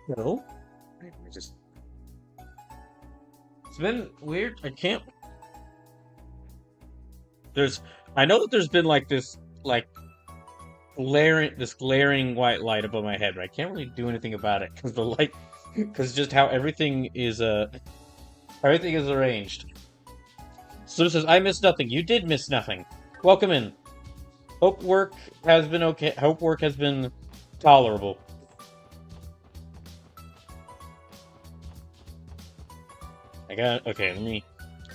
No. It's been weird. I can't. There's. I know that there's been like this, like glaring white light above my head, but I can't really do anything about it because the light, because just how everything is arranged. So it says, "I missed nothing. You did miss nothing. Welcome in. Hope work has been okay. Hope work has been tolerable." I got okay. Let me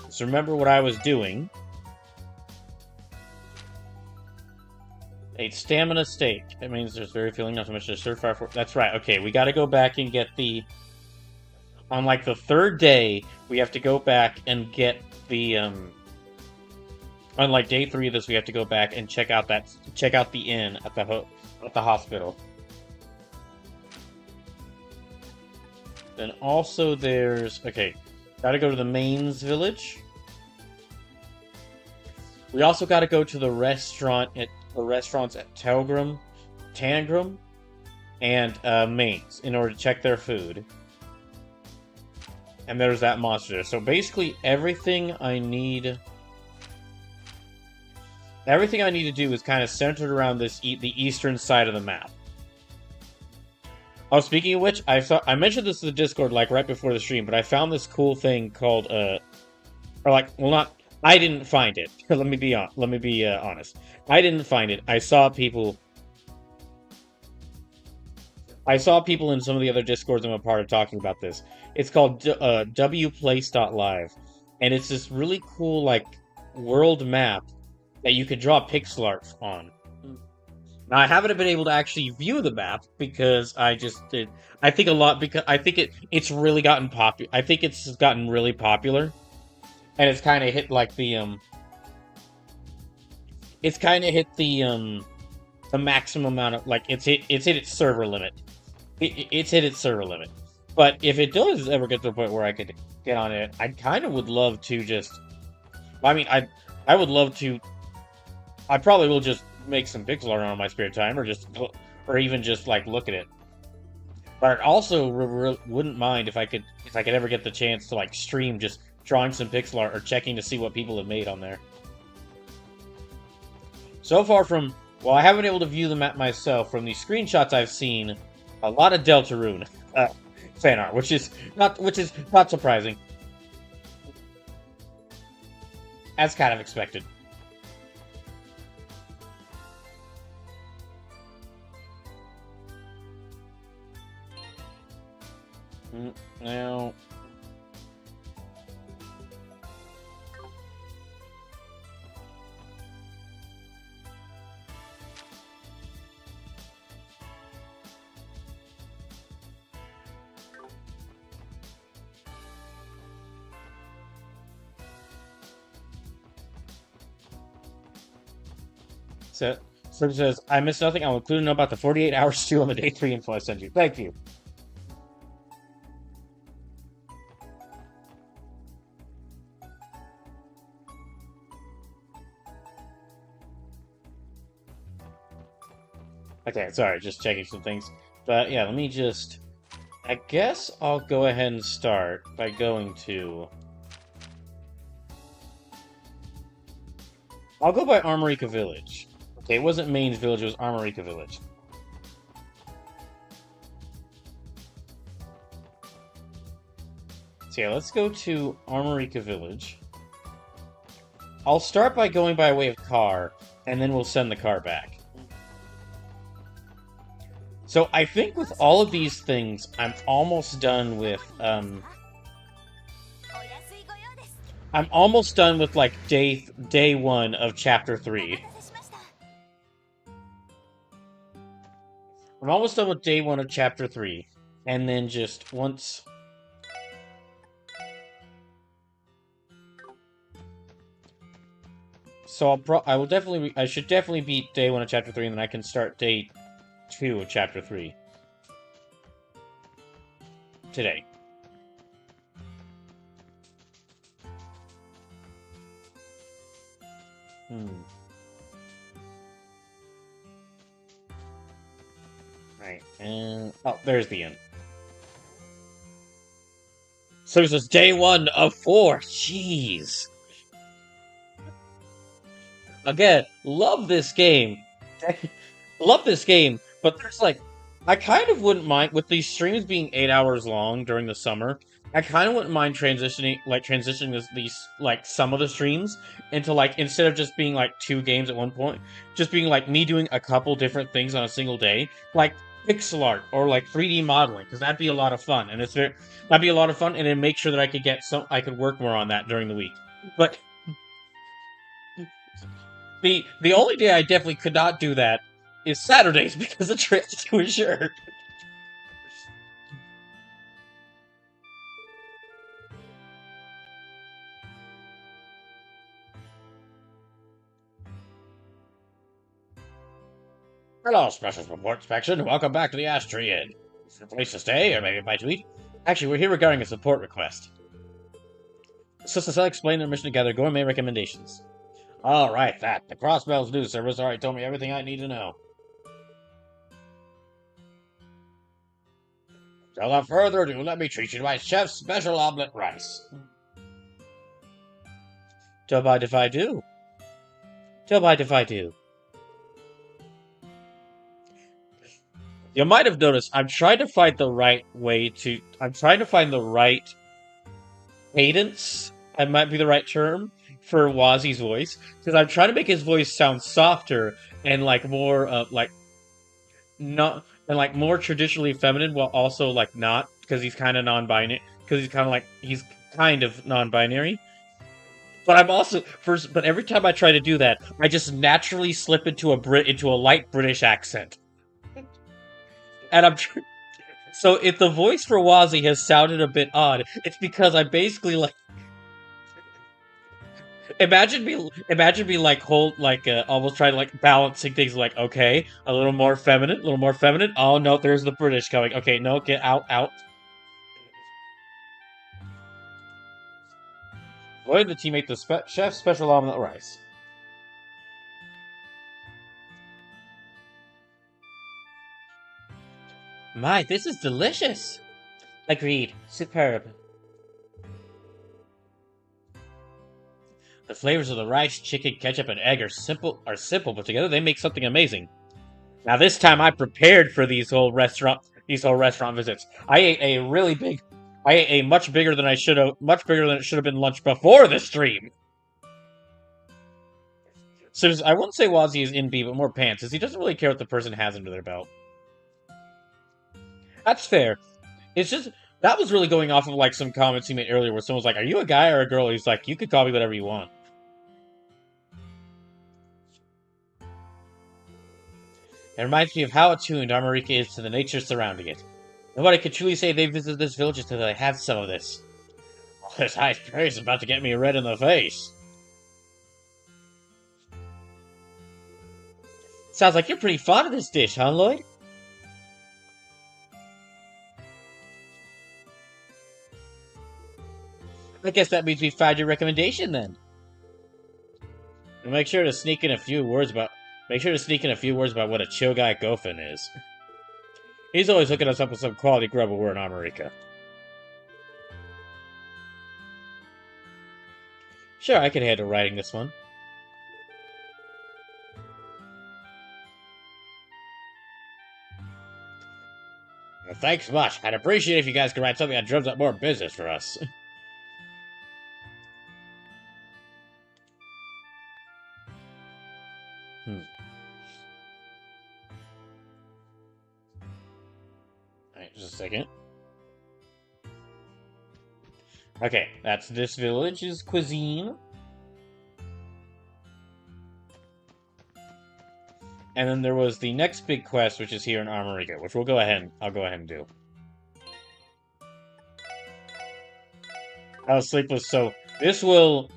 just remember what I was doing. A stamina steak. That means there's very feeling not so much to stir fry for. That's right. Okay, we got to go back and get the. On like the third day, we have to go back and get the. On like day 3 of this, we have to go back and check out the inn at at the hospital. Then also there's okay, got to go to the mains village. We also got to go to the restaurants at Tangram, and Mains in order to check their food. And there's that monster there. So basically, everything I need to do is kind of centered around the eastern side of the map. Oh, speaking of which, I mentioned this to the Discord like right before the stream, but I found this cool thing called or like, well, not. I didn't find it. Let me be honest. I didn't find it. I saw people in some of the other Discords I'm a part of talking about this. It's called wplace.live, and it's this really cool like world map that you could draw pixel art on. Now, I haven't been able to actually view the map because I just did. I think a lot because I think it's really gotten popular. I think it's gotten really popular, and it's kind of hit like it's kind of hit the maximum amount of like it's hit its server limit. It's hit its server limit. But if it does ever get to the point where I could get on it, I kind of would love to just. I mean, I would love to. I probably will just make some pixel art on my spare time, or even just like look at it. But I also wouldn't mind if I could ever get the chance to like stream just drawing some pixel art or checking to see what people have made on there. So far from well, I haven't been able to view the map myself. From the screenshots I've seen, a lot of Deltarune fan art, which is not surprising, as kind of expected. Now, so it says, I missed nothing. I'll include a note about the 48-hour stew on the day 3 info I sent you. Thank you. Okay, sorry, just checking some things. But yeah, let me just. I guess I'll go ahead and start by going to. I'll go by Armorica Village. Okay, it wasn't Main's Village, it was Armorica Village. So yeah, let's go to Armorica Village. I'll start by going by way of car, and then we'll send the car back. So I think with all of these things, I'm almost done with, I'm almost done with, like, day 1 of Chapter 3. I'm almost done with day 1 of Chapter 3. And then just once... So I should definitely beat day 1 of Chapter 3, and then I can start day 2 of Chapter 3. Today. Right, and... Oh, there's the end. So this is day 1 of 4. Jeez. Again, love this game. Love this game, but there's like, I kind of wouldn't mind with these streams being 8 hours long during the summer. I kind of wouldn't mind transitioning these like some of the streams into like instead of just being like 2 games at one point, just being like me doing a couple different things on a single day, like pixel art or like 3D modeling, because that'd be a lot of fun, and that'd be a lot of fun, and then make sure that I could work more on that during the week. But the only day I definitely could not do that is Saturdays because of trips to Azure. Hello, Special Report Inspection. Welcome back to the Inn. Is there a place to stay, or maybe a bite to eat? Actually, we're here regarding a support request. Sister explained their mission to gather gourmet recommendations. Alright, that. The Crossbells News Service already told me everything I need to know. So without further ado, let me treat you to my chef's special omelet rice. Don't mind if I do. Don't mind if I do. You might have noticed I'm trying to find the right cadence. That might be the right term for Wazi's voice, because I'm trying to make his voice sound softer and like more not and like more traditionally feminine, while also like not, because he's kind of non-binary. Because he's kind of non-binary. But I'm also but every time I try to do that, I just naturally slip into a light British accent, and so if the voice for Wazi has sounded a bit odd, it's because I basically like imagine me like almost trying to like balancing things, like, okay, a little more feminine, a little more feminine. Oh no, there's the British coming. Okay, no, get out. Avoid the teammate the chef's special omelet rice. My, this is delicious. Agreed. Superb. The flavors of the rice, chicken, ketchup, and egg are simple, but together they make something amazing. Now this time I prepared for these whole restaurant visits. I ate a much bigger than it should have been lunch before the stream. So I wouldn't say Wazzy is in B, but more pants, as he doesn't really care what the person has under their belt. That's fair. It's just that was really going off of like some comments he made earlier, where someone was like, "Are you a guy or a girl?" He's like, "You could call me whatever you want." It reminds me of how attuned America is to the nature surrounding it. Nobody could truly say they visited this village until they have some of this. Oh, this high praise is about to get me red in the face. Sounds like you're pretty fond of this dish, huh, Lloyd? I guess that means we found your recommendation then. And make sure to sneak in a few words about what a chill guy Gofin is. He's always hooking us up with some quality grub when we're in America. Sure, I can handle writing this one. Well, thanks much. I'd appreciate if you guys could write something that drums up more business for us. Alright, just a second. Okay, that's this village's cuisine. And then there was the next big quest, which is here in Armorica, which I'll go ahead and do. I was sleepless, so this will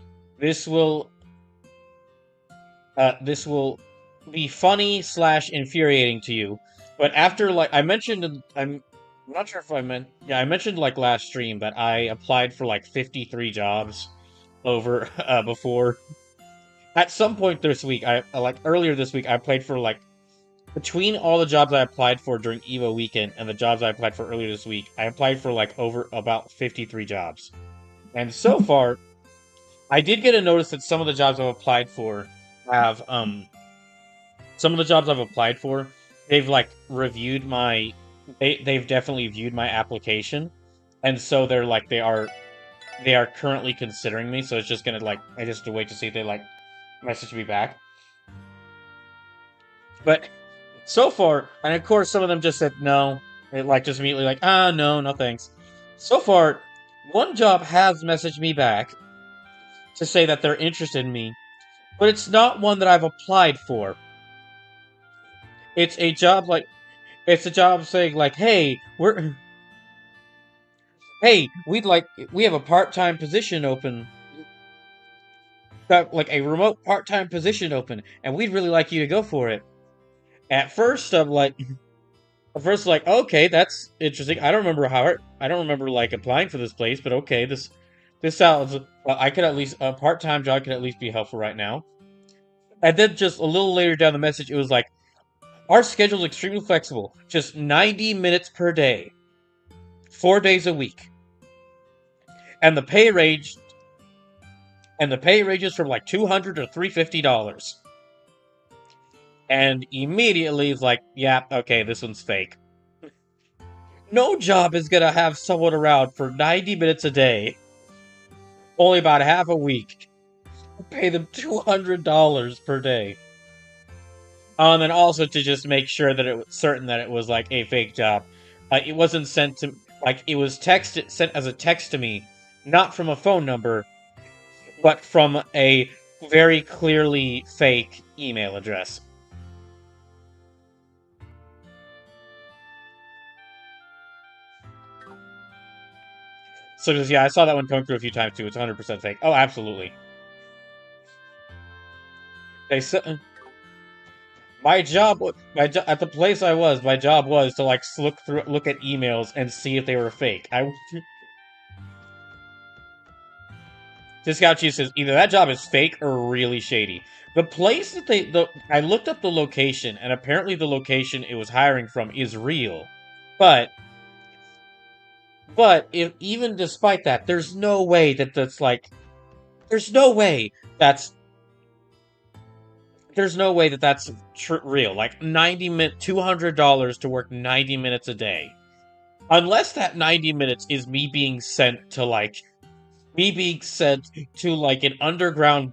be funny / infuriating to you. But after, like, I mentioned, I'm not sure if I mentioned, like, last stream that I applied for, like, 53 jobs over, before. At some point this week, earlier this week, I applied for, like, between all the jobs I applied for during Evo weekend and the jobs I applied for earlier this week, I applied for like over about 53 jobs. And so far, I did get a notice that some of the jobs I've applied for have some of the jobs I've applied for, they've like reviewed my they've definitely viewed my application. And so they are currently considering me, so it's just gonna like I just have to wait to see if they like message me back. But so far, and of course some of them just said no. They like just immediately like, no, no thanks. So far, one job has messaged me back to say that they're interested in me, but it's not one that I've applied for. It's a job like it's a job saying like, we have a part-time position open, like a remote part-time position open, and we'd really like you to go for it. At first, okay, that's interesting. I don't remember like applying for this place, but okay, this sounds. Well, I could at least a part-time job could at least be helpful right now. And then just a little later down the message, it was like, our schedule is extremely flexible, just 90 minutes per day, 4 days a week, and the pay ranges from like $200 to $350. And immediately it's like, yeah, okay, this one's fake. No job is gonna have someone around for 90 minutes a day, only about half a week, pay them $200 per day. And then also to just make sure that it was certain that it was like a fake job. It wasn't sent to like it was sent as a text to me, not from a phone number, but from a very clearly fake email address. So yeah, I saw that one coming through a few times too. It's 100% fake. Oh, absolutely. They said at the place I was, my job was to like look at emails and see if they were fake. This Gauchi says either that job is fake or really shady. The place that I looked up the location, and apparently the location it was hiring from is real, but if even despite that, there's no way that's real. Like 90 minute, $200 to work 90 minutes a day, unless that 90 minutes is me being sent to like an underground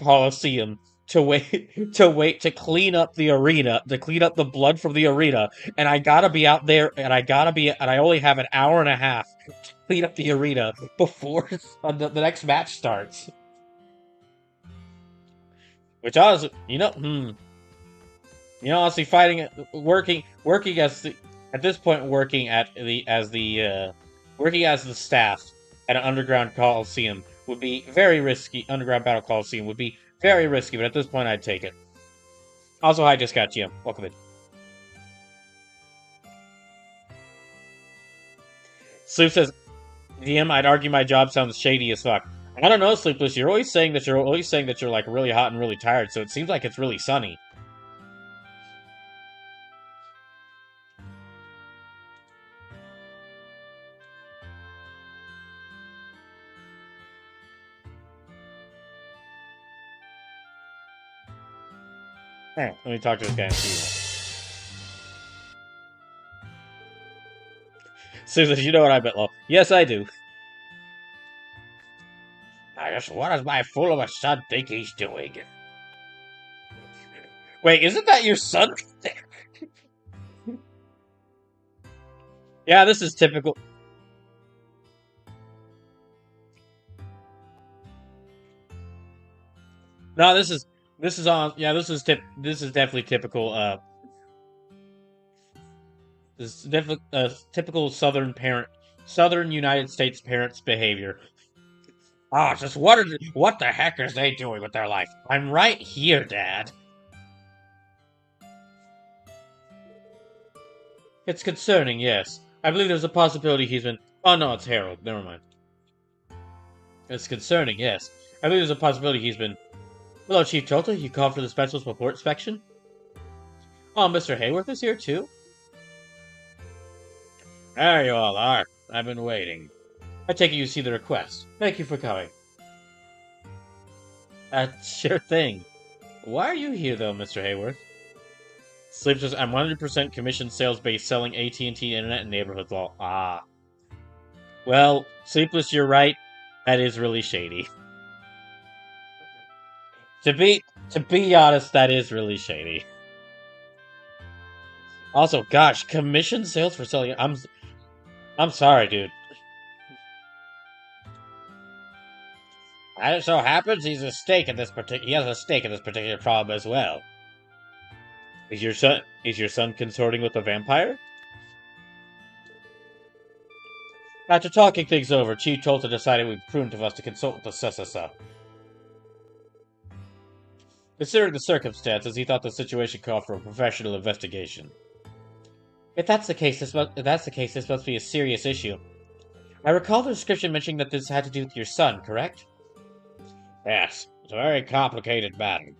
coliseum to clean up the arena, to clean up the blood from the arena, and I gotta be out there, and I only have an hour and a half to clean up the arena before the next match starts. Which honestly, honestly, working at this point, working as the staff at an underground coliseum would be very risky. Underground battle coliseum would be very risky, but at this point, I'd take it. Also, hi, just got you. Welcome in. Sleep says, DM, I'd argue my job sounds shady as fuck. I don't know, Sleepless. You're always saying that you're like really hot and really tired, so it seems like it's really sunny. Let me talk to this guy and see. Susan, you know what I bet low. Yes, I do. I guess what does my fool of a son think he's doing? Wait, isn't that your son? Yeah, this is typical. No, this is on. Yeah, this is definitely typical. This is definitely typical Southern United States parents' behavior. Just what the heck are they doing with their life? I'm right here, Dad. It's concerning, yes. I believe there's a possibility he's been. Oh no, it's Harold. Never mind. It's concerning, yes. I believe there's a possibility he's been. Hello, Chief Chota. You called for the specialist report inspection? Oh, Mr. Hayworth is here too? There you all are. I've been waiting. I take it you see the request. Thank you for coming. Sure thing. Why are you here, though, Mr. Hayworth? Sleepless. I'm 100% commission sales based selling AT&T internet and neighborhood law. Ah. Well, Sleepless, you're right. That is really shady. To be honest, that is really shady. Also, gosh, commission sales for selling. I'm sorry, dude. And it so happens he has a stake in this particular problem as well. Is your son consorting with a vampire? After talking things over, Chief Cholta decided it would be prudent of us to consult with the Sessasa. Considering the circumstances, he thought the situation called for a professional investigation. If that's the case, this must be a serious issue. I recall the description mentioning that this had to do with your son, correct? Yes, it's a very complicated matter.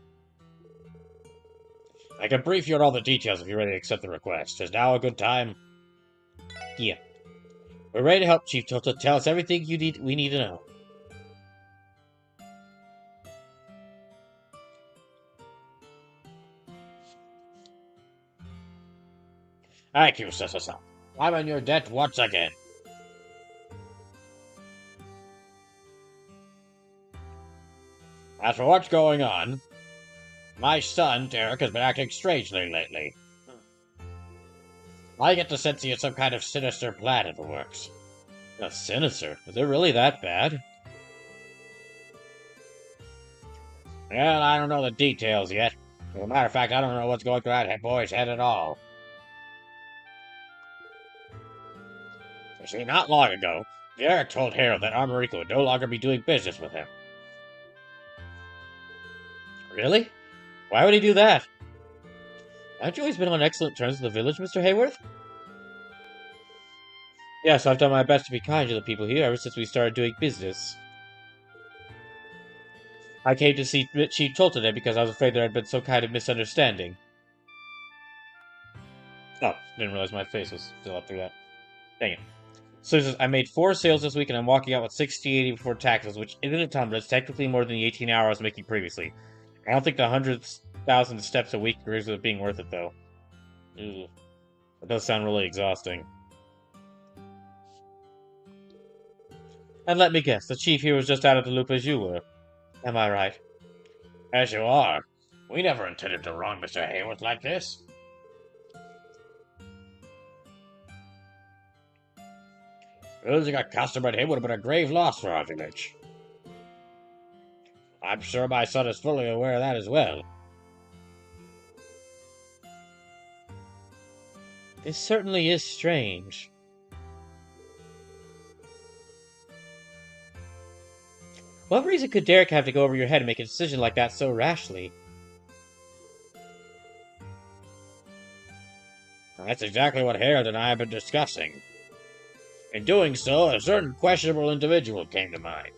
I can brief you on all the details if you're ready to accept the request. Is now a good time? Yeah. We're ready to help, Chief Cholta. Tell us everything we need to know. Thank you, Sessasa. I'm in your debt once again. As for what's going on, my son, Derek, has been acting strangely lately. I get the sense he has some kind of sinister plan in the works. Sinister? Is it really that bad? Well, I don't know the details yet. As a matter of fact, I don't know what's going through that boy's head at all. You see, not long ago, Derek told Harold that Armorica would no longer be doing business with him. Really? Why would he do that? Haven't you always been on excellent terms with the village, Mr. Hayworth? Yes, I've done my best to be kind to the people here ever since we started doing business. I came to see Chief Toll today because I was afraid there had been some kind of misunderstanding. Oh, didn't realize my face was still up through that. Dang it. So he says, I made 4 sales this week and I'm walking out with $60.80 before taxes, which isn't a ton, but it's technically more than the 18 hours I was making previously. I don't think the 100,000 steps a week agrees with it being worth it, though. Ugh. That does sound really exhausting. And let me guess, the chief here was just out of the loop as you were. Am I right? As you are. We never intended to wrong Mr. Hayworth like this. Losing a customer to him would have been a grave loss for our village. I'm sure my son is fully aware of that as well. This certainly is strange. What reason could Derek have to go over your head and make a decision like that so rashly? That's exactly what Harold and I have been discussing. In doing so, a certain questionable individual came to mind.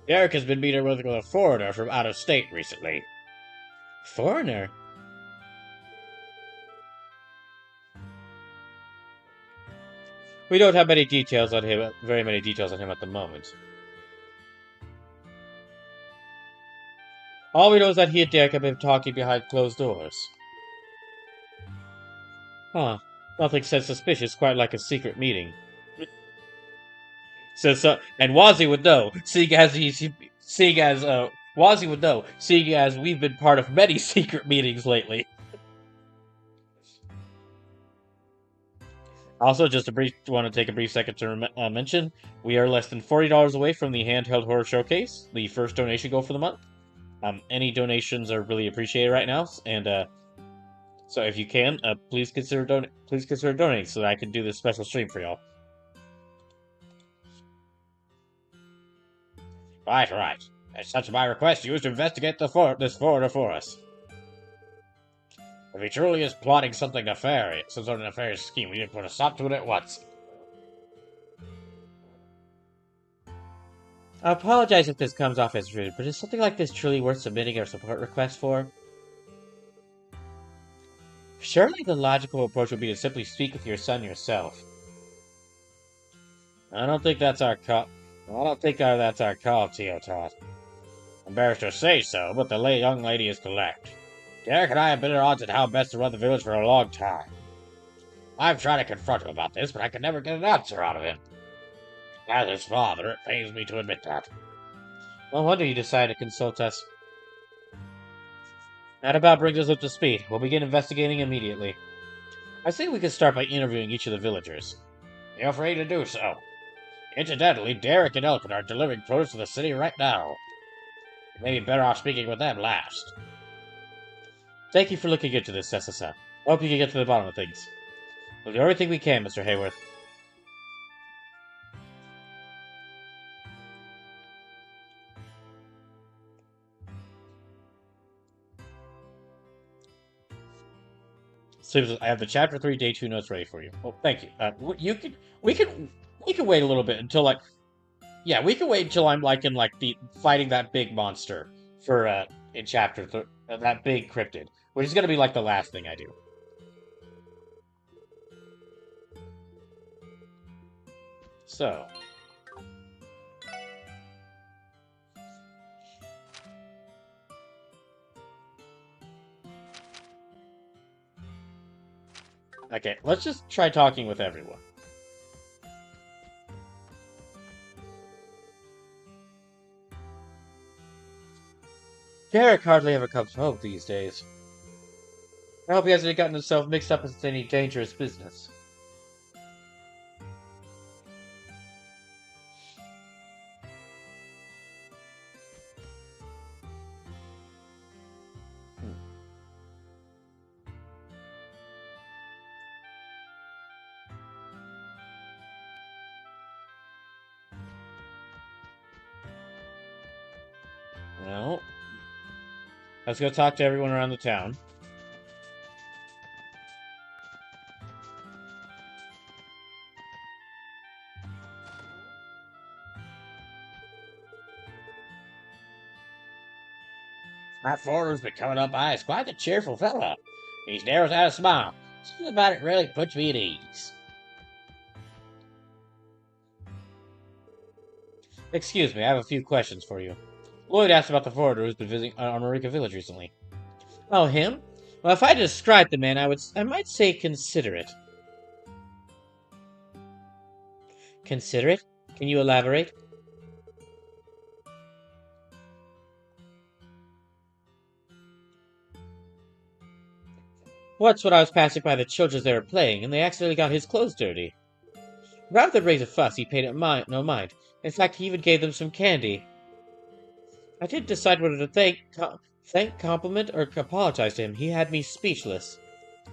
Derek has been meeting with a foreigner from out of state recently. Foreigner? We don't have many details on him, very many details on him at the moment. All we know is that he and Derek have been talking behind closed doors. Huh. Nothing says suspicious quite like a secret meeting. And Wazzy would know, seeing as Wazzy would know, seeing as we've been part of many secret meetings lately. Also, want to take a brief second to mention, we are less than $40 away from the Handheld Horror Showcase, the first donation goal for the month. Any donations are really appreciated right now, and so if you can, please consider donating so that I can do this special stream for y'all. Right. As such, my request to you is to investigate this foreigner for us. If he truly is plotting something nefarious, some sort of nefarious scheme, we need to put a stop to it at once. I apologize if this comes off as rude, but is something like this truly worth submitting a support request for? Surely the logical approach would be to simply speak with your son yourself. I don't think that's our call. I don't think that's our call, Teotot. Embarrassed to say so, but the young lady is correct. Derek and I have been at odds at how best to run the village for a long time. I've tried to confront him about this, but I could never get an answer out of him. As his father, it pains me to admit that. No wonder you decided to consult us. That about brings us up to speed. We'll begin investigating immediately. I think we could start by interviewing each of the villagers. Feel free to do so. Incidentally, Derek and Elkin are delivering produce to the city right now. You may be better off speaking with them last. Thank you for looking into this, SSM. I hope you can get to the bottom of things. We'll do everything we can, Mr. Hayworth. So I have the chapter 3 day 2 notes ready for you. Oh, thank you. We can wait a little bit until yeah, we can wait until I'm in the fighting that big monster for in chapter that big cryptid, which is gonna be the last thing I do. So. Okay, let's just try talking with everyone. Derek hardly ever comes home these days. I hope he hasn't gotten himself mixed up in any dangerous business. Well, let's go talk to everyone around the town. My father's been coming up by. He's quite a cheerful fellow. He's never without a smile. Something about it really puts me at ease. Excuse me, I have a few questions for you. Lloyd asked about the foreigner who's been visiting Armorica Village recently. Oh, him? Well, if I described the man, I might say considerate. Considerate? Can you elaborate? Once when I was passing by the children they were playing, and they accidentally got his clothes dirty. Rather than raise a fuss, he paid it no mind. In fact, he even gave them some candy. I didn't decide whether to thank, compliment, or apologize to him. He had me speechless.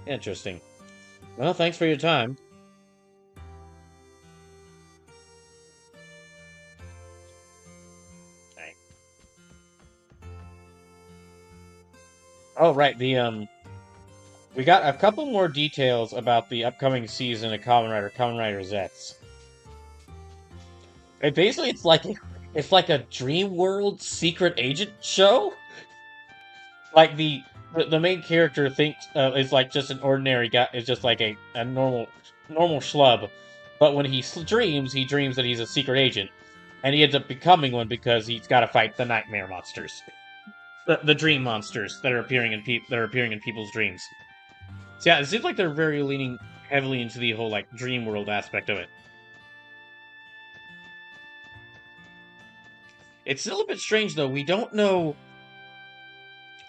Interesting. Well, thanks for your time. Okay. Oh, right, we got a couple more details about the upcoming season of Kamen Rider Zets. And basically, it's like a Dream World secret agent show. Like the main character thinks is just an ordinary guy. Is just like a normal schlub, but when he dreams that he's a secret agent, and he ends up becoming one because he's got to fight the nightmare monsters, the dream monsters that are appearing in people's dreams. So yeah, it seems like they're very leaning heavily into the whole dream world aspect of it. It's still a bit strange though. We don't know.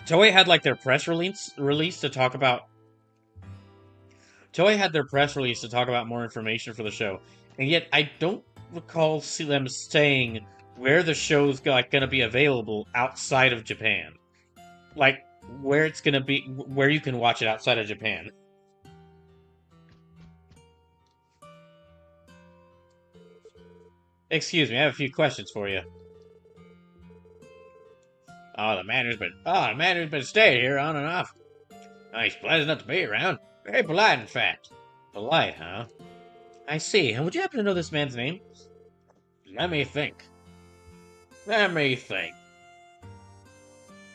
Toei had their press release to talk about. Toei had their press release to talk about more information for the show, and yet I don't recall them saying where the show's going to be available outside of Japan. Where it's going to be, where you can watch it outside of Japan. Excuse me, I have a few questions for you. The man who's been staying here on and off. Oh, he's pleasant enough to be around. Very polite, in fact. Polite, huh? I see. And would you happen to know this man's name? Let me think. I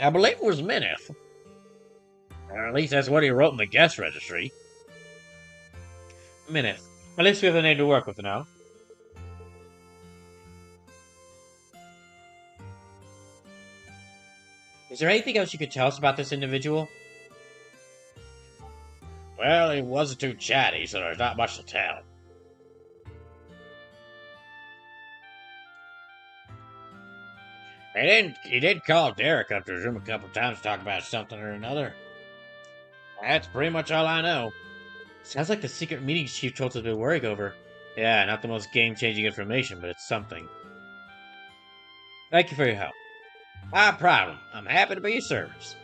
believe it was Mineth. Or at least that's what he wrote in the guest registry. Minute. At least we have a name to work with now. Is there anything else you could tell us about this individual? Well, he wasn't too chatty, so there's not much to tell. He did call Derek up to his room a couple times to talk about something or another. That's pretty much all I know. Sounds like the secret meetings Chief Schultz has been worrying over. Yeah, not the most game-changing information, but it's something. Thank you for your help. No problem. I'm happy to be of service.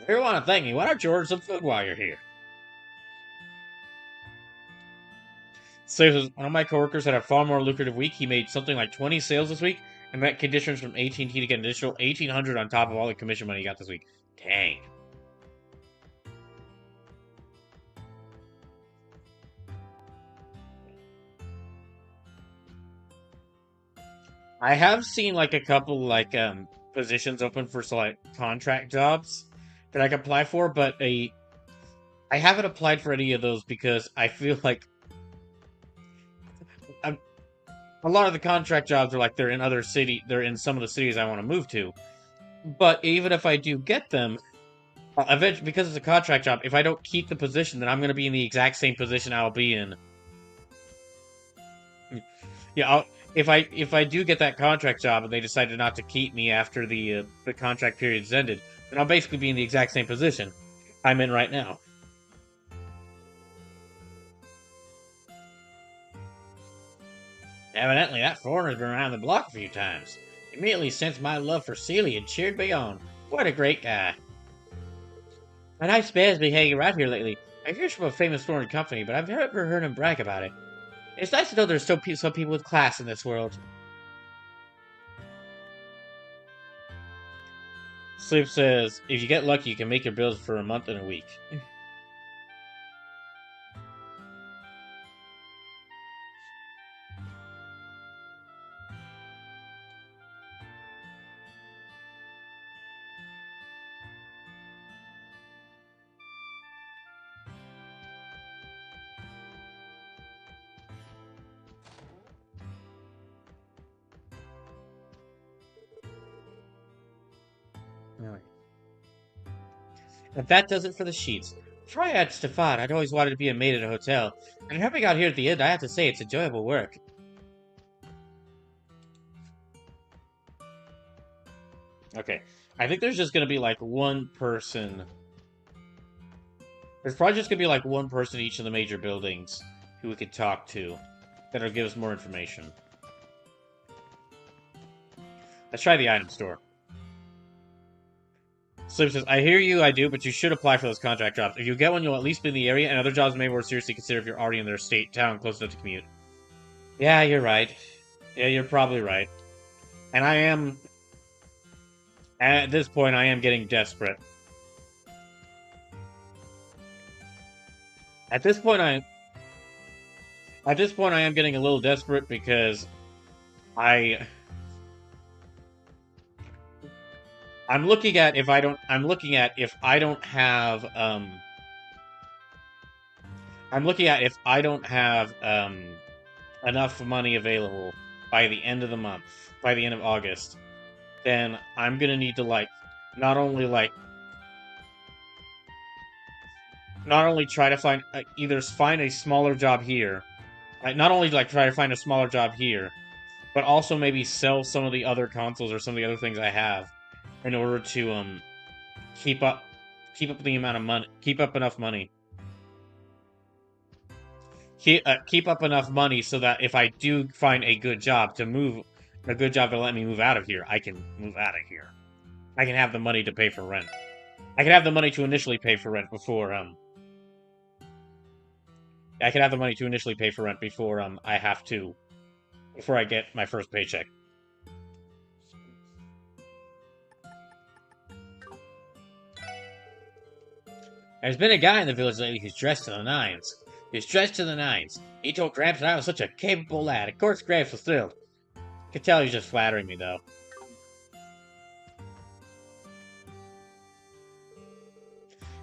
If you want to thank me, why don't you order some food while you're here? So one of my coworkers had a far more lucrative week. He made something like 20 sales this week and met conditions from AT&T to get an additional $1,800 on top of all the commission money he got this week. Dang. I have seen like a couple like positions open for like contract jobs that I can apply for, but I haven't applied for any of those because I feel like a lot of the contract jobs are like they're in some of the cities I want to move to. But even if I do get them, eventually, because it's a contract job, if I don't keep the position, then I'm going to be in the exact same position I'll be in. Yeah, if I do get that contract job and they decided not to keep me after the contract period's ended, then I'll basically be in the exact same position I'm in right now. Evidently, that foreigner's been around the block a few times. He immediately sensed my love for Celia and cheered me on. What a great guy. A nice man's been hanging around here lately. I hear from a famous foreign company, but I've never heard him brag about it. It's nice to know there's still some people with class in this world. Sleep says, if you get lucky, you can make your bills for a month and a week. If that does it for the sheets. Before I had Stefan, I'd always wanted to be a maid at a hotel, and having out here at the end, I have to say it's enjoyable work. Okay, I think there's just gonna be like one person. There's probably just gonna be like one person in each of the major buildings who we could talk to that'll give us more information. Let's try the item store. Sleep says, I hear you, I do, but you should apply for those contract jobs. If you get one, you'll at least be in the area, and other jobs may more seriously consider if you're already in their state, town, close enough to commute. Yeah, you're right. Yeah, you're probably right. And I am... At this point, I am getting desperate. At this point, I am getting a little desperate because I'm looking at if I don't have enough money available by the end of the month, by the end of August, then I'm gonna need to not only try to find either find a smaller job here, not only try to find a smaller job here, but also maybe sell some of the other consoles or some of the other things I have in order to keep up the amount of money, keep up enough money. Keep up enough money so that if I do find a good job to let me move out of here, I can move out of here. I can have the money to pay for rent. I can have the money to initially pay for rent before I can have the money to initially pay for rent before before I get my first paycheck. There's been a guy in the village lately who's dressed to the nines. He's dressed to the nines. He told Gramps that I was such a capable lad. Of course, Gramps was thrilled. Could tell he's just flattering me, though.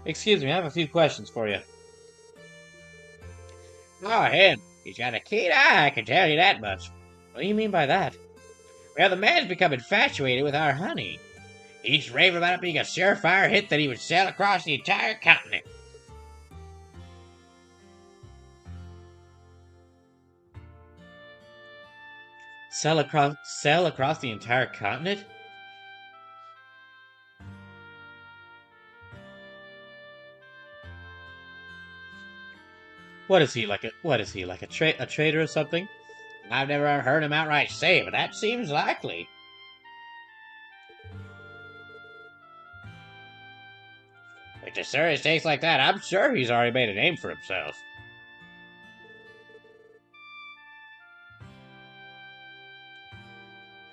Excuse me, I have a few questions for you. Oh, him. He's got a keen eye, I can tell you that much. What do you mean by that? Well, the man's become infatuated with our honey. He's raving about it being a surefire hit that he would sell across the entire continent. Sell across the entire continent? What is he like a trader or something? I've never heard him outright say it, but that seems likely. If the Surrey takes like that, I'm sure he's already made a name for himself.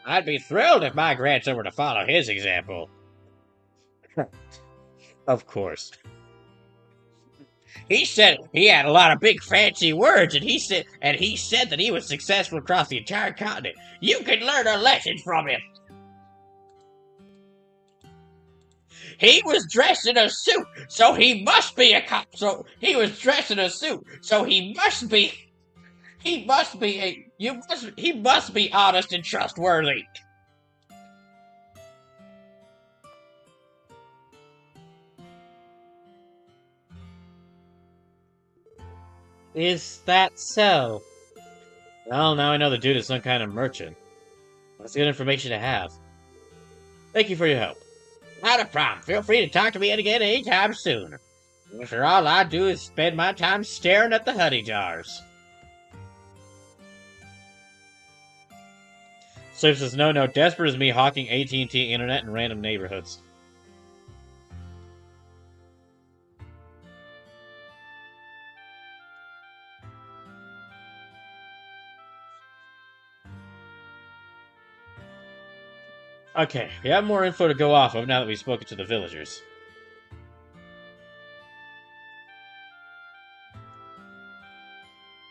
I'd be thrilled if my grandson were to follow his example. Of course. He said he had a lot of big fancy words, and he said that he was successful across the entire continent. You can learn a lesson from him. He was dressed in a suit, so he must be a cop. So he was dressed in a suit, so he must be. He must be a. You must. He must be honest and trustworthy. Is that so? Well, now I know the dude is some kind of merchant. That's good information to have. Thank you for your help. Not a problem. Feel free to talk to me again anytime soon. After all I do is spend my time staring at the honey jars. Swift says, no, desperate as me hawking AT&T internet in random neighborhoods. Okay, we have more info to go off of now that we've spoken to the villagers.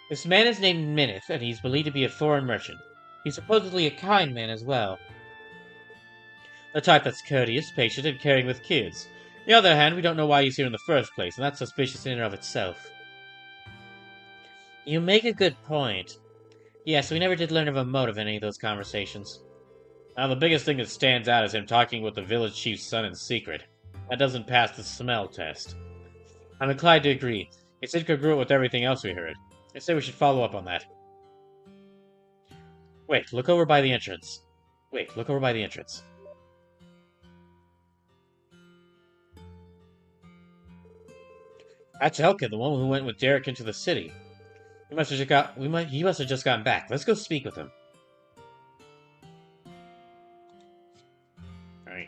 This man is named Minith, and he's believed to be a foreign merchant. He's supposedly a kind man as well. The type that's courteous, patient, and caring with kids. On the other hand, we don't know why he's here in the first place, and that's suspicious in and of itself. You make a good point. Yes, we never did learn of a motive in any of those conversations. Now, the biggest thing that stands out is him talking with the village chief's son in secret. That doesn't pass the smell test. I'm inclined to agree. It's incongruent with everything else we heard. I say we should follow up on that. Wait, look over by the entrance. That's Elkin, the one who went with Derek into the city. He must have just gotten back. Let's go speak with him. Alright.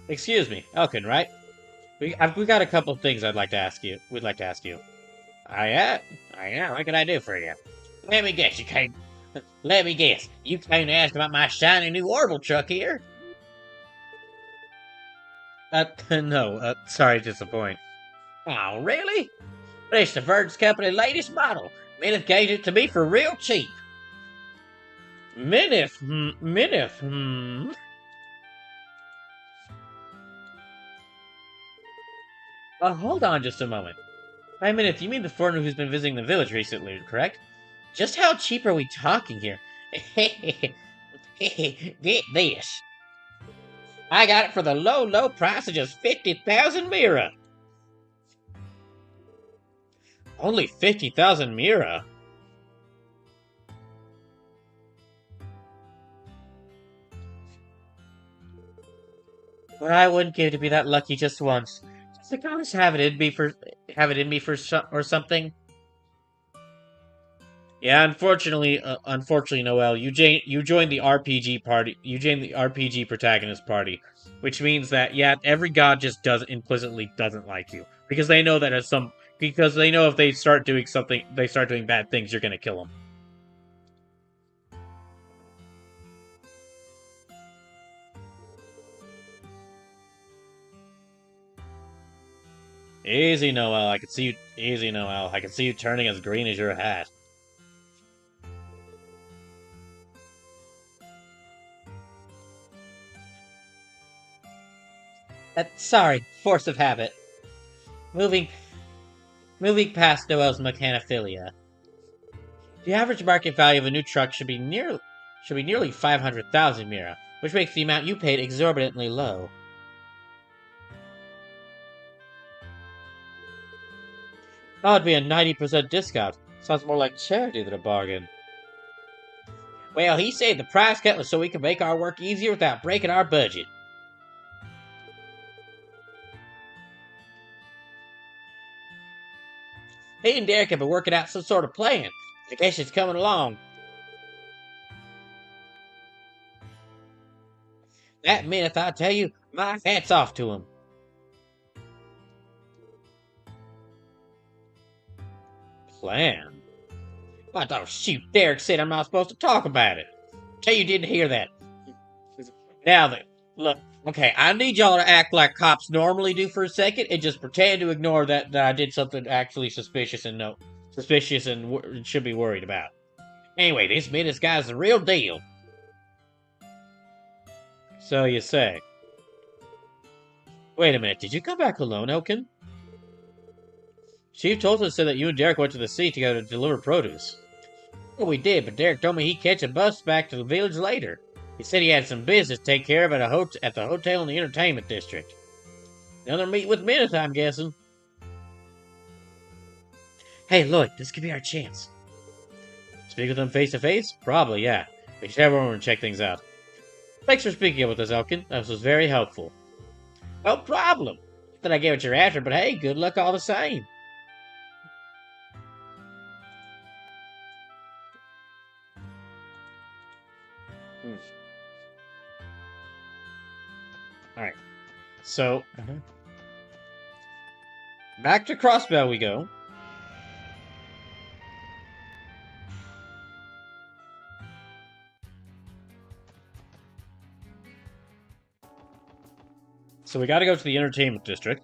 Excuse me, Elkin, right? We got a couple of things I'd like to ask you. We'd like to ask you. Oh yeah? Oh yeah, what can I do for you? Let me guess, you came... Let me guess, you came to ask about my shiny new orbital truck here? No, sorry to disappoint. Oh, really? But it's the Verge Company latest model. Minith gave it to me for real cheap. Minith. Hold on just a moment. By Minith, you mean the foreigner who's been visiting the village recently, correct? Just how cheap are we talking here? Get this. I got it for the low price of just 50,000 Mira. Only 50,000 Mira? But I wouldn't give to be that lucky just once. Does the goddess have it in me for or something? Yeah, unfortunately, Noel, you joined the RPG party. You joined the RPG protagonist party, which means that yeah, every god just implicitly doesn't like you because they know that because they know if they start doing something, they start doing bad things, you're gonna kill them. Easy, Noel. I can see you. Easy, Noel. I can see you turning as green as your hat. Sorry, force of habit. Moving, moving past Noel's mechanophilia. The average market value of a new truck should be nearly 500,000 Mira, which makes the amount you paid exorbitantly low. That would be a 90% discount. Sounds more like charity than a bargain. Well, he said the price cut was so we could make our work easier without breaking our budget. He and Derek have been working out some sort of plan. I guess it's coming along. That minute, I tell you, my hat's off to him. Plan? I thought, shoot, Derek said I'm not supposed to talk about it. Tell you didn't hear that. Now then, look, okay, I need y'all to act like cops normally do for a second and just pretend to ignore that I did something actually suspicious and should be worried about. Anyway, this Menace guy's the real deal. So you say. Wait a minute, did you come back alone, Elkin? Chief told us said that you and Derek went to the sea together to deliver produce. Well, we did, but Derek told me he'd catch a bus back to the village later. He said he had some business to take care of at the hotel in the entertainment district. Another meet with Menace, I'm guessing. Hey, Lloyd, this could be our chance. Speak with them face to face? Probably, yeah. We should have over and check things out. Thanks for speaking with us, Elkin. This was very helpful. No problem. Then I get what you're after, but hey, good luck all the same. Alright. So, back to Crossbell we go. So we gotta go to the entertainment district.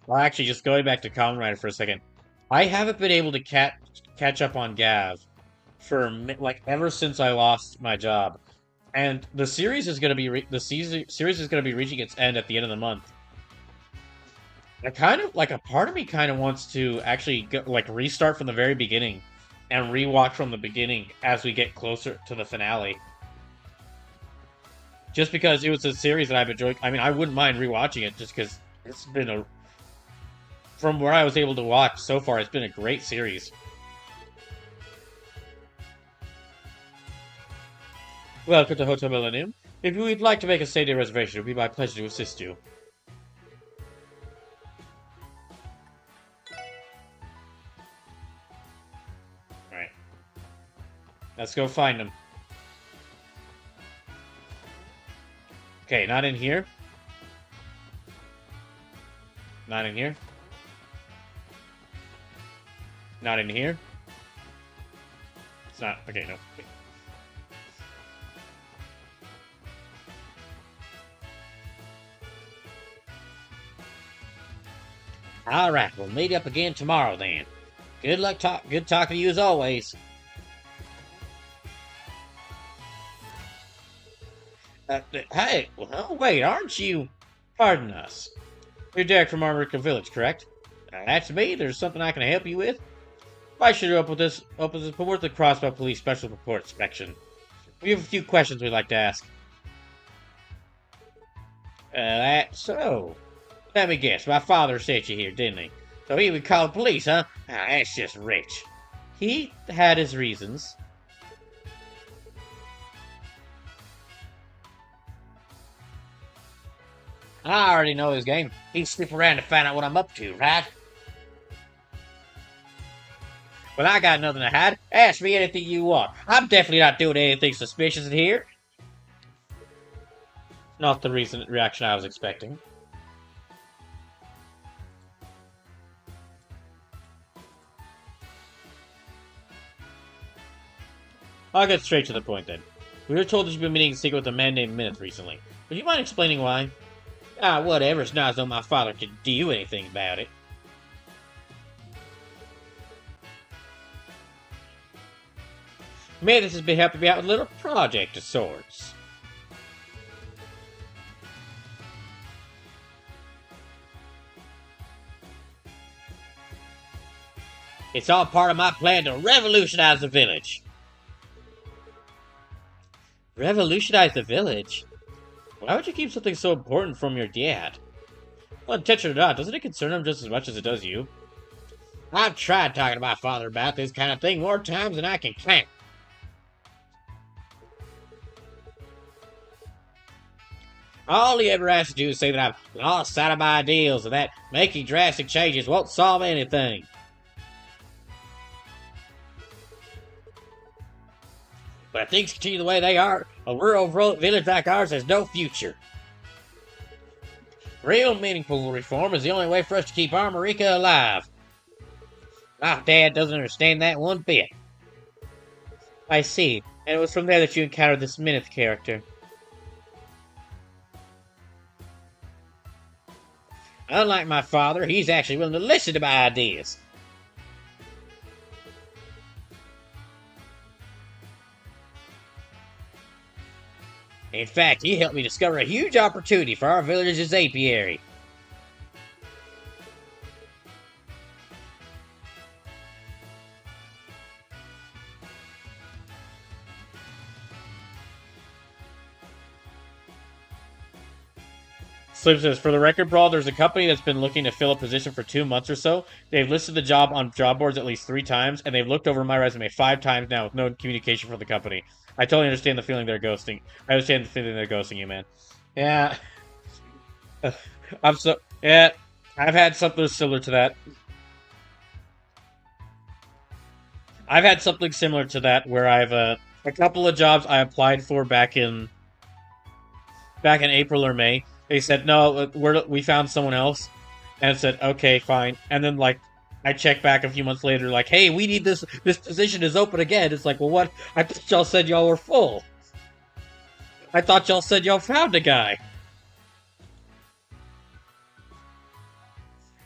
Well, actually, just going back to Kamen Rider for a second. I haven't been able to catch up on Gav for ever since I lost my job, and the series is going to be series is going to be reaching its end at the end of the month. I kind of a part of me kind of wants to actually restart from the very beginning and rewatch from the beginning as we get closer to the finale. Just because it was a series that I've enjoyed. I mean, I wouldn't mind rewatching it just because it's been from where I was able to watch so far, it's been a great series. Welcome to Hotel Millennium. If you would like to make a stay-day reservation, it would be my pleasure to assist you. Alright. Let's go find them. Okay, not in here. Not in here. Not in here. It's not. Okay, no. Alright, we'll meet up again tomorrow then. Good luck, good talking to you as always. Hey, well, wait, aren't you? Pardon us. You're Derek from Armorica Village, correct? That's me. There's something I can help you with. Why should you open this report to the Crossbow Police Special Report Inspection? We have a few questions we'd like to ask. That's so. Let me guess. My father sent you here, didn't he? So he would call the police, huh? That's just rich. He had his reasons. I already know his game. He'd slip around to find out what I'm up to, right? Well, I got nothing to hide. Ask me anything you want. I'm definitely not doing anything suspicious in here. Not the recent reaction I was expecting. I'll get straight to the point then. We were told that you've been meeting in secret with a man named Minith recently. Would you mind explaining why? Ah, whatever. It's not as though my father could do anything about it. Minith has been helping me out with a little project of sorts. It's all part of my plan to revolutionize the village. Revolutionize the village? Why would you keep something so important from your dad? Well, intention or not, doesn't it concern him just as much as it does you? I've tried talking to my father about this kind of thing more times than I can count. All he ever has to do is say that I've lost sight of my ideals and that making drastic changes won't solve anything. But if things continue the way they are, a rural village like ours has no future. Real meaningful reform is the only way for us to keep Armorica alive. My dad doesn't understand that one bit. I see, and it was from there that you encountered this Minith character. Unlike my father, he's actually willing to listen to my ideas. In fact, he helped me discover a huge opportunity for our village's apiary. Slim says, for the record, Brawl, there's a company that's been looking to fill a position for 2 months or so. They've listed the job on job boards at least 3 times, and they've looked over my resume 5 times now with no communication from the company. I totally understand the feeling they're ghosting. I understand the feeling they're ghosting you, man. Yeah. Yeah, I've had something similar to that. I've had something similar to that where I've, a couple of jobs I applied for back in April or May. They said, no, we found someone else. And it said, okay, fine. And then, like, I check back a few months later, like, hey, we need this position is open again. It's like, well, what? I thought y'all said y'all were full. I thought y'all said y'all found a guy.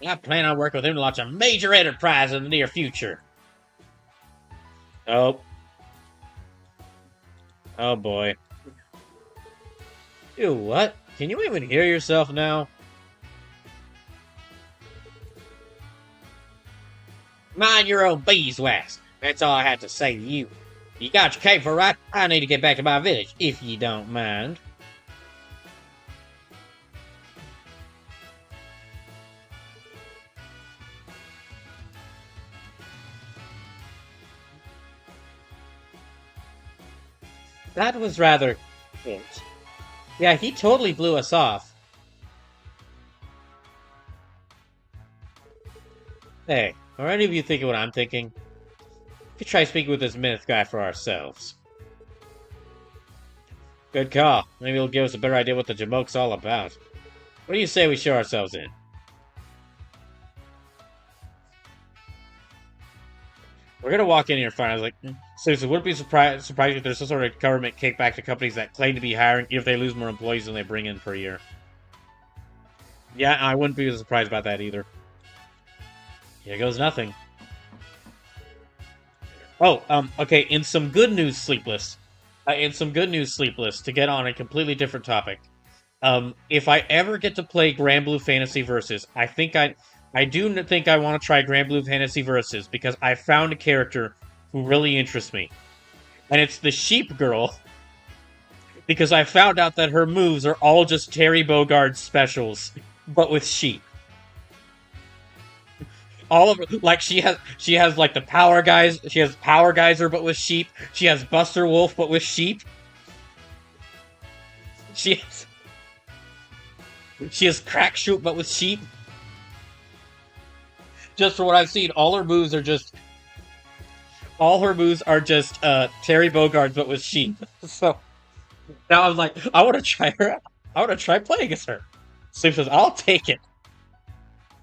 I plan on working with him to launch a major enterprise in the near future. Oh. Oh, boy. Ew, what? Can you even hear yourself now? Mind your own beeswax. That's all I have to say to you. You got your cape for right? I need to get back to my village, if you don't mind. That was rather cute. Yeah, he totally blew us off. Hey, are any of you thinking what I'm thinking? We could try speaking with this Minith guy for ourselves. Good call. Maybe he'll give us a better idea what the Jamoke's all about. What do you say we show ourselves in? We're gonna walk in here and find. I was like, seriously, wouldn't be surprised if there's some sort of government kickback to companies that claim to be hiring if they lose more employees than they bring in per year. Yeah, I wouldn't be surprised about that either. Here goes nothing. Oh, okay, in some good news, Sleepless. To get on a completely different topic. If I ever get to play Grand Blue Fantasy Versus, I do think I want to try Grand Blue Fantasy Versus because I found a character who really interests me. And it's the Sheep Girl. Because I found out that her moves are all just Terry Bogard specials, but with sheep. All of her, like she has like the Power Guys. She has Power Geyser, but with sheep. She has Buster Wolf, but with sheep. She has Crack Shoot, but with sheep. Just for what I've seen, all her moves are just Terry Bogard, but with sheep. So now I'm like, I want to try her out. I want to try playing as her. Sleep says, I'll take it.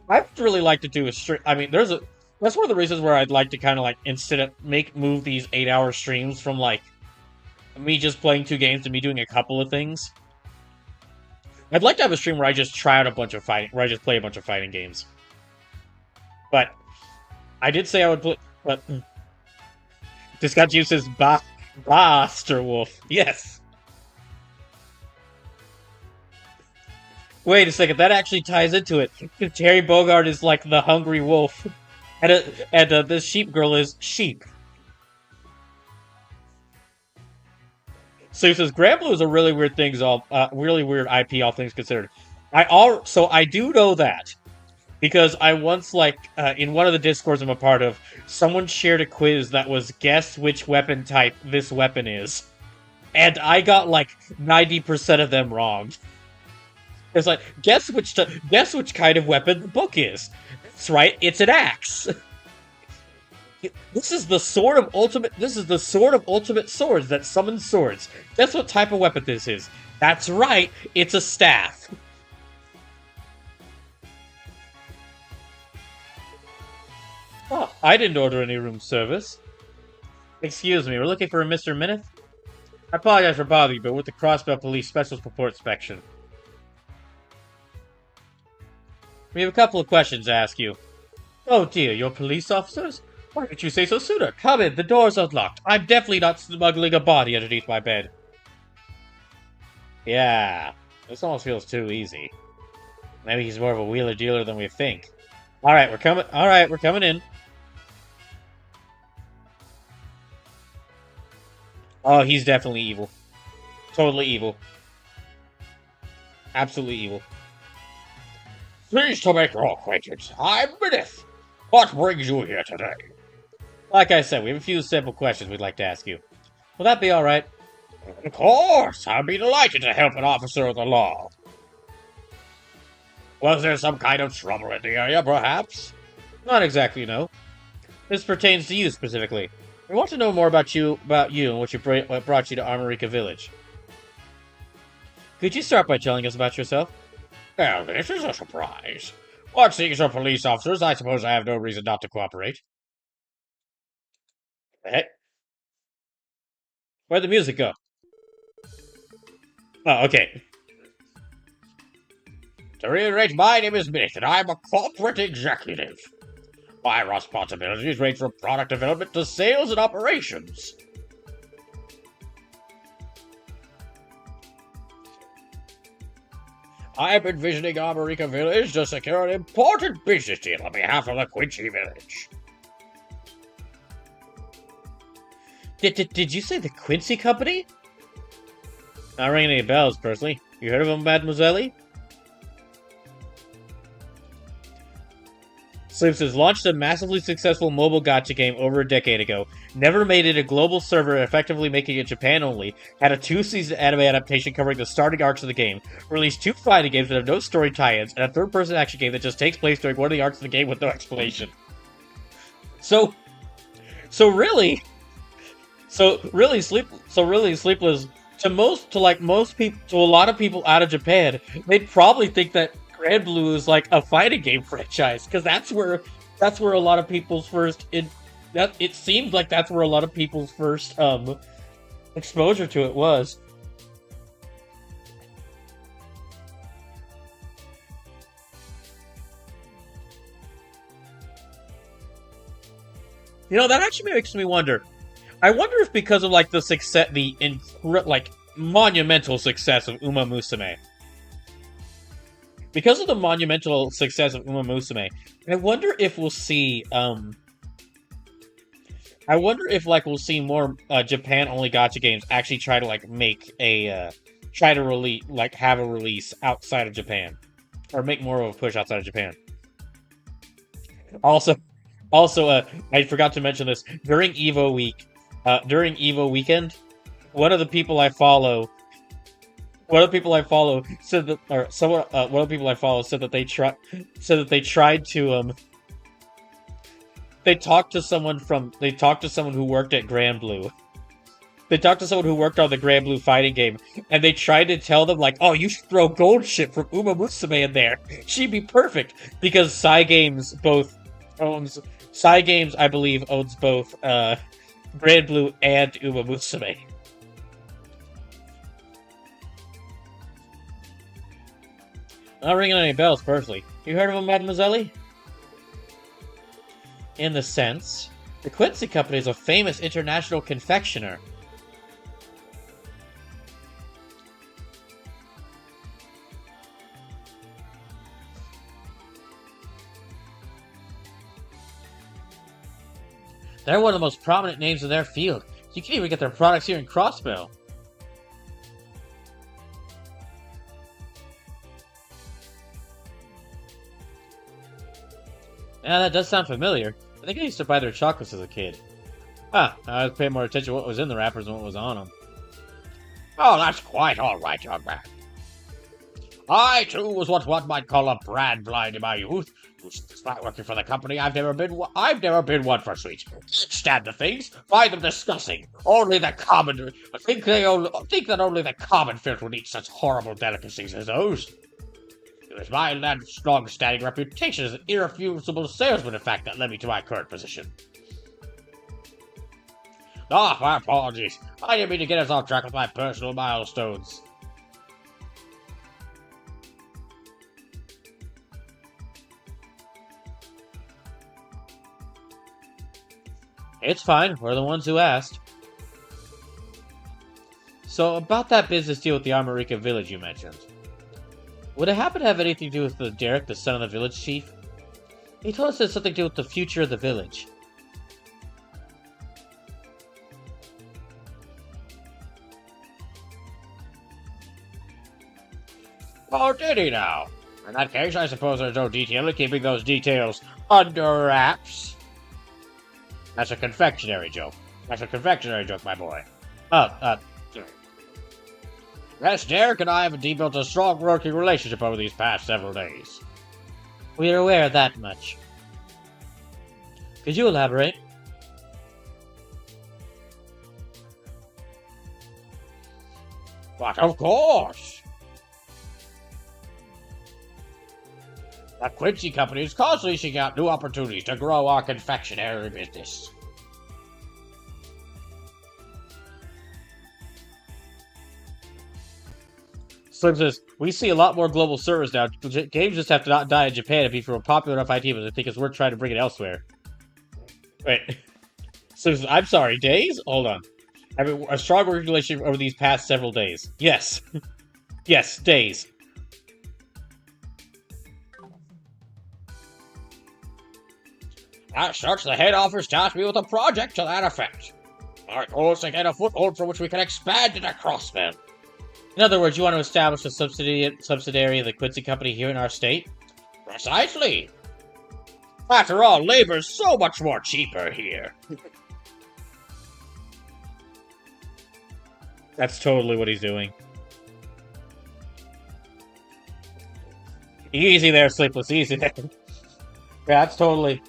I'd really like to do a stream. I mean, that's one of the reasons where I'd like to kind of like, instead of move these 8-hour streams from like me just playing 2 games and me doing a couple of things. I'd like to have a stream where I just try out a bunch of fighting, where I just play a bunch of fighting games. But I did say I would play. But this got used as Baster Wolf. Yes. Wait a second, that actually ties into it. Terry Bogard is like the hungry wolf, and this sheep girl is sheep. So he says, Granblue is a really weird thing, really weird IP, all things considered. So I do know that. Because I once, in one of the Discords I'm a part of, someone shared a quiz that was, guess which weapon type this weapon is. And I got, 90% of them wrong. It's like, guess which kind of weapon the book is. That's right, it's an axe. This is the sword of ultimate swords that summons swords. Guess what type of weapon this is? That's right, it's a staff. Oh, I didn't order any room service. Excuse me, we're looking for a Mr. Mineth? I apologize for bothering you, but with the Crossbell Police Special Support Inspection. We have a couple of questions to ask you. Oh dear, you're police officers? Why didn't you say so sooner? Come in, the door's unlocked. I'm definitely not smuggling a body underneath my bed. Yeah, this almost feels too easy. Maybe he's more of a wheeler-dealer than we think. Alright, we're coming in. Oh, he's definitely evil. Totally evil. Absolutely evil. Pleased to make your acquaintance. I'm Mineth. What brings you here today? Like I said, we have a few simple questions we'd like to ask you. Will that be alright? Of course! I'd be delighted to help an officer of the law. Was there some kind of trouble in the area, perhaps? Not exactly, no. This pertains to you specifically. We want to know more about you and what brought you to Armorica Village. Could you start by telling us about yourself? Well, this is a surprise. Once these are police officers, I suppose I have no reason not to cooperate. Hey. Where'd the music go? Oh, okay. To reiterate, my name is Mineth, and I'm a corporate executive. My responsibilities range from product development to sales and operations. I'm envisioning Armorica Village to secure an important business deal on behalf of the Quincy Village. Did you say the Quincy Company? Not ringing any bells, personally. You heard of them, Mademoiselle? Sleeps has launched a massively successful mobile gacha game over a decade ago, never made it a global server, effectively making it Japan only, had a 2-season anime adaptation covering the starting arcs of the game, released 2 fighting games that have no story tie-ins, and a third-person action game that just takes place during one of the arcs of the game with no explanation. So really, Sleepless, to a lot of people out of Japan, they'd probably think that Granblue is like a fighting game franchise, because that's where a lot of people's first it seemed like that's where a lot of people's first exposure to it was. You know, that actually makes me wonder. I wonder if because of the success, monumental success of Uma Musume. Because of the monumental success of Uma Musume, I wonder if we'll see, we'll see more Japan-only gacha games actually try to have a release outside of Japan, or make more of a push outside of Japan. Also, I forgot to mention this during Evo week. During Evo weekend, one of the people I follow said that they tried to they talked to someone who worked at Granblue. They talked to someone who worked on the Granblue fighting game, and they tried to tell them oh, you should throw Gold Ship from Uma Musume in there. She'd be perfect, because Cygames, I believe, owns both Granblue and Uma Musume. Not ringing any bells, personally. You heard of him, Mademoiselle? In the sense, the Quincy Company is a famous international confectioner. They're one of the most prominent names in their field. You can even get their products here in Crossbell. Yeah, that does sound familiar. I think I used to buy their chocolates as a kid. I was paying more attention to what was in the wrappers than what was on them. Oh, that's quite all right, young man. I, too, was what one might call a brand blind in my youth. Despite working for the company, I've never been one for sweets. Can't stand the things, find them disgusting. Only the common, think that only the common filth would eat such horrible delicacies as those. It was my long-standing reputation as an irrefutable salesman, in fact, that led me to my current position. My apologies. I didn't mean to get us off track with my personal milestones. It's fine. We're the ones who asked. So, about that business deal with the Armorica village you mentioned. Would it happen to have anything to do with Derek, the son of the village chief? He told us it had something to do with the future of the village. Oh, did he now? In that case, I suppose there's no detail in keeping those details under wraps. That's a confectionery joke. My boy. Yes, Derek and I have indeed built a strong working relationship over these past several days. We are aware of that much. Could you elaborate? But of course! The Quincy Company is constantly seeking out new opportunities to grow our confectionery business. Slim says, we see a lot more global servers now. Games just have to not die in Japan to be from a popular enough IP, but I think it's worth trying to bring it elsewhere. Wait. Slim says, I'm sorry, days? Hold on. I mean, a strong working relationship over these past several days. Yes. Yes, days. As such, the head office tasked me with a project to that effect. Our goal is to get a foothold from which we can expand into Crossbell. In other words, you want to establish a subsidiary of the Quincy Company here in our state? Precisely. After all, labor is so much more cheaper here. That's totally what he's doing. Easy there, Sleepless, easy there. Yeah, that's totally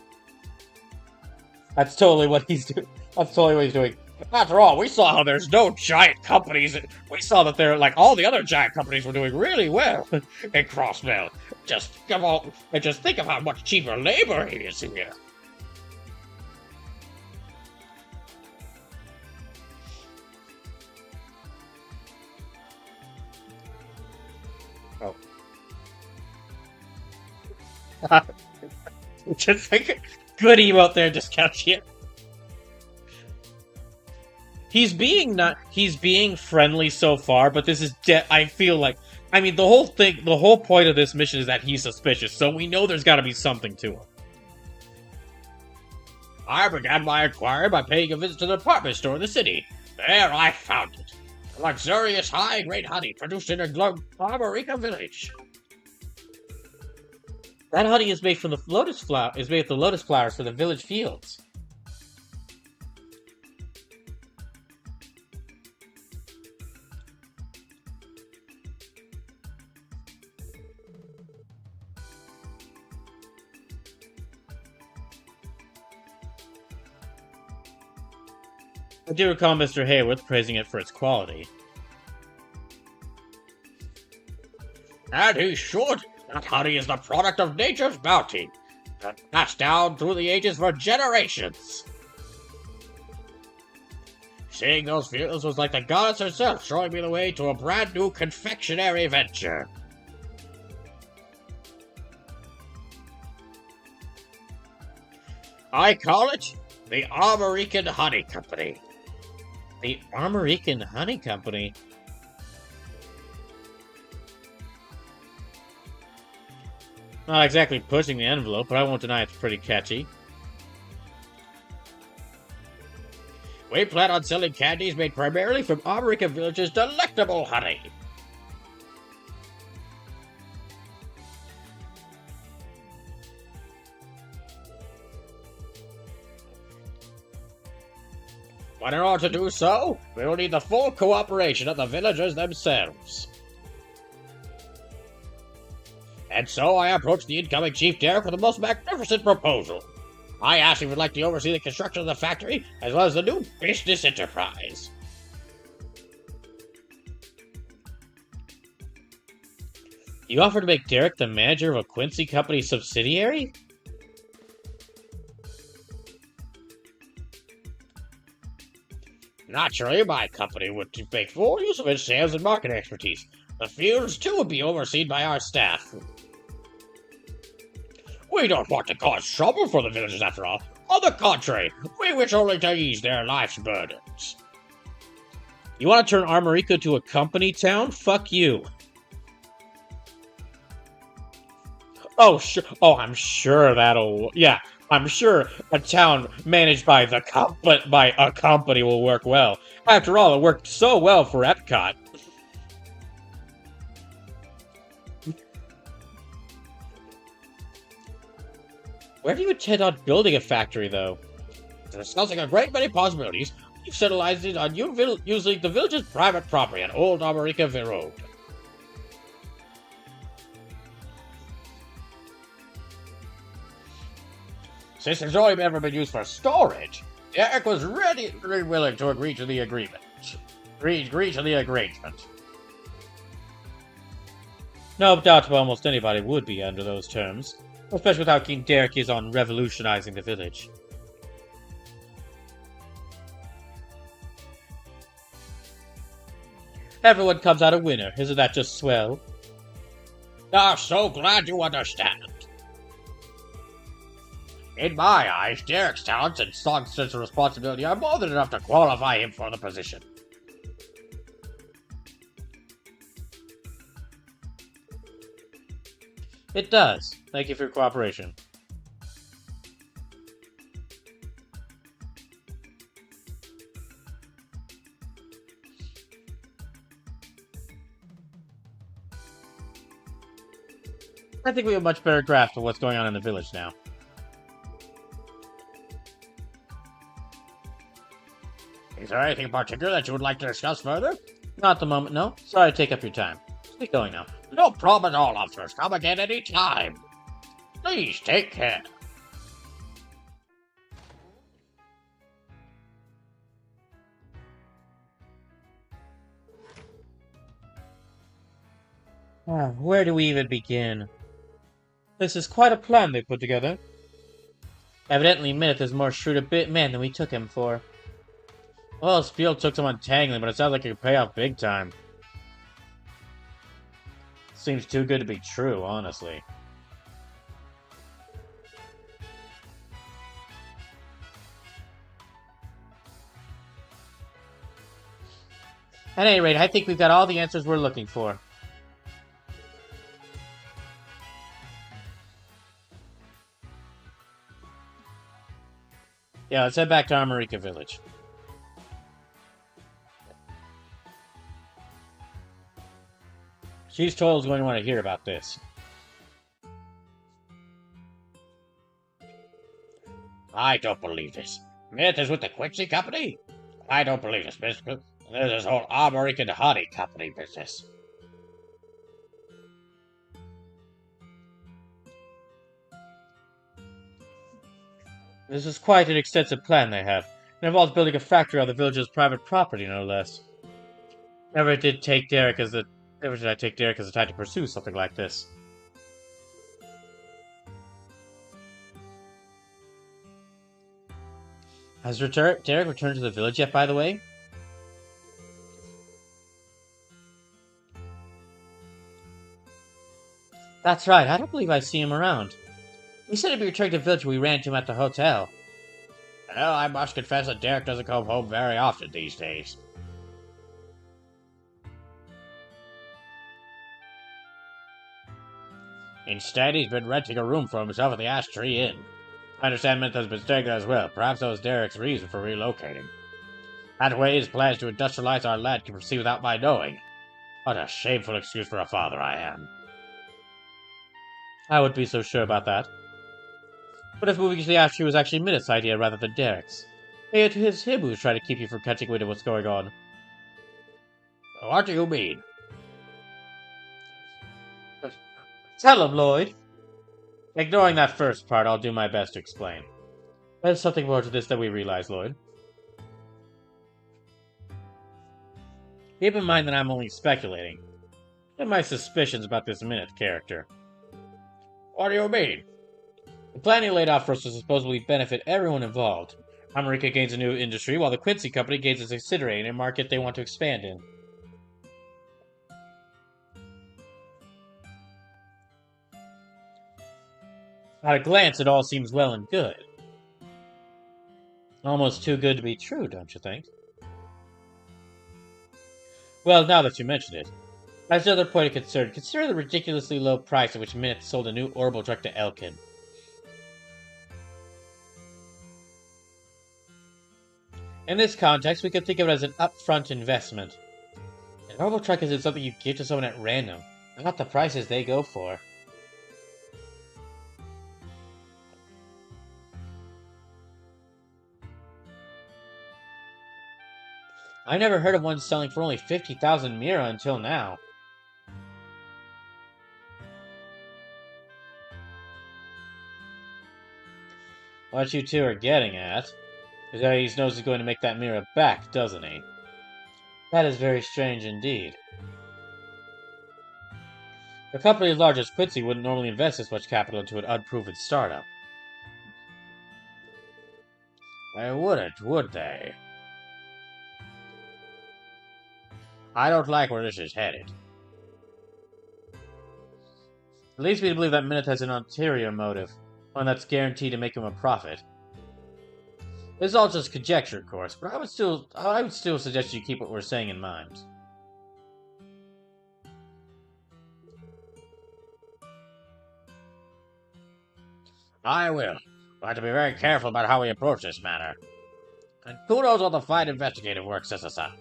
what he's doing. That's totally what he's doing. After all, we saw how there's no giant companies. We saw that they're like all the other giant companies were doing really well in Crossbell. Just think of how much cheaper labor is here. Oh. Just think, good emote there, Discount here. He's being friendly so far, but this is I feel like, I mean, the whole point of this mission is that he's suspicious, so we know there's gotta be something to him. I began my inquiry by paying a visit to the department store in the city. There I found it. A luxurious high-grade honey produced in a Armorica village. That honey is made from the lotus flowers for the village fields. I do recall Mr. Hayworth praising it for its quality. And he should. That honey is the product of nature's bounty, and passed down through the ages for generations. Seeing those fields was like the goddess herself showing me the way to a brand new confectionery venture. I call it the Armorican Honey Company. The Armorican Honey Company? Not exactly pushing the envelope, but I won't deny it's pretty catchy. We plan on selling candies made primarily from Armorica Village's delectable honey. But in order to do so, we will need the full cooperation of the villagers themselves. And so I approached the incoming Chief Derek with the most magnificent proposal. I asked if he would like to oversee the construction of the factory, as well as the new business enterprise. You offered to make Derek the manager of a Quincy Company subsidiary? Naturally, my company would make full use of its sales and marketing expertise. The fields, too, would be overseen by our staff. We don't want to cause trouble for the villagers, after all. On the contrary, we wish only to ease their life's burdens. You want to turn Armorica to a company town? Fuck you. Oh, sure. Oh, I'm sure that'll... Yeah, I'm sure a town managed by by a company will work well. After all, it worked so well for Epcot. Where do you intend on building a factory, though? Discussing a great many possibilities, we've settled on using the village's private property on Old Armorica Road. Since it's only ever been used for storage, Derek was ready and willing to agree to the agreement. Agree to the arrangement. No doubt almost anybody would be under those terms, especially with how keen Derek is on revolutionizing the village. Everyone comes out a winner, isn't that just swell? I'm so glad you understand. In my eyes, Derek's talents and strong sense of responsibility are more than enough to qualify him for the position. It does. Thank you for your cooperation. I think we have a much better grasp of what's going on in the village now. Is there anything in particular that you would like to discuss further? Not at the moment, no. Sorry to take up your time. Get going now. No problem at all, officers. Come again any time. Please take care. Where do we even begin? This is quite a plan they put together. Evidently, Minith is more shrewd a bit man than we took him for. Well, Spiel took some untangling, but it sounds like it could pay off big time. Seems too good to be true, honestly. At any rate, I think we've got all the answers we're looking for. Yeah, let's head back to Armorica Village. Chief Toll is going to want to hear about this. I don't believe this. Myth is with the Quincy Company? I don't believe this, Mister. There's this whole Armorican Honey Company business. This is quite an extensive plan they have. It involves building a factory on the village's private property, no less. Never did I take Derek as the time to pursue something like this. Has Derek returned to the village yet, by the way? That's right, I don't believe I see him around. He said he'd be returning to the village when we ran into him at the hotel. Well, I must confess that Derek doesn't come home very often these days. Instead, he's been renting a room for himself at the Ash Tree Inn. I understand Mint has been staying there as well. Perhaps that was Derek's reason for relocating. That way, his plans to industrialize our land can proceed without my knowing. What a shameful excuse for a father I am. I wouldn't be so sure about that. But if moving to the Ash Tree was actually Minut's idea rather than Derek's, it is him who's trying to keep you from catching wind of what's going on. What do you mean? Tell him, Lloyd. Ignoring that first part, I'll do my best to explain. There's something more to this than we realize, Lloyd. Keep in mind that I'm only speculating. And my suspicions about this Minute character. What do you mean? The plan he laid out for us will supposedly benefit everyone involved. America gains a new industry, while the Quincy Company gains a subsidiary in a market they want to expand in. At a glance, it all seems well and good. Almost too good to be true, don't you think? Well, now that you mention it, as another point of concern, consider the ridiculously low price at which Minute sold a new orbital truck to Elkin. In this context, we could think of it as an upfront investment. An orbital truck isn't something you give to someone at random, not the prices they go for. I never heard of one selling for only 50,000 Mira until now. What you two are getting at is that he knows he's going to make that Mira back, doesn't he? That is very strange indeed. A company as large as Quincy wouldn't normally invest this much capital into an unproven startup. They wouldn't, would they? I don't like where this is headed. It leads me to believe that Minute has an ulterior motive, one that's guaranteed to make him a profit. This is all just conjecture, of course, but I would still suggest you keep what we're saying in mind. I will. We'll have to be very careful about how we approach this matter. And who knows what the fine investigative work sets us up.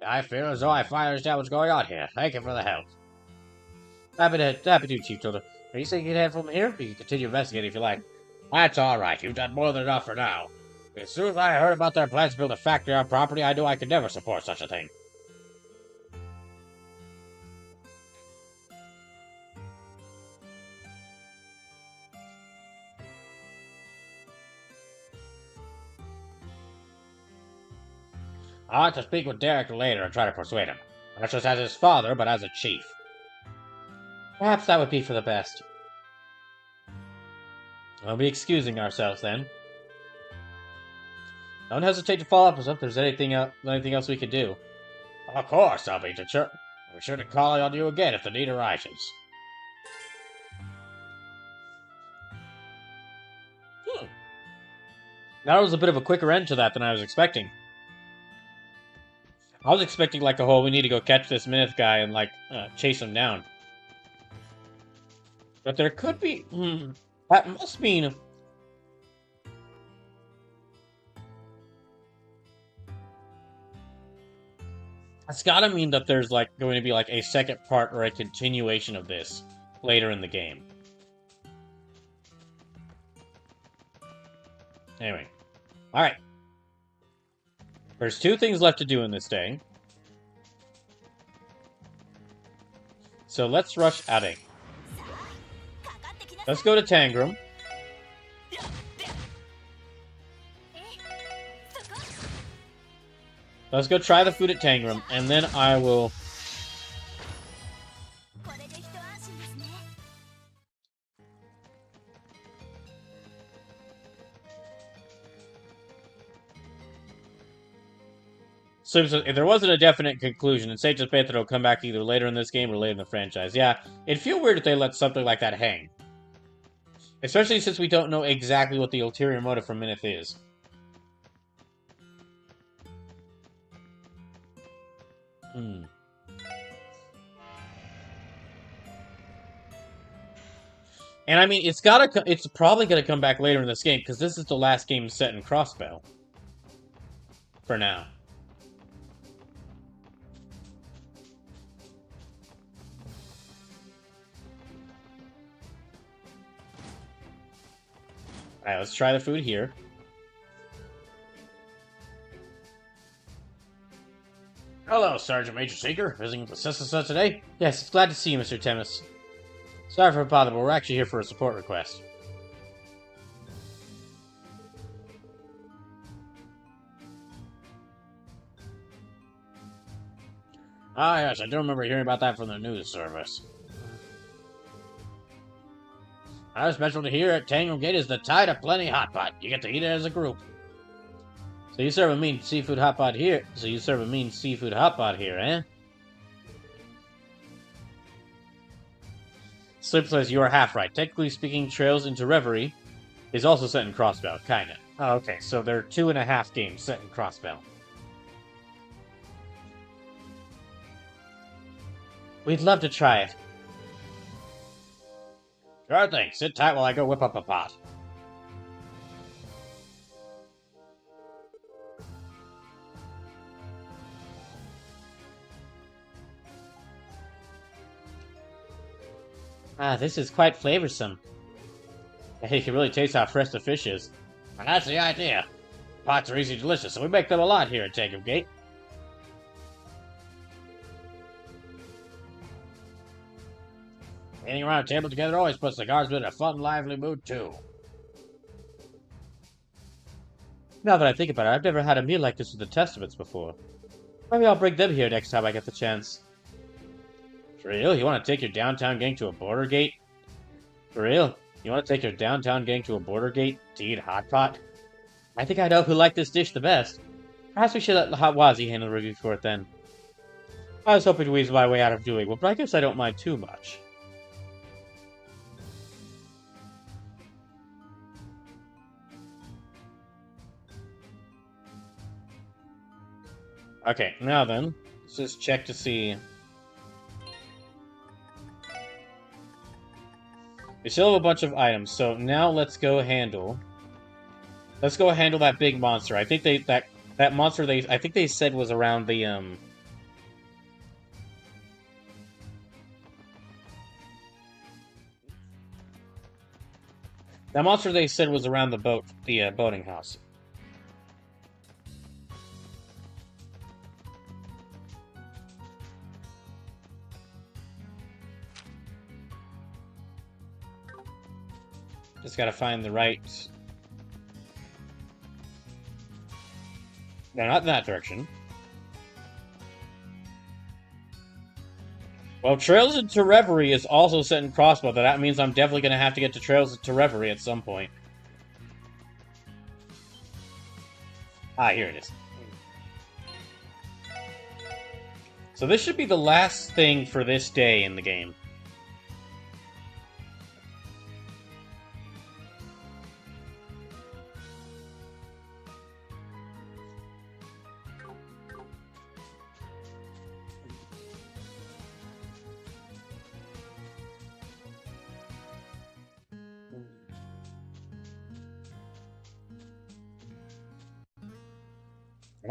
I feel as though I finally understand what's going on here. Thank you for the help. Happy to, Chief Tilda. Are you saying you can head from here? You can continue investigating if you like. That's alright. You've done more than enough for now. As soon as I heard about their plans to build a factory on property, I knew I could never support such a thing. I'll have to speak with Derek later and try to persuade him. Not just as his father, but as a chief. Perhaps that would be for the best. We'll be excusing ourselves then. Don't hesitate to follow up with us if there's anything else we could do. Of course, I'll be sure to call on you again if the need arises. That was a bit of a quicker end to that than I was expecting. I was expecting, like, a whole, we need to go catch this Minute guy and, like, chase him down. But there could be... that must mean... It's gotta mean that there's, like, going to be, like, a second part or a continuation of this later in the game. Anyway. Alright. There's 2 things left to do in this day. So let's rush outing. Let's go to Tangram. Let's go try the food at Tangram, and then I will... So if there wasn't a definite conclusion, it's safe to bet that it'll come back either later in this game or later in the franchise. Yeah, it'd feel weird if they let something like that hang. Especially since we don't know exactly what the ulterior motive for Minith is. Hmm. And I mean, it's probably gonna come back later in this game, because this is the last game set in Crossbell. For now. Alright, let's try the food here. Hello, Sergeant Major Seeker. Visiting the Sissa today? Yes, it's glad to see you, Mr. Temis. Sorry for the bother, but we're actually here for a support request. Ah, yes, I do remember hearing about that from the news service. Our specialty here at Tango Gate is the Tide of Plenty Hot Pot. You get to eat it as a group. So you serve a mean seafood hot pot here? Eh? Slip says you are half right. Technically speaking, Trails into Reverie is also set in Crossbell, kinda. Oh, okay, so there are 2.5 games set in Crossbell. We'd love to try it. Sure thing. Sit tight while I go whip up a pot. Ah, this is quite flavorsome. You can really taste how fresh the fish is. And that's the idea. Pots are easy and delicious, so we make them a lot here at Tango Gate. Eating around a table together always puts the guardsmen in a fun, lively mood, too. Now that I think about it, I've never had a meal like this with the Testaments before. Maybe I'll bring them here next time I get the chance. For real? You want to take your downtown gang to a border gate? For real? You want to take your downtown gang to a border gate to eat hot pot? I think I know who liked this dish the best. Perhaps we should let Hot Wazzy handle the review for it then. I was hoping to weasel my way out of doing well, but I guess I don't mind too much. Okay, now then, let's just check to see. We still have a bunch of items, so now let's go handle. Let's go handle that big monster. I think that monster I think they said was around the That monster they said was around the boating house. Just gotta find the right... No, not in that direction. Well, Trails into Reverie is also set in Crossbow, but that means I'm definitely gonna have to get to Trails into Reverie at some point. Ah, here it is. So this should be the last thing for this day in the game.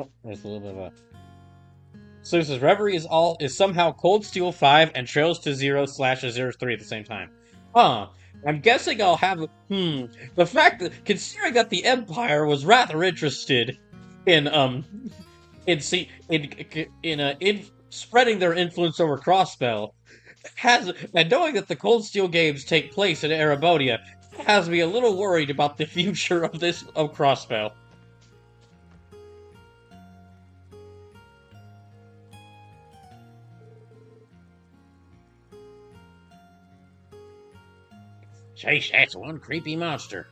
Oh, there's a little bit of a... So this is Reverie is somehow Cold Steel 5 and Trails to Zero / Azure 3 at the same time. Huh. I'm guessing I'll have... The fact that... Considering that the Empire was rather interested in, spreading their influence over Crossbell, and knowing that the Cold Steel games take place in Erebonia, has me a little worried about the future of Crossbell. Chase, that's one creepy monster.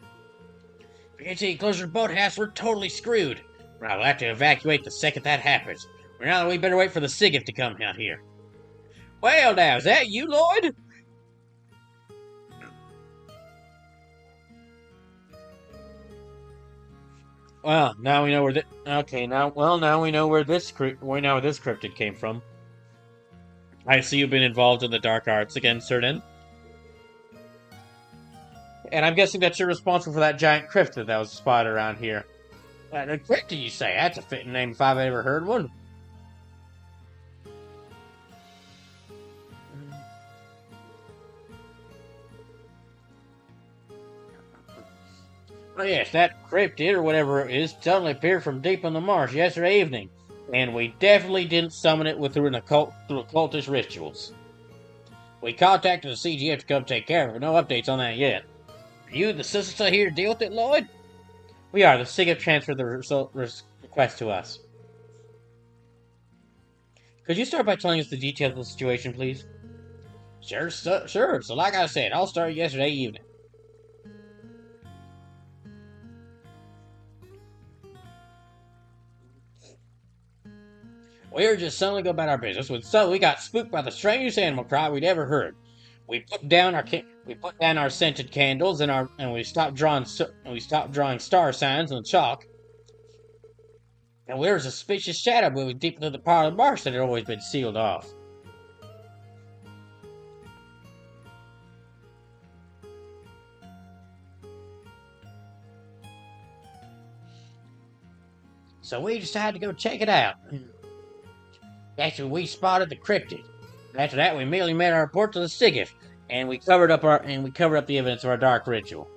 If you take closer to the boathouse, we're totally screwed. We'll have to evacuate the second that happens. Now we better wait for the SIGIF to come out here. Well, now, is that you, Lloyd? Well, now we know where okay, now we know where this cryptid came from. I see you've been involved in the dark arts again, Certain. And I'm guessing that you're responsible for that giant cryptid that was spotted around here. A cryptid, you say? That's a fitting name if I've ever heard one. Oh yes, that cryptid, or whatever it is, suddenly appeared from deep in the marsh yesterday evening. And we definitely didn't summon it through occultist rituals. We contacted the CGF to come take care of it, but no updates on that yet. Are you the sister here to deal with it, Lloyd? We are. The SIGIF transferred the request to us. Could you start by telling us the details of the situation, please? Sure. So like I said, I'll start yesterday evening. We were just suddenly going about our business when suddenly we got spooked by the strangest animal cry we'd ever heard. We put down our scented candles and we stopped drawing star signs on the chalk. And there was a suspicious shadow moving deep into the part of the marsh that had always been sealed off. So we decided to go check it out. That's when we spotted the cryptid. After that, we merely made our report to the SIGIF, and we covered up the evidence of our dark ritual,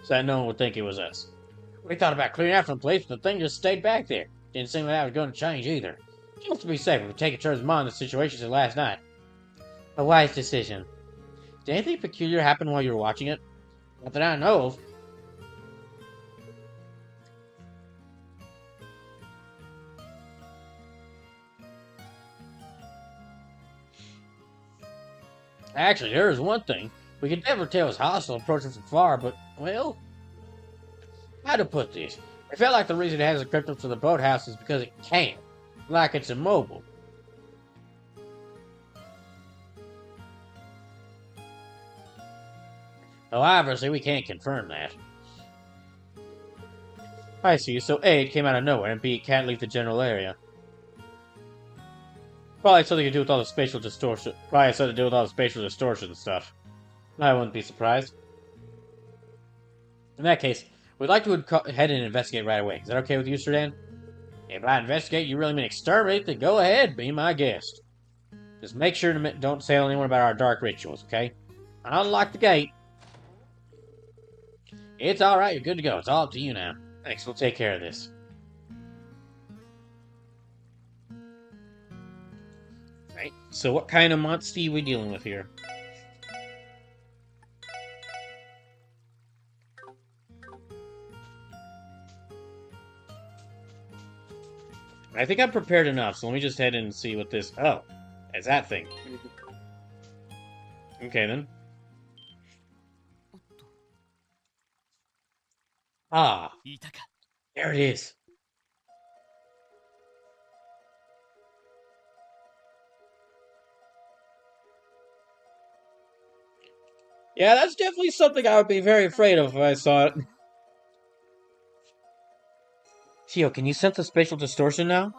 so that no one would think it was us. We thought about clearing out from the place, but the thing just stayed back there. Didn't seem like that was going to change either. Just to be safe, we've taken turns monitoring the situation since last night. A wise decision. Did anything peculiar happen while you were watching it? Not that I know of. Actually, there is one thing. We could never tell it's hostile approaching from far, but, well, how to put this? I felt like the reason it has a cryptid to the boathouse is because it can. Like it's immobile. Well, obviously, we can't confirm that. I see. So A, it came out of nowhere, and B, it can't leave the general area. Probably something to do with all the spatial distortion. Probably something to do with all the spatial distortion and stuff. I wouldn't be surprised. In that case, we'd like to head and investigate right away. Is that okay with you, Serdan? If by investigate you really mean exterminate, then go ahead, be my guest. Just make sure to don't tell anyone about our dark rituals, okay? Unlock the gate. It's alright, you're good to go. It's all up to you now. Thanks, we'll take care of this. Right, so what kind of monster are we dealing with here? I think I'm prepared enough, so let me just head in and see what this... Oh, it's that thing. Okay, then. Ah, there it is. Yeah, that's definitely something I would be very afraid of if I saw it. Shio, can you sense the spatial distortion now?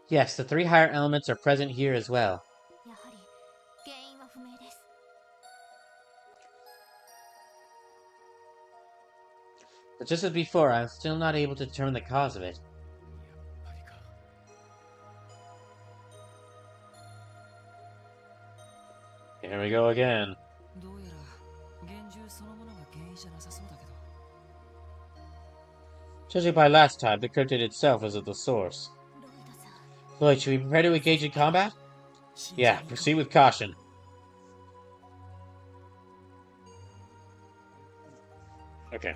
Yes, the three higher elements are present here as well. But just as before, I'm still not able to determine the cause of it. Here we go again. Judging by last time, the cryptid itself is at the source. Lloyd, should we prepare to engage in combat? Yeah, proceed with caution. Okay.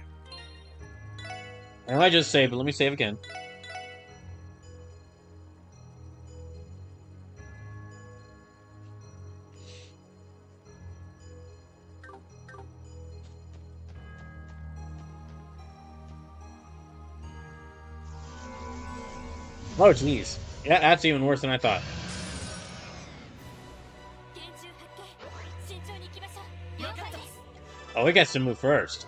And I just saved, but let me save again. Oh, jeez. Yeah, that's even worse than I thought. Oh, we got to move first.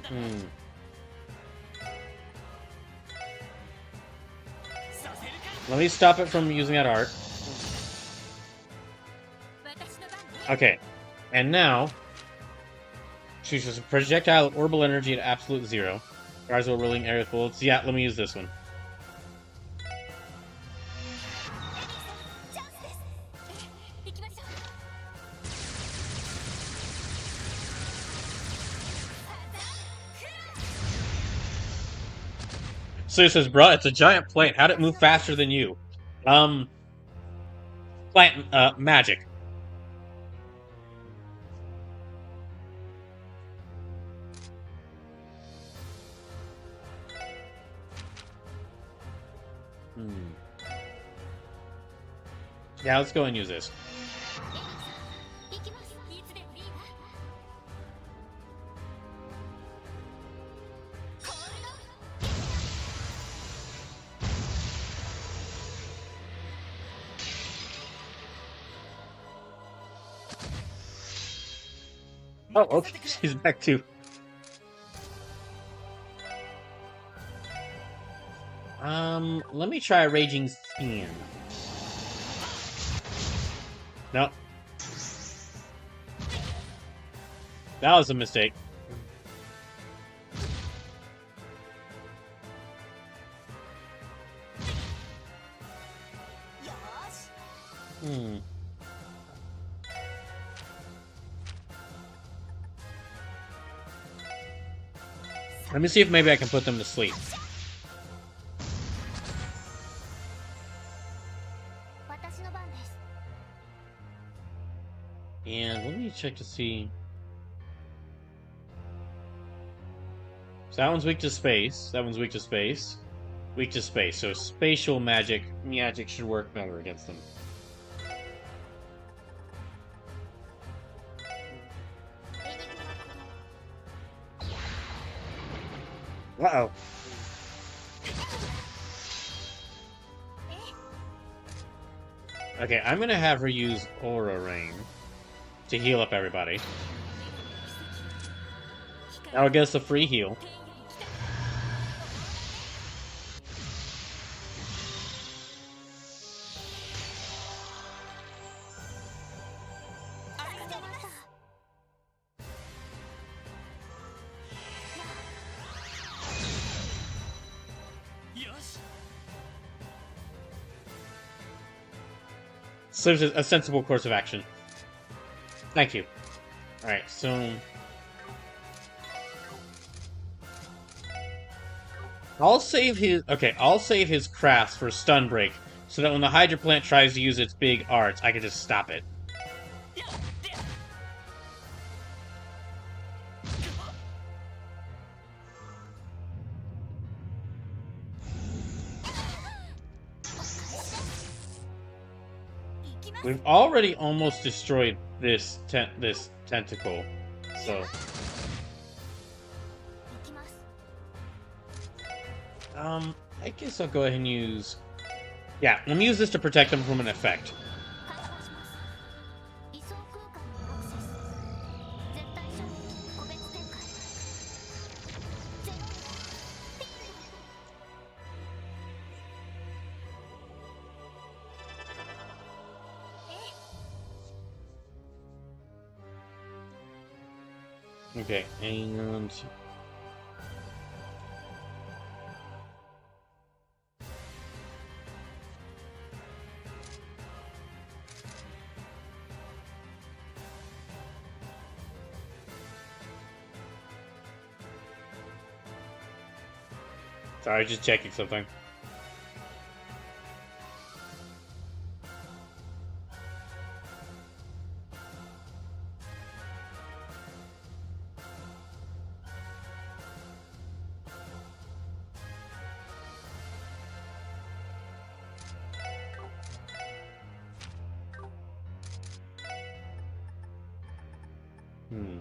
Hmm. Let me stop it from using that art. Okay. And now, chooses a projectile orbital energy at absolute 0. Rise while rolling area bullets. Yeah, let me use this one. So he says, bro, it's a giant plane. How'd it move faster than you? Plant, magic. Hmm. Yeah, let's go and use this. Oh, okay, she's back too. Let me try Raging Skin. No. That was a mistake. Hmm. Let me see if maybe I can put them to sleep. And let me check to see. So that one's weak to space. That one's weak to space. Weak to space. So spatial magic should work better against them. Uh-oh. Okay, I'm gonna have her use Aura Rain to heal up everybody. That'll get us a free heal. So there's a sensible course of action. Thank you. Alright, so... I'll save his crafts for stun break, so that when the Hydra plant tries to use its big arts, I can just stop it. We've already almost destroyed this tentacle, so... I guess I'll go ahead and use... Yeah, let me use this to protect them from an effect. Okay, and... Sorry, just checking something. Hmm.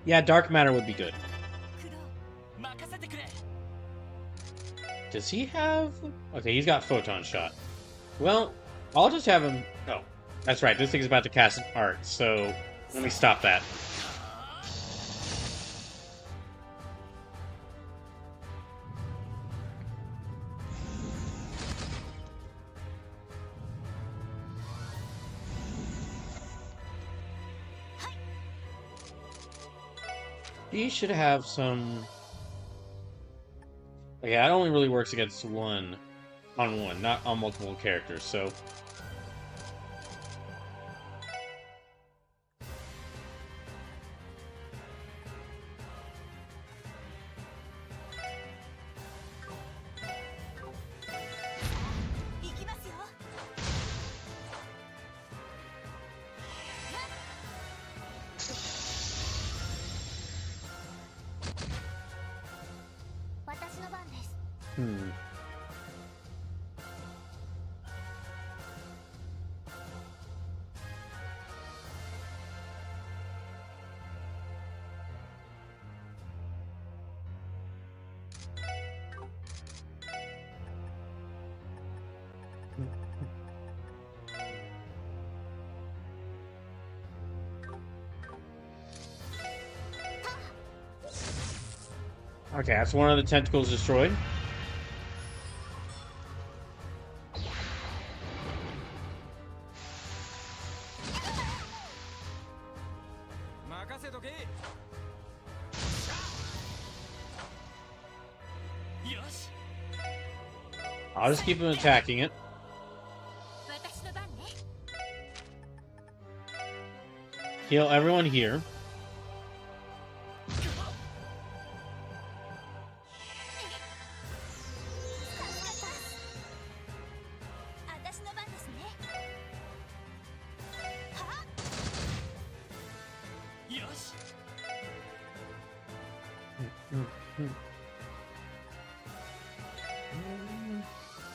Yeah, dark matter would be good. Does he have... Okay, he's got photon shot. Well, I'll just have him... Oh, that's right. This thing's about to cast an art, so let me stop that. He should have some... Yeah, it only really works against one on one, not on multiple characters, so... Hmm. Okay, that's one of the tentacles destroyed. I'll just keep him attacking it. Heal everyone here.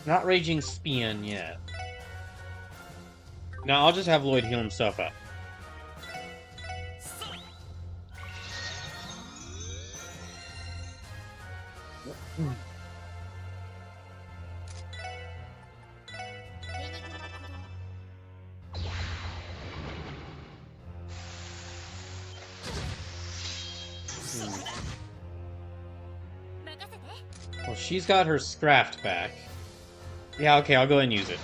Not Raging Spin yet. Now I'll just have Lloyd heal himself up. Well, she's got her Scraft back. Yeah, okay, I'll go ahead and use it.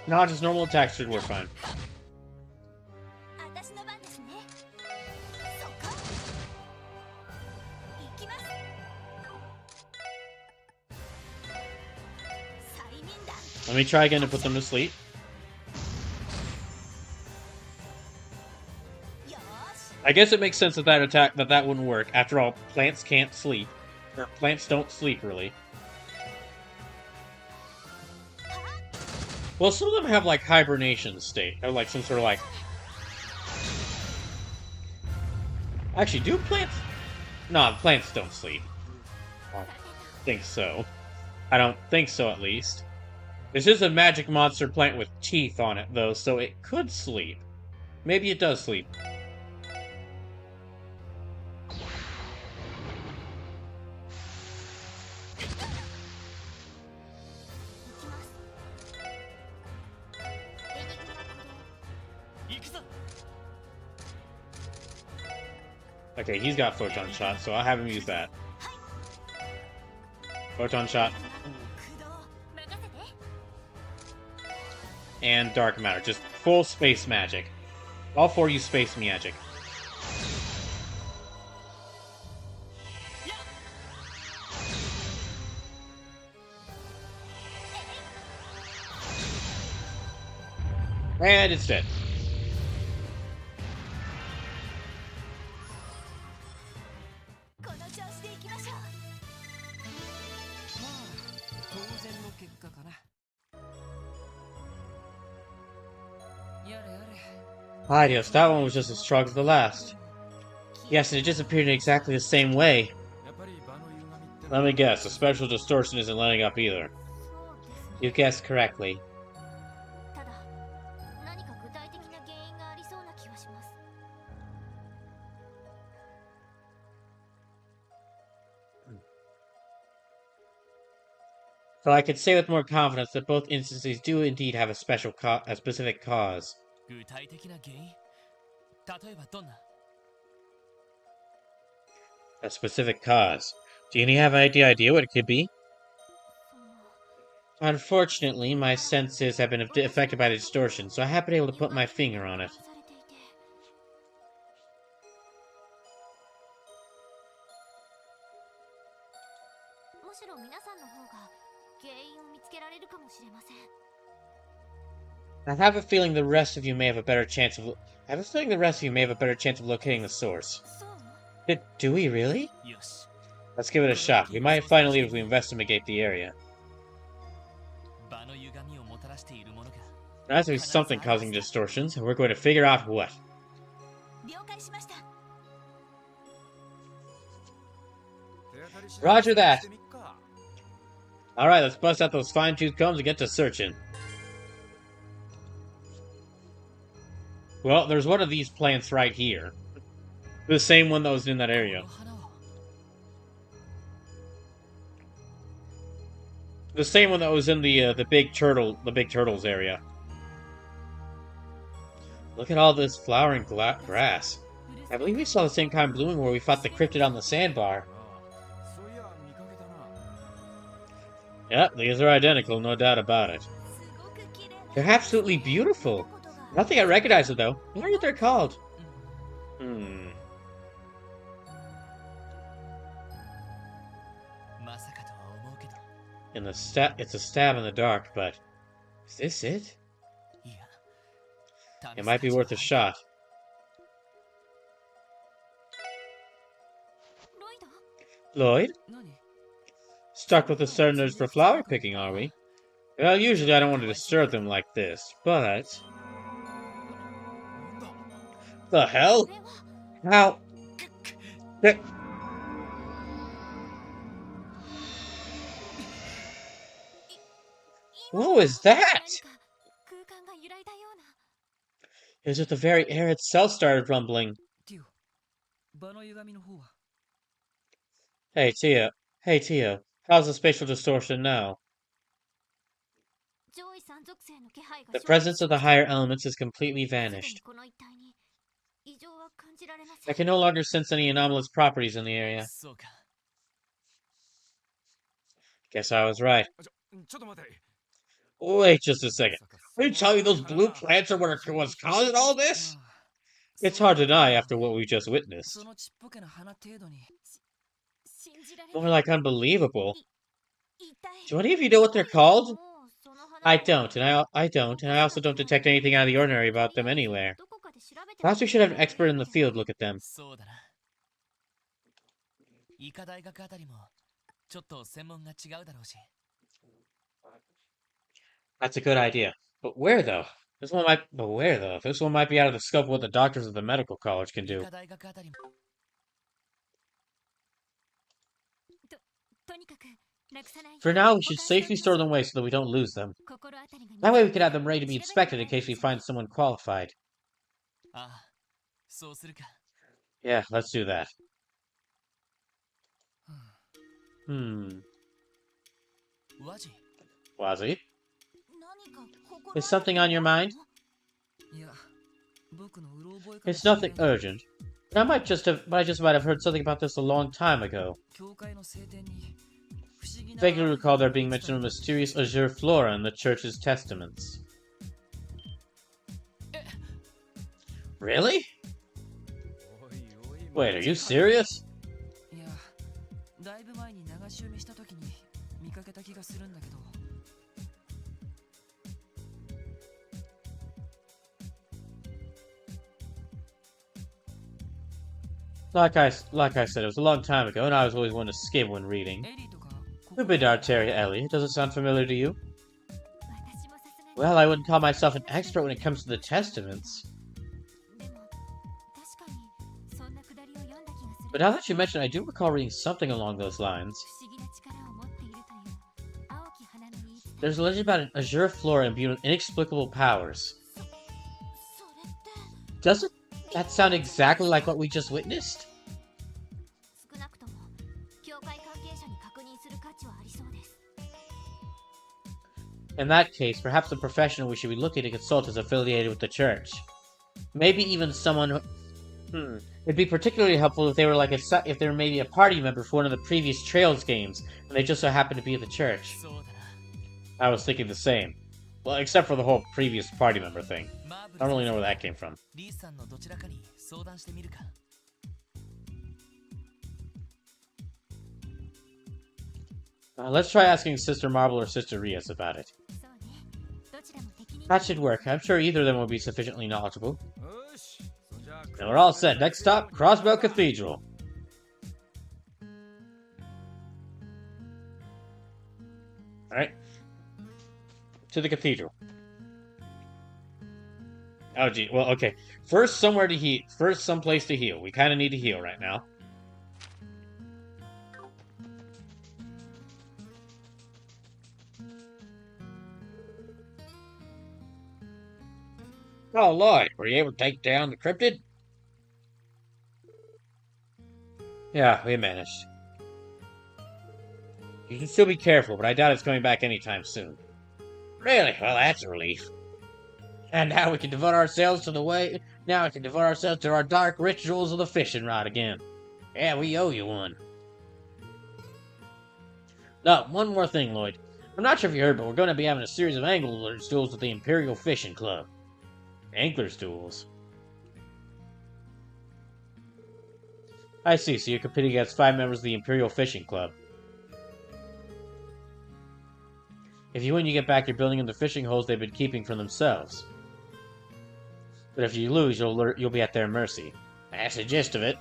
No, just normal attacks should work fine. Let me try again to put them to sleep. I guess it makes sense that that wouldn't work. After all, plants can't sleep. Or plants don't sleep, really. Well, some of them have, like, hibernation state. Or, like, some sort of, like... Actually, do plants... No, plants don't sleep. I don't think so. I don't think so, at least. This is a magic monster plant with teeth on it, though, so it could sleep. Maybe it does sleep. Okay, he's got Photon Shot, so I'll have him use that. Photon Shot. And Dark Matter. Just full space magic. All four use space magic. And it's dead. Adios, that one was just as strong as the last. Yes, and it disappeared in exactly the same way. Let me guess, the special distortion isn't letting up either. You guessed correctly. So I could say with more confidence that both instances do indeed have a specific cause. A specific cause. Do you have any idea what it could be? Unfortunately, my senses have been affected by the distortion, so I haven't been able to put my finger on it. I have a feeling the rest of you may have a better chance of. I have a feeling the rest of you may have a better chance of locating the source. Do we really? Let's give it a shot. We might finally if we investigate the area. There has to be something causing distortions, and we're going to figure out what. Roger that. Alright, let's bust out those fine-tooth combs and get to searching. Well, there's one of these plants right here. The same one that was in that area. The same one that was in the big turtles area. Look at all this flowering grass. I believe we saw the same kind blooming where we fought the cryptid on the sandbar. Yep, these are identical, no doubt about it. They're absolutely beautiful. Nothing I recognize it though. I wonder what they're called. It's a stab in the dark, but is this it? It might be worth a shot. Lloyd? Stuck with the Southerners for flower picking, are we? Well, usually I don't want to disturb them like this, but... The hell? How? What was that? It was just the very air itself started rumbling. Hey, Tio. How's the spatial distortion now? The presence of the higher elements has completely vanished. I can no longer sense any anomalous properties in the area. Guess I was right. Wait just a second. Are you telling me those blue plants are what's causing all this? It's hard to deny after what we just witnessed. More like unbelievable. Do any of you know what they're called? I don't, and I also don't detect anything out of the ordinary about them anywhere. Perhaps we should have an expert in the field look at them. That's a good idea. But where though? This one might be out of the scope of what the doctors of the medical college can do. For now, we should safely store them away so that we don't lose them. That way we can have them ready to be inspected in case we find someone qualified. Yeah, let's do that. Wazi? Is something on your mind? It's nothing urgent. But I just might have heard something about this a long time ago. Vaguely recall there being mention of a mysterious Azure flora in the church's testaments. Really? Wait, are you serious? Like I said, it was a long time ago, and I was always one to skim when reading. Who'd been to Arteria, Ellie? Does it sound familiar to you? Well, I wouldn't call myself an expert when it comes to the testaments. But now that you mention it, I do recall reading something along those lines. There's a legend about an Azure flora imbued with inexplicable powers. Doesn't that sound exactly like what we just witnessed? In that case, perhaps the professional we should be looking to consult is affiliated with the church. Maybe even someone who... It'd be particularly helpful if they were like if they were maybe a party member for one of the previous Trails games, and they just so happened to be at the church. I was thinking the same. Well, except for the whole previous party member thing. I don't really know where that came from. Let's try asking Sister Marble or Sister Rias about it. That should work. I'm sure either of them will be sufficiently knowledgeable. And we're all set. Next stop, Crossbow Cathedral. Alright. To the cathedral. Oh, gee. Well, okay. First, somewhere to heal. First, someplace to heal. We kind of need to heal right now. Oh, Lloyd, were you able to take down the Cryptid? Yeah, we managed. You can still be careful, but I doubt it's coming back anytime soon. Really? Well, that's a relief. And now we can devote ourselves to our dark rituals of the fishing rod again. Yeah, we owe you one. No, one more thing, Lloyd. I'm not sure if you heard, but we're going to be having a series of angler's duels with the Imperial Fishing Club. Angler's duels? I see, so you're competing against 5 members of the Imperial Fishing Club. If you win, you get back your building in the fishing holes they've been keeping for themselves. But if you lose, you'll be at their mercy. That's the gist of it.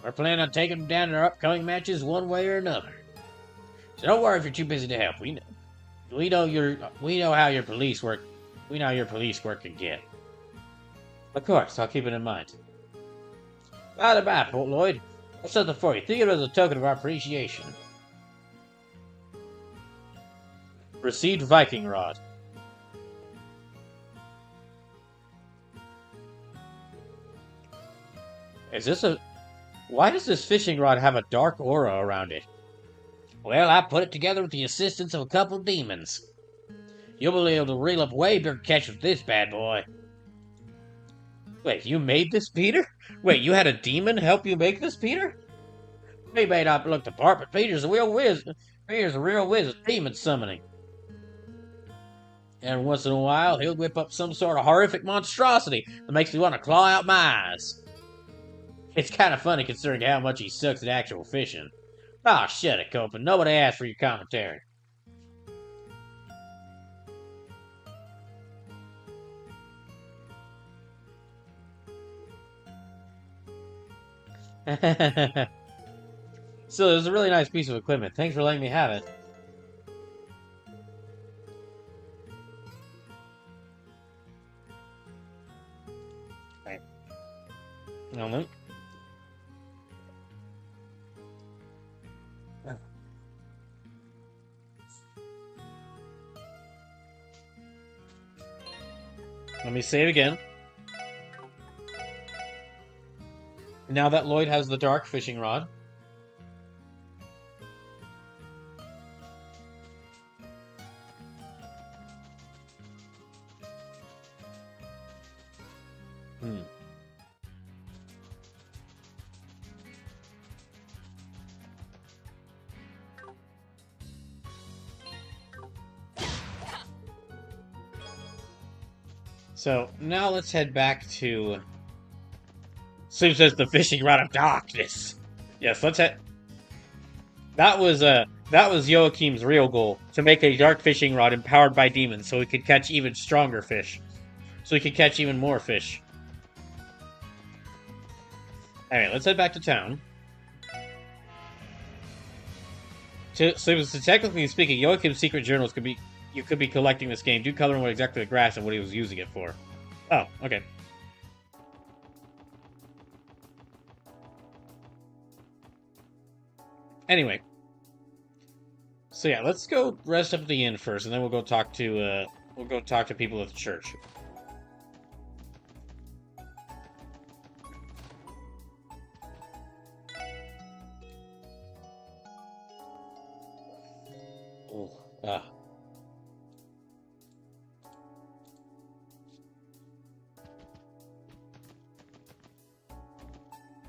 We're planning on taking them down in our upcoming matches one way or another. So don't worry if you're too busy to help. We know how your police work. We know how your police work can get. Of course, I'll keep it in mind. By the by, Port Lloyd, I've something for you. Think of it as a token of our appreciation. Received Viking Rod. Why does this fishing rod have a dark aura around it? Well, I put it together with the assistance of a couple demons. You'll be able to reel up way bigger catch with this bad boy. Wait, you made this, Peter? Wait, you had a demon help you make this, Peter? He may not look the part, but Peter's a real whiz. Peter's a real whiz at demon summoning. And once in a while, he'll whip up some sort of horrific monstrosity that makes me want to claw out my eyes. It's kind of funny considering how much he sucks at actual fishing. Ah, shut it, Copen. Nobody asked for your commentary. So, it was a really nice piece of equipment. Thanks for letting me have it. Right. No. Let me save again. Now that Lloyd has the dark fishing rod. So, now let's head back to... Sue says the fishing rod of darkness. Yes, let's head... That was Joachim's real goal, to make a dark fishing rod empowered by demons so he could catch even stronger fish. So he could catch even more fish. Alright, let's head back to town. So technically speaking, Joachim's secret journals could be... You could be collecting this game. Do color in what exactly the grass and what he was using it for. Oh, okay. Anyway. So yeah, let's go rest up at the inn first, and then we'll go talk to people at the church.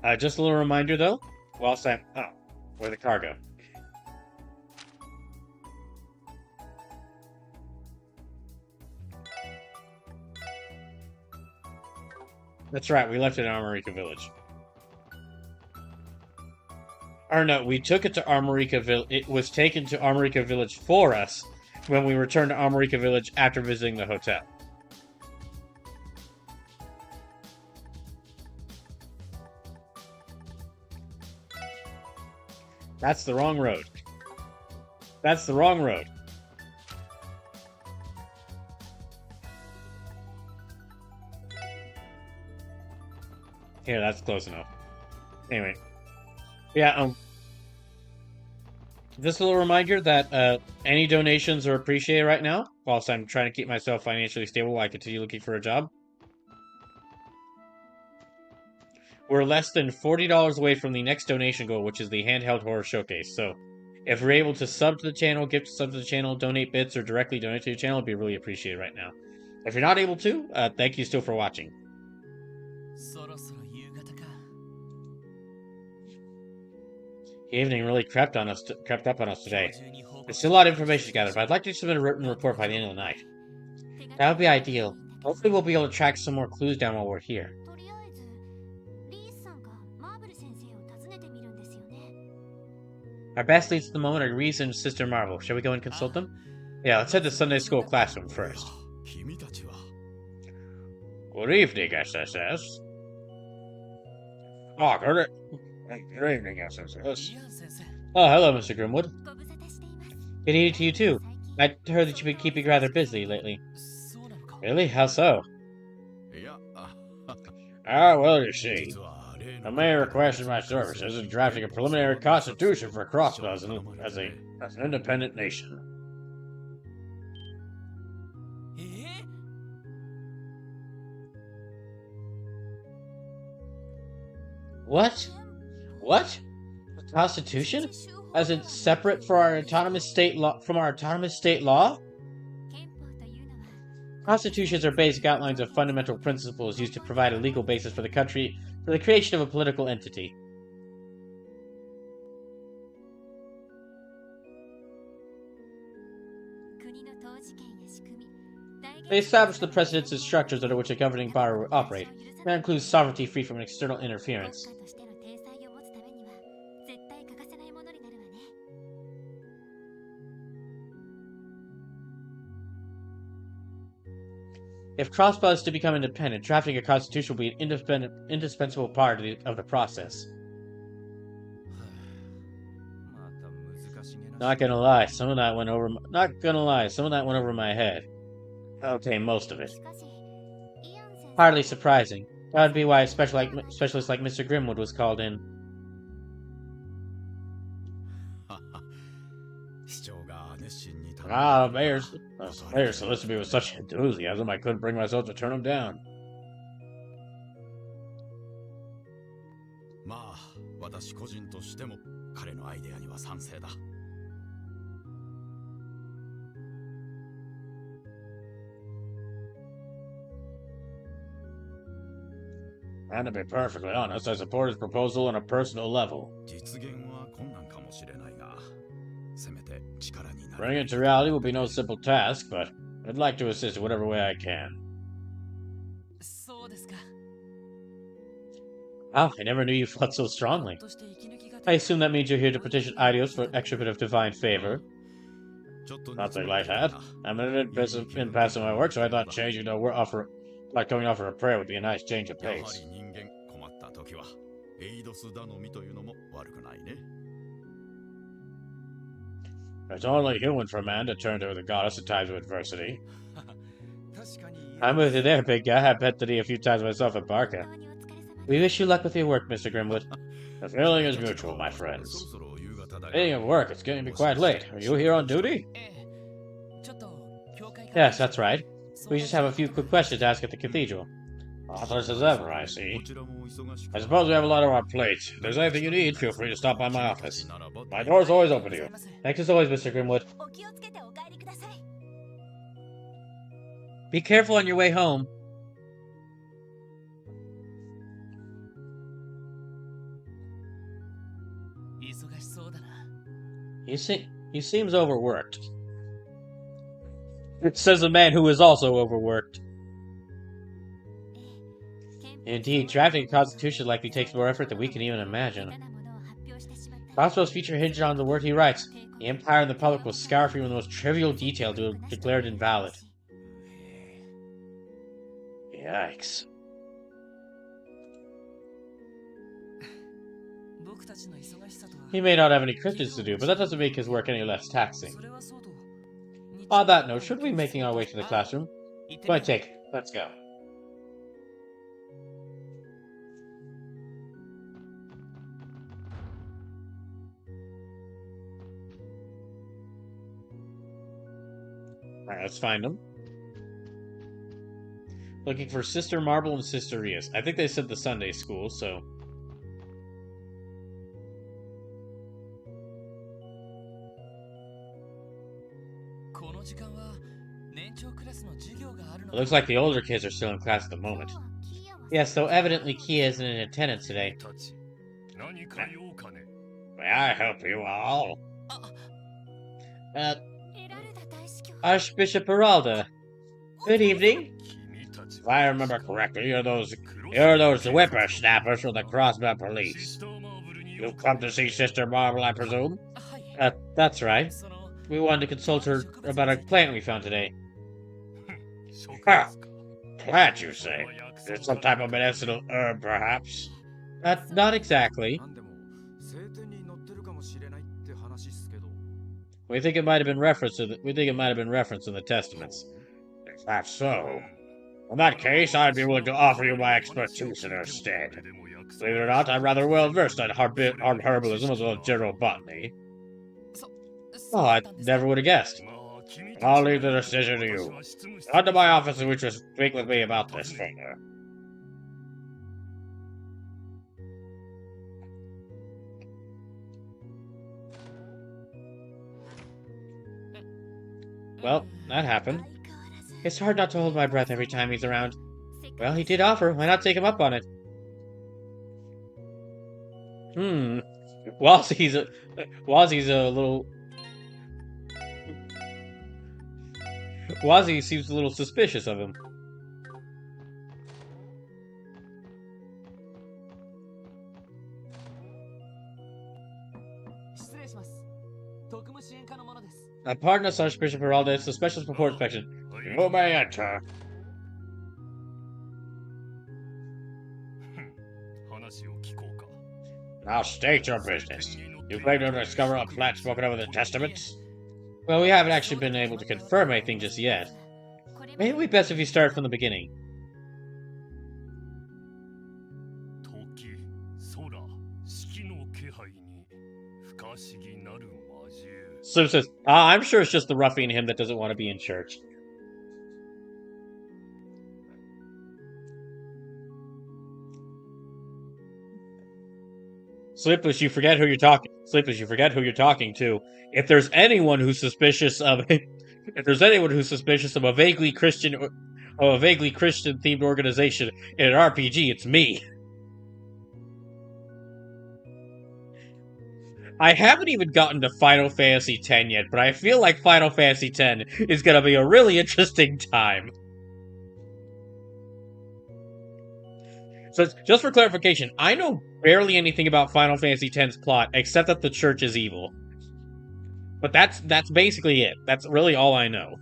Oh, just a little reminder though, whilst I'm where the cargo. That's right, we left it in Armorica Village. Or no, we took it to Armorica Village. It was taken to Armorica Village for us when we returned to Armorica Village after visiting the hotel. That's the wrong road. That's the wrong road. Here, that's close enough. Anyway. Yeah, just a little reminder that any donations are appreciated right now, whilst I'm trying to keep myself financially stable while I continue looking for a job. We're less than $40 away from the next donation goal, which is the handheld horror showcase. So, if you're able to sub to the channel, gift sub to the channel, donate bits, or directly donate to the channel, it'd be really appreciated right now. If you're not able to, thank you still for watching. The evening really crept up on us today. There's still a lot of information to gather, but I'd like to submit a written report by the end of the night. That would be ideal. Hopefully we'll be able to track some more clues down while we're here. Our best leads at the moment are Reese and Sister Marvel. Shall we go and consult them? Yeah, let's head to Sunday school classroom first. Good evening, SSS. Oh, good evening, SSS. Oh, hello, Mr. Grimwood. Good evening to you, too. I heard that you've been keeping rather busy lately. Really? How so? Well, you see, the mayor requested my services in drafting a preliminary constitution for Crossbows as an independent nation. What? What? The Constitution? As it's separate for our autonomous state law from our autonomous state law? Constitutions are basic outlines of fundamental principles used to provide a legal basis for the country for the creation of a political entity. They establish the precedents and structures under which a governing body will operate. That includes sovereignty free from external interference. If Crossbow is to become independent, drafting a constitution will be an indispensable part of the process. Not gonna lie, some of that went over my head. Okay, most of it. Hardly surprising. That would be why a specialist like Mr. Grimwood was called in. The mayor solicited me with such enthusiasm I couldn't bring myself to turn him down. And to be perfectly honest, I support his proposal on a personal level. Bringing it to reality will be no simple task, but I'd like to assist in whatever way I can. Wow, I never knew you felt so strongly. I assume that means you're here to petition Idios for an extra bit of divine favor. Nothing like that. I'm in passing my work, so I thought changing to going off for a prayer would be a nice change of pace. It's only human for a man to turn to the goddess in times of adversity. I'm with you there, big guy. I've bet to thee a few times myself at Barca. We wish you luck with your work, Mr. Grimwood. The feeling is mutual, my friends. Speaking of work, it's getting to be quite late. Are you here on duty? Yes, that's right. We just have a few quick questions to ask at the cathedral. Authors as ever, I see. I suppose we have a lot on our plates. If there's anything you need, feel free to stop by my office. My door's always open to you. Thanks as always, Mr. Grimwood. Be careful on your way home. He seems overworked. It says a man who is also overworked. Indeed, drafting a constitution likely takes more effort than we can even imagine. Crossbow's future hinges on the word he writes. The Empire and the public will scour for even the most trivial detail to declare it invalid. Yikes. He may not have any cryptids to do, but that doesn't make his work any less taxing. On that note, should we be making our way to the classroom? Point take. Let's go. Alright, let's find them. Looking for Sister Marble and Sister Rias. I think they said the Sunday school, so... It looks like the older kids are still in class at the moment. Yes, though evidently Kia isn't in attendance today. May I help you all? Archbishop Peralta. Good evening. If I remember correctly, you're those whippersnappers from the Crossbow Police. You've come to see Sister Marble, I presume? That's right. We wanted to consult her about a plant we found today. Plant, you say? Is it some type of medicinal herb, perhaps? Not exactly. We think it might have been referenced in the Testaments. If that's so, in that case, I'd be willing to offer you my expertise in her stead. Believe it or not, I'm rather well versed on herbalism as well as general botany. Oh, I never would have guessed. I'll leave the decision to you. Come to my office and speak with me about this further. Well, that happened. It's hard not to hold my breath every time he's around. Well, he did offer. Why not take him up on it? Wazzy's a little... Wazzy seems a little suspicious of him. Pardon us, Archbishop Peralta. It's a special support inspection. You may enter. Now state your business. You claim to discover a plant spoken of in the Testaments? Well, we haven't actually been able to confirm anything just yet. Maybe it'd be best if you start from the beginning. So it says, I'm sure it's just the ruffian in him that doesn't want to be in church. Sleepless, you forget who you're talking. Sleepless, you forget who you're talking to. If there's anyone who's suspicious of, a vaguely Christian themed organization in an RPG, it's me. I haven't even gotten to Final Fantasy X yet, but I feel like Final Fantasy X is going to be a really interesting time. So, just for clarification, I know barely anything about Final Fantasy X's plot, except that the church is evil. But that's basically it. That's really all I know.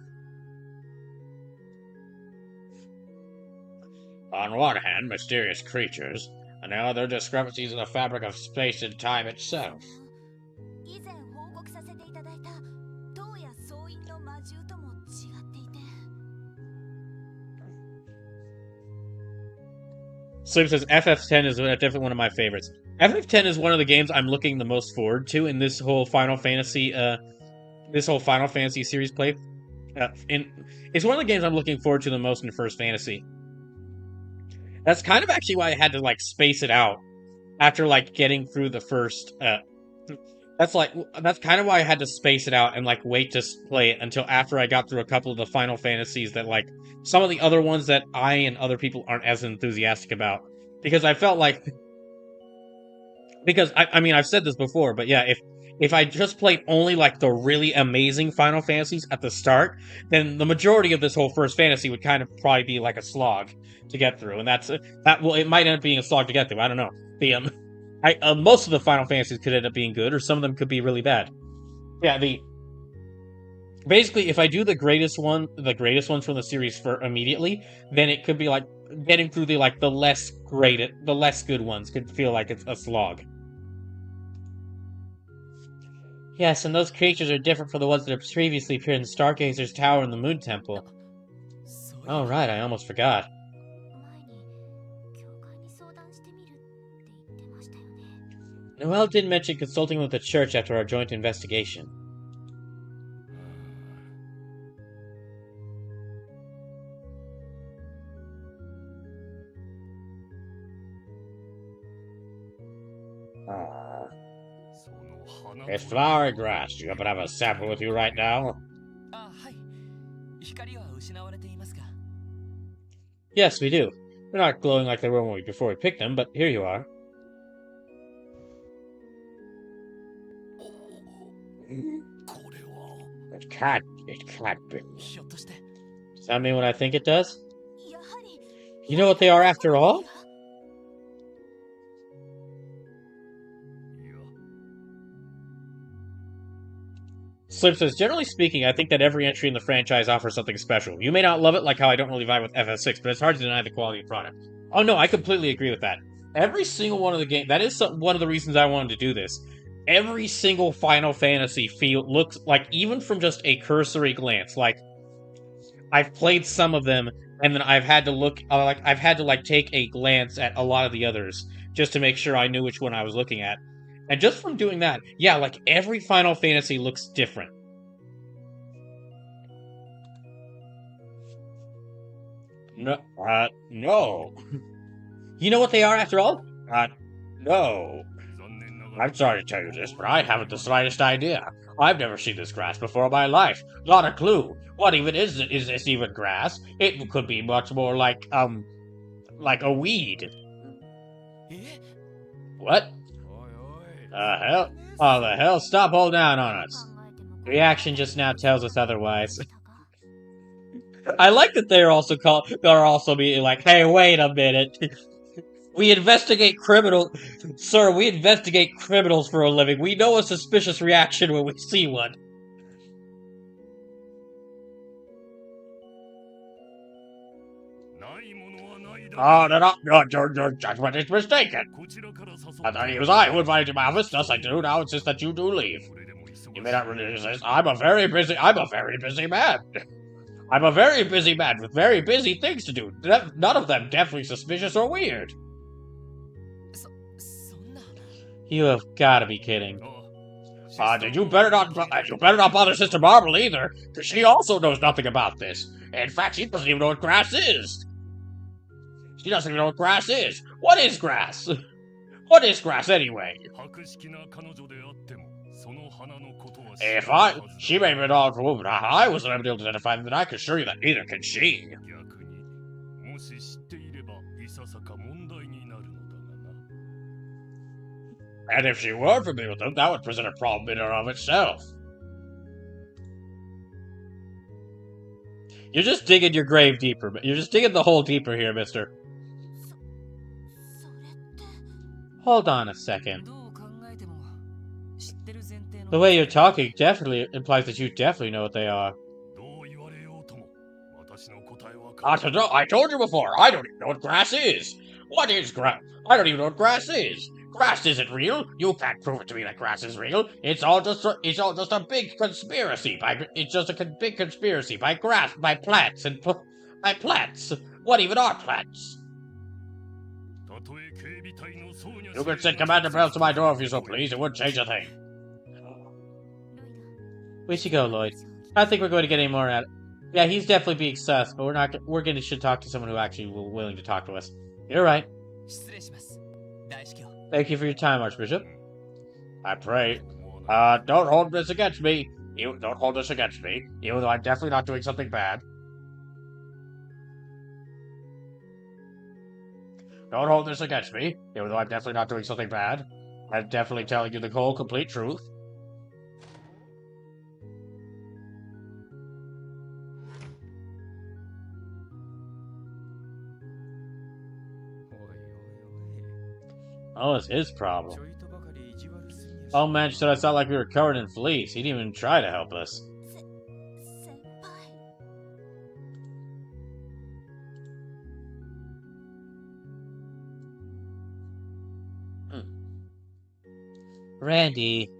On one hand, mysterious creatures, and on the other, discrepancies in the fabric of space and time itself. Sleep says FF10 is definitely one of my favorites. FF10 is one of the games I'm looking the most forward to in this whole Final Fantasy series play. It's one of the games I'm looking forward to the most in First Fantasy. That's kind of actually why I had to like space it out after like getting through the first. That's kind of why I had to space it out and like wait to play it until after I got through a couple of the Final Fantasies that like some of the other ones that I and other people aren't as enthusiastic about, because I felt like I mean I've said this before, but yeah, if I just played only like the really amazing Final Fantasies at the start, then the majority of this whole First Fantasy would kind of probably be like a slog to get through, and it might end up being a slog to get through. I don't know. Most of the Final Fantasies could end up being good, or some of them could be really bad. Yeah, basically, if I do the greatest ones from the series for immediately, then it could be like getting through the less good ones could feel like it's a slog. Yes, and those creatures are different from the ones that have previously appeared in Stargazer's Tower and the Moon Temple. Oh, right, I almost forgot. Noelle did mention consulting with the church after our joint investigation. It's flowery grass. Do you happen to have a sample with you right now? Yes, we do. They're not glowing like they were before we picked them, but here you are. It can't be. Does that mean what I think it does? You know what they are after all? Slip says, generally speaking, I think that every entry in the franchise offers something special. You may not love it, like how I don't really vibe with FF6, but it's hard to deny the quality of product. Oh no, I completely agree with that. Every single one of the games, that is one of the reasons I wanted to do this. Every single Final Fantasy looks like, even from just a cursory glance, like, I've played some of them, and then I've had to take a glance at a lot of the others, just to make sure I knew which one I was looking at. And just from doing that, yeah, like, every Final Fantasy looks different. No. No. You know what they are after all? No. I'm sorry to tell you this, but I haven't the slightest idea. I've never seen this grass before in my life. Not a clue. What even is it? Is this even grass? It could be much more like a weed. What? Hell? Oh, the hell? Stop holding down on us. Reaction just now tells us otherwise. I like that they're also being like, hey, wait a minute. We investigate criminals. Sir, we investigate criminals for a living. We know a suspicious reaction when we see one. Oh, no, your judgment is mistaken. I thought it was I who invited you to my office, thus I do now insist that you do leave. You may not really resist. I'm a very busy man. I'm a very busy man with very busy things to do. None of them definitely suspicious or weird. You have got to be kidding. You better not bother Sister Marble either, because she also knows nothing about this. In fact, she doesn't even know what grass is. She doesn't even know what grass is. What is grass? What is grass anyway? She may be an odd woman, but I wasn't able to identify them, then I can assure you that neither can she. And if she were familiar with them, that would present a problem in and of itself. You're just digging your grave deeper. You're just digging the hole deeper here, mister. Hold on a second. The way you're talking definitely implies that you definitely know what they are. I told you before, I don't even know what grass is. What is grass? I don't even know what grass is. Grass isn't real. You can't prove it to me that grass is real. It's all just a big conspiracy. It's just a big conspiracy by plants. What even are plants? You could send Commander Bells to my door if you so please. It wouldn't change a thing. We should go, Lloyd. I don't think we're going to get any more out of it. Yeah, he's definitely being sus, but should talk to someone who actually will willing to talk to us. You're right. Thank you for your time, Archbishop. I pray. Don't hold this against me. You don't hold this against me, even though I'm definitely not doing something bad. Don't hold this against me, even though I'm definitely not doing something bad. I'm definitely telling you the whole complete truth. Oh, it's his problem. Oh man, should I sound like we were covered in fleas? He didn't even try to help us. Randy.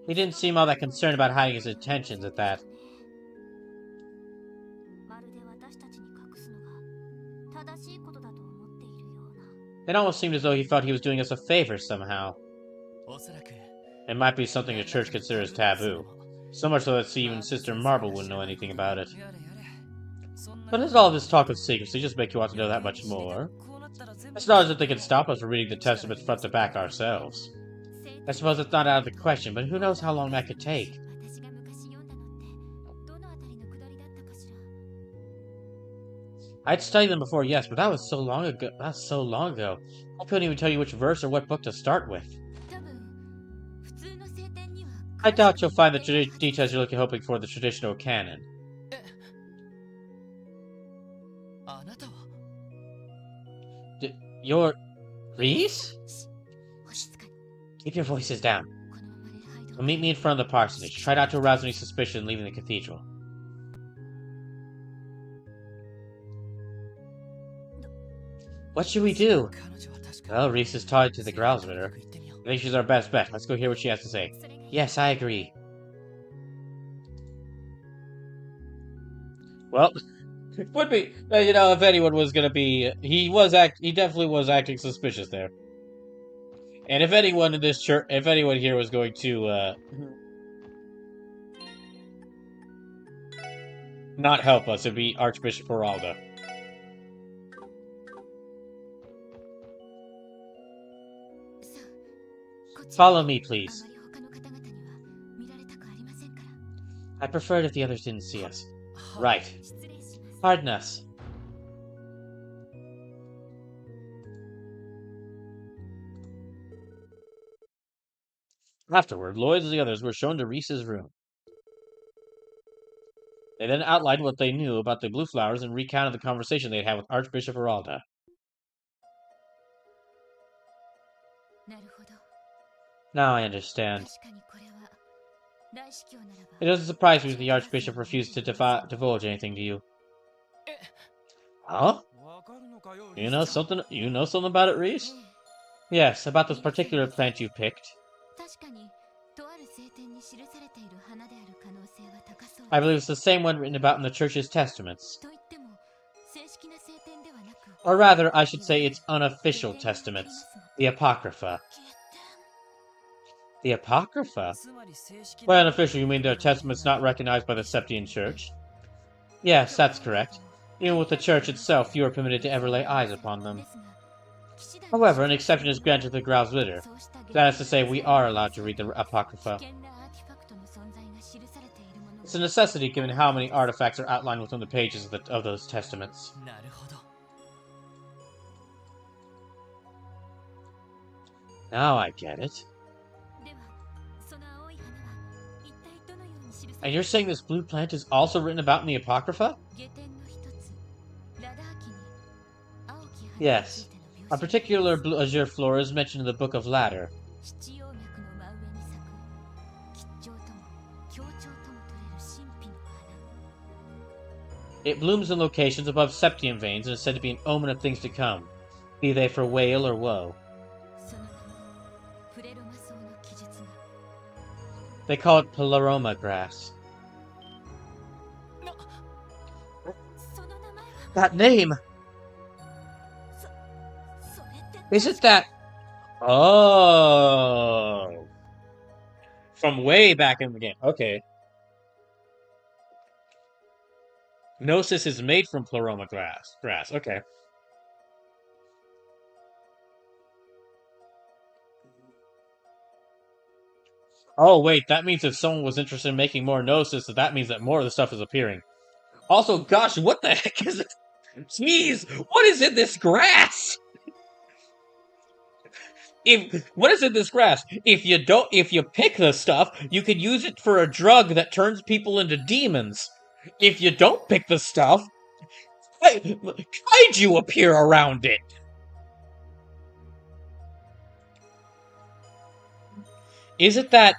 He didn't seem all that concerned about hiding his intentions at that. It almost seemed as though he thought he was doing us a favor somehow. It might be something the church considers taboo. So much so that even Sister Marble wouldn't know anything about it. But does all this talk of secrecy just make you want to know that much more? It's not as if they can stop us from reading the Testament front to back ourselves. I suppose it's not out of the question, but who knows how long that could take. I'd studied them before, yes, but that was so long ago. I couldn't even tell you which verse or what book to start with. I doubt you'll find the details you're hoping for the traditional canon. You're... Reese? Keep your voices down. Well, meet me in front of the parsonage. Try not to arouse any suspicion leaving the cathedral. What should we do? Well, Reese is tied to the Growlsritter. I think she's our best bet. Let's go hear what she has to say. Yes, I agree. Well, it would be, you know, if anyone was gonna be, he definitely was acting suspicious there. And if anyone in this church, if anyone here was going to, not help us, it'd be Archbishop Geralda. Follow me, please. I preferred if the others didn't see us. Right. Pardon us. Afterward, Lloyd and the others were shown to Reese's room. They then outlined what they knew about the blue flowers and recounted the conversation they'd had with Archbishop Geralda. Now I understand. It doesn't surprise me that the Archbishop refused to divulge anything to you. Huh? You know something about it, Reese? Yes, about this particular plant you picked. I believe it's the same one written about in the Church's testaments. Or rather, I should say its unofficial testaments, the Apocrypha. The Apocrypha? By unofficial, you mean their testaments not recognized by the Septian Church? Yes, that's correct. Even with the Church itself, few are permitted to ever lay eyes upon them. However, an exception is granted to the Growlsritter. That is to say, we are allowed to read the Apocrypha. It's a necessity given how many artifacts are outlined within the pages of those testaments. Now I get it. And you're saying this blue plant is also written about in the Apocrypha? Yes. A particular blue azure flower is mentioned in the Book of Ladder. It blooms in locations above septium veins and is said to be an omen of things to come, be they for weal or woe. They call it Pleroma grass. That name! Is it that? Oh, from way back in the game. Okay. Gnosis is made from pleroma grass. Okay. Oh, wait, that means if someone was interested in making more Gnosis, that means that more of the stuff is appearing. Also, gosh, what the heck is it? Jeez, what is in this grass? What is in this grass? If you pick the stuff, you can use it for a drug that turns people into demons. If you don't pick the stuff, kaiju appear around it. Is it that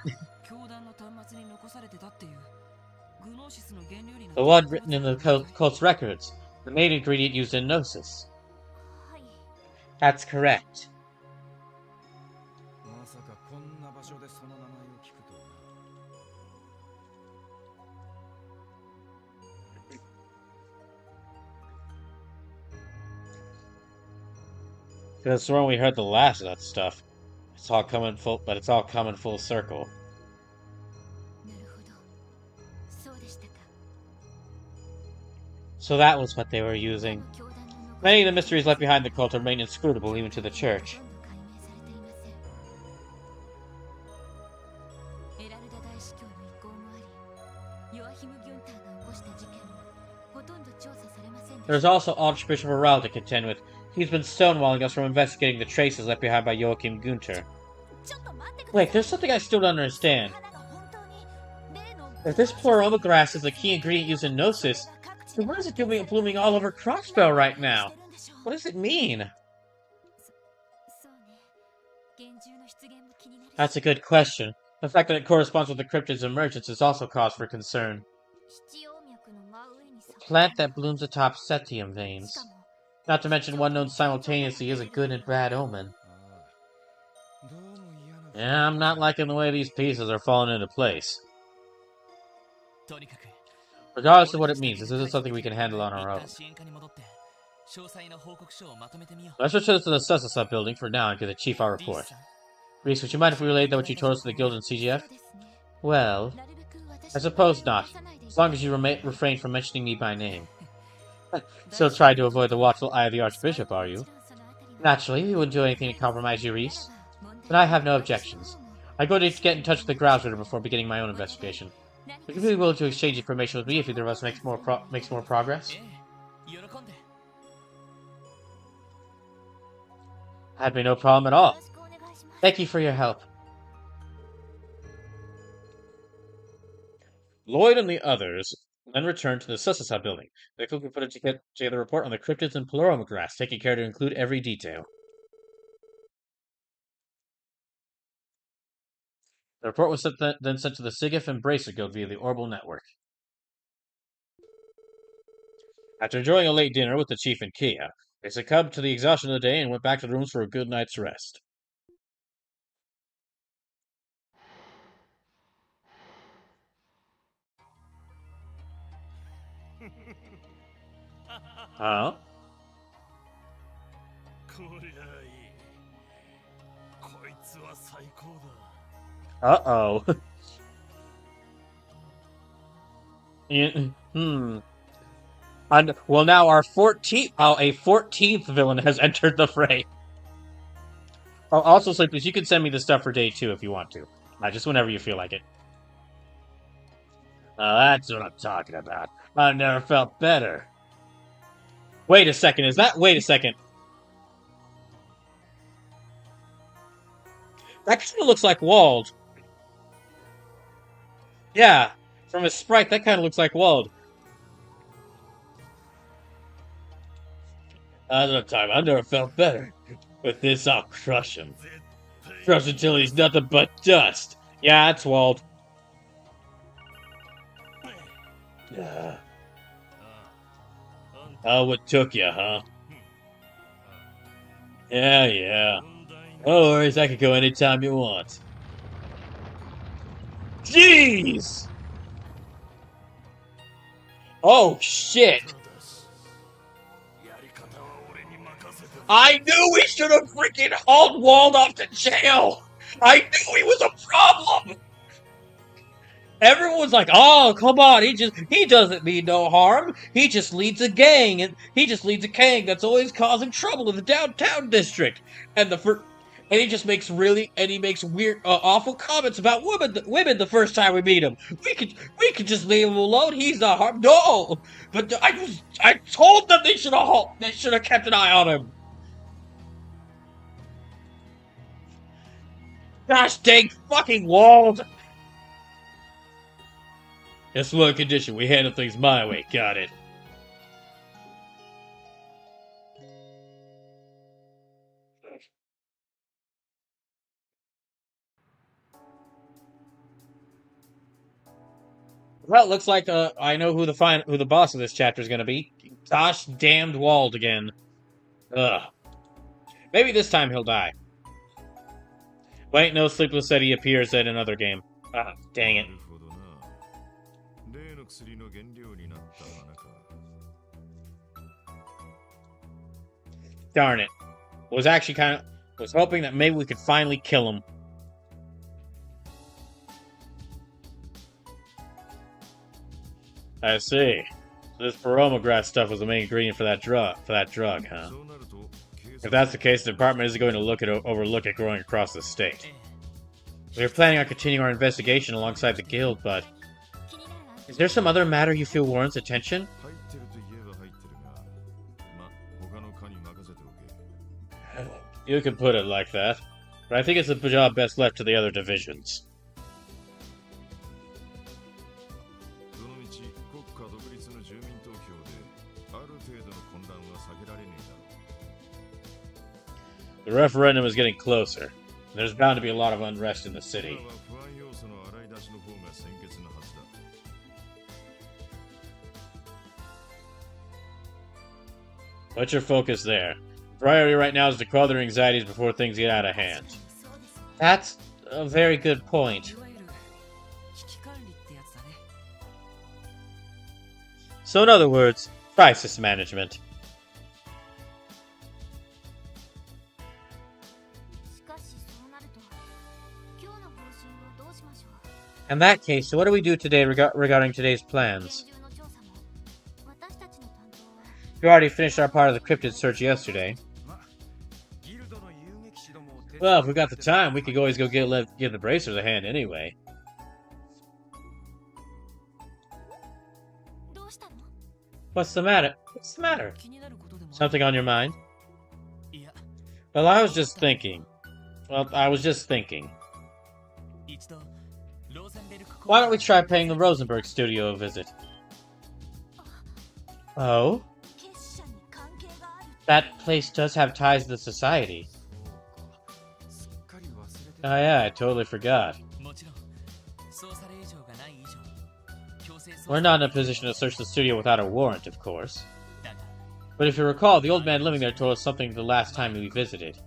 the one written in the cult's records, the main ingredient used in Gnosis? That's correct. Because when we heard the last of that stuff, it's all coming full circle. So that was what they were using. Many of the mysteries left behind the cult remain inscrutable even to the church. There's also Archbishop Oral to contend with. He's been stonewalling us from investigating the traces left behind by Joachim Gunter. Wait, there's something I still don't understand. If this pleroma grass is the key ingredient used in Gnosis, then what is it doing blooming all over Crossbell right now? What does it mean? That's a good question. The fact that it corresponds with the cryptid's emergence is also cause for concern. A plant that blooms atop septium veins. Not to mention one known simultaneously is a good and bad omen. Yeah, I'm not liking the way these pieces are falling into place. Regardless of what it means, this isn't something we can handle on our own. Let's return to the Sussasa building for now and give the chief our report. Reese, would you mind if we relayed what you told us to the guild and CGF? Well, I suppose not, as long as you refrain from mentioning me by name. Still trying to avoid the watchful eye of the Archbishop, are you? Naturally, we wouldn't do anything to compromise you, Reese. But I have no objections. I'm going to get in touch with the grounds leader before beginning my own investigation. Would you be willing to exchange information with me if either of us makes more progress? That'd be no problem at all. Thank you for your help. Lloyd and the others then returned to the Sussasa building. They quickly put together a report on the cryptids and pleroma grass, taking care to include every detail. The report was then sent to the Sigif and Bracer Guild via the Orbital Network. After enjoying a late dinner with the chief and Kia, they succumbed to the exhaustion of the day and went back to the rooms for a good night's rest. Huh? Uh-oh. And, well, now our 14th villain has entered the fray. Oh, also, Sleepless, you can send me the stuff for day 2 if you want to. Just whenever you feel like it. That's what I'm talking about. I've never felt better. Wait a second, wait a second. That kind of looks like Wald. Yeah, from his sprite, that kind of looks like Wald. That's what I'm talking about. I've never felt better. With this, I'll crush him. Crush until he's nothing but dust. Yeah, that's Wald. Oh, what took you, huh? Yeah. No worries, I can go anytime you want. Jeez! Oh, shit! I knew we should have freaking hauled Wald off to jail. I knew he was a problem. Everyone was like, "Oh, come on! He doesn't mean no harm. He just leads a gang, and he just leads a gang that's always causing trouble in the downtown district." And he just makes he makes weird, awful comments about women the first time we meet him. We could just leave him alone. He's not harm. No, but I told them they should have kept an eye on him. Gosh dang fucking Wald. That's one condition. We handle things my way. Got it. Well, it looks like I know who the boss of this chapter is going to be. Gosh damned Wald again. Ugh. Maybe this time he'll die. Wait, no, Sleepless said he appears in another game. Ah, dang it. Darn it. Was hoping that maybe we could finally kill him. I see. So this peromograph stuff was the main ingredient for that drug, huh? If that's the case, the department isn't going to overlook it growing across the state. We are planning on continuing our investigation alongside the guild, but is there some other matter you feel warrants attention? You can put it like that, but I think it's a job best left to the other divisions. The referendum is getting closer. There's bound to be a lot of unrest in the city. Put your focus there. The priority right now is to quell their anxieties before things get out of hand. That's a very good point. So in other words, crisis management. In that case, so what do we do today regarding today's plans? We already finished our part of the Cryptid search yesterday. Well, if we got the time, we could always go give the bracers a hand anyway. What's the matter? What's the matter? Something on your mind? Well, I was just thinking. Why don't we try paying the Rosenberg studio a visit? Oh? That place does have ties to the society. Oh yeah, I totally forgot. We're not in a position to search the studio without a warrant, of course. But if you recall, the old man living there told us something the last time we visited.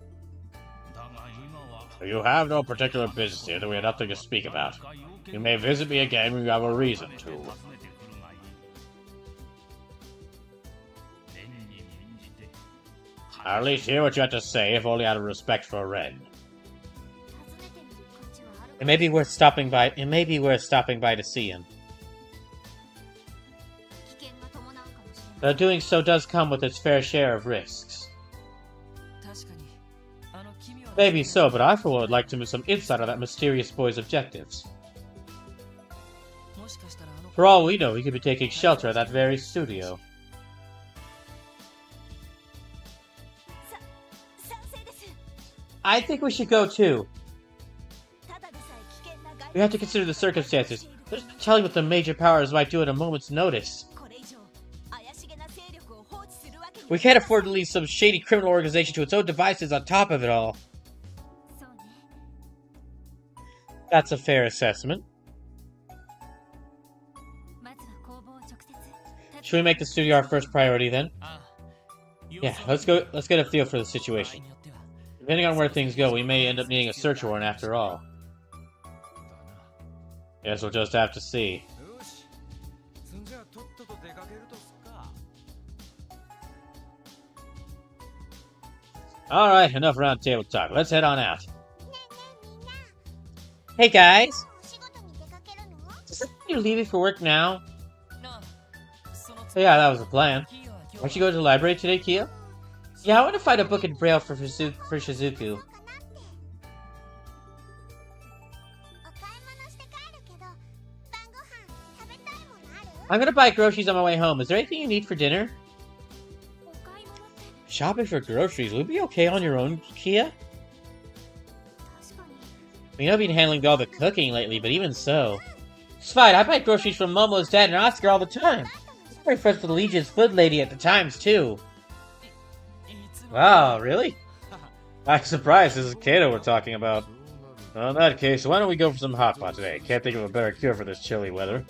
You have no particular business here, that we have nothing to speak about. You may visit me again when you have a reason to. I'll at least hear what you have to say, if only out of respect for Ren. It may be worth stopping by to see him. Though doing so does come with its fair share of risks. Maybe so, but I for one would like to move some insight on that mysterious boy's objectives. For all we know, he could be taking shelter at that very studio. I think we should go too. We have to consider the circumstances. There's no telling what the major powers might do at a moment's notice. We can't afford to leave some shady criminal organization to its own devices on top of it all. That's a fair assessment. Should we make the studio our first priority then? Yeah, let's get a feel for the situation. Depending on where things go, we may end up needing a search warrant after all. Guess we'll just have to see. Alright, enough round table talk. Let's head on out. Hey guys! Does that mean you're leaving for work now? Yeah, that was the plan. Why should you go to the library today, Kia? Yeah, I want to find a book in Braille for Shizuku. I'm gonna buy groceries on my way home. Is there anything you need for dinner? Shopping for groceries? Will you be okay on your own, Kia? I mean, I've been handling all the cooking lately, but even so. It's fine, I buy groceries from Momo's dad and Oscar all the time. I'm very friends with Legion's food lady at the Times, too. Wow, really? I'm surprised this is Kato we're talking about. Well, in that case, why don't we go for some hot pot today? Can't think of a better cure for this chilly weather.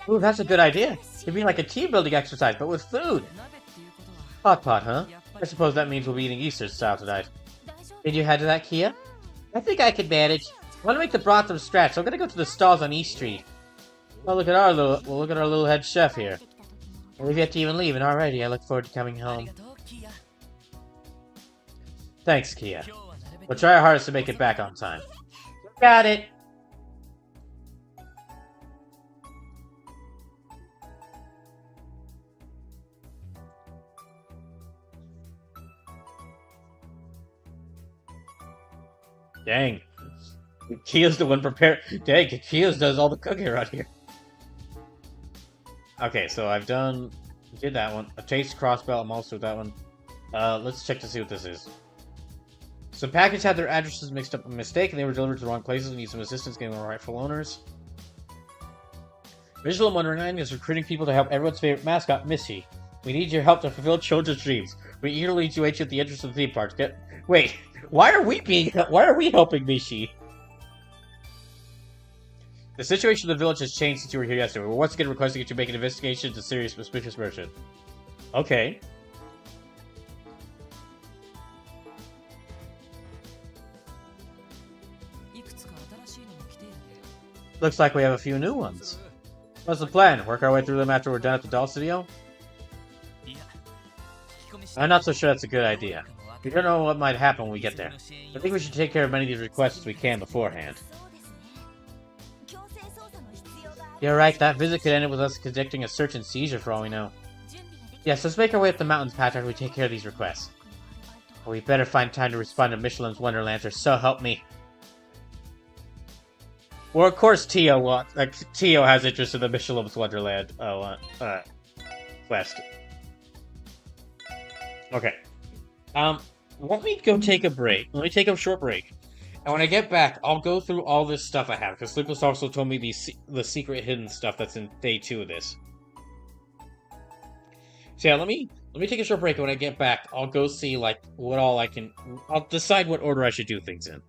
Ooh, that's a good idea. It'd be like a team-building exercise, but with food. Hot pot, huh? I suppose that means we'll be eating Easter style tonight. Did you head to that, Kia? I think I could manage. I want to make the broth from scratch, so I'm gonna go to the stalls on East Street. Oh, look at our little head chef here. We've yet to even leave, and already I look forward to coming home. Thanks, Kia. We'll try our hardest to make it back on time. Got it! Dang. Kia's the one prepared. Dang, Kia's does all the cooking around here. Okay, so I've did that one. A taste crossbell, I'm also with that one. Let's check to see what this is. Some packages had their addresses mixed up by mistake, and they were delivered to the wrong places and need some assistance getting the rightful owners. Visual 109 is recruiting people to help everyone's favorite mascot, Missy. We need your help to fulfill children's dreams. We eagerly await you at the entrance of the theme park. Wait, why are we helping Mishi? The situation in the village has changed since you were here yesterday. We're once again requesting that you make an investigation into serious suspicious merchant. Okay. Looks like we have a few new ones. What's the plan? Work our way through them after we're done at the doll studio? I'm not so sure that's a good idea. We don't know what might happen when we get there. I think we should take care of many of these requests as we can beforehand. You're right, that visit could end up with us conducting a search and seizure for all we know. Yes, let's make our way up the mountains path after we take care of these requests. But we better find time to respond to Michelin's Wonderlands, or so help me. Well, of course Tio has interest in the Michelin's Wonderland quest. Okay. Let me go take a break. Let me take a short break. And when I get back, I'll go through all this stuff I have, because Sleepless also told me the secret hidden stuff that's in day 2 of this. So yeah, let me take a short break, and when I get back, I'll go see, like, what all I can... I'll decide what order I should do things in.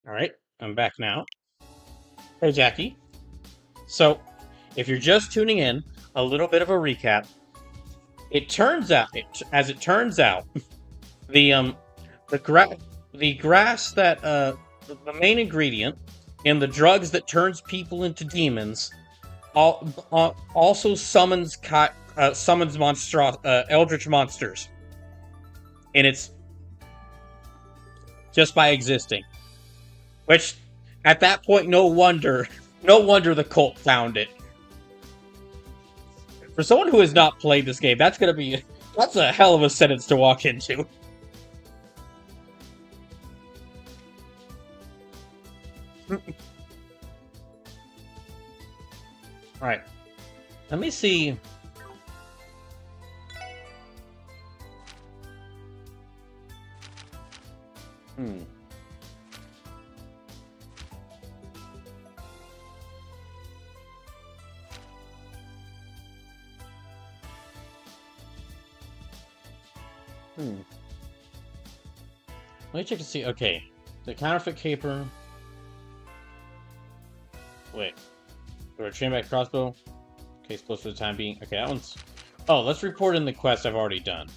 Alright, I'm back now. Hey, Jackie. So, if you're just tuning in, a little bit of a recap. As it turns out, the the the grass that the main ingredient in the drugs that turns people into demons, also summons eldritch monsters, and it's just by existing. Which, at that point, no wonder the cult found it. For someone who has not played this game, that's a hell of a sentence to walk into. Alright. Let me see. Let me check to see. Okay. The counterfeit caper. Wait. Or a chainback crossbow. Case closed for the time being. Okay, that one's... Oh, let's report in the quest I've already done.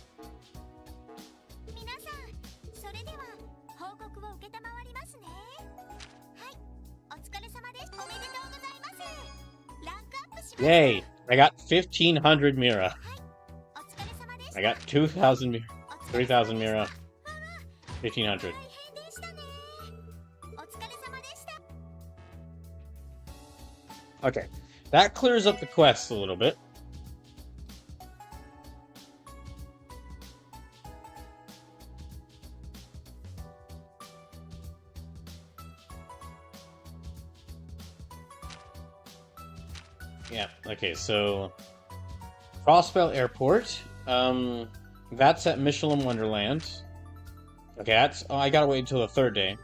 Yay! I got 1,500 Mira. I got 2,000 Mira. 3,000 Mira. 1,500. Okay. That clears up the quest a little bit. Yeah, okay, so... Crossbell Airport. That's at Michelin Wonderland. Okay, that's... Oh, I gotta wait until the third day.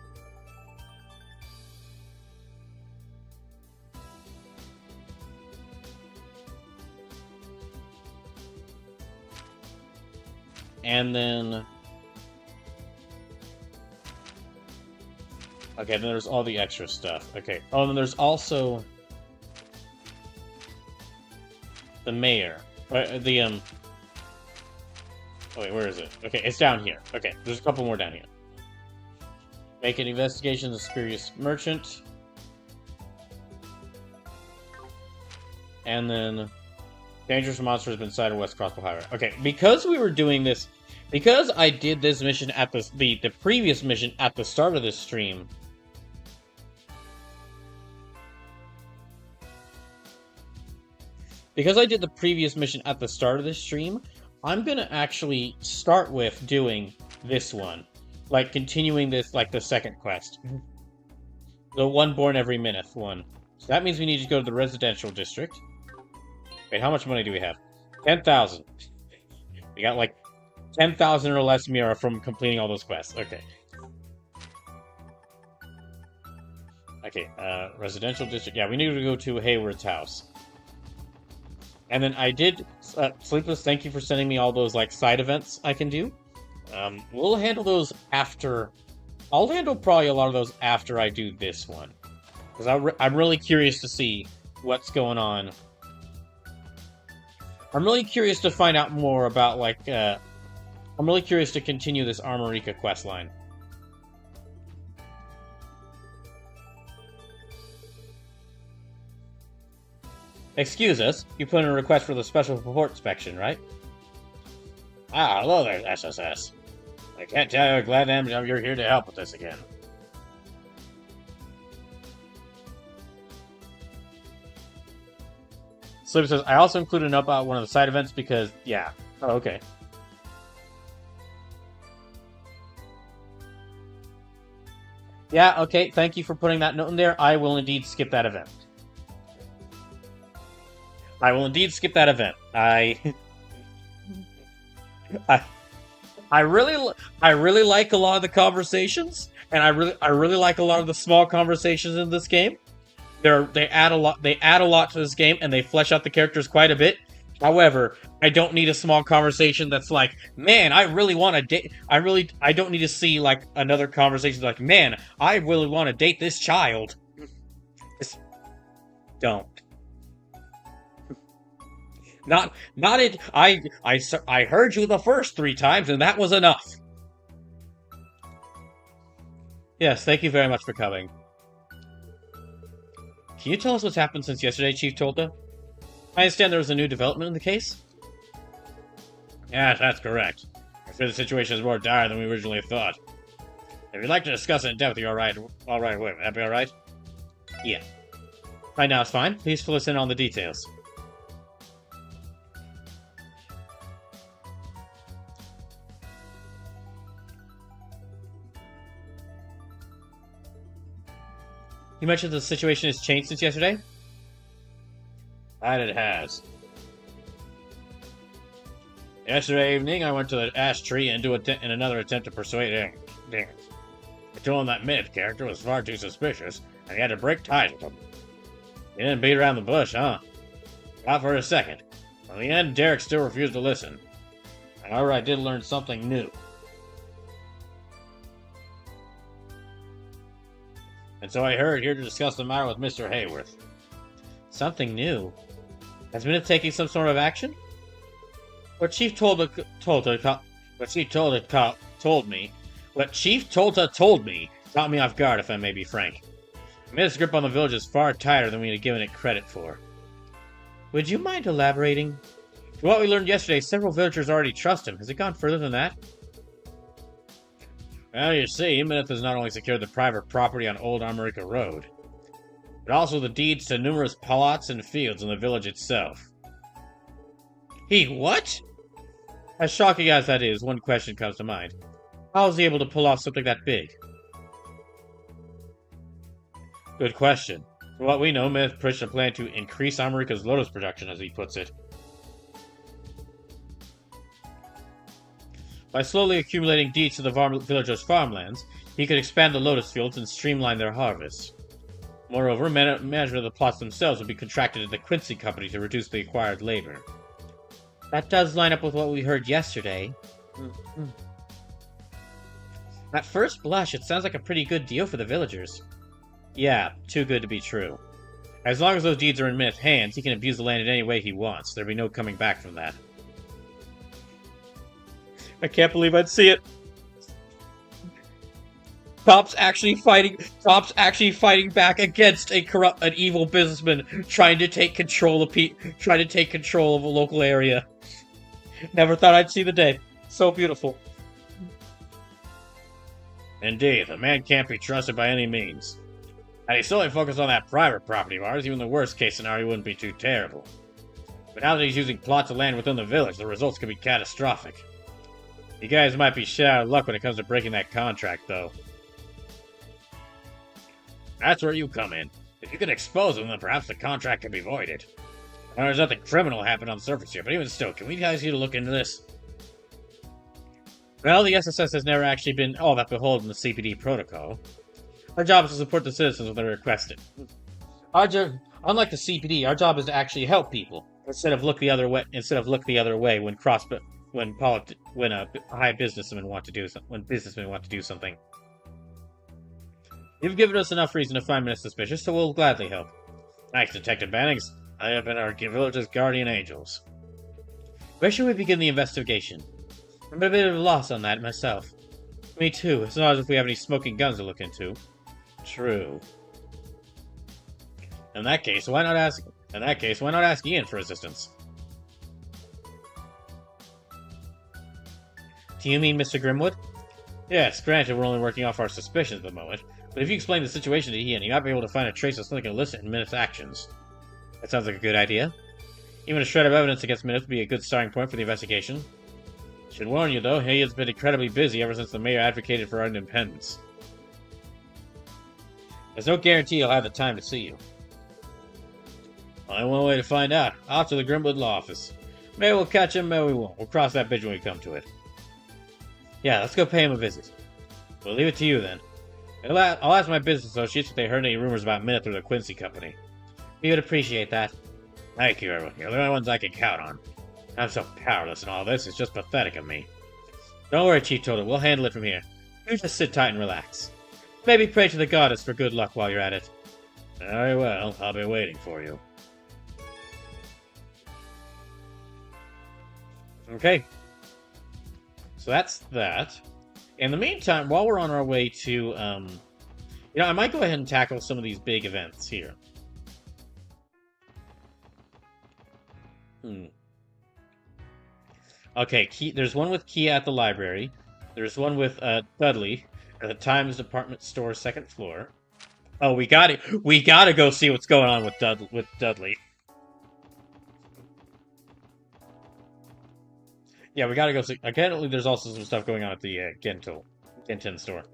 And then... Okay, then there's all the extra stuff. Okay. Oh, and then there's also... the mayor. The, Oh, wait, where is it? Okay, it's down here. Okay, there's a couple more down here. Make an investigation of the spurious merchant. And then... Dangerous monster has been sighted West Crossbow Highway. Okay, because we were doing this... Because I did this mission at the previous mission at the start of this stream... Because I did the previous mission at the start of this stream, I'm gonna actually start with doing this one. Like, continuing this, like, the second quest. The one born every minute one. So that means we need to go to the residential district. Wait, how much money do we have? 10,000. We got, like, 10,000 or less Mira from completing all those quests. Okay. Okay, residential district. Yeah, we need to go to Hayward's house. And then I did... Sleepless, thank you for sending me all those, like, side events I can do. We'll handle those after... I'll handle probably a lot of those after I do this one. Because I'm really curious to see what's going on. I'm really curious to find out more about, like, I'm really curious to continue this Armorica questline. Excuse us, you put in a request for the special report inspection, right? Ah, hello there, SSS. I can't tell you how glad I am you're here to help with this again. Slip says, I also included a note about one of the side events because, yeah. Oh, okay. Yeah, okay, thank you for putting that note in there. I will indeed skip that event. I will indeed skip that event. I really like a lot of the conversations, and I really like a lot of the small conversations in this game. They add a lot to this game, and they flesh out the characters quite a bit. However, I don't need a small conversation that's like, man, I really want to date. I don't need to see like another conversation like, man, I really want to date this child. Just don't. Not it. I heard you the first 3 times, and that was enough. Yes, thank you very much for coming. Can you tell us what's happened since yesterday, Chief Tolta? I understand there was a new development in the case? Yes, that's correct. I fear the situation is more dire than we originally thought. If you'd like to discuss it in depth, you're alright. Alright, wait, that be alright? Yeah. Right now it's fine. Please fill us in on the details. You mentioned the situation has changed since yesterday? That it has. Yesterday evening, I went to the ash tree in another attempt to persuade Ding. I told him that Myth character was far too suspicious, and he had to break ties with him. He didn't beat around the bush, huh? Not for a second. In the end, Derek still refused to listen. However, I did learn something new. And so I hurried here to discuss the matter with Mr. Hayworth. Something new? Has Minute taking some sort of action? What Chief Tolta told me caught me off guard, if I may be frank. Minute's grip on the village is far tighter than we had given it credit for. Would you mind elaborating? From what we learned yesterday, several villagers already trust him. Has it gone further than that? Well, you see, Minute has not only secured the private property on Old Armorica Road, but also the deeds to numerous plots and fields in the village itself. He what? As shocking as that is, one question comes to mind. How is he able to pull off something that big? Good question. From what we know, Myth pushed a plan to increase Armorica's lotus production, as he puts it. By slowly accumulating deeds to the villagers' farmlands, he could expand the lotus fields and streamline their harvests. Moreover, management of the plots themselves would be contracted to the Quincy Company to reduce the acquired labor. That does line up with what we heard yesterday. At first blush, it sounds like a pretty good deal for the villagers. Yeah, too good to be true. As long as those deeds are in Myth's hands, he can abuse the land in any way he wants. There'll be no coming back from that. I can't believe I'd see it. Cops actually fighting back against an evil businessman trying to take control of a local area. Never thought I'd see the day. So beautiful. Indeed, the man can't be trusted by any means. Had he solely focused on that private property of ours, even the worst case scenario wouldn't be too terrible. But now that he's using plots of land within the village, the results could be catastrophic. You guys might be shit out of luck when it comes to breaking that contract, though. That's where you come in. If you can expose them, then perhaps the contract can be voided. Now, there's nothing criminal happened on the surface here, but even still, can we guys get a look into this? Well, the SSS has never actually been all that beholden to the CPD protocol. Our job is to support the citizens when they request it. Unlike the CPD, our job is to actually help people instead of look the other way when high businessmen want to do something. You've given us enough reason to find Minute suspicious, so we'll gladly help. Thanks, Detective Bannings. I have been our village's guardian angels. Where should we begin the investigation? I'm a bit of a loss on that myself. Me too. It's not as if we have any smoking guns to look into. True. In that case, why not ask Ian for assistance? Do you mean Mr. Grimwood? Yes, granted we're only working off our suspicions at the moment, but if you explain the situation to Ian, you might be able to find a trace of something illicit in Minute's actions. That sounds like a good idea. Even a shred of evidence against Minute would be a good starting point for the investigation. Should warn you, though, Ian's been incredibly busy ever since the mayor advocated for our independence. There's no guarantee he'll have the time to see you. Only one way to find out. Off to the Grimwood law office. Maybe we'll catch him, maybe we won't. We'll cross that bridge when we come to it. Yeah, let's go pay him a visit. We'll leave it to you, then. I'll ask my business associates if they heard any rumors about Minute through the Quincy Company. We would appreciate that. Thank you, everyone. You're the only ones I can count on. I'm so powerless in all this, it's just pathetic of me. Don't worry, Chief Toto, we'll handle it from here. You just sit tight and relax. Maybe pray to the goddess for good luck while you're at it. Very well, I'll be waiting for you. Okay. So that's that. In the meantime, while we're on our way to, I might go ahead and tackle some of these big events here. Okay, there's one with Kia at the library. There's one with Dudley at the Times Department Store, second floor. Oh, we gotta go see what's going on with Dudley. Yeah, we gotta go see. Apparently, there's also some stuff going on at the Genten store.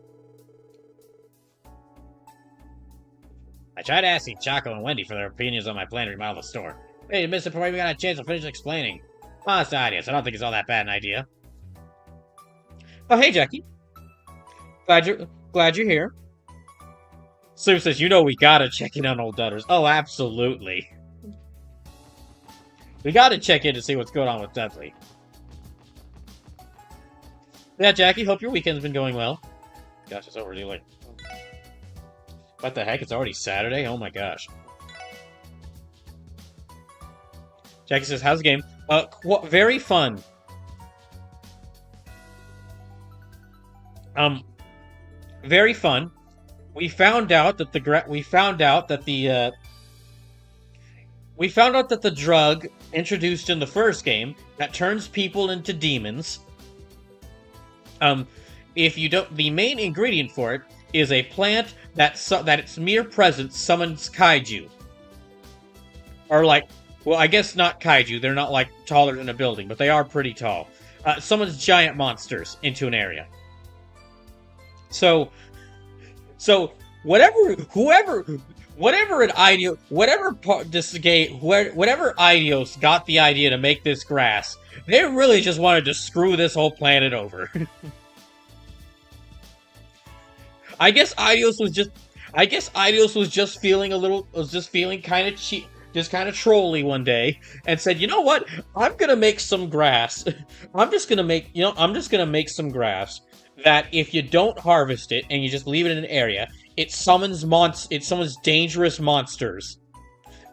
I tried asking Chaco and Wendy for their opinions on my plan to remodel the store. Hey, you missed it before we got a chance to finish explaining. Honest ideas. I don't think it's all that bad an idea. Oh, hey, Jackie. Glad you're here. Sue says, you know we gotta check in on old Dudders. Oh, absolutely. We gotta check in to see what's going on with Dudley. Yeah, Jackie, hope your weekend's been going well. Gosh, it's already late. What the heck? It's already Saturday? Oh my gosh. Jackie says, how's the game? Very fun. Very fun. We found out that the drug introduced in the first game that turns people into demons. If you don't, the main ingredient for it is a plant that its mere presence summons kaiju. Or like, well, I guess not kaiju. They're not like taller than a building, but they are pretty tall. Summons giant monsters into an area. So whatever Ideos got the idea to make this grass, they really just wanted to screw this whole planet over. I guess Ideos was just feeling kind of cheap, just kind of trolly one day, and said, "You know what? I'm gonna make some grass. I'm just gonna make some grass that if you don't harvest it and you just leave it in an area, it summons dangerous monsters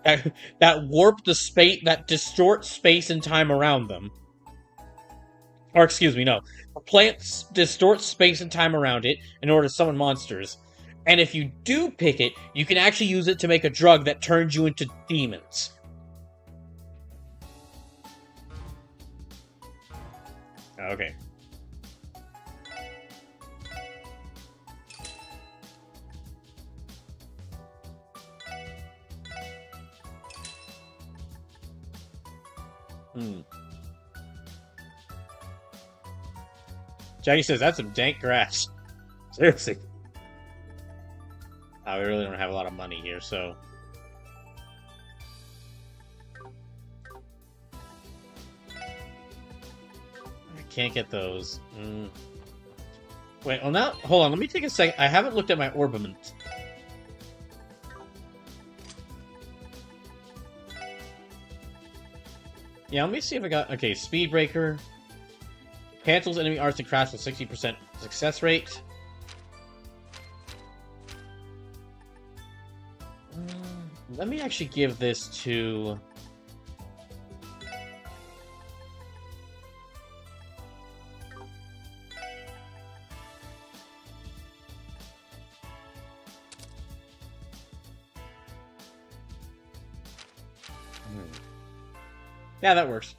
that warp the space, that distort space and time around them. Or excuse me, no. Plants distort space and time around it in order to summon monsters. And if you do pick it, you can actually use it to make a drug that turns you into demons." Okay. Jackie says, that's some dank grass. Seriously. We really don't have a lot of money here, so... I can't get those. Wait, well now... Hold on, let me take a second. I haven't looked at my orbament. Yeah, let me see if I got... Okay, Speed Breaker. Cancels enemy arts and crafts with 60% success rate. Let me actually give this to... Yeah, that works.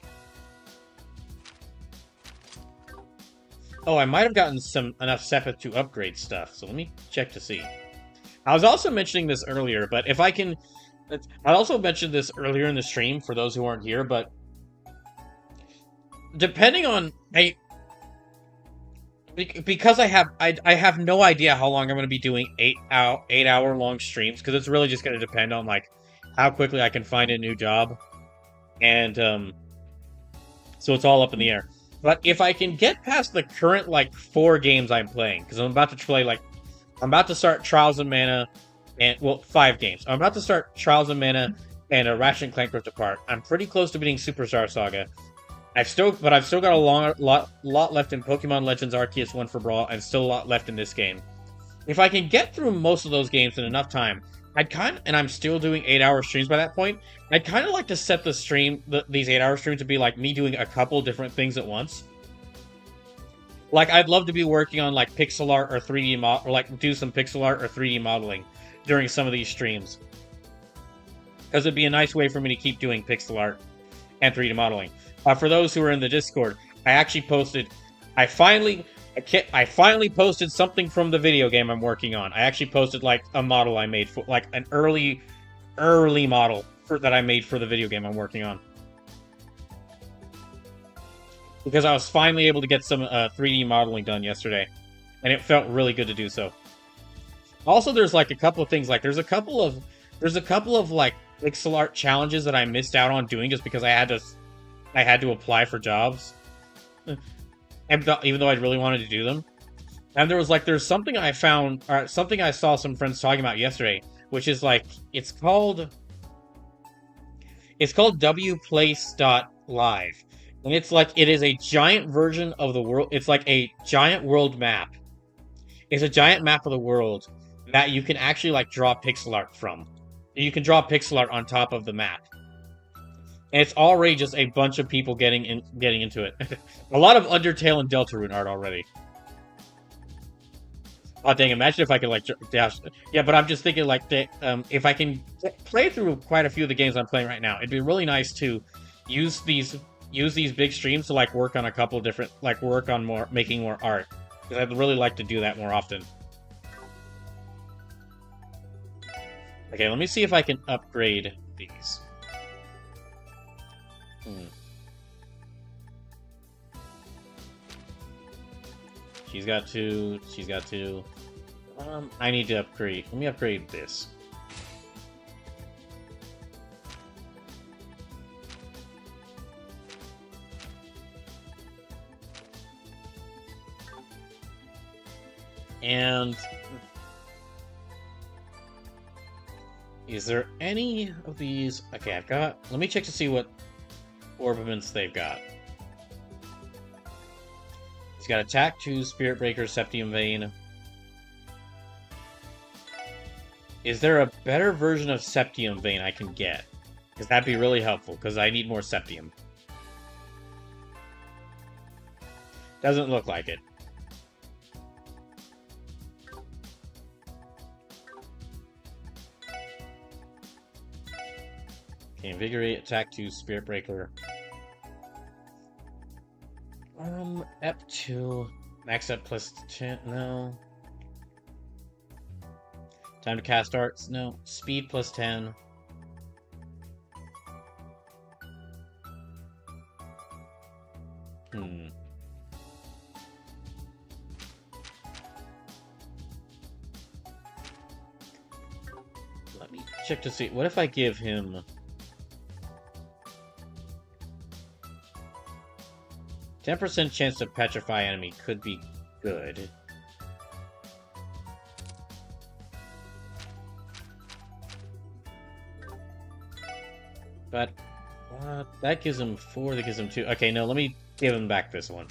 Oh, I might have gotten enough Sepith to upgrade stuff, so let me check to see. I was also mentioning this earlier, but if I can... I also mentioned this earlier in the stream for those who aren't here, but... Depending on... Because I have no idea how long I'm going to be doing 8-hour long streams, because it's really just going to depend on, like, how quickly I can find a new job. And, so it's all up in the air. But if I can get past the current, 4 games I'm playing, because I'm about to play, I'm about to start Trials of Mana, and, 5 games. I'm about to start Trials of Mana and Ratchet and Clank Rift Apart. I'm pretty close to beating Superstar Saga. I've still got a lot left in Pokemon Legends Arceus 1 for Brawl, and still a lot left in this game. If I can get through most of those games in enough time, and I'm still doing 8-hour streams by that point, I'd kind of like to set these 8-hour streams to be like me doing a couple different things at once. Like, I'd love to be working on, like, pixel art or 3D or, like, do some pixel art or 3D modeling during some of these streams. Because it'd be a nice way for me to keep doing pixel art and 3D modeling. For those who are in the Discord, I finally posted something from the video game I'm working on. I actually posted, like, a model I made for, like, an early model that I made for the video game I'm working on. Because I was finally able to get some 3D modeling done yesterday, and it felt really good to do so. Also, there's like a couple of things, like there's a couple of like pixel art challenges that I missed out on doing just because I had to apply for jobs, and even though I really wanted to do them. And there's something I found, or something I saw some friends talking about yesterday, which is like it's called wplace.live. And it's like, it is a giant version of the world. It's like a giant world map. It's a giant map of the world that you can actually, like, draw pixel art from. You can draw pixel art on top of the map. And it's already just a bunch of people getting into it. A lot of Undertale and Deltarune art already. Oh, dang, imagine if I could, like, dash. Yeah, but I'm just thinking, like, if I can play through quite a few of the games I'm playing right now, it'd be really nice to use these big streams to, like, work on a couple of different, like, making more art. Because I'd really like to do that more often. Okay, let me see if I can upgrade these. She's got two. I need to upgrade. Let me upgrade this. And is there any of these? Okay, let me check to see what orbaments they've got. He's got Attack 2, Spirit Breaker, Septium Vein. Is there a better version of Septium Vein I can get? Because that'd be really helpful, because I need more Septium. Doesn't look like it. Okay, Invigorate, Attack 2, Spirit Breaker. Ep2. Max up plus 10. No. Time to cast arts. No. Speed plus 10. Let me check to see. What if I give him 10% chance to petrify enemy could be good. But that gives him 4, that gives him 2. Okay, no, let me give him back this one.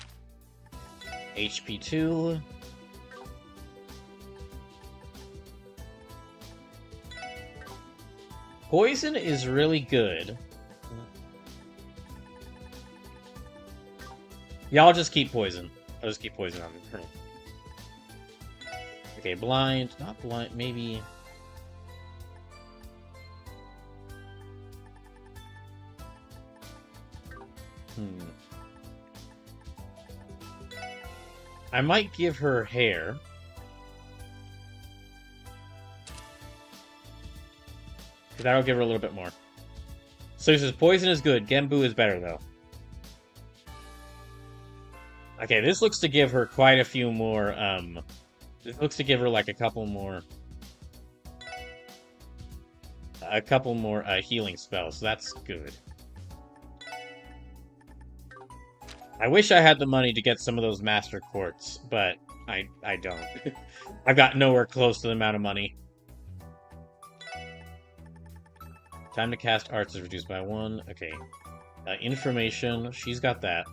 HP 2. Poison is really good. Yeah, I'll just keep poison. I'll just keep poison on him. Okay, blind. Not blind. Maybe. I might give her hair. That'll give her a little bit more. So he says poison is good. Genbu is better, though. Okay, this looks to give her quite a few more, this looks to give her, like, a couple more healing spells, so that's good. I wish I had the money to get some of those Master Quartz, but I don't. I've got nowhere close to the amount of money. Time to cast arts is reduced by 1. Okay. Information. She's got that.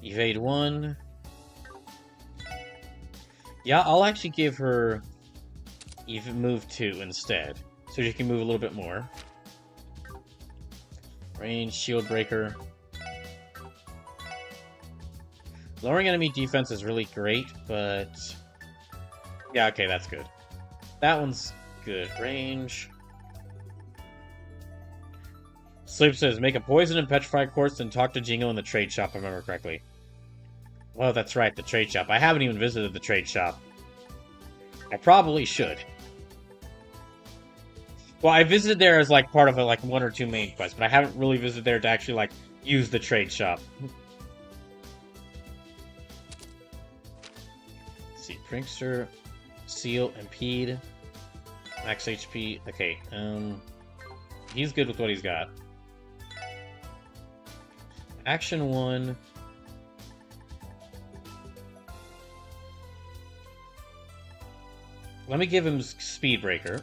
Evade 1. Yeah, I'll actually give her even move 2 instead. So she can move a little bit more. Range, shield breaker. Lowering enemy defense is really great, but... yeah, okay, that's good. That one's good. Range. Sleep says, make a poison and petrify quartz and talk to Jingo in the trade shop, if I remember correctly. Oh, that's right, the trade shop. I haven't even visited the trade shop. I probably should. Well, I visited there as, like, part of, like, 1 or 2 main quests, but I haven't really visited there to actually, like, use the trade shop. Let's see, Prankster, Seal, Impede, Max HP. Okay, he's good with what he's got. Action 1. Let me give him Speed Breaker.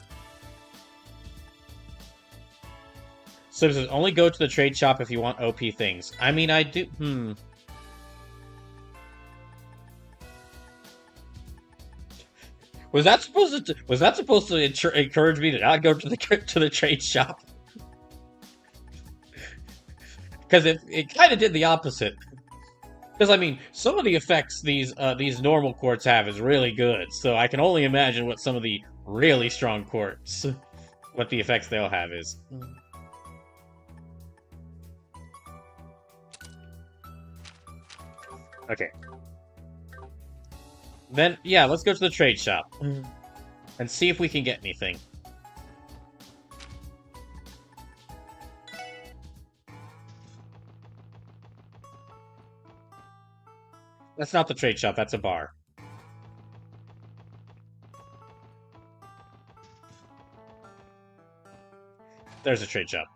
So it says, only go to the trade shop if you want OP things. I mean, I do... Was that supposed to encourage me to not go to the trade shop? Because it kind of did the opposite. Because I mean, some of the effects these normal quartz have is really good. So I can only imagine what some of the really strong quartz, what the effects they'll have is. Okay. Then, yeah, let's go to the trade shop. And see if we can get anything. That's not the trade shop, that's a bar. There's a trade shop.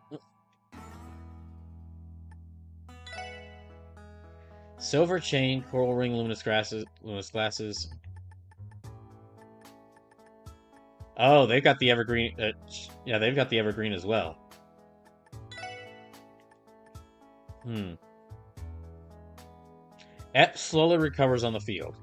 Silver chain, coral ring, luminous glasses. Oh, they've got the evergreen. Yeah, they've got the evergreen as well. Ep slowly recovers on the field.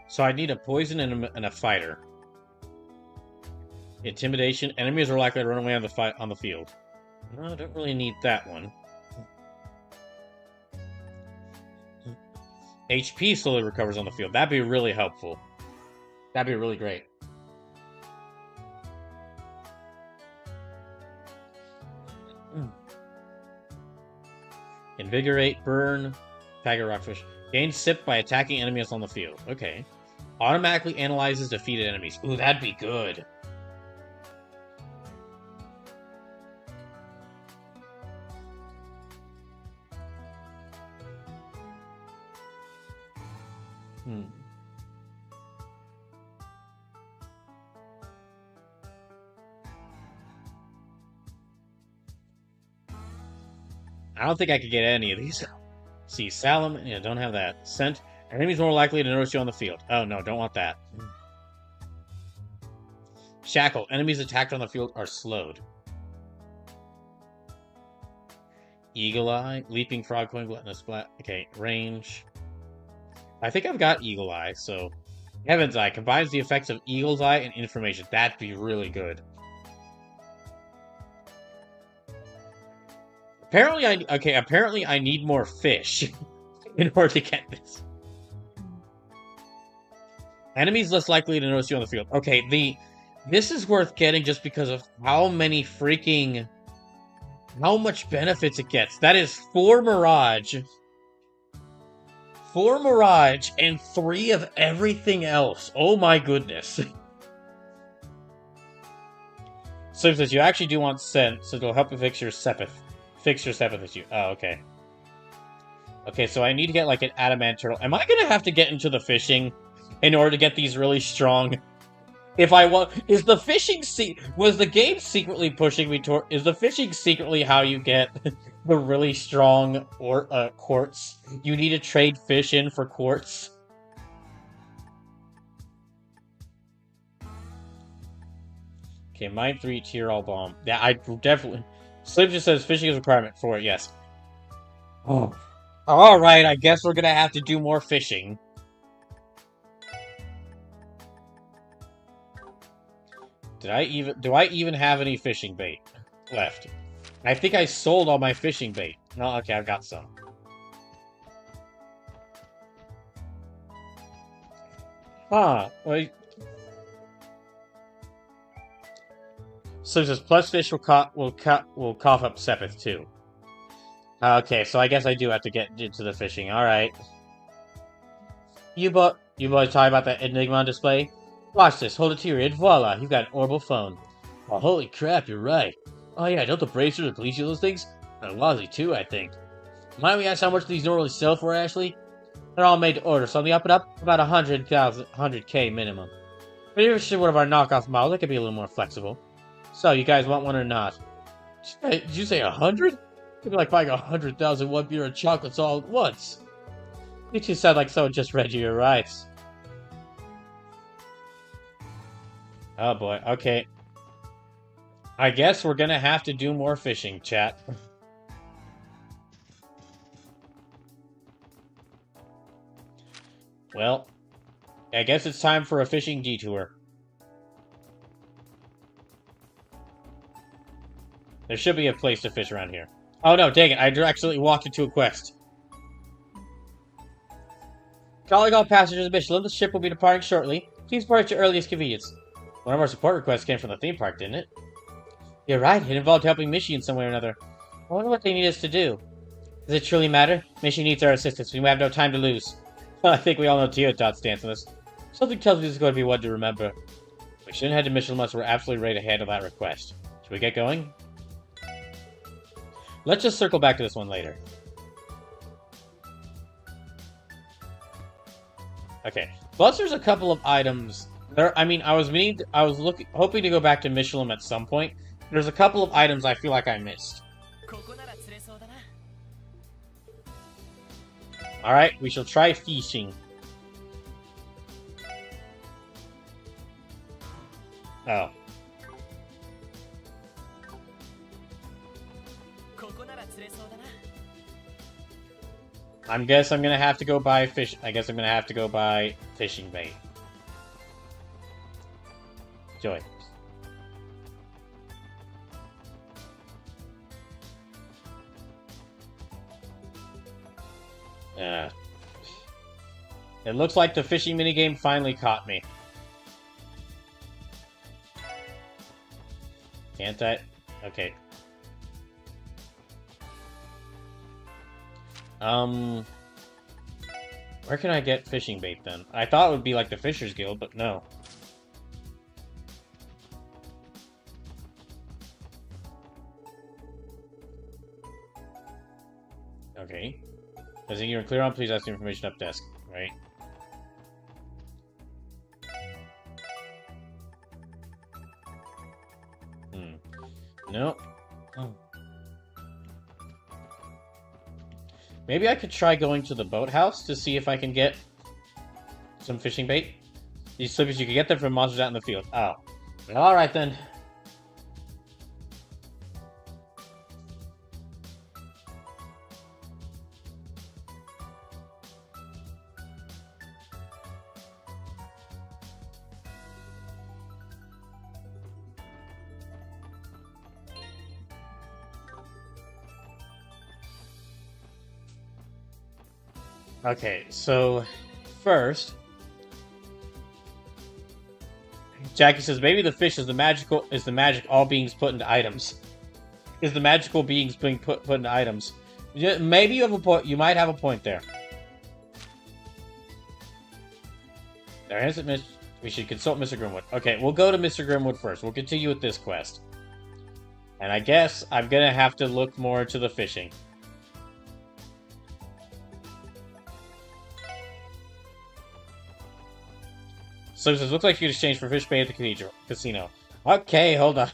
So I need a poison and a fighter. Intimidation. Enemies are likely to run away on the field. No, I don't really need that one. HP slowly recovers on the field. That'd be really helpful. That'd be really great. Invigorate, burn, Tiger Rockfish. Gain sip by attacking enemies on the field. Okay. Automatically analyzes defeated enemies. Ooh, that'd be good. I don't think I could get any of these. See, Salem, yeah, don't have that. Scent, enemies more likely to notice you on the field. Oh no, don't want that. Shackle, enemies attacked on the field are slowed. Eagle Eye, Leaping Frog, Coin Gluttonous Splat. Okay, range. I think I've got Eagle Eye, so... Heaven's Eye combines the effects of Eagle's Eye and Information. That'd be really good. Apparently I need more fish in order to get this. Enemies less likely to notice you on the field. Okay, this is worth getting just because of how much benefits it gets. That is 4 Mirage. 4 Mirage and 3 of everything else. Oh my goodness. So it says you actually do want Scent, so it'll help you fix your Sepith. Fix your Sepith issue. Oh, okay. Okay, so I need to get like an adamant turtle. Am I gonna have to get into the fishing in order to get these really strong? If I want, was the game secretly pushing me toward? Is the fishing secretly how you get the really strong quartz. You need to trade fish in for quartz. Okay, mine 3 tier all bomb. Yeah, I definitely. Slim just says fishing is a requirement for it. Yes. Oh. All right. I guess we're gonna have to do more fishing. Do I even have any fishing bait left? I think I sold all my fishing bait. No, okay, I've got some. Huh. Wait. So it says plus fish will cough up Sepith too. Okay, so I guess I do have to get into the fishing. All right. You boys talking about that Enigma on display? Watch this. Hold it to your ear. Voila! You've got an orbital phone. Oh, holy crap! You're right. Oh yeah, don't the bracers and police use those things? And Wazzy too, I think. Mind we ask how much these normally sell for, Ashley? They're all made to order, so on the up and up, about 100K minimum. But if you're one of our knockoff models, that could be a little more flexible. So, you guys want one or not? Did you say 100? It'd be like buying 100,000 one beer and chocolates all at once. You two sound like someone just read you your rights. Oh boy, okay. I guess we're gonna have to do more fishing, chat. Well, I guess it's time for a fishing detour. There should be a place to fish around here. Oh no, dang it, I accidentally walked into a quest. Calling all passengers of Michelin, the ship will be departing shortly. Please board at your earliest convenience. One of our support requests came from the theme park, didn't it? You're right, it involved helping Michi in some way or another. I wonder what they need us to do. Does it truly matter? Michi needs our assistance, we have no time to lose. I think we all know Teotot's stance on this. Something tells me this is going to be one to remember. We shouldn't head to Michelin unless we're absolutely ready to handle that request. Should we get going? Let's just circle back to this one later. Okay. Plus, there's a couple of items. I mean, I was hoping to go back to Michelin at some point. There's a couple of items I feel like I missed. Alright, we shall try fishing. Oh. I guess I'm gonna have to go buy fish. I guess I'm gonna have to go buy fishing bait. Joy. It looks like the fishing minigame finally caught me. Can't I? Okay. Where can I get fishing bait then? I thought it would be like the Fisher's Guild, but no. Okay. Doesn't you're clear on, please ask the information up desk, right? Nope. Oh. Maybe I could try going to the boathouse to see if I can get some fishing bait. These slippers, you can get them from monsters out in the field. Oh. Alright then. Okay, so first, Jackie says maybe the fish is the magic all beings put into items. Is the magical beings being put into items? Yeah, maybe you have a point. You might have a point there. There is it. We should consult Mr. Grimwood. Okay, we'll go to Mr. Grimwood first. We'll continue with this quest, and I guess I'm gonna have to look more into the fishing. So it looks like you could exchange for fish bait at the casino. Okay, hold on.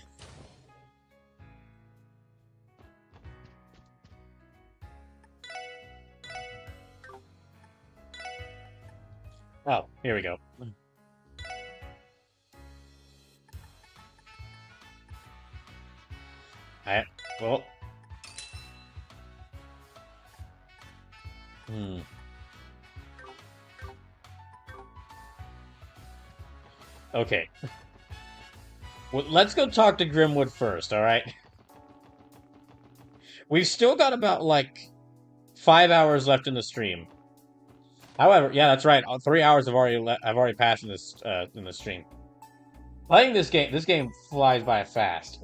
Oh, here we go. I well. Hmm. Okay. Well, let's go talk to Grimwood first. All right. We've still got about like 5 hours left in the stream. However, yeah, that's right. 3 hours have already passed in this stream. Playing this game flies by fast.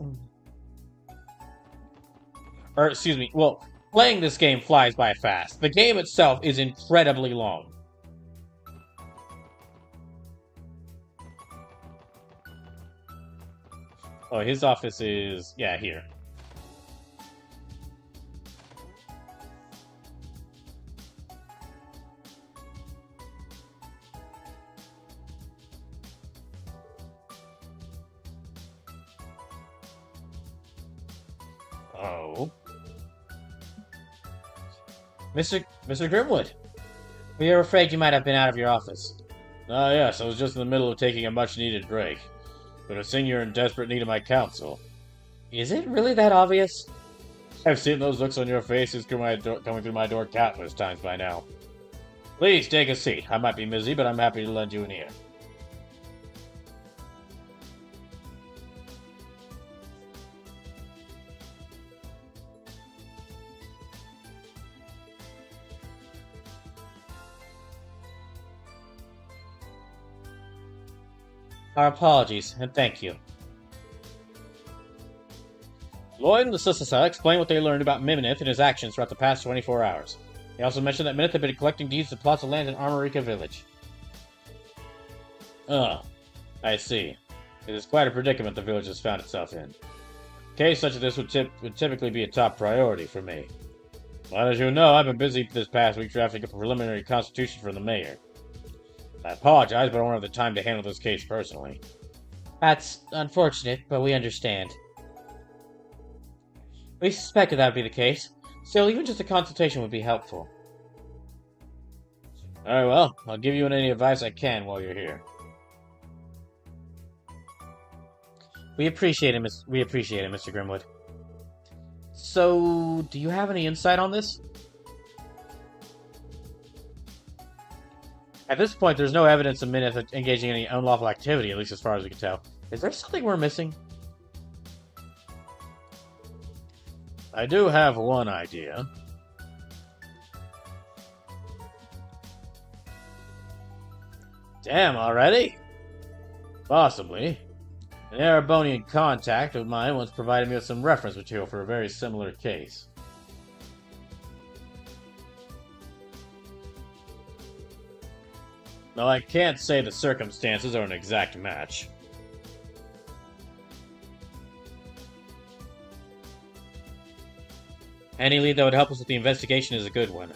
Or excuse me, well, playing this game flies by fast. The game itself is incredibly long. Oh, his office is yeah here. Oh, Mr. Grimwood, we are afraid you might have been out of your office. Ah, yes, I was just in the middle of taking a much-needed break. But I've seen you're in desperate need of my counsel. Is it really that obvious? I've seen those looks on your faces coming through my door countless times by now. Please take a seat. I might be busy, but I'm happy to lend you an ear. Our apologies, and thank you. Lloyd and the Sisasa explained what they learned about Miminith and his actions throughout the past 24 hours. They also mentioned that Minith had been collecting deeds to plots of land in Armorica Village. Oh, I see. It is quite a predicament the village has found itself in. A case such as this would typically be a top priority for me. Well, as you know, I've been busy this past week drafting up a preliminary constitution for the mayor. I apologize, but I don't have the time to handle this case personally. That's unfortunate, but we understand. We suspected that would be the case. Still, even just a consultation would be helpful. Very well. I'll give you any advice I can while you're here. We appreciate it, Mr. Grimwood. So, do you have any insight on this? At this point, there's no evidence of Minith engaging in any unlawful activity, at least as far as we can tell. Is there something we're missing? I do have one idea. Damn, already? Possibly. An Erebonian contact of mine once provided me with some reference material for a very similar case. Now, I can't say the circumstances are an exact match. Any lead that would help us with the investigation is a good one.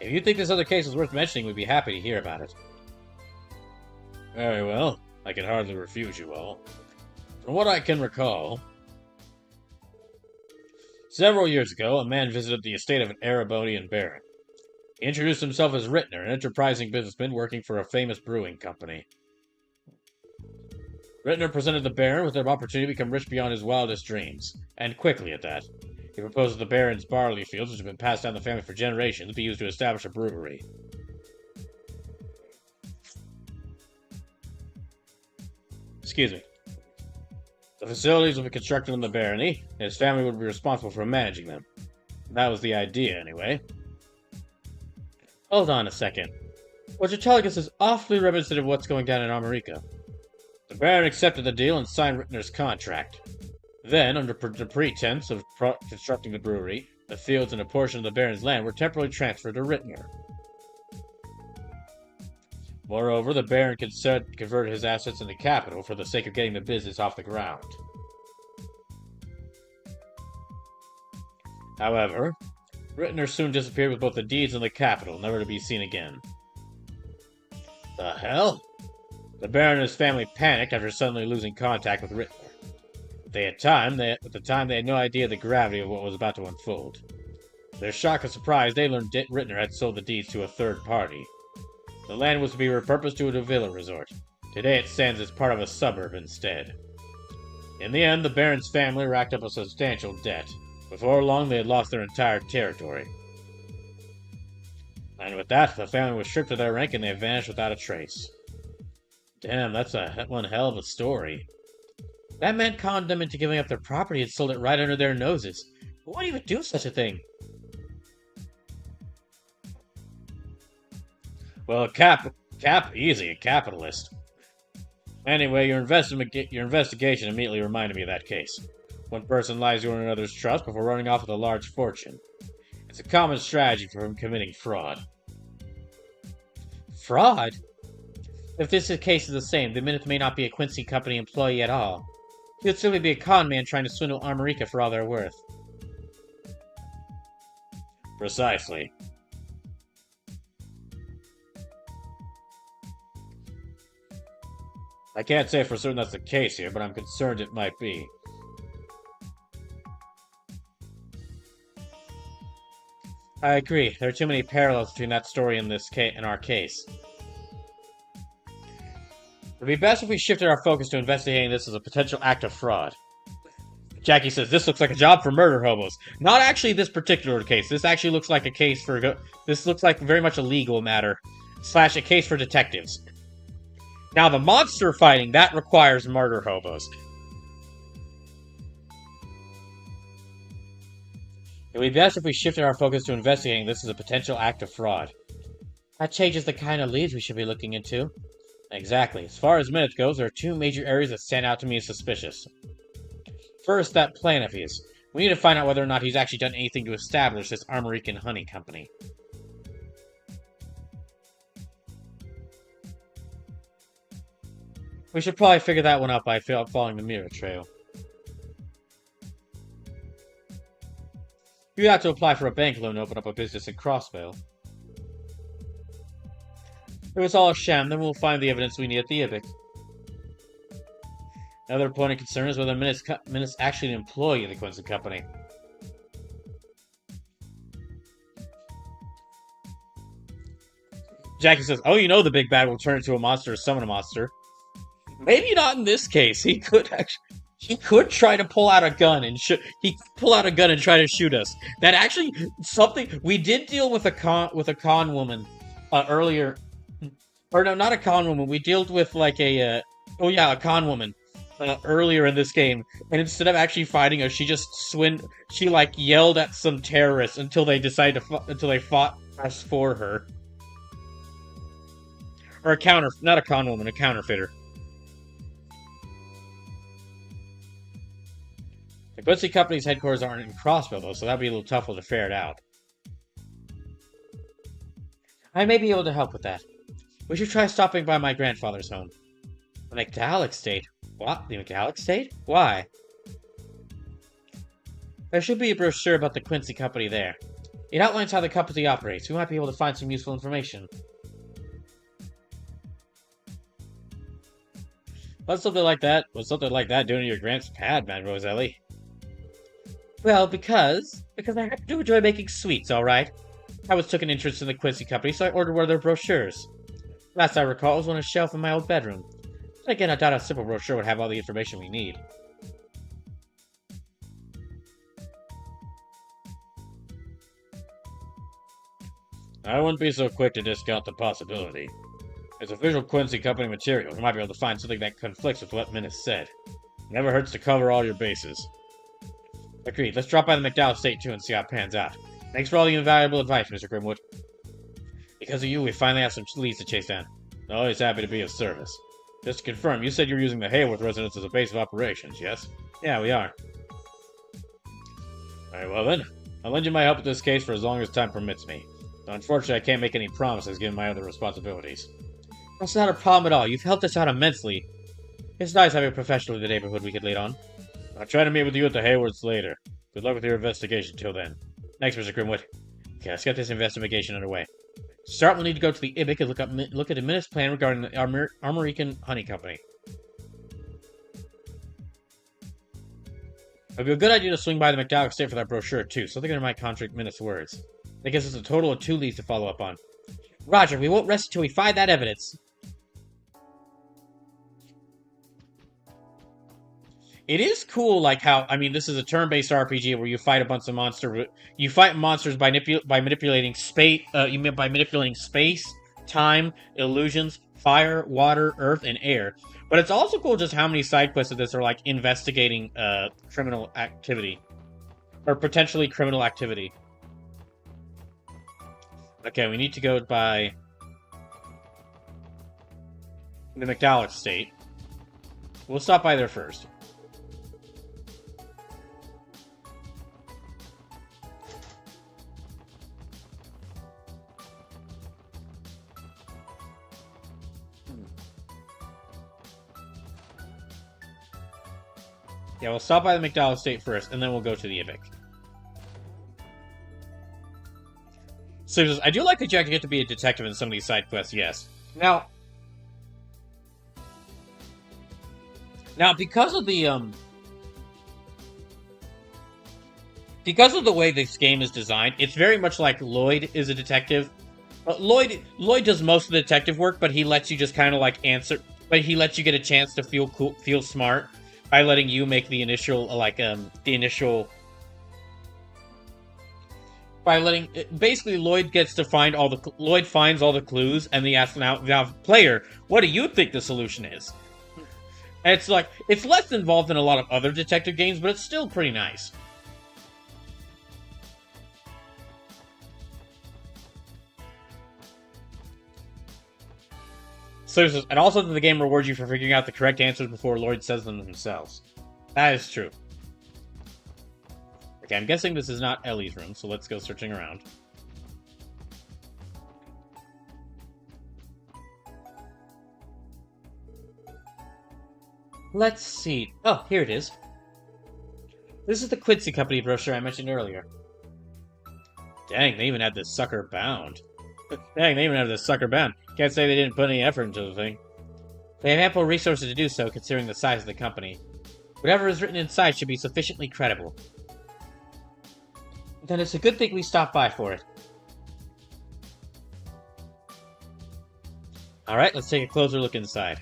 If you think this other case is worth mentioning, we'd be happy to hear about it. Very well. I can hardly refuse you all. From what I can recall, several years ago, a man visited the estate of an Erebonian baron. He introduced himself as Rittner, an enterprising businessman working for a famous brewing company. Rittner presented the Baron with an opportunity to become rich beyond his wildest dreams, and quickly at that. He proposed that the Baron's barley fields, which have been passed down the family for generations, be used to establish a brewery. Excuse me. The facilities would be constructed in the barony, and his family would be responsible for managing them. That was the idea, anyway. Hold on a second. What you're telling us is awfully reminiscent of what's going down in Armorica. The Baron accepted the deal and signed Rittner's contract. Then, under the pretense of constructing the brewery, the fields and a portion of the Baron's land were temporarily transferred to Rittner. Moreover, the Baron converted his assets into capital for the sake of getting the business off the ground. However, Rittner soon disappeared with both the deeds and the capital, never to be seen again. The hell? The Baron and his family panicked after suddenly losing contact with Rittner. At the time, they had no idea the gravity of what was about to unfold. To their shock and surprise, they learned Rittner had sold the deeds to a third party. The land was to be repurposed to a villa resort. Today it stands as part of a suburb instead. In the end, the Baron's family racked up a substantial debt. Before long, they had lost their entire territory. And with that, the family was stripped of their rank and they vanished without a trace. Damn, that's one hell of a story. That man conned them into giving up their property and sold it right under their noses. Who would even do such a thing? Well, easy, a capitalist. Anyway, your investigation immediately reminded me of that case. One person lies to another's trust before running off with a large fortune. It's a common strategy for him committing fraud. Fraud? If this case is the same, the Minute may not be a Quincy Company employee at all. He would simply be a con man trying to swindle Armorica for all they're worth. Precisely. I can't say for certain that's the case here, but I'm concerned it might be. I agree. There are too many parallels between that story and our case. It would be best if we shifted our focus to investigating this as a potential act of fraud. Jackie says, this looks like a job for murder hobos. Not actually this particular case. This actually looks like a case for... This looks like very much a legal matter. / a case for detectives. Now, the monster fighting, that requires murder hobos. It would be best if we shifted our focus to investigating this as a potential act of fraud. That changes the kind of leads we should be looking into. Exactly. As far as Minute goes, there are two major areas that stand out to me as suspicious. First, that plan of his. We need to find out whether or not he's actually done anything to establish this Armorican honey company. We should probably figure that one out by following the mirror trail. You'd have to apply for a bank loan to open up a business in Crossvale. If it's all a sham, then we'll find the evidence we need at the IBIC. Another point of concern is whether Minute's actually an employee of the Quincy Company. Jackie says, oh, you know the big bad will turn into a monster or summon a monster. Maybe not in this case. He could try to pull out a gun and try to shoot us. That actually something we did deal with a con woman earlier, or no, not a con woman. We dealt with like a con woman earlier in this game, and instead of actually fighting us, she like yelled at some terrorists until they fought us for her. Or not a con woman, a counterfeiter. The Quincy Company's headquarters aren't in Crossville, though, so that'd be a little tougher to ferret out. I may be able to help with that. We should try stopping by my grandfather's home. The McDowell Estate? What? The McDowell Estate? Why? There should be a brochure about the Quincy Company there. It outlines how the company operates. We might be able to find some useful information. What's something like that doing to your grand's pad, man, Roselli? Well, because I do enjoy making sweets, alright? I was took an interest in the Quincy Company, so I ordered one of their brochures. Last I recall, it was on a shelf in my old bedroom. But again, I doubt a simple brochure would have all the information we need. I wouldn't be so quick to discount the possibility. It's official Quincy Company material. We might be able to find something that conflicts with what Min has said. Never hurts to cover all your bases. Agreed. Let's drop by the McDowell Estate too and see how it pans out. Thanks for all the invaluable advice, Mr. Grimwood. Because of you, we finally have some leads to chase down. Always happy to be of service. Just to confirm, you said you're using the Hayworth residence as a base of operations, yes? Yeah, we are. Very well then. I'll lend you my help with this case for as long as time permits me. Though unfortunately, I can't make any promises given my other responsibilities. That's not a problem at all. You've helped us out immensely. It's nice having a professional in the neighborhood we could lean on. I'll try to meet with you at the Haywards later. Good luck with your investigation till then. Thanks, Mr. Grimwood. Okay, let's get this investigation underway. To start, we'll need to go to the IBIC and look at the Minute's plan regarding the Armorican Honey Company. It would be a good idea to swing by the McDowell Estate for that brochure, too. Something that might contradict Minute's words. That gives us a total of 2 leads to follow up on. Roger, we won't rest until we find that evidence. It is cool, like how I mean, this is a turn-based RPG where you fight a bunch of monsters. You fight monsters by manipulating space. By manipulating space, time, illusions, fire, water, earth, and air. But it's also cool just how many side quests of this are like investigating criminal activity or potentially criminal activity. Okay, we need to go by the McDowell estate. We'll stop by there first. Yeah, we'll stop by the McDowell estate first, and then we'll go to the Epic. So I do like that you actually get to be a detective in some of these side quests, yes. Now, because of the way this game is designed, it's very much like Lloyd is a detective. Lloyd does most of the detective work, but he lets you just kind of like answer. But he lets you get a chance to feel cool, feel smart by letting you make the initial by letting basically Lloyd gets to find all the Lloyd finds all the clues, and he asks now player, what do you think the solution is? And it's like it's less involved than a lot of other detective games, but it's still pretty nice. So, and also the game rewards you for figuring out the correct answers before Lloyd says them themselves. That is true. Okay, I'm guessing this is not Ellie's room, so let's go searching around. Let's see. Oh, here it is. This is the Quincy Company brochure I mentioned earlier. Dang, they even had this sucker bound. Can't say they didn't put any effort into the thing. They have ample resources to do so, considering the size of the company. Whatever is written inside should be sufficiently credible. Then it's a good thing we stopped by for it. Alright, let's take a closer look inside.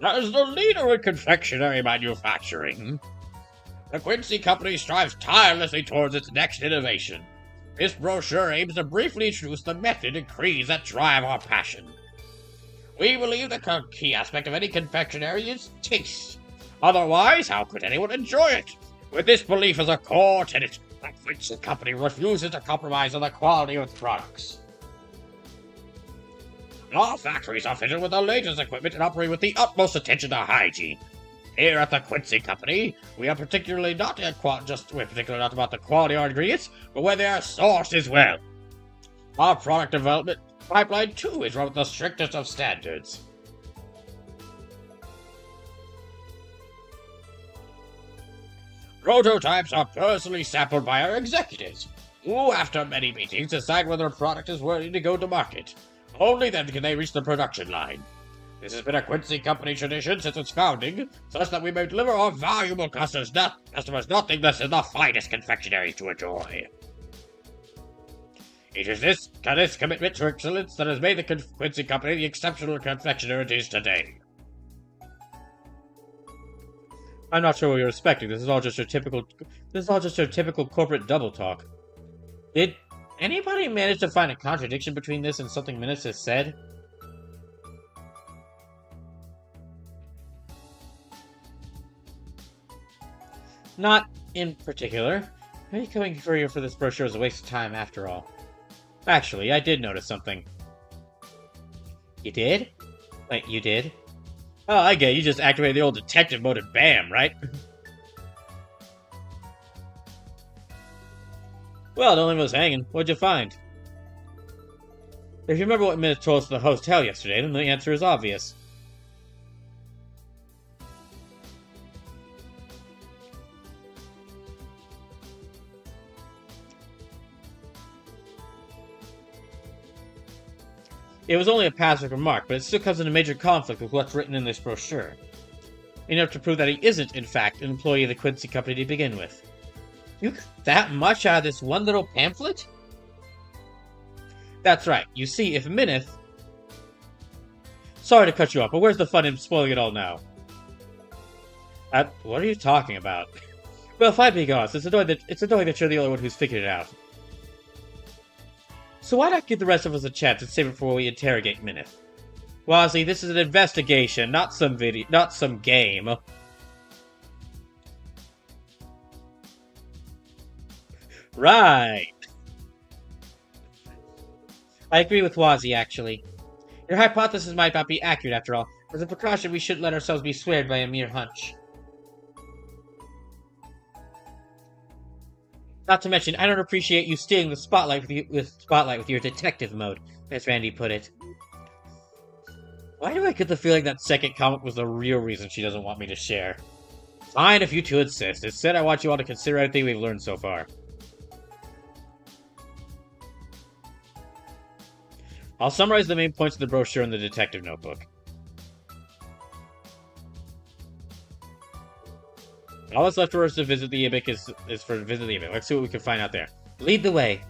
As the leader in confectionery manufacturing, the Quincy Company strives tirelessly towards its next innovation. This brochure aims to briefly introduce the method and creeds that drive our passion. We believe the key aspect of any confectionery is taste. Otherwise, how could anyone enjoy it? With this belief as a core tenet, the Quincy Company refuses to compromise on the quality of its products. Our factories are fitted with the latest equipment and operate with the utmost attention to hygiene. Here at the Quincy Company, we are particularly not about the quality of our ingredients, but where they are sourced as well. Our product development pipeline, too, is run with the strictest of standards. Prototypes are personally sampled by our executives, who, after many meetings, decide whether a product is worthy to go to market. Only then can they reach the production line. This has been a Quincy Company tradition since its founding, such that we may deliver our valuable customers nothing less than the finest confectionery to enjoy. It is this commitment to excellence that has made the Quincy Company the exceptional confectioner it is today. I'm not sure what you're expecting. This is all just your typical corporate double talk. Did anybody manage to find a contradiction between this and something Minutes has said? Not in particular. Maybe coming for you for this brochure is a waste of time after all. Actually, I did notice something. You did? Wait, you did? Oh, I get it. You just activated the old detective mode and bam, right? Well, don't leave us hanging. What'd you find? If you remember what Minute told us at the hotel yesterday, then the answer is obvious. It was only a passive remark, but it still comes into major conflict with what's written in this brochure. Enough to prove that he isn't, in fact, an employee of the Quincy Company to begin with. You got that much out of this one little pamphlet? That's right. You see, if Minith... Sorry to cut you off, but where's the fun in spoiling it all now? What are you talking about? Well, if I'm being honest, it's annoying that you're the only one who's figured it out. So why not give the rest of us a chance and save it for when we interrogate Minith? Wazzy, this is an investigation, not some game. Right. I agree with Wazzy, actually. Your hypothesis might not be accurate after all. As a precaution, we shouldn't let ourselves be swayed by a mere hunch. Not to mention, I don't appreciate you stealing the spotlight with your detective mode, as Randy put it. Why do I get the feeling that second comic was the real reason she doesn't want me to share? Fine, if you two insist. Instead, I want you all to consider everything we've learned so far. I'll summarize the main points of the brochure in the detective notebook. All that's left for us to visit the Ibic is for visit the Ibic. Let's see what we can find out there. Lead the way.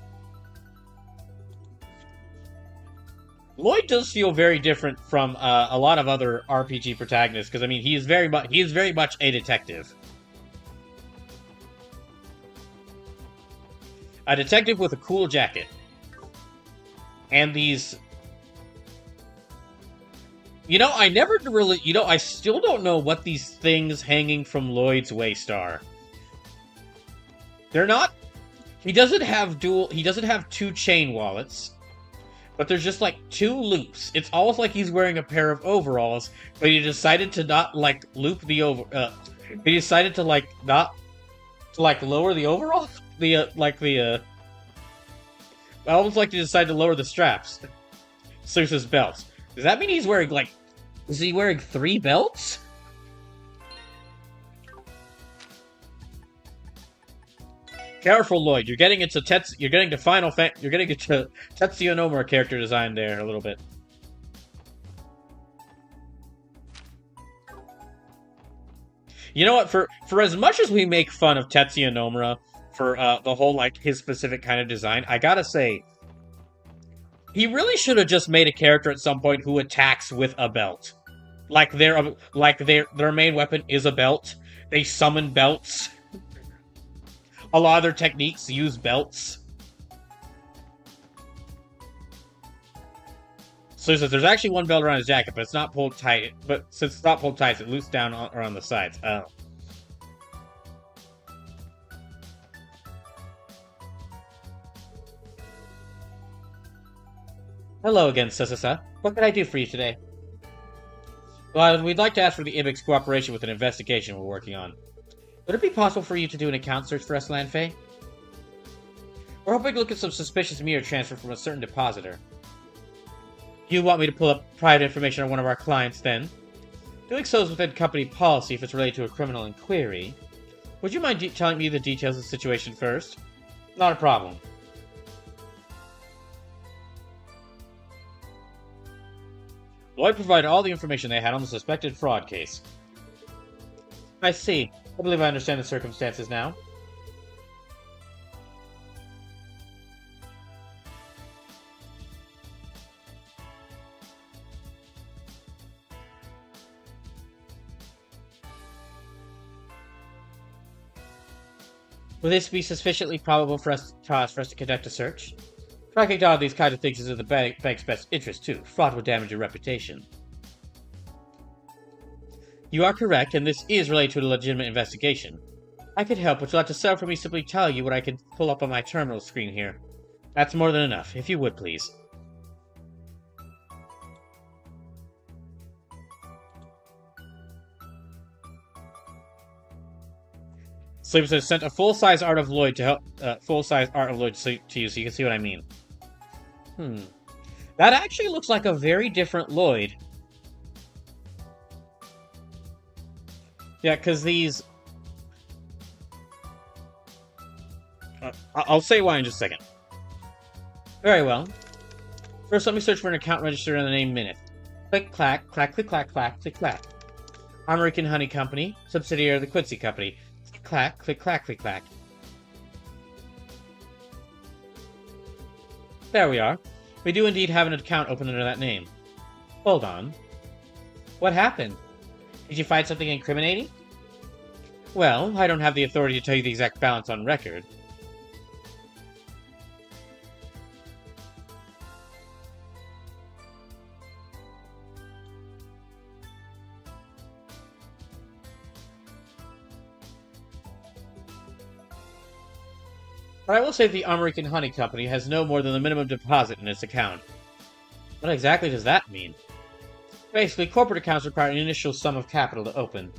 Lloyd does feel very different from a lot of other RPG protagonists, because I mean he is very much a detective. A detective with a cool jacket. And these... I never really... I still don't know what these things hanging from Lloyd's waist are. They're not... He doesn't have two chain wallets. But there's just, two loops. It's almost like he's wearing a pair of overalls, but he decided to not, loop the he decided to, lower the overalls? Almost like he decided to lower the straps. So his belts. Does that mean he's wearing, is he wearing 3 belts? Careful, Lloyd. You're getting into Tetsuya Nomura character design there a little bit. You know what? For as much as we make fun of Tetsuya Nomura for the whole his specific kind of design, I gotta say, he really should have just made a character at some point who attacks with a belt. Their main weapon is a belt. They summon belts. A lot of their techniques use belts. So he says there's actually one belt around his jacket, but it's not pulled tight. But since it's not pulled tight, it's loose down around the sides. Oh. Hello again, Sasasa. What can I do for you today? Well, we'd like to ask for the Ibic's cooperation with an investigation we're working on. Would it be possible for you to do an account search for us, Lanfei? We're hoping to look at some suspicious meter transfer from a certain depositor. You want me to pull up private information on one of our clients, then? Doing so is within company policy if it's related to a criminal inquiry. Would you mind telling me the details of the situation first? Not a problem. Lloyd provided all the information they had on the suspected fraud case. I see. I believe I understand the circumstances now. Will this be sufficiently probable for us to conduct a search? Tracking down these kinds of things is in the bank's best interest, too. Fraud would damage your reputation. You are correct, and this is related to a legitimate investigation. I could help, but you'll have to settle for me simply telling you what I can pull up on my terminal screen here. That's more than enough, if you would, please. Sleeper says, sent a full-size art of Lloyd to help. Full-size art of Lloyd to you, so you can see what I mean. That actually looks like a very different Lloyd. Yeah, because these... I'll say why in just a second. Very well. First, let me search for an account registered under the name Minith. Click, clack, clack, click, clack, clack, click, clack. American Honey Company, subsidiary of the Quincy Company. Click, clack, click, clack, click, clack. There we are. We do indeed have an account open under that name. Hold on. What happened? Did you find something incriminating? Well, I don't have the authority to tell you the exact balance on record. But I will say the American Honey Company has no more than the minimum deposit in its account. What exactly does that mean? Basically, corporate accounts require an initial sum of capital to open.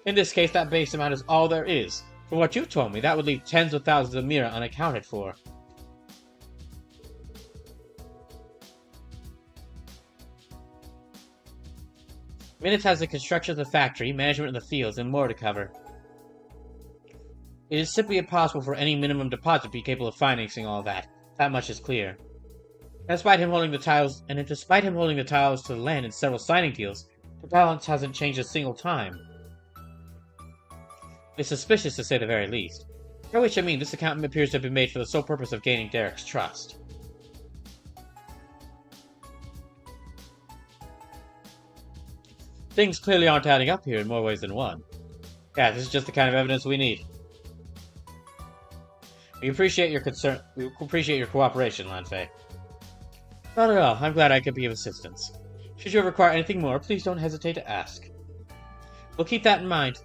In this case, that base amount is all there is. From what you've told me, that would leave tens of thousands of Mira unaccounted for. Minutes has the construction of the factory, management of the fields, and more to cover. It is simply impossible for any minimum deposit to be capable of financing all that. That much is clear. Despite him holding the tiles to the land in several signing deals, the balance hasn't changed a single time. It's suspicious to say the very least. By which I mean, this account appears to have been made for the sole purpose of gaining Derek's trust. Things clearly aren't adding up here in more ways than one. Yeah, this is just the kind of evidence we need. We appreciate your cooperation, Lanfei. Not at all. I'm glad I could be of assistance. Should you ever require anything more, please don't hesitate to ask. We'll keep that in mind.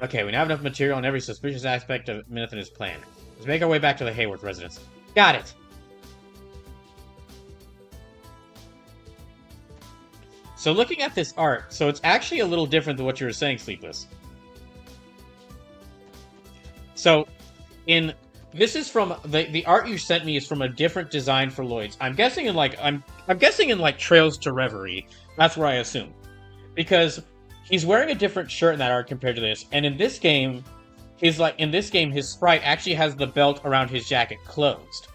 Okay, we now have enough material on every suspicious aspect of Minith and his plan. Let's make our way back to the Hayworth residence. Got it! So looking at this art, so it's actually a little different than what you were saying, Sleepless. So, this is from the art you sent me is from a different design for Lloyd's. I'm guessing in like Trails to Reverie. That's where I assume, because he's wearing a different shirt in that art compared to this. And in this game, his sprite actually has the belt around his jacket closed.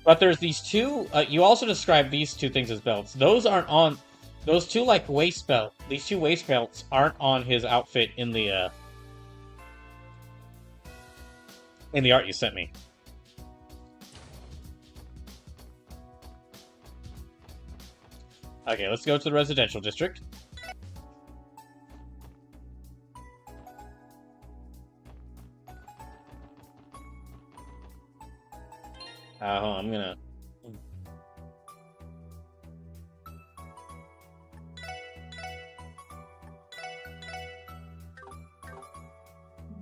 But there's these two. You also described these two things as belts. Those aren't on. Those two waist belt. These two waist belts aren't on his outfit in the art you sent me. Okay, let's go to the residential district. I'm gonna...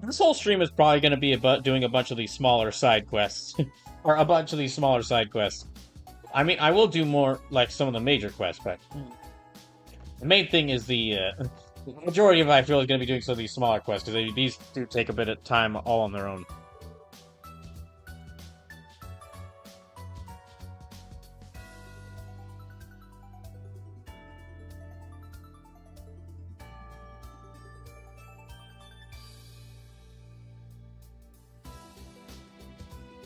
This whole stream is probably going to be about doing a bunch of these smaller side quests. Or a bunch of these smaller side quests. I mean, I will do more, like, some of the major quests, but... The main thing is the majority of it, I feel, is going to be doing some of these smaller quests, because these do take a bit of time all on their own.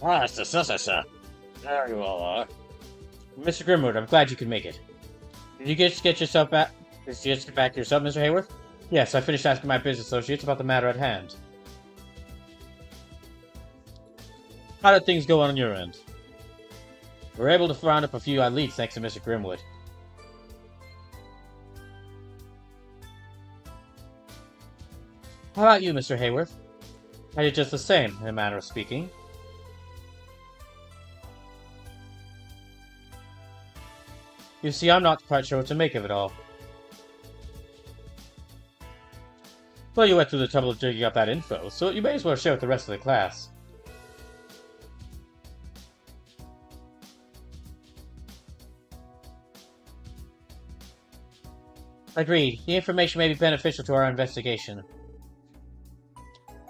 Ah, sir. There you all are. Mr. Grimwood, I'm glad you could make it. Did you get yourself back? Did you just get back to yourself, Mr. Hayworth? Yes, I finished asking my business associates about the matter at hand. How did things go on your end? We were able to round up a few leads thanks to Mr. Grimwood. How about you, Mr. Hayworth? I did just the same, in a manner of speaking. You see, I'm not quite sure what to make of it all. Well, you went through the trouble of digging up that info, so you may as well share with the rest of the class. Agreed. The information may be beneficial to our investigation.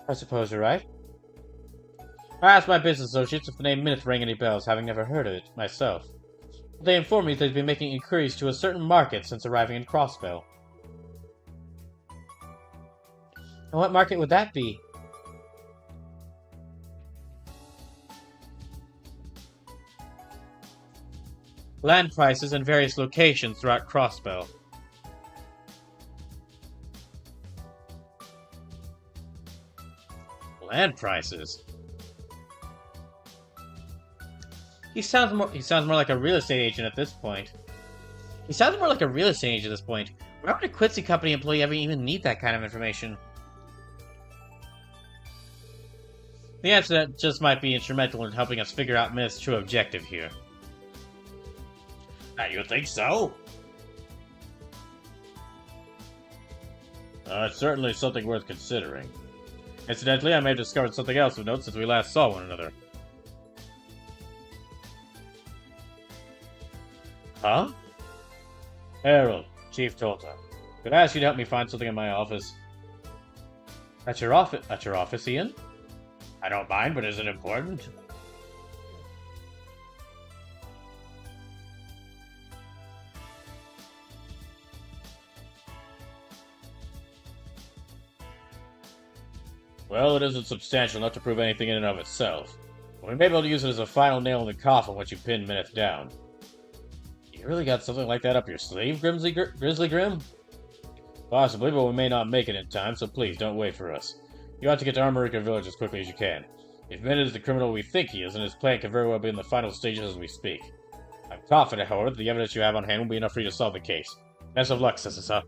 I suppose you're right. I asked my business associates if the name Minith rang any bells, having never heard of it myself. They informed me they'd been making inquiries to a certain market since arriving in Crossbell. And what market would that be? Land prices in various locations throughout Crossbell. Land prices? He sounds more like a real estate agent at this point. He sounds more like a real estate agent at this point. Why would a Quincy company employee ever even need that kind of information? The answer to that just might be instrumental in helping us figure out Myth's true objective here. You think so? It's certainly something worth considering. Incidentally, I may have discovered something else of note since we last saw one another. Huh? Harold, Chief Tolta. Could I ask you to help me find something in my office? At your office, Ian? I don't mind, but is it important? Well, it isn't substantial enough to prove anything in and of itself. But we may be able to use it as a final nail in the coffin once you pin Mineth down. You really got something like that up your sleeve, Grizzly Grim? Possibly, but we may not make it in time, so please don't wait for us. You ought to get to Armorica Village as quickly as you can. If Mineth is the criminal we think he is, then his plan could very well be in the final stages as we speak. I'm confident, however, that the evidence you have on hand will be enough for you to solve the case. Best of luck, Sissa.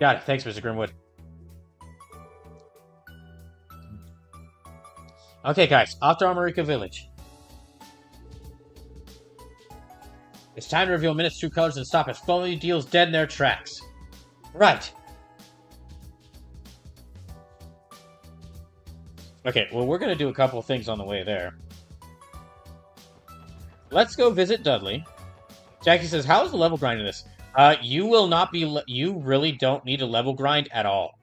Got it. Thanks, Mr. Grimwood. Okay, guys, off to Armorica Village. It's time to reveal Mineth's true colors and stop his phony deals dead in their tracks. Right. Okay, well, we're going to do a couple of things on the way there. Let's go visit Dudley. Jackie says, how's the level grind in this? You will not be... You really don't need a level grind at all.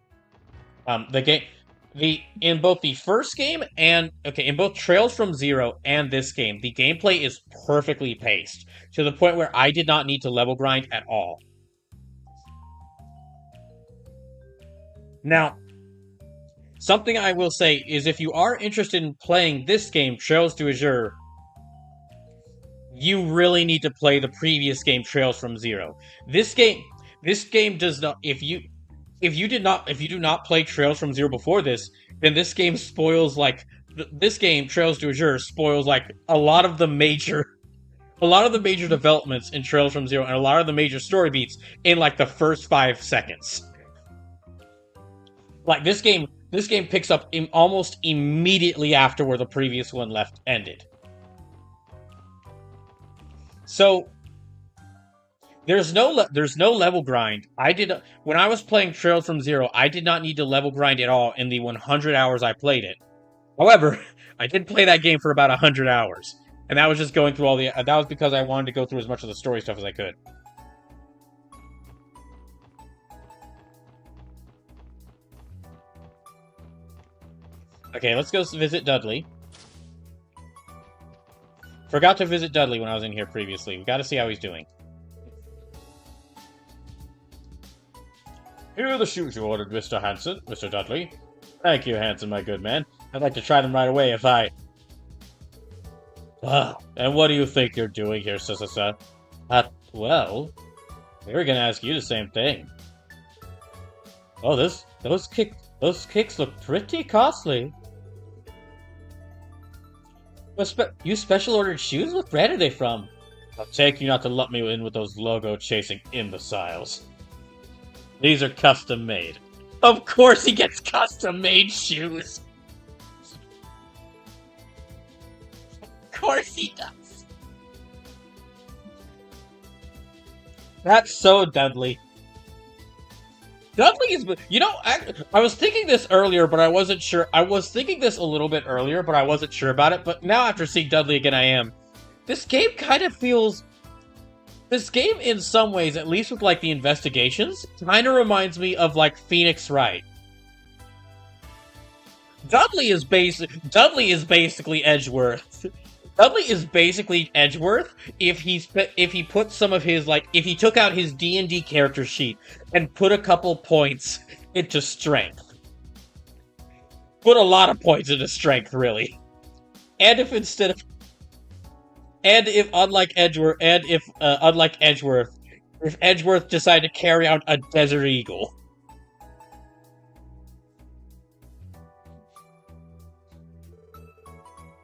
In both the first game and... Okay, in both Trails from Zero and this game, the gameplay is perfectly paced, to the point where I did not need to level grind at all. Now, something I will say is if you are interested in playing this game, Trails to Azure, you really need to play the previous game, Trails from Zero. This game does not... If you do not play Trails from Zero before this, then this game spoils, like... This game, Trails to Azure, spoils, like, a lot of the major developments in Trails from Zero and a lot of the major story beats in, like, the first 5 seconds. Like, this game picks up almost immediately after where the previous one ended. So, there's no level grind. When I was playing Trails from Zero, I did not need to level grind at all in the 100 hours I played it. However, I did play that game for about 100 hours. And that was just going through that was because I wanted to go through as much of the story stuff as I could. Okay, let's go visit Dudley. Forgot to visit Dudley when I was in here previously. We've got to see how he's doing. Here are the shoes you ordered, Mr. Hanson, Mr. Dudley. Thank you, Hanson, my good man. I'd like to try them right away if I... and what do you think you're doing here, Sissa? Well, we were gonna ask you the same thing. Oh, those kicks look pretty costly. You special ordered shoes? What brand are they from? I'll take you not to lump me in with those logo-chasing imbeciles. These are custom-made. Of course he gets custom-made shoes! Of course he does! That's so Dudley. Dudley is... You know, I was thinking this earlier, but I wasn't sure. I was thinking this a little bit earlier, but I wasn't sure about it. But now after seeing Dudley again, I am. This game kind of feels... This game, in some ways, at least with, like, the investigations, kind of reminds me of, like, Phoenix Wright. Dudley is basically Edgeworth. Dudley is basically Edgeworth if he put some of his, like, if he took out his D&D character sheet and put a couple points into strength. Put a lot of points into strength, really. And if unlike Edgeworth, if Edgeworth decided to carry out a Desert Eagle.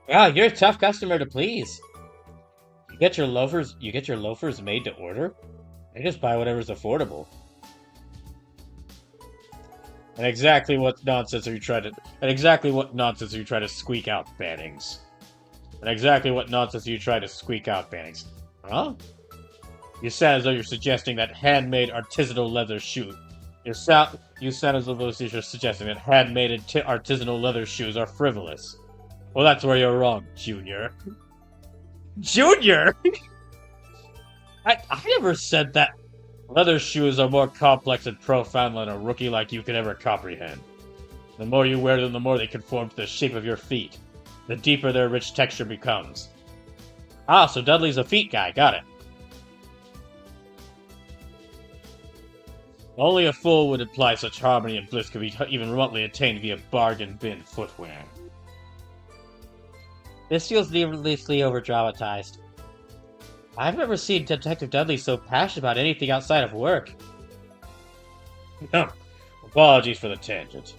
Wow, you're a tough customer to please. You get your loafers made to order? They just buy whatever's affordable. And exactly what nonsense are you trying to squeak out, Bannings? And exactly what nonsense are you trying to squeak out, Bannings? Huh? You sound as though you're suggesting that handmade artisanal leather shoe. You sound as though you're suggesting that handmade artisanal leather shoes are frivolous. Well, that's where you're wrong, Junior. Junior? I never said that. Leather shoes are more complex and profound than a rookie like you could ever comprehend. The more you wear them, the more they conform to the shape of your feet. The deeper their rich texture becomes. Ah, so Dudley's a feet guy, got it. Only a fool would imply such harmony and bliss could be even remotely attained via bargain bin footwear. This feels needlessly overdramatized. I've never seen Detective Dudley so passionate about anything outside of work. Apologies for the tangent.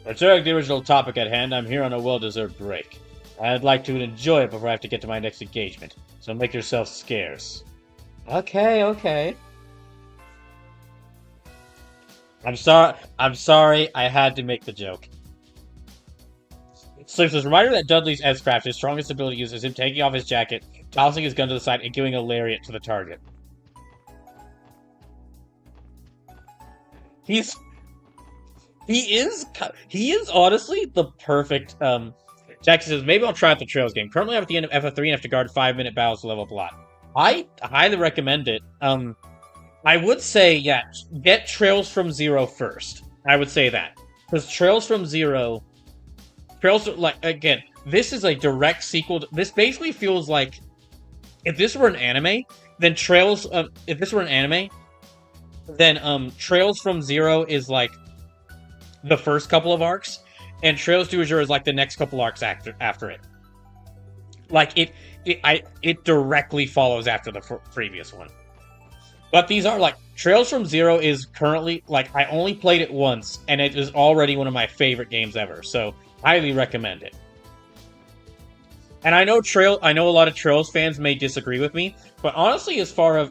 Returning to the original topic at hand, I'm here on a well-deserved break. I'd like to enjoy it before I have to get to my next engagement, so make yourself scarce. Okay. I'm sorry, I had to make the joke. So it's a reminder that Dudley's S-Craft, his strongest ability uses him taking off his jacket, tossing his gun to the side, and giving a lariat to the target. He is honestly the perfect, Jack says, maybe I'll try out the Trails game. Currently I'm at the end of FF3 and have to guard 5-minute battles to level up a lot. I highly recommend it. I would say, yeah, get Trails from Zero first. I would say that. Because Trails, like, again, this is a direct sequel. This basically feels like, if this were an anime, then Trails from Zero is like the first couple of arcs, and Trails to Azure is like the next couple arcs after it. Like, it directly follows after the previous one. But these are, like, Trails from Zero is currently, like, I only played it once, and it is already one of my favorite games ever, so highly recommend it. And I know a lot of Trails fans may disagree with me, but honestly, as far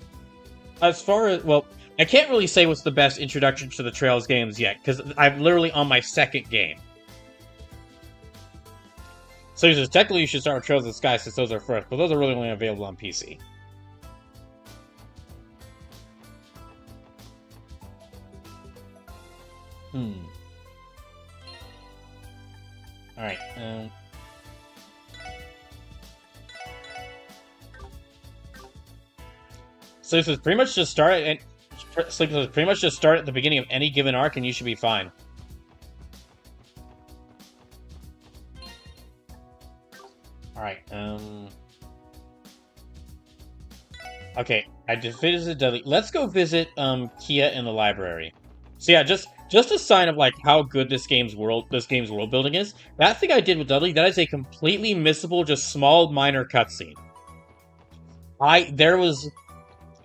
as, well, I can't really say what's the best introduction to the Trails games yet, because I'm literally on my second game. So he says, technically you should start with Trails of the Sky since those are first, but those are really only available on PC. Alright, So this is pretty much just start at the beginning of any given arc and you should be fine. Alright, okay, I just visited Dudley. Let's go visit, Kia in the library. So yeah, just a sign of, like, how good this game's world building is. That thing I did with Dudley, that is a completely missable, just small, minor cutscene.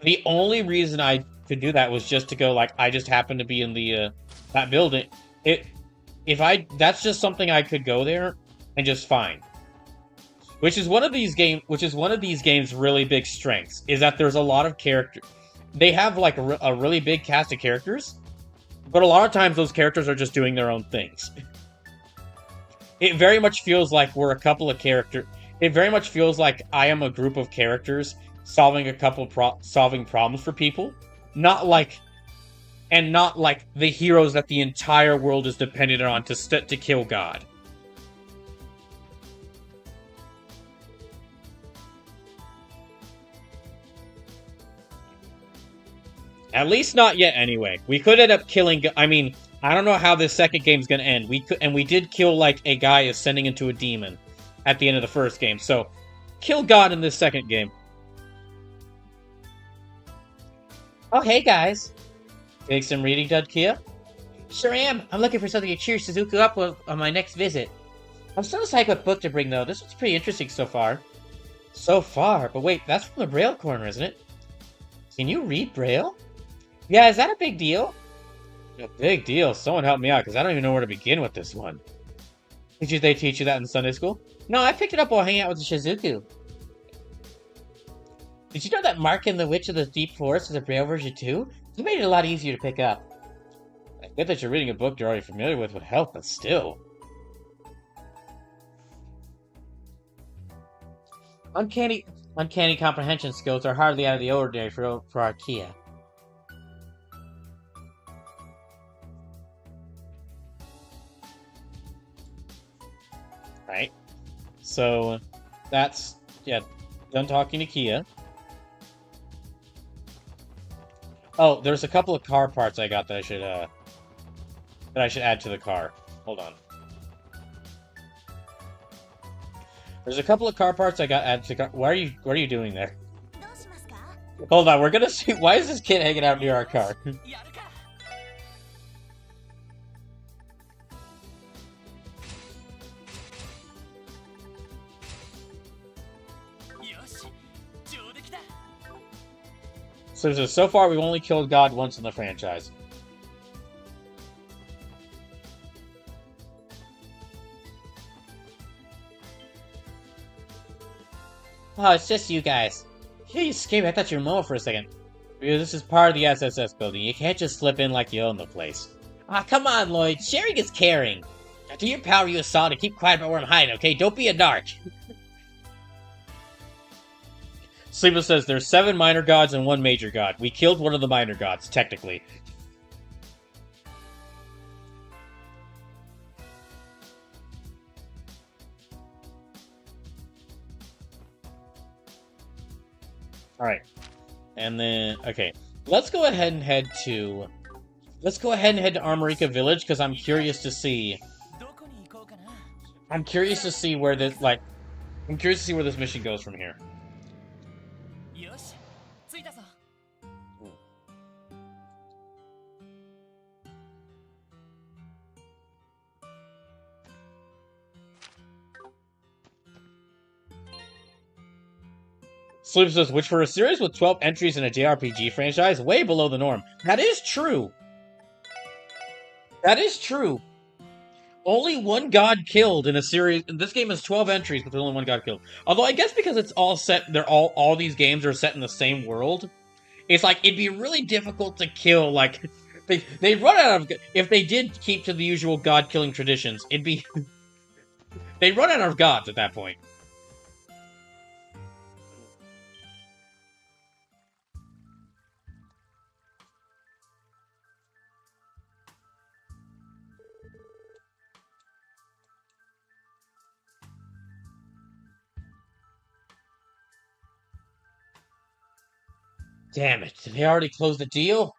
The only reason I could do that was just to go, like, I just happened to be in the, that building. That's just something I could go there and just find. Which is one of these games' really big strengths, is that there's a lot of character. They have, like, a really big cast of characters, but a lot of times those characters are just doing their own things. It very much feels like we're a couple of characters. It very much feels like I am a group of characters solving problems for people, not like the heroes that the entire world is dependent on to kill God. At least not yet, anyway. We could end up killing... I mean, I don't know how this second game's gonna end. We did kill, like, a guy ascending into a demon at the end of the first game, so kill God in this second game. Oh, hey, guys. Doing some reading, Kia? Sure am. I'm looking for something to cheer Suzuki up with on my next visit. I'm still deciding what book to bring, though. This one's pretty interesting so far. So far? But wait, that's from the Braille corner, isn't it? Can you read Braille? Yeah, is that a big deal? A big deal? Someone help me out, because I don't even know where to begin with this one. Did they teach you that in Sunday school? No, I picked it up while hanging out with the Shizuku. Did you know that Markin the Witch of the Deep Forest is a Braille version too? It made it a lot easier to pick up. I get that you're reading a book you're already familiar with would help, but still. Uncanny comprehension skills are hardly out of the ordinary for Archaea. Right. So, that's, yeah, done talking to Kia. Oh, there's a couple of car parts I got that I should add to the car. Hold on. There's a couple of car parts I got added to the car. What are you doing there? Hold on, we're gonna see. Why is this kid hanging out near our car? So far, we've only killed God once in the franchise. Oh, it's just you guys. Hey, you scared me. I thought you were Momo for a second. This is part of the SSS building. You can't just slip in like you own the place. Ah, come on, Lloyd. Sharing is caring. Now do your power you saw to keep quiet about where I'm hiding, okay? Don't be a narc. Sleepless says there's 7 minor gods and 1 major god. We killed one of the minor gods, technically. Alright. And then, okay. Let's go ahead and head to Armorica Village, because I'm curious to see... I'm curious to see where this mission goes from here. Sleep says, which for a series with 12 entries in a JRPG franchise, way below the norm. That is true. That is true. Only 1 god killed in a series. This game has 12 entries, but there's only 1 god killed. Although I guess because it's all set, all these games are set in the same world. It's like it'd be really difficult to kill. Like they'd run out of. If they did keep to the usual god killing traditions, it'd be. They'd run out of gods at that point. Damn it, did they already close the deal?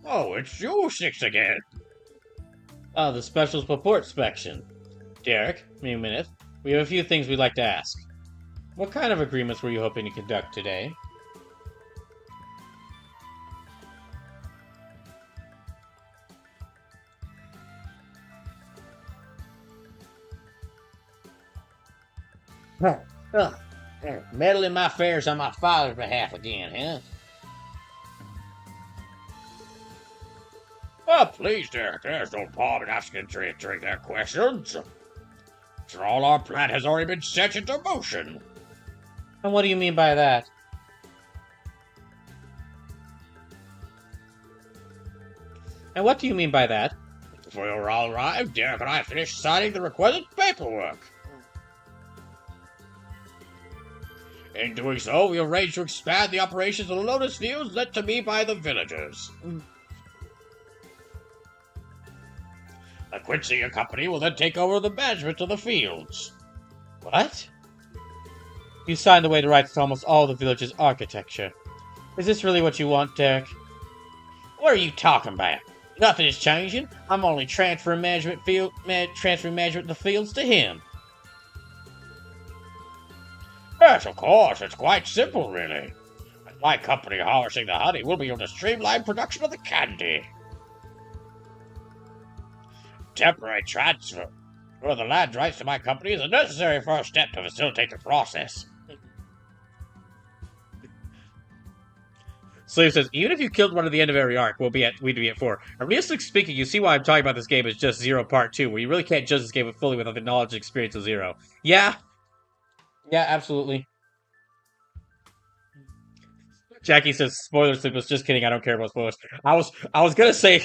Oh, it's you 6 again. Oh, the Special Support Section. Derek, give me a minute. We have a few things we'd like to ask. What kind of agreements were you hoping to conduct today? Meddling my affairs on my father's behalf again, huh? Oh, please, Derek, there's no harm in asking their questions. After all, our plan has already been set into motion. And what do you mean by that? And what do you mean by that? Before you all arrived, Derek and I finished signing the requisite paperwork. In doing so, we arranged to expand the operations of the Lotus Fields led to me by the villagers. The Quincy Company will then take over the management of the fields. What? You signed away the rights to almost all the village's architecture. Is this really what you want, Derek? What are you talking about? Nothing is changing. I'm only transferring management of the fields to him. Yes, of course. It's quite simple, really. With my company harvesting the honey, we'll be able to streamline production of the candy. Temporary transfer of the land rights to my company is a necessary first step to facilitate the process. Slave says, even if you killed one at the end of every arc, we'd be at 4. And realistically speaking, you see why I'm talking about this game as just Zero Part 2, where you really can't judge this game fully without the knowledge and experience of Zero. Yeah. Yeah, absolutely. Jackie says, spoilers, Sleepless. Just kidding, I don't care about spoilers. I was gonna say,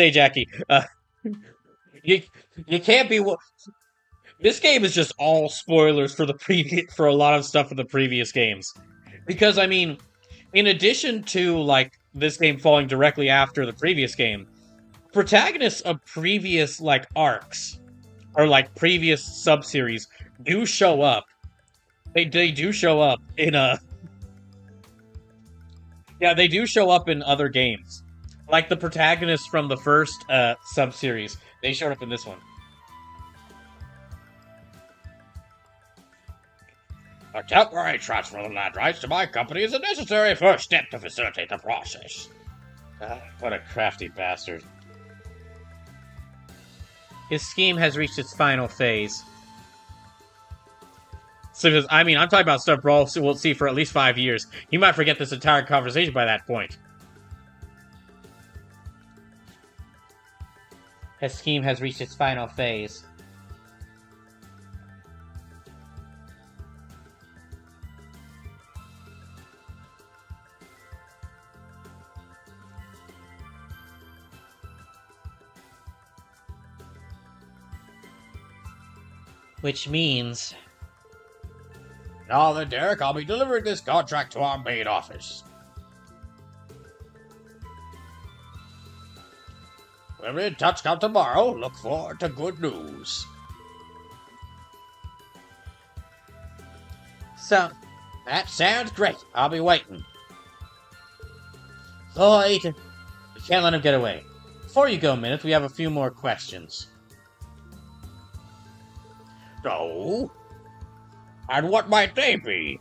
Jackie, you, you can't be, this game is just all spoilers for a lot of stuff in the previous games. Because, I mean, in addition to, like, this game falling directly after the previous game, protagonists of previous, like, arcs, or, like, previous sub-series, do show up. They do show up in yeah, they do show up in other games. Like, the protagonists from the first, sub-series, they showed up in this one. A temporary transfer of land rights to my company is a necessary first step to facilitate the process. What a crafty bastard. His scheme has reached its final phase. So, I mean, I'm talking about stuff we'll see for at least 5 years. You might forget this entire conversation by that point. His scheme has reached its final phase. Which means... Now then, Derek, I'll be delivering this contract to our main office. We'll be in touch come tomorrow. Look forward to good news. So, that sounds great. I'll be waiting. Lloyd, we can't let him get away. Before you go, Minute, we have a few more questions. Oh? And what might they be?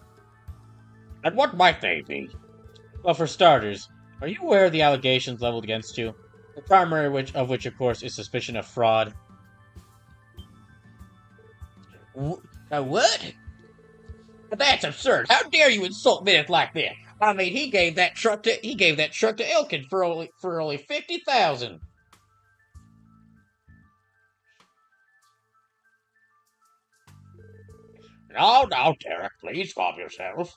Well, for starters, are you aware of the allegations leveled against you? The primary of which, of course, is suspicion of fraud. What? That's absurd. How dare you insult Minute like that? I mean, he gave that truck to Elkin for only 50,000. No, Derek, please calm yourself.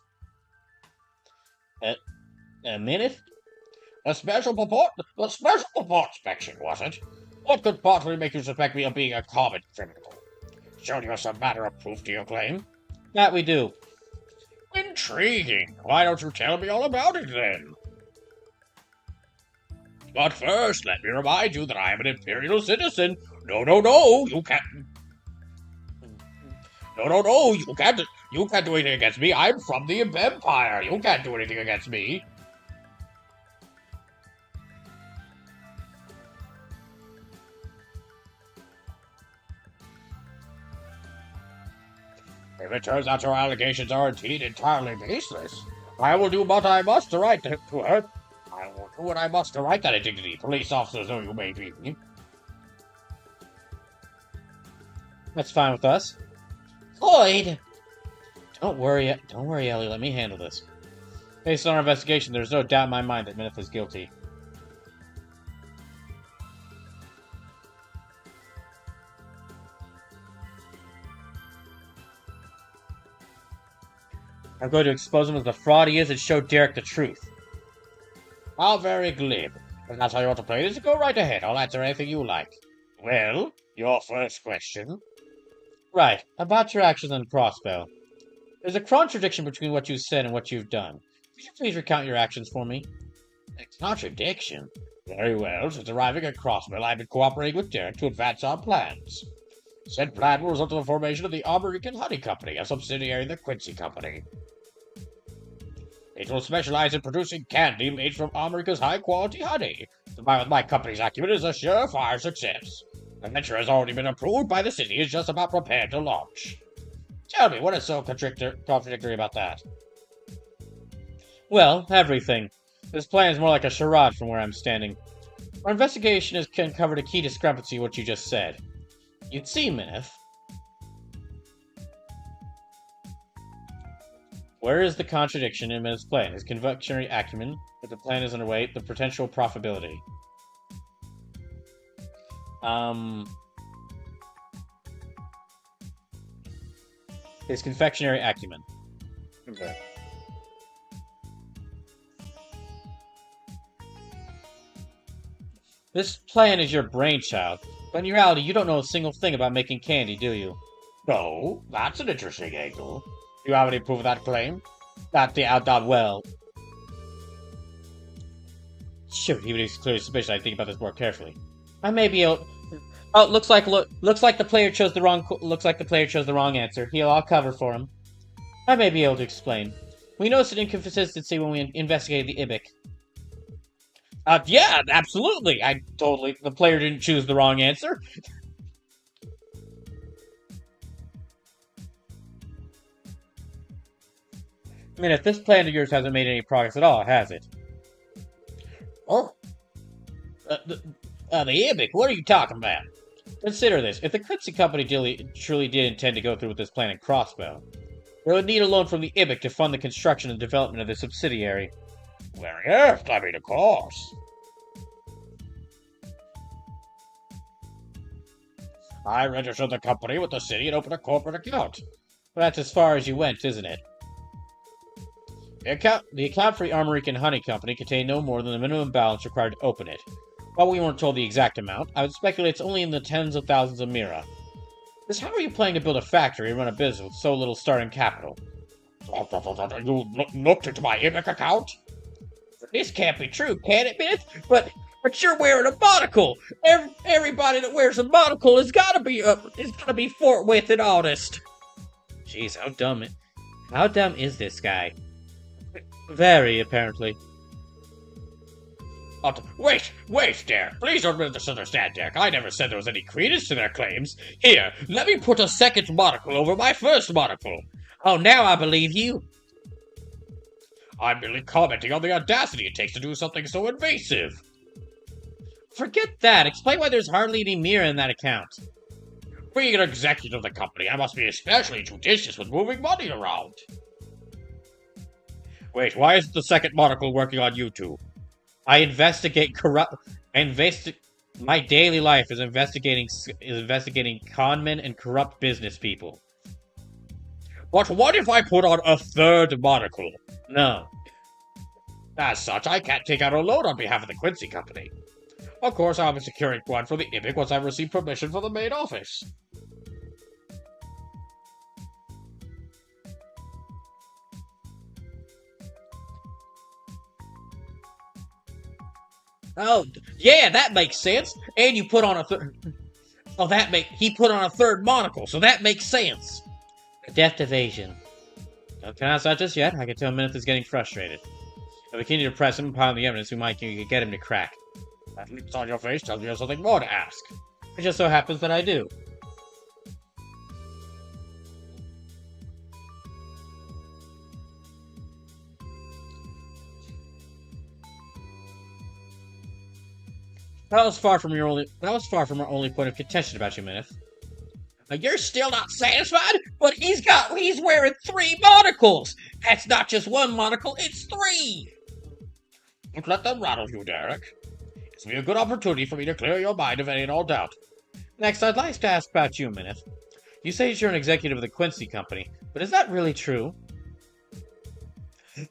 A minute? A special purport inspection, was it? What could possibly make you suspect me of being a common criminal? Show you some matter of proof to your claim? That we do. Intriguing. Why don't you tell me all about it, then? But first, let me remind you that I am an Imperial citizen. No, you can't... No, you can't do anything against me. I'm from the Empire. You can't do anything against me. If it turns out your allegations are indeed entirely baseless, I will do what I must to right to her. I will do what I must to right that indignity, police officers though you may be. That's fine with us. Lloyd! Don't worry, Ellie. Let me handle this. Based on our investigation, there's no doubt in my mind that Minith is guilty. I'm going to expose him as the fraud he is and show Derek the truth. How very glib. If that's how you want to play this, go right ahead. I'll answer anything you like. Well, your first question. Right, about your actions on Crossbow. There's a contradiction between what you said and what you've done. Could you please recount your actions for me? A contradiction? Very well, since arriving at Crossbow, I've been cooperating with Derek to advance our plans. Said plan will result in the formation of the American Honey Company, a subsidiary of the Quincy Company. It will specialize in producing candy made from America's high-quality honey. Combined with my company's acumen is a surefire success. The venture has already been approved by the city and is just about prepared to launch. Tell me, what is so contradictory about that? Well, everything. This plan is more like a charade from where I'm standing. Our investigation has uncovered a key discrepancy in what you just said. You'd see, Minith. Where is the contradiction in his plan? His confectionery acumen, if the plan is underway, the potential profitability. His confectionery acumen. Okay. This plan is your brainchild, but in reality, you don't know a single thing about making candy, do you? No, that's an interesting angle. Do you have any proof of that claim? Well. Shoot, even if he's clearly suspicious, I think about this more carefully. I may be able. Oh, looks like the player chose the wrong answer. I'll cover for him. I may be able to explain. We noticed an inconsistency when we investigated the IBIC. Yeah, absolutely. The player didn't choose the wrong answer. I mean, if this plan of yours hasn't made any progress at all, has it? Oh? The IBIC, what are you talking about? Consider this. If the Cryptid company truly did intend to go through with this plan in Crossbow, they would need a loan from the IBIC to fund the construction and development of the subsidiary. Well, yes, I mean, of course. I registered the company with the city and opened a corporate account. Well, that's as far as you went, isn't it? The account for the Armorican Honey Company contained no more than the minimum balance required to open it. While we weren't told the exact amount, I would speculate it's only in the tens of thousands of Mira. Just how are you planning to build a factory and run a business with so little starting capital? You looked into my IBIC account? This can't be true, can it, Beth? But you're wearing a monocle. Everybody that wears a monocle has got to be forthwith and honest. Jeez, how dumb is this guy? Very, apparently. Wait there. Please don't misunderstand, Jack. I never said there was any credence to their claims. Here, let me put a second monocle over my first monocle. Oh, now I believe you. I'm merely commenting on the audacity it takes to do something so invasive. Forget that. Explain why there's hardly any Mira in that account. Being an executive of the company, I must be especially judicious with moving money around. Wait, why isn't the second monocle working on you two? I investigate my daily life is investigating conmen and corrupt business people. But what if I put on a third monocle? No. As such, I can't take out a loan on behalf of the Quincy Company. Of course, I'll be securing one for the IBIC once I've received permission from the main office. Oh, yeah, that makes sense. And you put on a third... he put on a third monocle, so that makes sense. Deft evasion. Don't count outside just yet. I can tell Minith is getting frustrated. If we continue to press him and pile the evidence, we might get him to crack. That leaps on your face tells you have something more to ask. It just so happens that I do. That was far from our only point of contention about you, Minith. You're still not satisfied? But he's wearing 3 monocles! That's not just 1 monocle, it's 3! Don't let them rattle you, Derek. This will be a good opportunity for me to clear your mind of any and all doubt. Next, I'd like to ask about you, Minith. You say you're an executive of the Quincy Company, but is that really true?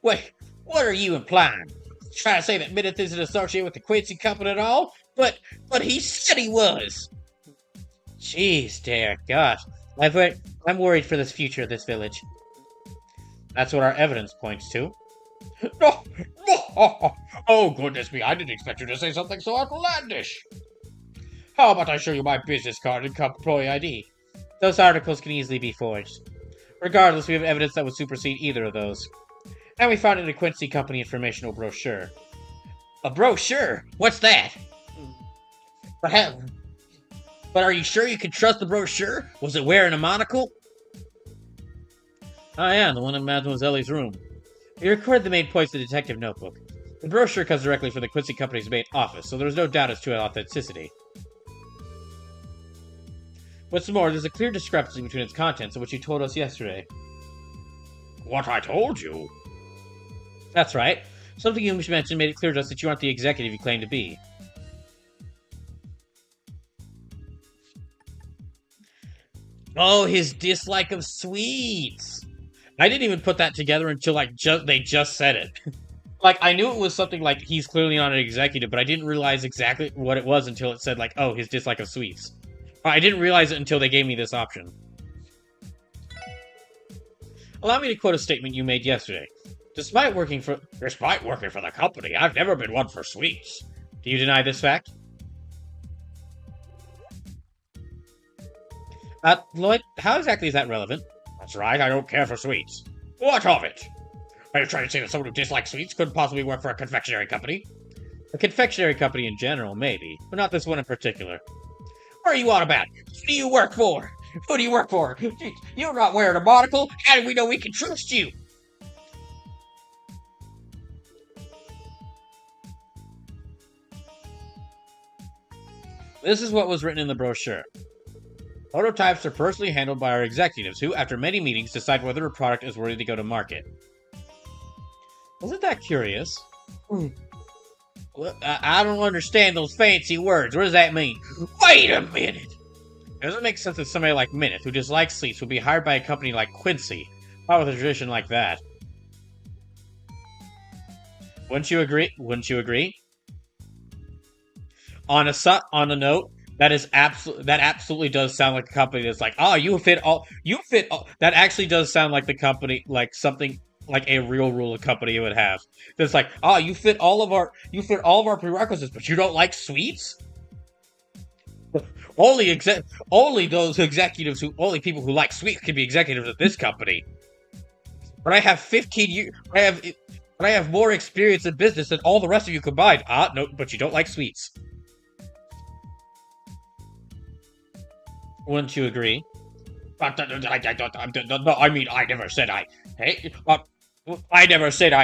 Wait, what are you implying? Trying to say that Minith isn't associated with the Quincy Company at all? But he said he was! Jeez, Derek, gosh. I'm worried for the future of this village. That's what our evidence points to. No! Oh, goodness me, I didn't expect you to say something so outlandish. How about I show you my business card and employee ID? Those articles can easily be forged. Regardless, we have evidence that would supersede either of those. And we found it in a Quincy Company informational brochure. A brochure? What's that? But are you sure you can trust the brochure? Was it wearing a monocle? Oh yeah, the one in Mademoiselle's room. We recorded the main points of the detective notebook. The brochure comes directly from the Quincy Company's main office, so there's no doubt as to its authenticity. What's more, there's a clear discrepancy between its contents and what you told us yesterday. What I told you? That's right. Something you mentioned made it clear to us that you aren't the executive you claim to be. Oh, his dislike of sweets. I didn't even put that together until they just said it. Like, I knew it was something like he's clearly not an executive, but I didn't realize exactly what it was until it said, like, oh, his dislike of sweets. I didn't realize it until they gave me this option. Allow me to quote a statement you made yesterday. Despite working for the company, I've never been one for sweets. Do you deny this fact? Lloyd, how exactly is that relevant? That's right, I don't care for sweets. What of it? Are you trying to say that someone who dislikes sweets couldn't possibly work for a confectionery company? A confectionery company in general, maybe, but not this one in particular. What are you on about? Who do you work for? Who do you work for? You're not wearing a monocle. How do we know we can trust you? This is what was written in the brochure. Prototypes are personally handled by our executives, who, after many meetings, decide whether a product is worthy to go to market. Wasn't that curious? I don't understand those fancy words. What does that mean? Wait a minute! It doesn't make sense that somebody like Minith, who dislikes sleeps, would be hired by a company like Quincy. Not with a tradition like that. Wouldn't you agree? Wouldn't you agree? On a note, that absolutely does sound like a company that's like, oh, that actually does sound like the company, like something like a real rule a company would have. That's like, oh, you fit all of our prerequisites, but you don't like sweets? Only people who like sweets can be executives at this company. But I have 15 years, I have more experience in business than all the rest of you combined. No, but you don't like sweets. Wouldn't you agree? No, I mean, I never said I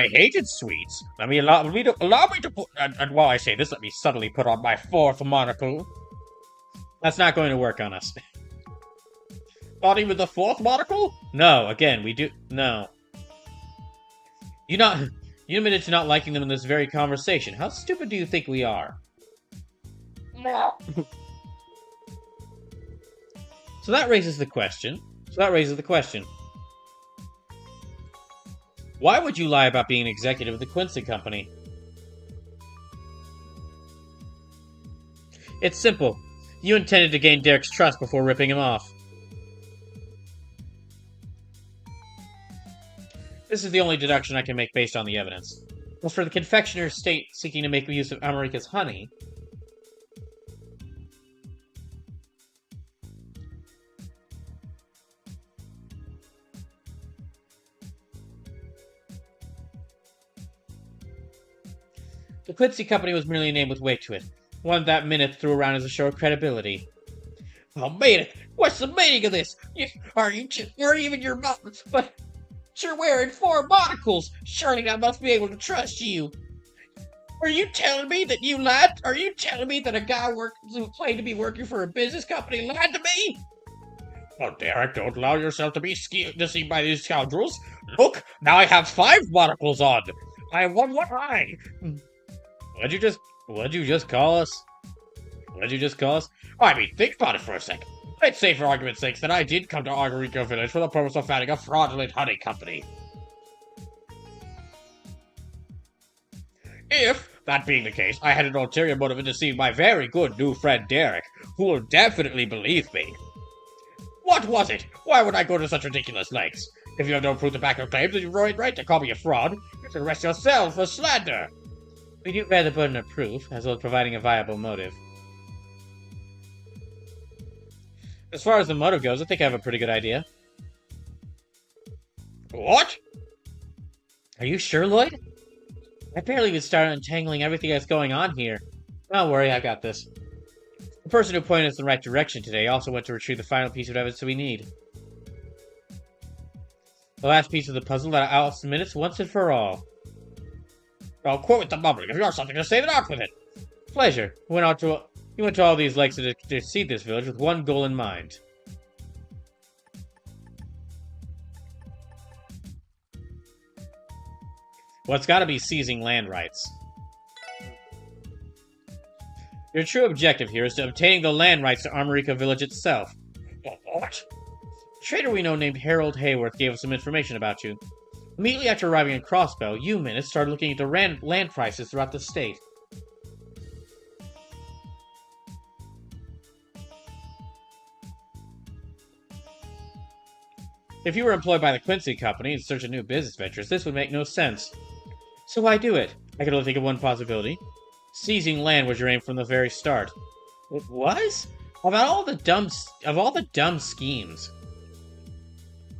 hated sweets. Allow me to put, and while I say this, let me subtly put on my fourth monocle. That's not going to work on us. Not even the fourth monocle? No, again, no. You admitted to not liking them in this very conversation. How stupid do you think we are? No. So that raises the question. Why would you lie about being an executive of the Quincy Company? It's simple. You intended to gain Derek's trust before ripping him off. This is the only deduction I can make based on the evidence. As for the confectioner's state seeking to make use of America's honey, the Quincy Company was merely a name with weight to it, one that Minith threw around as a show of credibility. Oh, Minith, what's the meaning of this? You're even your mouth, but you're wearing 4 monocles. Surely I must be able to trust you. Are you telling me that you lied? Are you telling me that a guy who claimed to be working for a business company lied to me? Oh, Derek, don't allow yourself to be deceived by these scoundrels. Look, now I have 5 monocles on. I have one more eye. What'd you just call us? I mean, think about it for a second. Let's say, for argument's sake, that I did come to Agarico Village for the purpose of founding a fraudulent honey company. If, that being the case, I had an ulterior motive in deceiving my very good new friend Derek, who will definitely believe me. What was it? Why would I go to such ridiculous lengths? If you have no proof to back your claims, then you've no right to call me a fraud. You can arrest yourself for slander. We do bear the burden of proof, as well as providing a viable motive. As far as the motive goes, I think I have a pretty good idea. What? Are you sure, Lloyd? I barely even started untangling everything that's going on here. Don't worry, I got this. The person who pointed us in the right direction today also went to retrieve the final piece of evidence we need. The last piece of the puzzle that I'll submit it once and for all. I'll quote with the mumbling. If you have something to say, then out with it. Pleasure. You went to all these lengths to deceive this village with one goal in mind. Well, it's gotta be seizing land rights. Your true objective here is to obtaining the land rights to Armorica Village itself. What? A trader we know named Harold Hayworth gave us some information about you. Immediately after arriving in Crossbell, you, Minutes, started looking into land prices throughout the state. If you were employed by the Quincy Company in search of new business ventures, this would make no sense. So why do it? I could only think of one possibility. Seizing land was your aim from the very start. It was? About all the dumb schemes.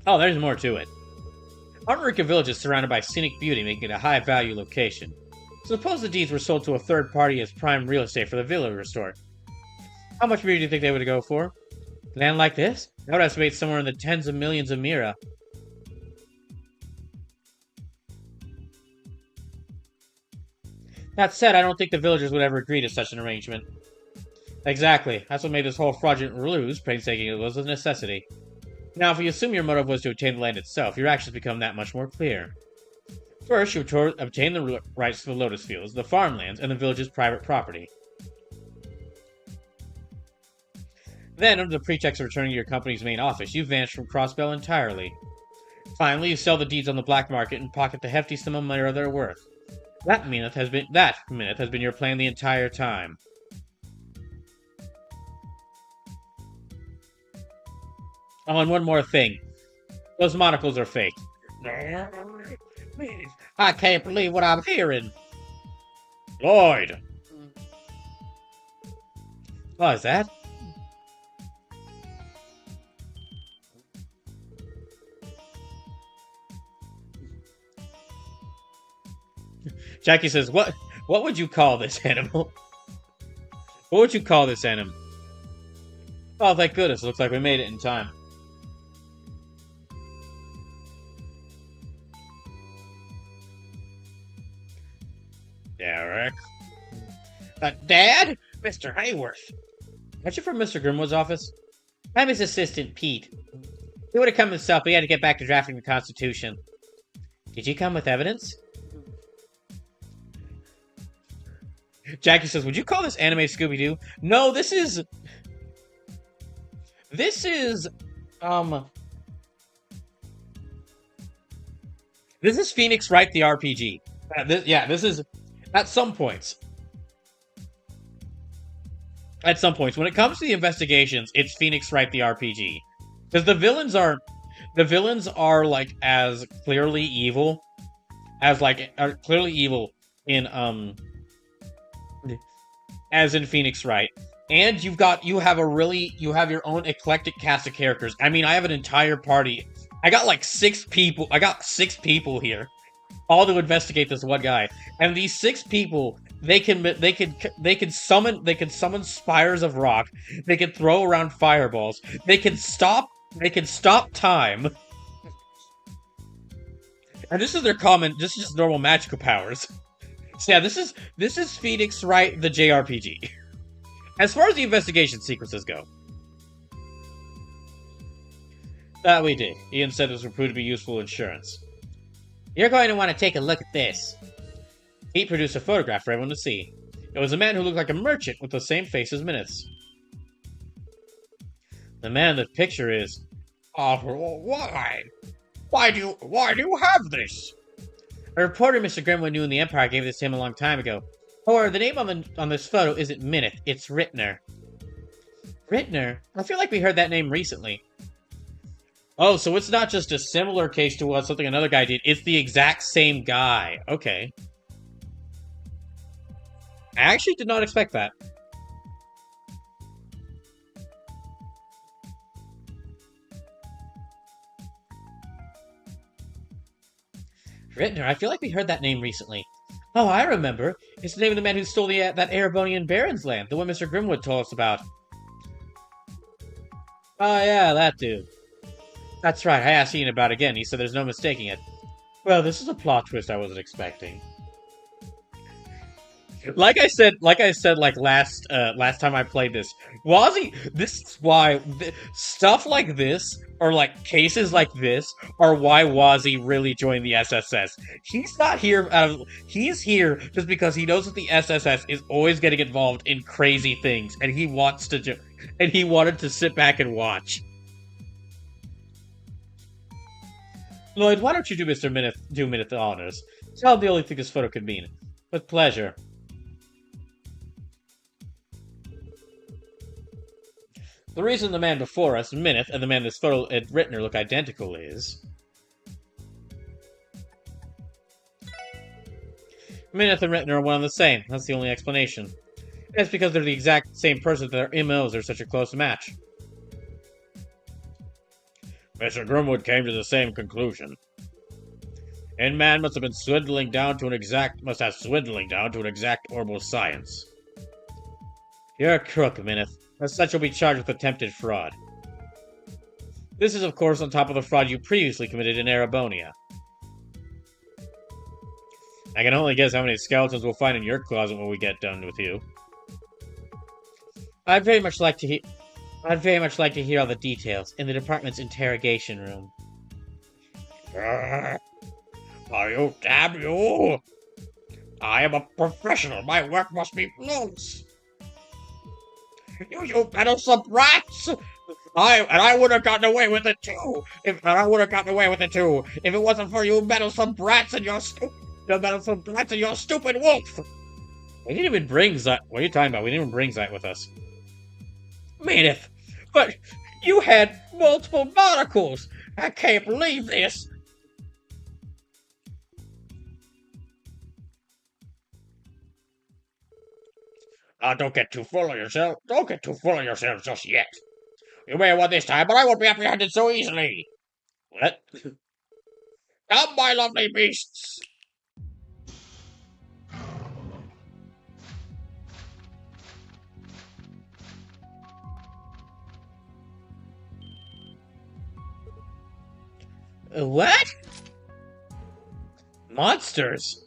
Oh, there's more to it. Armorica Village is surrounded by scenic beauty, making it a high-value location. Suppose the deeds were sold to a third party as prime real estate for the village resort. How much beer do you think they would go for? Land like this? I would estimate somewhere in the tens of millions of mira. That said, I don't think the villagers would ever agree to such an arrangement. Exactly. That's what made this whole fraudulent ruse painstaking. It was a necessity. Now, if we assume your motive was to obtain the land itself, your actions become that much more clear. First, you obtain the rights to the lotus fields, the farmlands, and the village's private property. Then, under the pretext of returning to your company's main office, you vanish from Crossbell entirely. Finally, you sell the deeds on the black market and pocket the hefty sum of money they're worth. That minute has been your plan the entire time. Oh, and one more thing. Those monocles are fake. I can't believe what I'm hearing. Lloyd! What is that? Jackie says, what would you call this animal? What would you call this animal? Oh, thank goodness. Looks like we made it in time. Derek? Dad? Mr. Hayworth. Aren't you from Mr. Grimwood's office? I'm his assistant, Pete. He would have come himself, but he had to get back to drafting the Constitution. Did you come with evidence? Jackie says, would you call this anime Scooby-Doo? No, this is... This is Phoenix Wright the RPG. This is... At some points. At some points. When it comes to the investigations, it's Phoenix Wright the RPG. Because the villains are, like, as clearly evil... are clearly evil in, as in Phoenix Wright. And you have your own eclectic cast of characters. I mean, I have an entire party. I got like 6 people. I got 6 people here, all to investigate this one guy. And these 6 people, they can summon spires of rock. They can throw around fireballs. They can stop time. And this is just normal magical powers. So yeah, this is Phoenix Wright the JRPG. As far as the investigation sequences go, that we did. Ian said this would prove to be useful insurance. You're going to want to take a look at this. He produced a photograph for everyone to see. It was a man who looked like a merchant with the same face as Minutes. The man in the picture is... why? Why do you have this? A reporter Mr. Grimwood knew in the Empire gave this to him a long time ago. However, the name on this photo isn't Minith, it's Rittner. Rittner? I feel like we heard that name recently. Oh, so it's not just a similar case to something another guy did, it's the exact same guy. Okay. I actually did not expect that. Rittner, I feel like we heard that name recently. Oh, I remember. It's the name of the man who stole that Erebonian Baron's land, the one Mr. Grimwood told us about. Oh yeah, that dude. That's right, I asked Ian about it again. He said there's no mistaking it. Well, this is a plot twist I wasn't expecting. like last time I played this, Wazzy. This is why stuff like this, or like cases like this, are why Wazzy really joined the SSS. He's not here he's here just because he knows that the SSS is always getting involved in crazy things, and he wants to and he wanted to sit back and watch. Lloyd, why don't you do Minute the honors? Tell him the only thing this photo could mean. With pleasure. The reason the man before us, Minith, and the man this photo had written look identical is... Minith and Rittner are one and the same. That's the only explanation. And it's because they're the exact same person that their MOs are such a close match. Mr. Grimwood came to the same conclusion. Man must have swindling down to an exact orbital science. You're a crook, Minith. As such, you'll be charged with attempted fraud. This is, of course, on top of the fraud you previously committed in Erebonia. I can only guess how many skeletons we'll find in your closet when we get done with you. I'd very much like to hear all the details in the department's interrogation room. You damn you! I am a professional. My work must be flawless. You meddlesome brats! I would have gotten away with it too. If it wasn't for you meddlesome brats and your stupid wolf. We didn't even bring Zite. What are you talking about? We didn't even bring Zite with us. Maneth, but you had multiple monocles. I can't believe this. Don't get too full of yourself. Don't get too full of yourself just yet. You may have won this time, but I won't be apprehended so easily. What? Come, my lovely beasts. What? Monsters?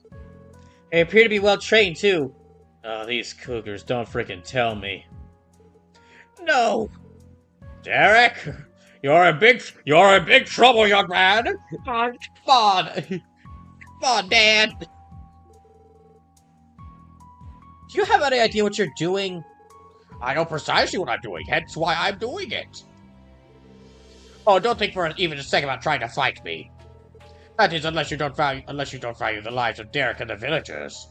They appear to be well trained, too. Oh, these cougars, don't frickin' tell me. No! Derek! You're in big trouble, young man! Come on! Come on, Dad! Do you have any idea what you're doing? I know precisely what I'm doing, hence why I'm doing it. Oh, don't think for even a second about trying to fight me. That is, unless you don't value the lives of Derek and the villagers.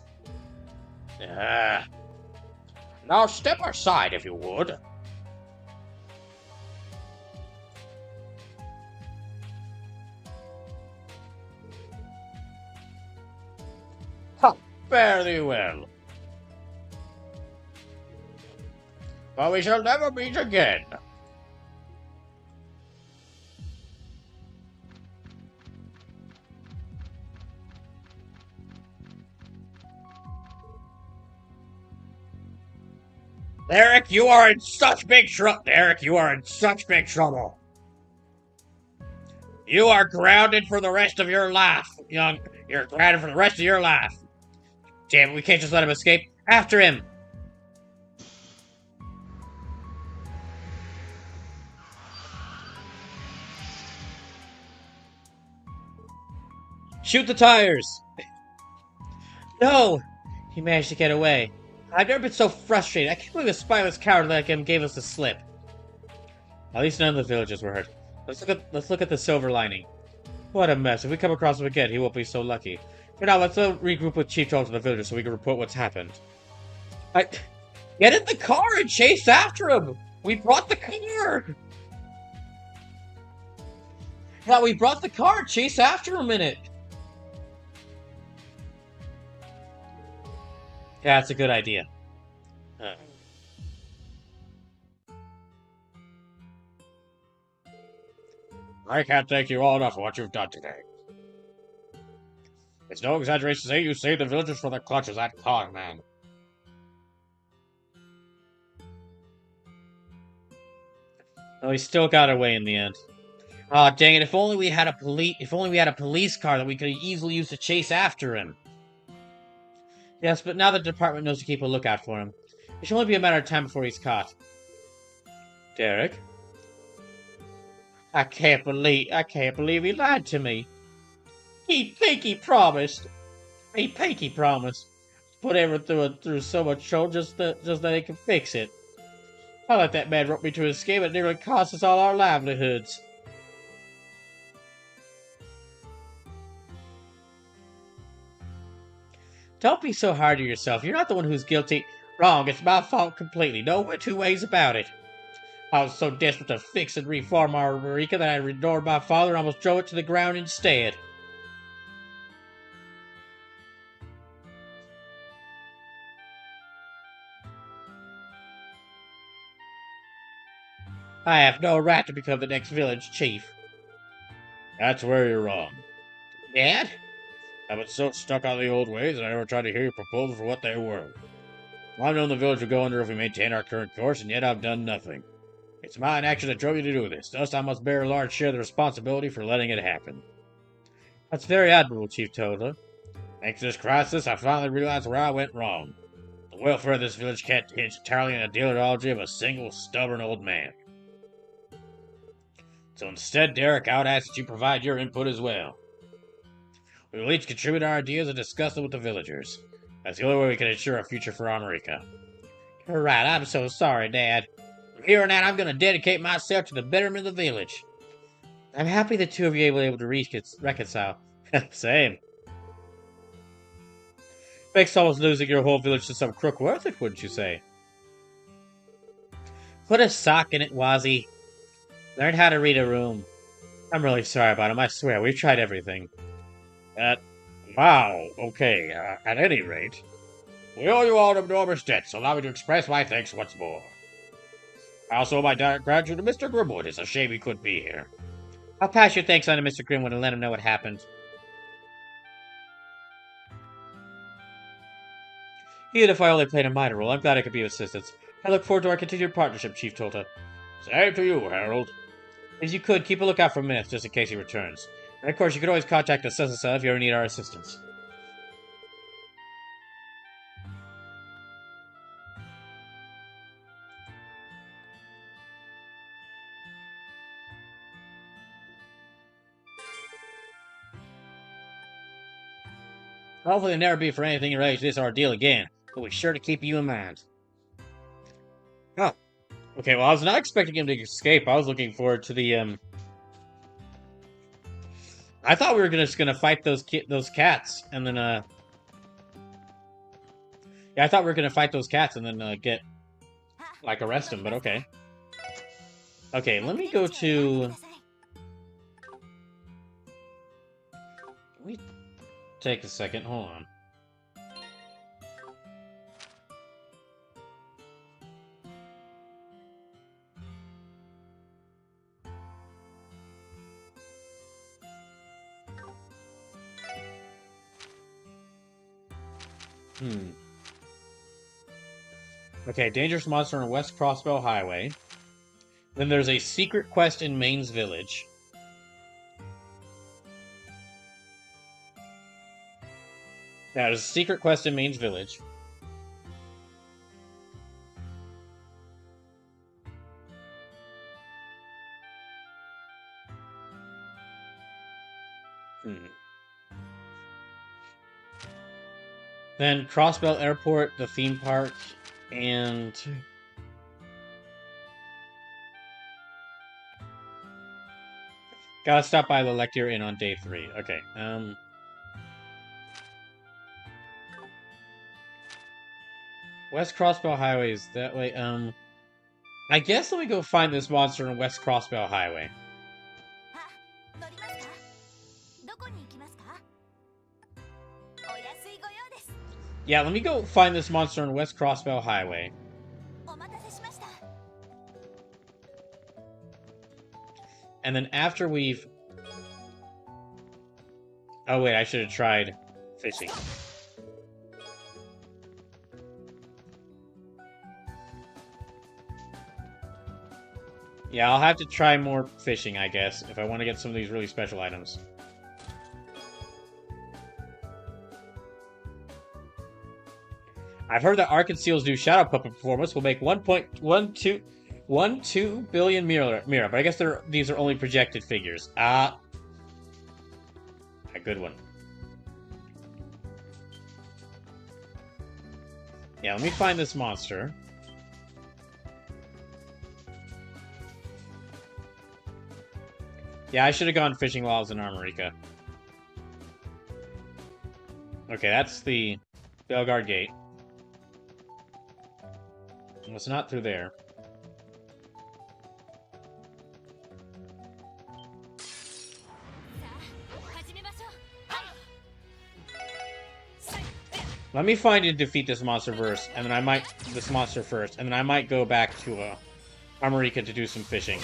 Now step aside, if you would. Fairly well. But we shall never meet again. Derek, you are in such big trouble. Derek, you are in such big trouble. You are grounded for the rest of your life, young. You're grounded for the rest of your life. Damn it, we can't just let him escape. After him! Shoot the tires! No! He managed to get away. I've never been so frustrated. I can't believe a spineless coward like him gave us the slip. At least none of the villagers were hurt. Let's look at the silver lining. What a mess. If we come across him again, he won't be so lucky. For now, let's regroup with Chief Charles and the villagers so we can report what's happened. Get in the car and chase after him! We brought the car! Yeah, we brought the car! Chase after him in it! Yeah, that's a good idea. I can't thank you all enough for what you've done today. It's no exaggeration to say you saved the villagers from the clutches of that con man. Oh, he still got away in the end. Aw, dang it! If only we had a police car that we could easily use to chase after him. Yes, but now the department knows to keep a lookout for him. It should only be a matter of time before he's caught. Derek? I can't believe he lied to me. Pinky promised. Pinky promised. Put everything through so much trouble just that he can fix it. I let that man rope me to his scheme and it nearly cost us all our livelihoods. Don't be so hard on yourself. You're not the one who's guilty. Wrong, it's my fault completely. No two ways about it. I was so desperate to fix and reform our Eureka that I ignored my father and almost drove it to the ground instead. I have no right to become the next village chief. That's where you're wrong. Dad? I've been so stuck on the old ways that I never tried to hear your proposals for what they were. I've known the village would go under if we maintain our current course, and yet I've done nothing. It's my inaction that drove you to do this. Thus, I must bear a large share of the responsibility for letting it happen. That's very admirable, Chief Tola. Thanks to this crisis, I finally realized where I went wrong. The welfare of this village can't hinge entirely on the ideology of a single stubborn old man. So instead, Derek, I would ask that you provide your input as well. We will each contribute our ideas and discuss them with the villagers. That's the only way we can ensure a future for America. You're right, I'm so sorry, Dad. From here on out, I'm going to dedicate myself to the betterment of the village. I'm happy the two of you were able to reconcile. Same. Makes almost losing your whole village to some crook worth it, wouldn't you say? Put a sock in it, Wazzy. Learn how to read a room. I'm really sorry about him, I swear, we've tried everything. Wow, okay, at any rate, we owe you all an enormous debt, so allow me to express my thanks once more. I also owe my gratitude to Mr. Grimwood. It's a shame he couldn't be here. I'll pass your thanks on to Mr. Grimwood and let him know what happened. Even if I only played a minor role, I'm glad I could be of assistance. I look forward to our continued partnership, Chief Tolta. Same to you, Harold. If you could, keep a lookout for Minutes just in case he returns. And of course, you could always contact us if you ever need our assistance. Hopefully there'll never be for anything related to this ordeal again, but we're sure to keep you in mind. Oh. Okay, well, I was not expecting him to escape. I was looking forward to the, I thought we were just gonna fight those cats, and then, yeah, I thought we were gonna fight those cats and then, get, like, arrest him, but okay. Okay, let me go to... Let me take a second, hold on. Okay, dangerous monster on West Crossbow Highway. Then there's a secret quest in Maine's Village. Now, there's a secret quest in Maine's Village. Then Crossbell Airport, the theme park, and... Gotta stop by the Lecture Inn on day 3. Okay, West Crossbell Highway is that way, I guess let me go find this monster on West Crossbell Highway. Yeah, let me go find this monster on West Crossbell Highway. And then after we've... Oh wait, I should have tried fishing. Yeah, I'll have to try more fishing, I guess, if I want to get some of these really special items. I've heard that Arkanseal's new Shadow Puppet performance will make 1.12 billion Mira, but I guess these are only projected figures. A good one. Yeah, let me find this monster. Yeah, I should have gone fishing while I was in Armorica. Okay, that's the Belgard Gate. It's not through there. Let me find and defeat this monster first, and then I might go back to Armorica to do some fishing.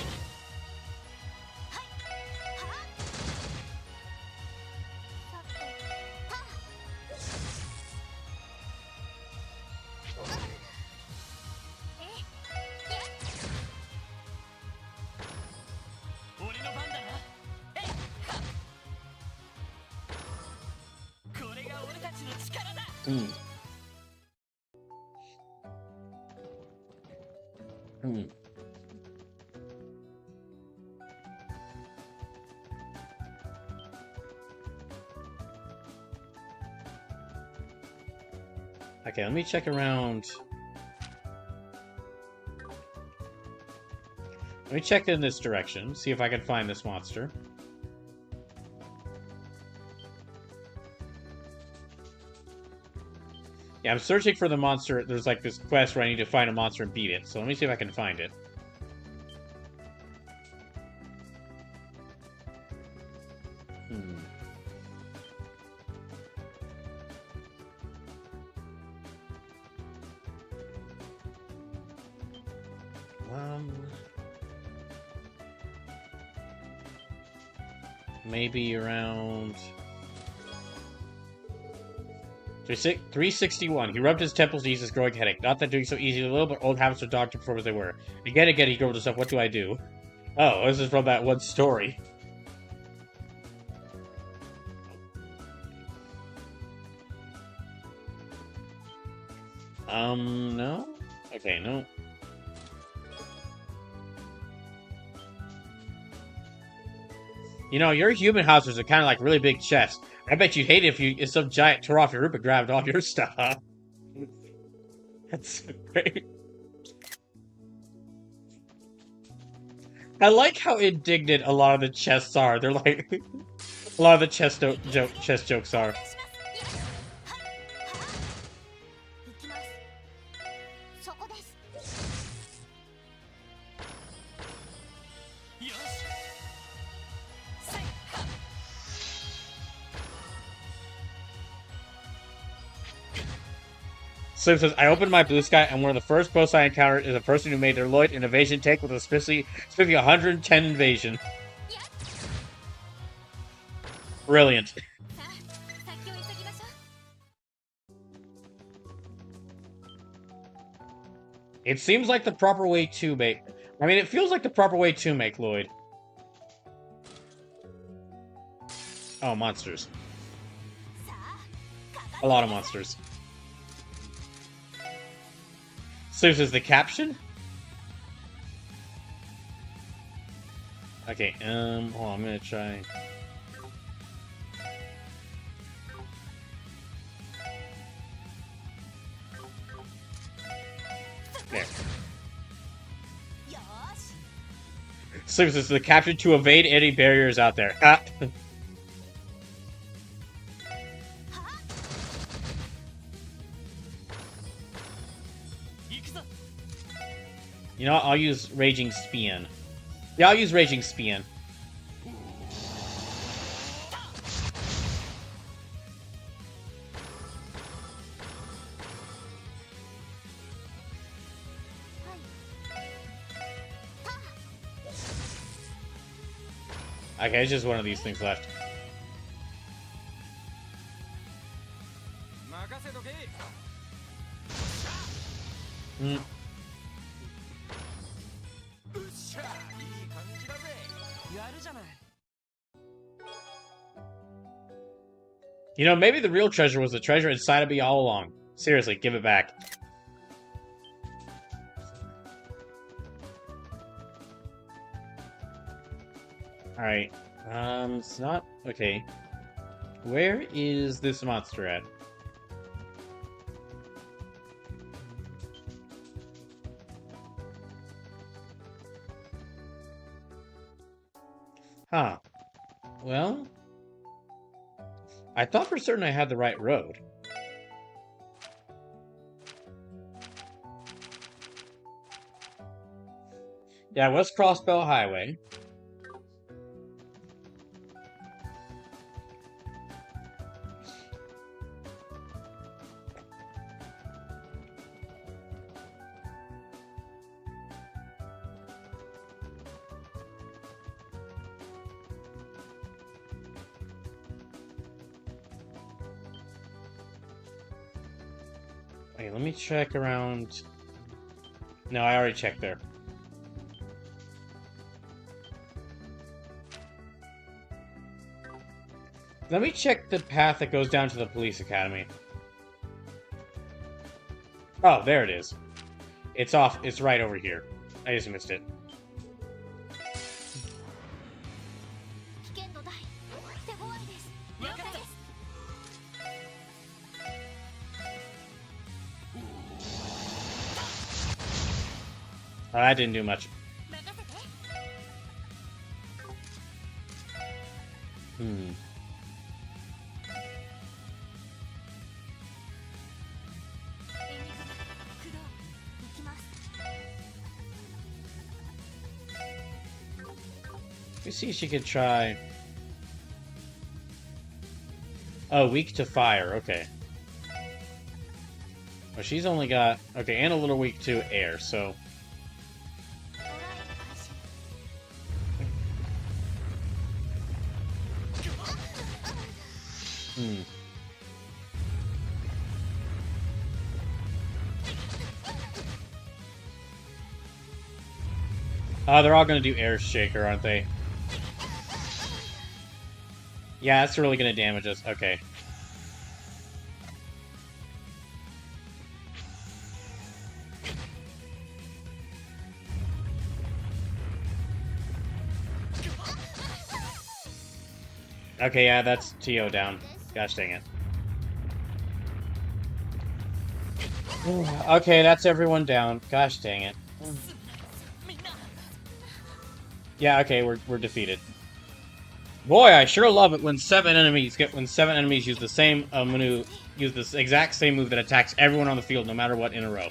Okay, let me check around. Let me check in this direction, see if I can find this monster. Yeah, I'm searching for the monster. There's like this quest where I need to find a monster and beat it. So let me see if I can find it. Maybe around 361. He rubbed his temples to ease his growing headache. Not that doing so easy a little, but old habits are dogged to perform as they were. Again, he grumbled to himself, what do I do? Oh, this is from that one story. No? Okay, no. You know, your human houses are kind of like really big chests. I bet you'd hate it if some giant tore off your roof and grabbed all your stuff. That's great. I like how indignant a lot of the chests are. They're like... a lot of the chest jokes are. Slim says, I opened my blue sky, and one of the first posts I encountered is a person who made their Lloyd an evasion tank with a spiffy 110 invasion. Brilliant. It seems like the proper way to make... I mean, it feels like the proper way to make Lloyd. Oh, monsters. A lot of monsters. So this is the caption? Okay, hold on, I'm gonna try... There. So this is the caption to evade any barriers out there. You know what? I'll use Raging Spian. Yeah, I'll use Raging Spian. Okay, it's just one of these things left. You know, maybe the real treasure was the treasure inside of me all along. Seriously, give it back. Alright. It's not... Okay. Where is this monster at? Huh. Well... I thought for certain I had the right road. Yeah, West Crossbell Highway. Okay, let me check around... No, I already checked there. Let me check the path that goes down to the police academy. Oh, there it is. It's off. It's right over here. I just missed it. Oh, that didn't do much. Let me see if she could try... Oh, weak to fire. Okay. Well, she's only got... Okay, and a little weak to air, so... They're all gonna do Air Shaker, aren't they? Yeah, that's really gonna damage us. Okay. Okay, yeah, that's TO down. Gosh dang it. Okay, that's everyone down. Gosh dang it. Yeah, okay, we're defeated. Boy, I sure love it when seven enemies use the same use this exact same move that attacks everyone on the field, no matter what, in a row.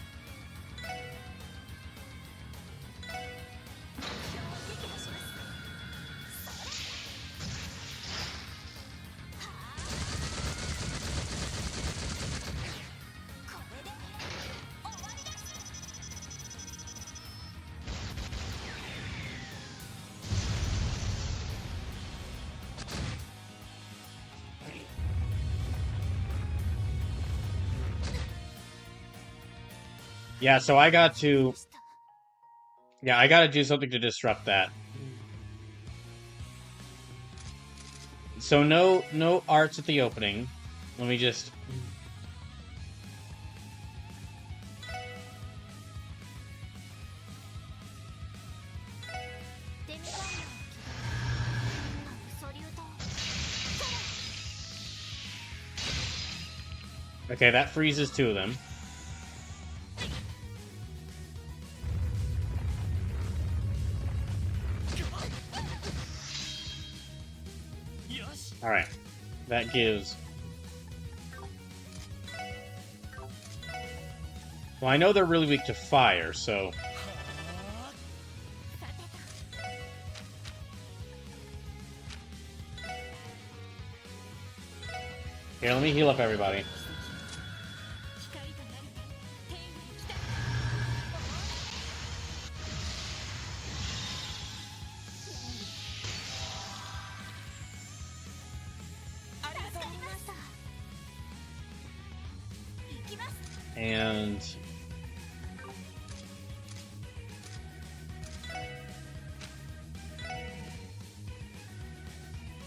Yeah, so I got to... Yeah, I gotta do something to disrupt that. So no arts at the opening. Let me just... Okay, that freezes two of them. Alright. That gives... Well, I know they're really weak to fire, so... Here, let me heal up everybody. And...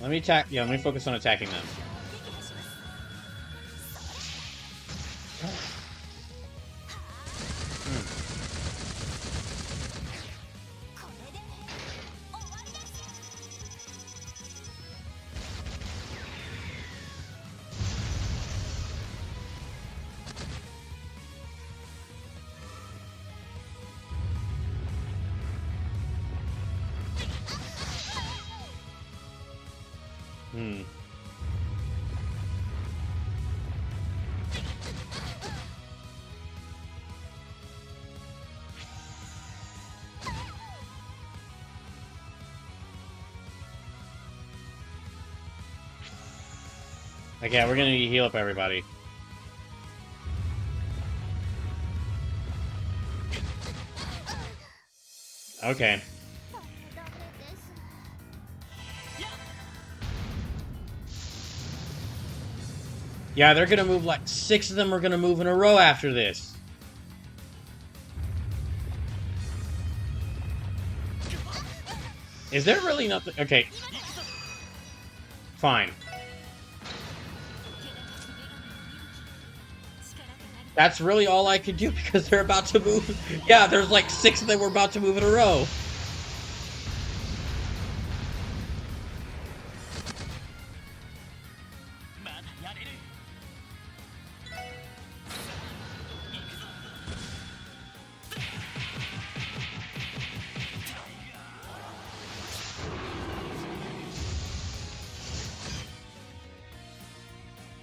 Let me attack... Yeah, let me focus on attacking them. Hmm. Okay, we're gonna need to heal up everybody. Okay. Yeah, they're gonna move like 6 of them are gonna move in a row after this. Is there really nothing? Okay. Fine. That's really all I could do because they're about to move. Yeah, there's like 6 of them were about to move in a row.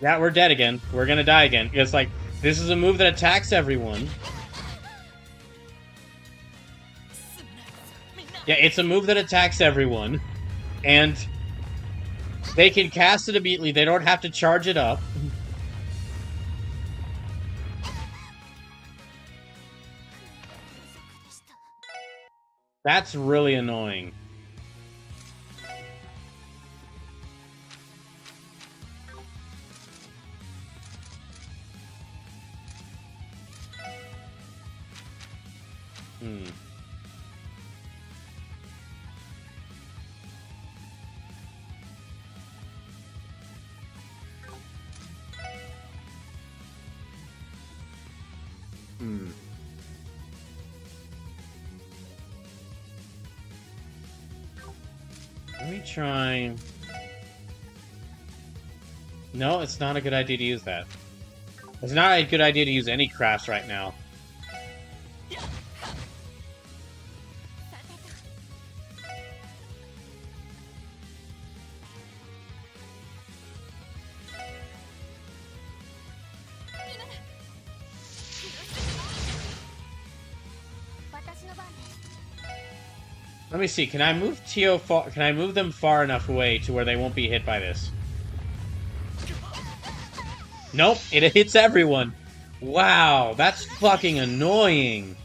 Yeah, we're dead again. We're gonna die again. It's like, this is a move that attacks everyone. Yeah, it's a move that attacks everyone. And they can cast it immediately. They don't have to charge it up. That's really annoying. Hmm. Hmm. Let me try... No, it's not a good idea to use that. It's not a good idea to use any crafts right now. Let me see, can I move Tio far, can I move them far enough away to where they won't be hit by this? Nope, it hits everyone. Wow, that's fucking annoying.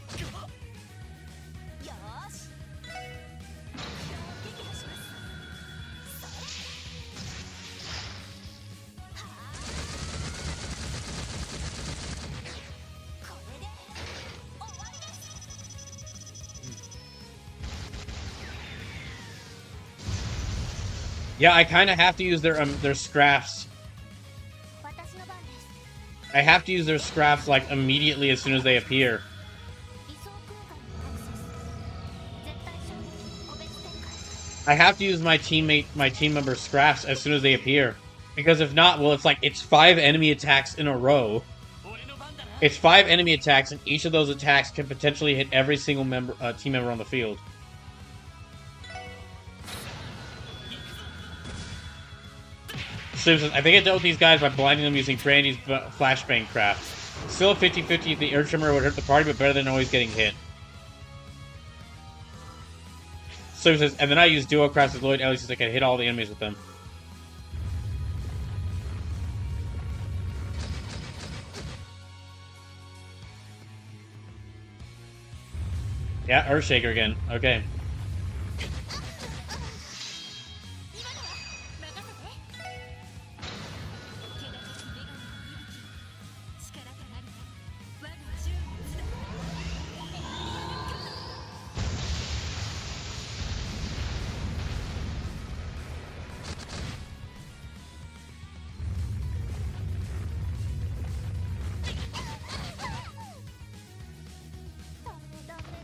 Yeah, I kind of have to use their scraps. I have to use their scraps like immediately as soon as they appear. I have to use my team member's scraps as soon as they appear. Because if not, well, it's like, it's 5 enemy attacks in a row. It's 5 enemy attacks, and each of those attacks can potentially hit every single team member on the field. I think I dealt with these guys by blinding them using Brandy's flashbang craft. Still a 50-50 if the Earth Tremor would hurt the party, but better than always getting hit. So he says, and then I use duo crafts with Lloyd Ellie so I can hit all the enemies with them. Yeah, Earthshaker again. Okay.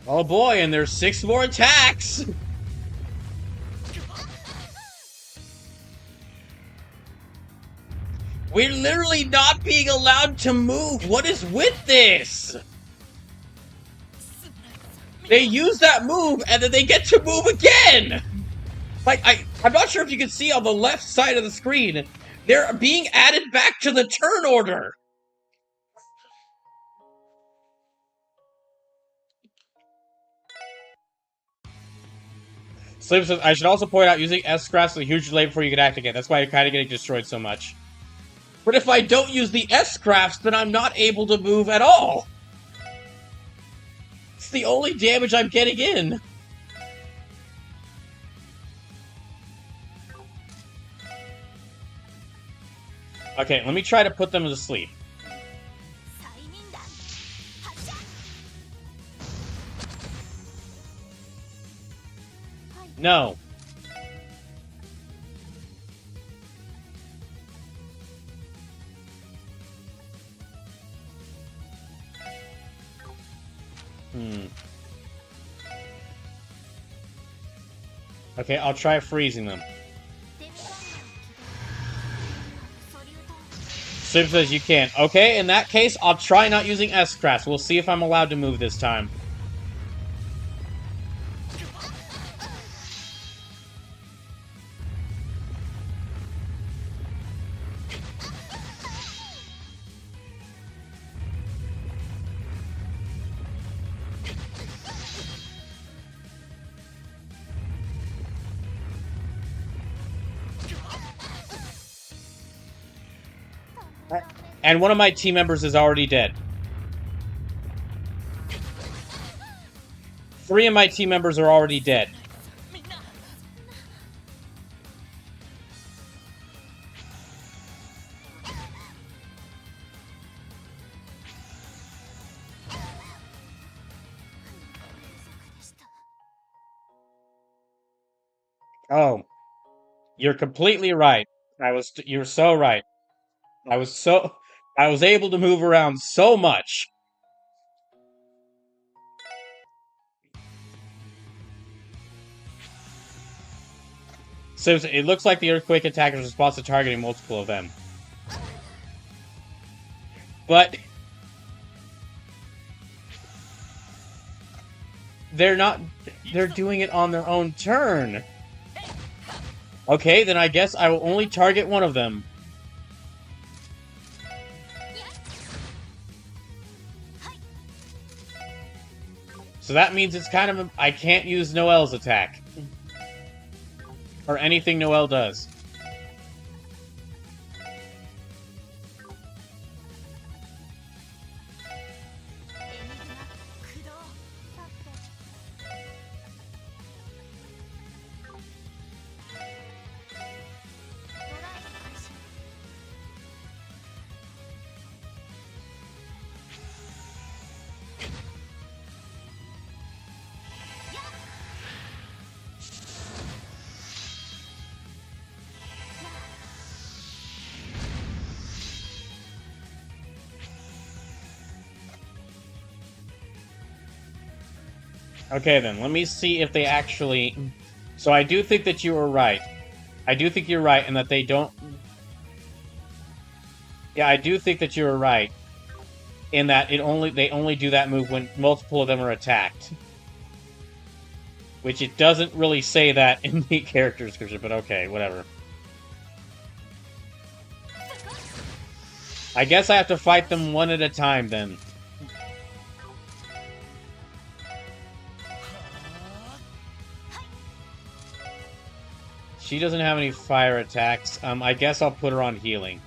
Oh boy, and there's 6 more attacks! We're literally not being allowed to move! What is with this? They use that move, and then they get to move again! Like, I'm not sure if you can see on the left side of the screen, they're being added back to the turn order. Slim says, I should also point out, using S-Scraps is a huge delay before you can act again. That's why you're kind of getting destroyed so much. But if I don't use the S-Scraps, then I'm not able to move at all. It's the only damage I'm getting in. Okay, let me try to put them to sleep. No. Okay, I'll try freezing them. Sib says you can't. Okay, in that case, I'll try not using S-Scraps. We'll see if I'm allowed to move this time. And one of my team members is already dead. 3 of my team members are already dead. Oh. You're completely right. You're so right. I was able to move around so much. So it looks like the earthquake attack is response to targeting multiple of them. But they're not, they're doing it on their own turn. Okay, then I guess I will only target one of them. So that means it's kind of I can't use Noel's attack. Or anything Noel does. Okay, then, let me see if they actually... So I do think that you were right. I do think you're right, and that they don't... Yeah, I do think that you were right. In that they only do that move when multiple of them are attacked. Which it doesn't really say that in the character description, but okay, whatever. I guess I have to fight them one at a time, then. She doesn't have any fire attacks. I guess I'll put her on healing.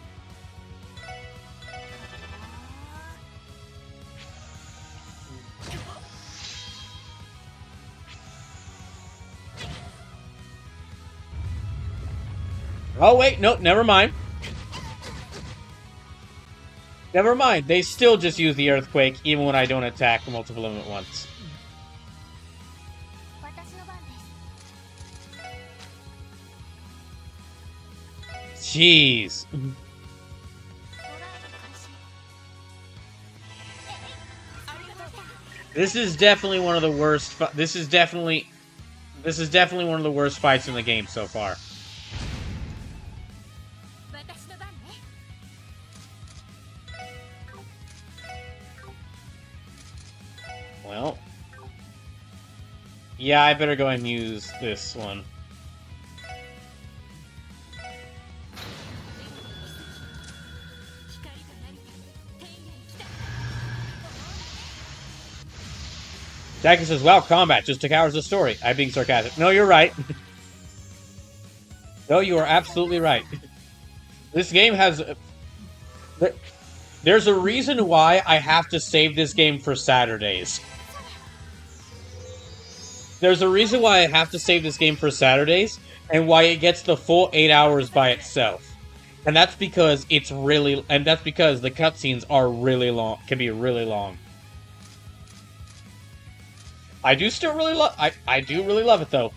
Oh, wait, nope, never mind. Never mind, they still just use the earthquake even when I don't attack multiple of them at once. Jeez. This is definitely one of the worst. This is definitely one of the worst fights in the game so far. Well, yeah, I better go ahead and use this one. Daka says, wow, combat just took hours of story. I'm being sarcastic. No, you're right. No, you are absolutely right. This game has... There's a reason why I have to save this game for Saturdays. There's a reason why I have to save this game for Saturdays, and why it gets the full 8 hours by itself. And that's because it's really... And that's because the cutscenes are really long. Can be really long. I do still really love... I do really love it, though.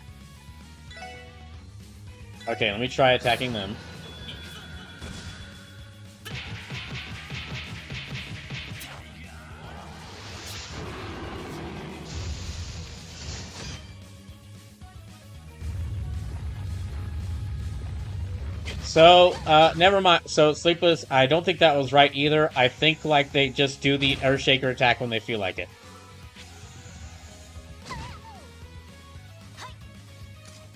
Okay, let me try attacking them. So, never mind. So, Sleepless, I don't think that was right either. I think, like, they just do the Earthshaker attack when they feel like it.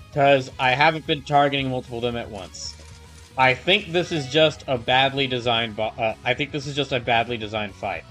Because I haven't been targeting multiple of them at once. I think this is just a badly designed... I think this is just a badly designed fight.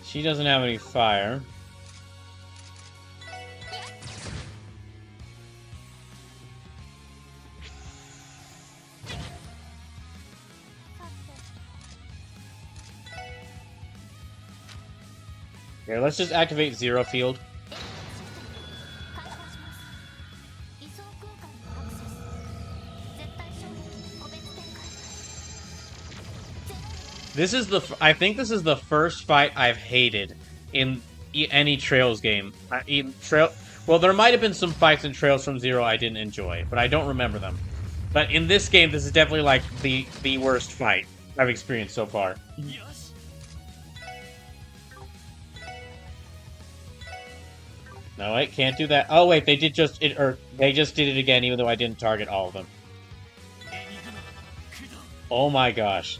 She doesn't have any fire. Here, let's just activate Zero Field. This is I think this is the first fight I've hated in any Trails game. Well, there might have been some fights in Trails from Zero I didn't enjoy, but I don't remember them. But in this game, this is definitely like the worst fight I've experienced so far. No, wait, can't do that. Oh wait, they did just they just did it again, even though I didn't target all of them. Oh my gosh.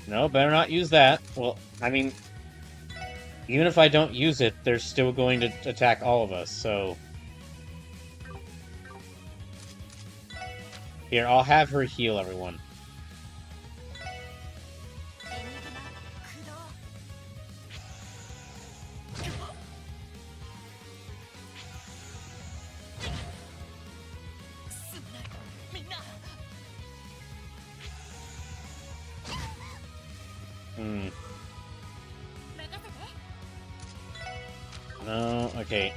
No, better not use that. Well, I mean, even if I don't use it, they're still going to attack all of us, so... Here, I'll have her heal everyone. No, okay.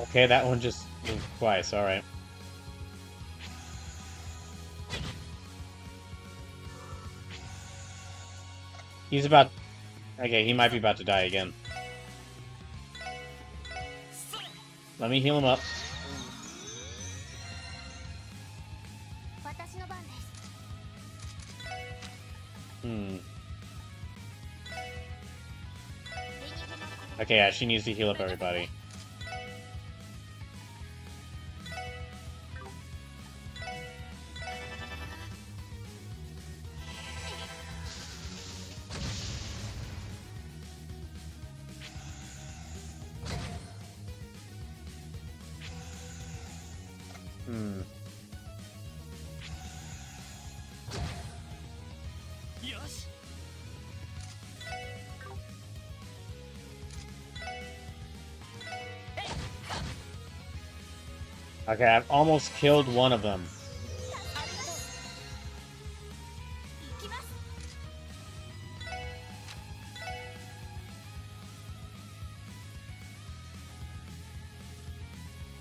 Okay, that one just moved twice, alright. He's about... Okay, he might be about to die again. Let me heal him up. Okay, yeah, she needs to heal up everybody. Okay, I've almost killed one of them.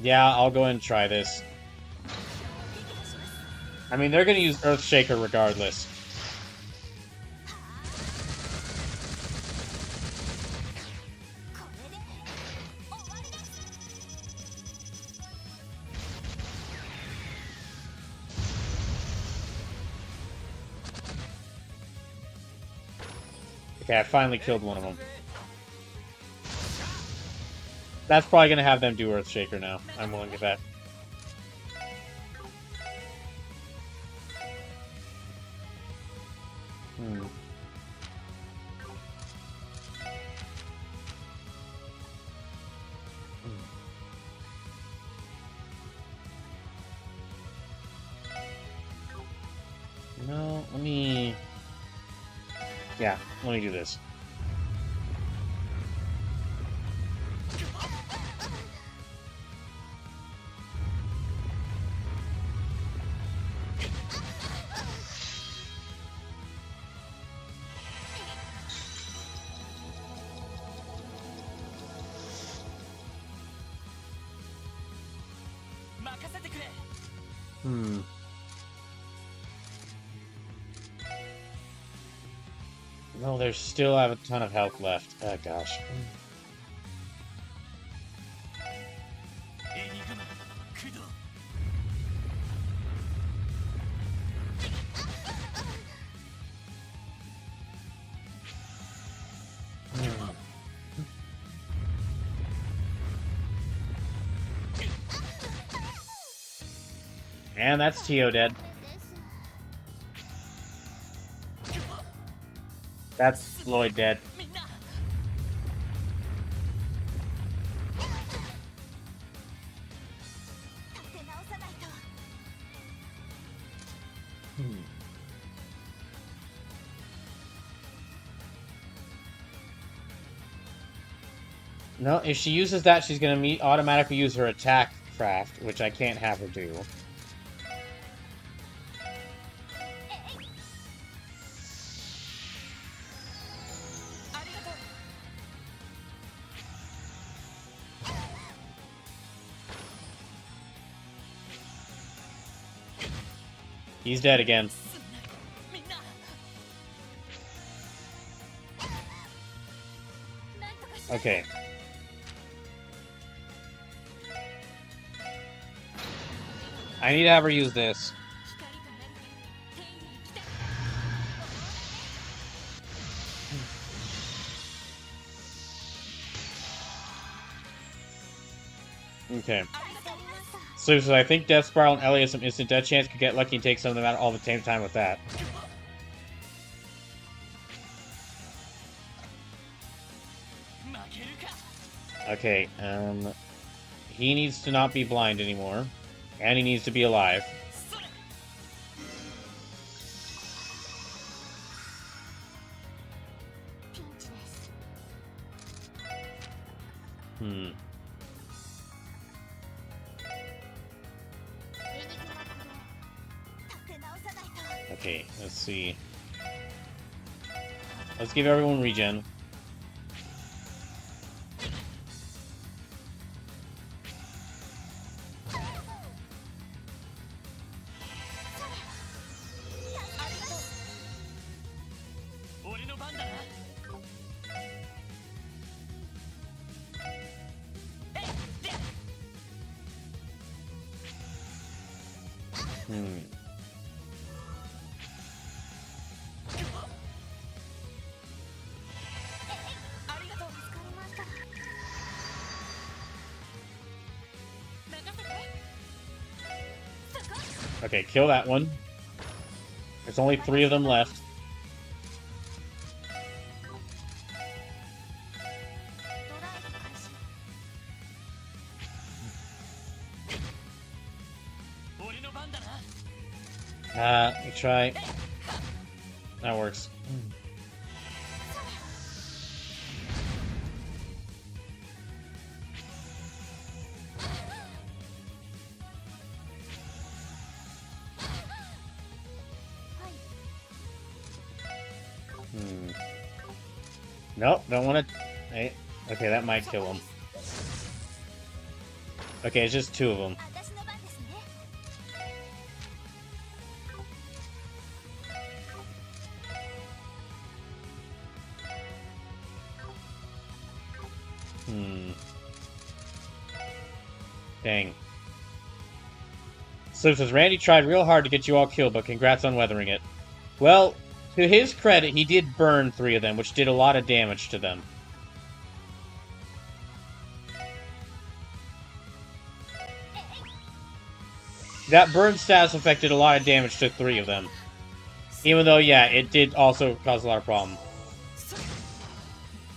Yeah, I'll go and try this. I mean, they're gonna use Earthshaker regardless. Okay, I finally killed one of them. That's probably gonna have them do Earthshaker now. I'm willing to bet. Hmm. No, let me... Yeah, let me do this. Hmm. No, they still have a ton of health left. Oh, gosh. And that's Tio dead. That's Floyd dead. No, if she uses that, she's gonna automatically use her attack craft, which I can't have her do. He's dead again. Okay. I need to have her use this. Okay. So I think Death Spiral and Ellie has some instant death chance. Could get lucky and take some of them out all the same time with that. Okay, he needs to not be blind anymore. And he needs to be alive. Okay, let's see. Let's give everyone regen. Okay, kill that one. There's only 3 of them left. We try. That works. Nope, don't want to... Hey, okay, that might kill him. Okay, it's just two of them. Dang. So says, Randy tried real hard to get you all killed, but congrats on weathering it. Well, to his credit, he did burn 3 of them, which did a lot of damage to them. That burn status affected a lot of damage to 3 of them. Even though, yeah, it did also cause a lot of problems.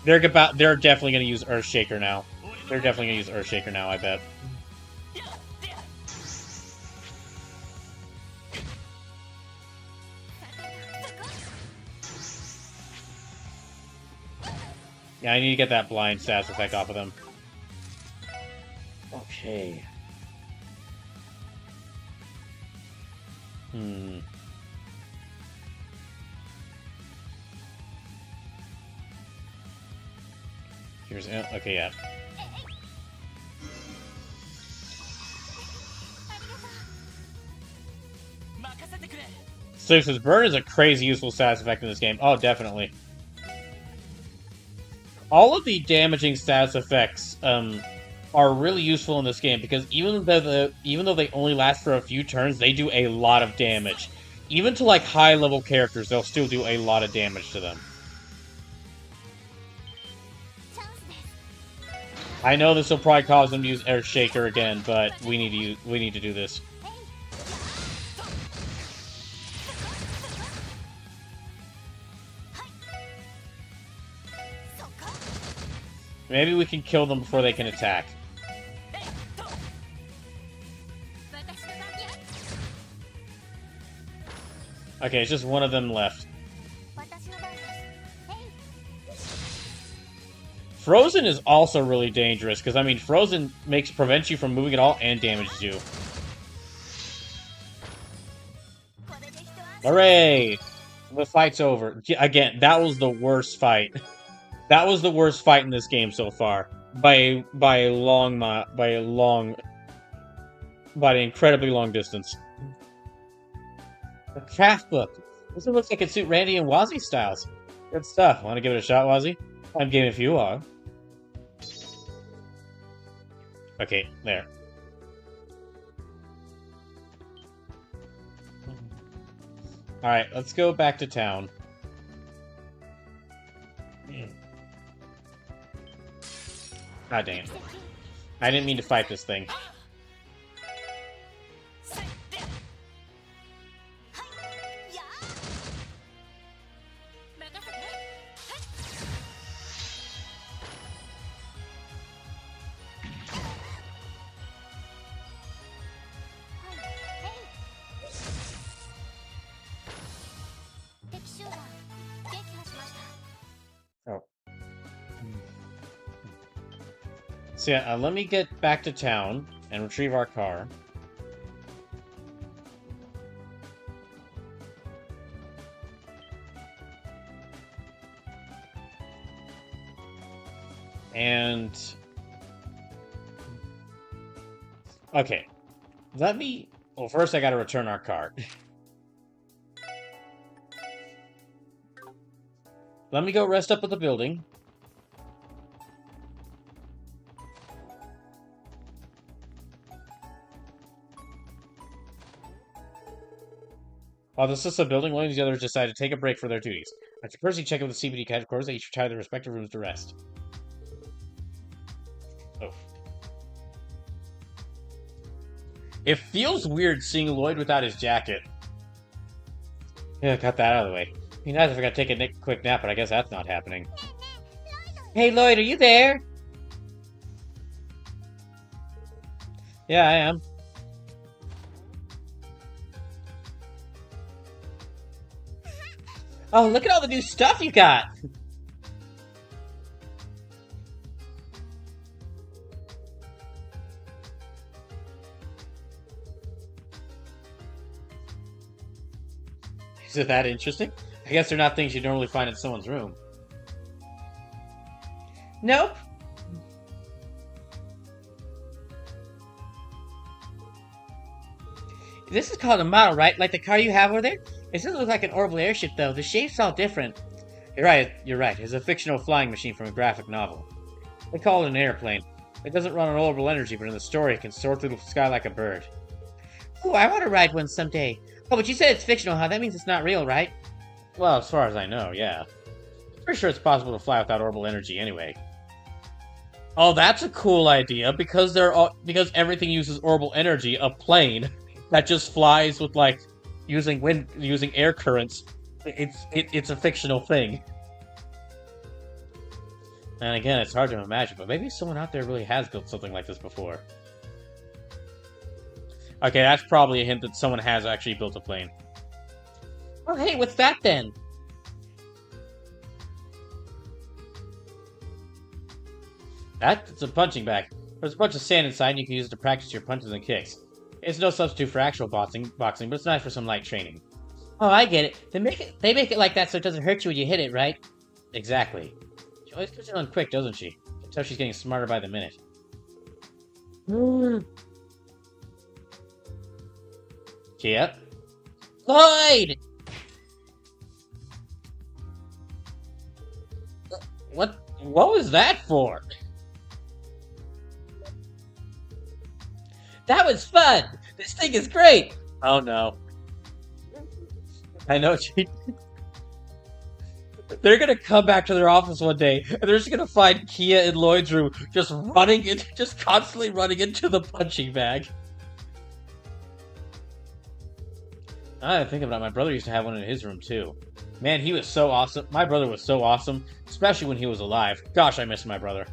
They're definitely going to use Earthshaker now. They're definitely going to use Earthshaker now, I bet. Yeah, I need to get that blind status effect off of them. Okay. Here's... Okay, yeah. So says, burn is a crazy useful status effect in this game. Oh, definitely. All of the damaging status effects are really useful in this game because even though they only last for a few turns, they do a lot of damage. Even to like high-level characters, they'll still do a lot of damage to them. I know this will probably cause them to use Earthshaker again, but we need to do this. Maybe we can kill them before they can attack. Okay, it's just one of them left. Frozen is also really dangerous, because, I mean, Frozen prevents you from moving at all and damages you. Hooray! The fight's over. Again, that was the worst fight. That was the worst fight in this game so far. By an incredibly long distance. A craft book. This one looks like it suit Randy and Wazzy styles. Good stuff. Want to give it a shot, Wazzy? I'm game if you are. Okay, there. Alright, let's go back to town. God damn. I didn't mean to fight this thing. Oh. So yeah, let me get back to town and retrieve our car. And... okay. Let me... well, first I gotta return our car. Let me go rest up at the building. While this is a building, one of the others decided to take a break for their duties. After Percy checked with the CBD headquarters, they each retired to their respective rooms to rest. Oh. It feels weird seeing Lloyd without his jacket. Yeah, got that out of the way. It'd be nice if I got to take a quick nap, but I guess that's not happening. Hey Lloyd, are you there? Yeah, I am. Oh, look at all the new stuff you got! Is it that interesting? I guess they're not things you normally find in someone's room. Nope. This is called a model, right? Like the car you have over there? It doesn't look like an orbital airship, though. The shape's all different. You're right. It's a fictional flying machine from a graphic novel. They call it an airplane. It doesn't run on orbital energy, but in the story, it can soar through the sky like a bird. Ooh, I want to ride one someday. Oh, but you said it's fictional, huh? That means it's not real, right? Well, as far as I know, yeah. Pretty sure it's possible to fly without orbital energy anyway. Oh, that's a cool idea because everything uses orbital energy. A plane that just flies with like using air currents. It's a fictional thing. And again, it's hard to imagine, but maybe someone out there really has built something like this before. Okay, that's probably a hint that someone has actually built a plane. Oh, hey, what's that then? That's a punching bag. There's a bunch of sand inside, and you can use it to practice your punches and kicks. It's no substitute for actual boxing, but it's nice for some light training. Oh, I get it. They make it like that so it doesn't hurt you when you hit it, right? Exactly. She always puts it on quick, doesn't she? I can tell she's getting smarter by the minute. Yep. Lloyd! What was that for? That was fun! This thing is great! Oh no. I know she... They're gonna come back to their office one day, and they're just gonna find Kia in Lloyd's room just constantly running into the punching bag. I think about it, my brother used to have one in his room too. Man, he was so awesome. My brother was so awesome, especially when he was alive. Gosh, I miss my brother.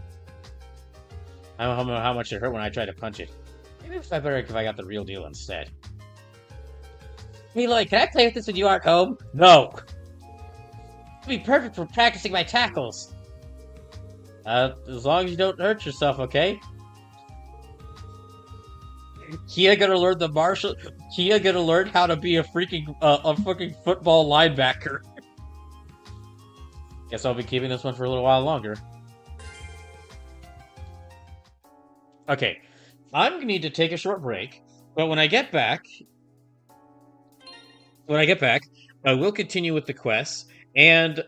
I don't know how much it hurt when I tried to punch it. Maybe it's better if I got the real deal instead. Hey Lloyd, can I play with this when you aren't home? No! It'd be perfect for practicing my tackles. As long as you don't hurt yourself, okay? Kia gonna learn Kia gonna learn how to be a fucking football linebacker. Guess I'll be keeping this one for a little while longer. Okay, I'm gonna need to take a short break, but when I get back, I will continue with the quests, and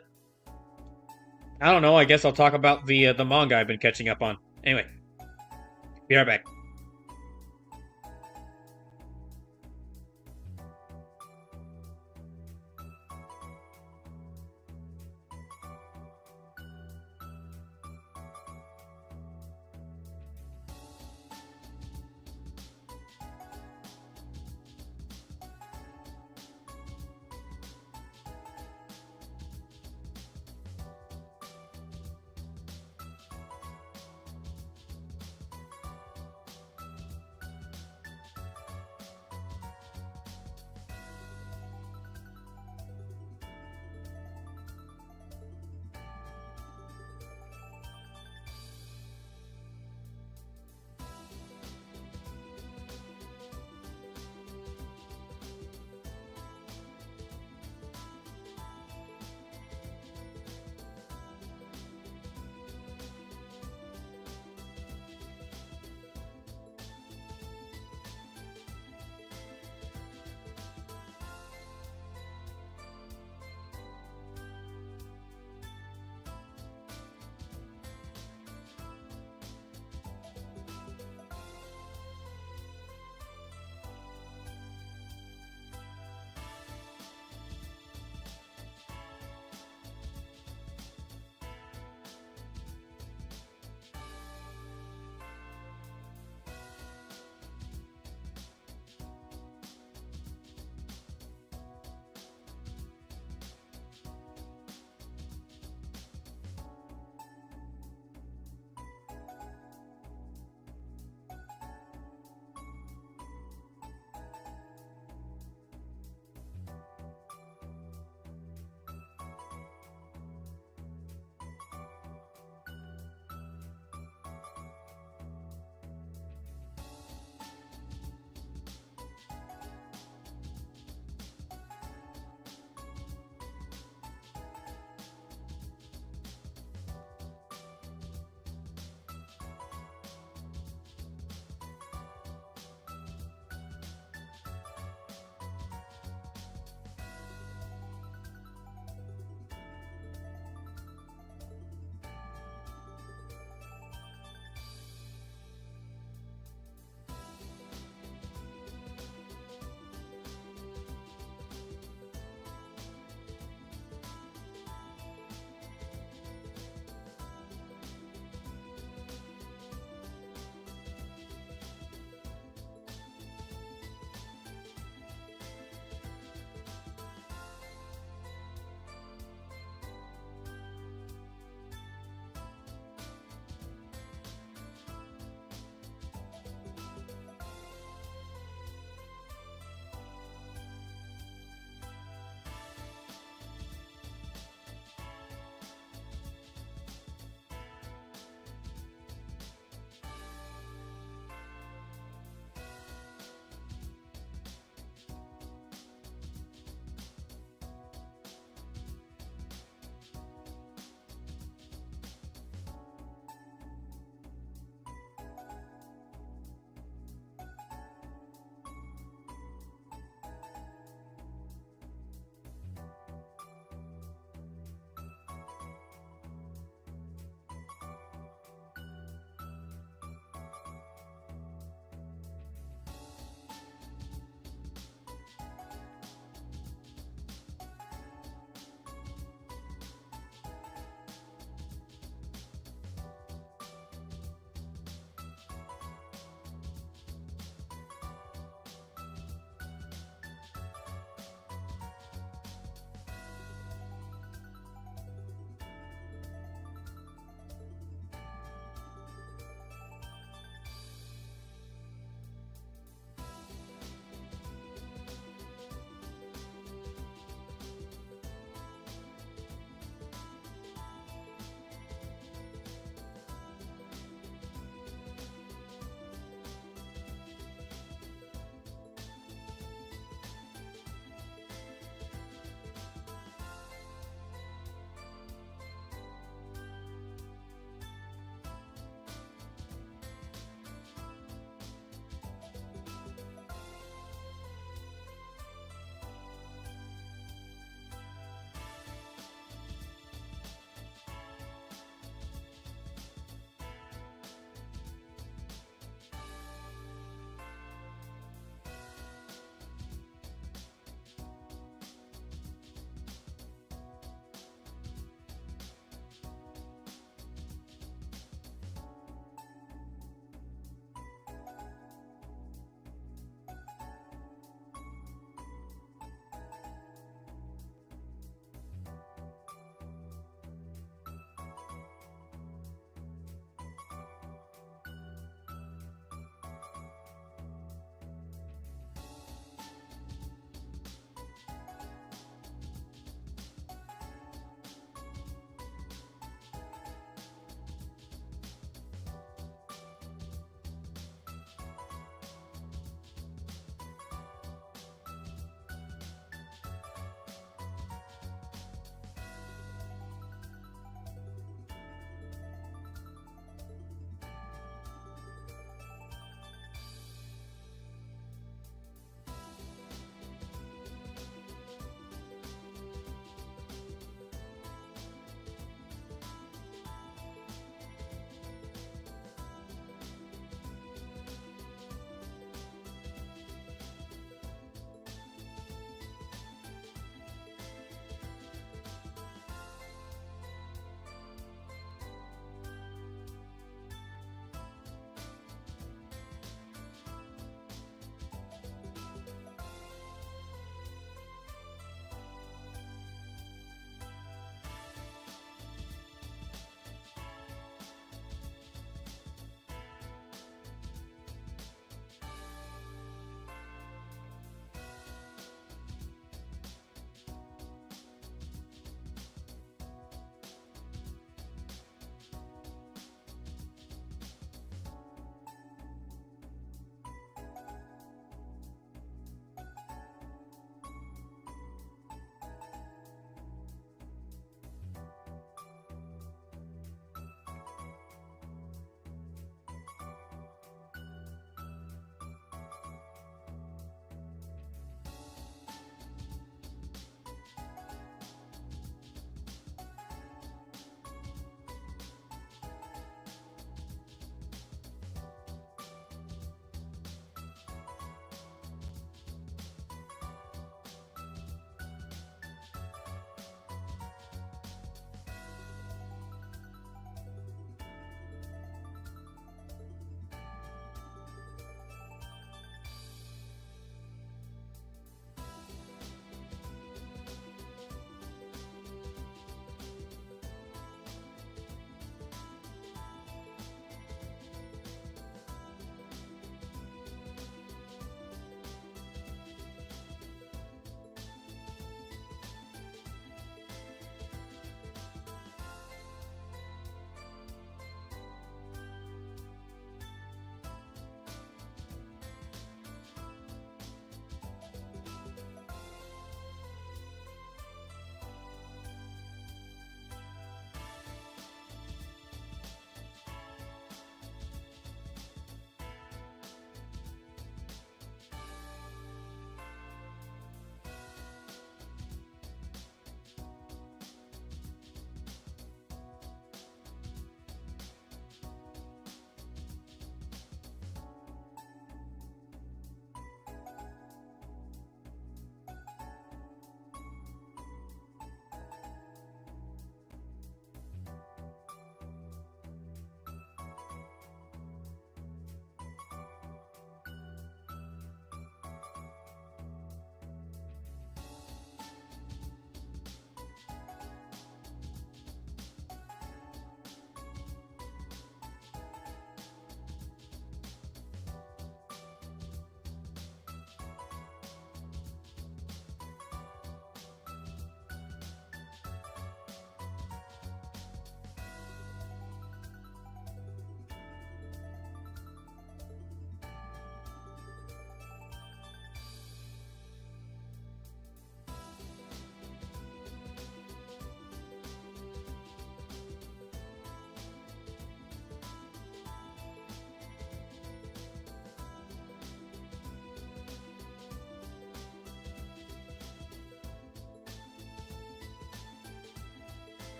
I don't know. I guess I'll talk about the manga I've been catching up on. Anyway, be right back.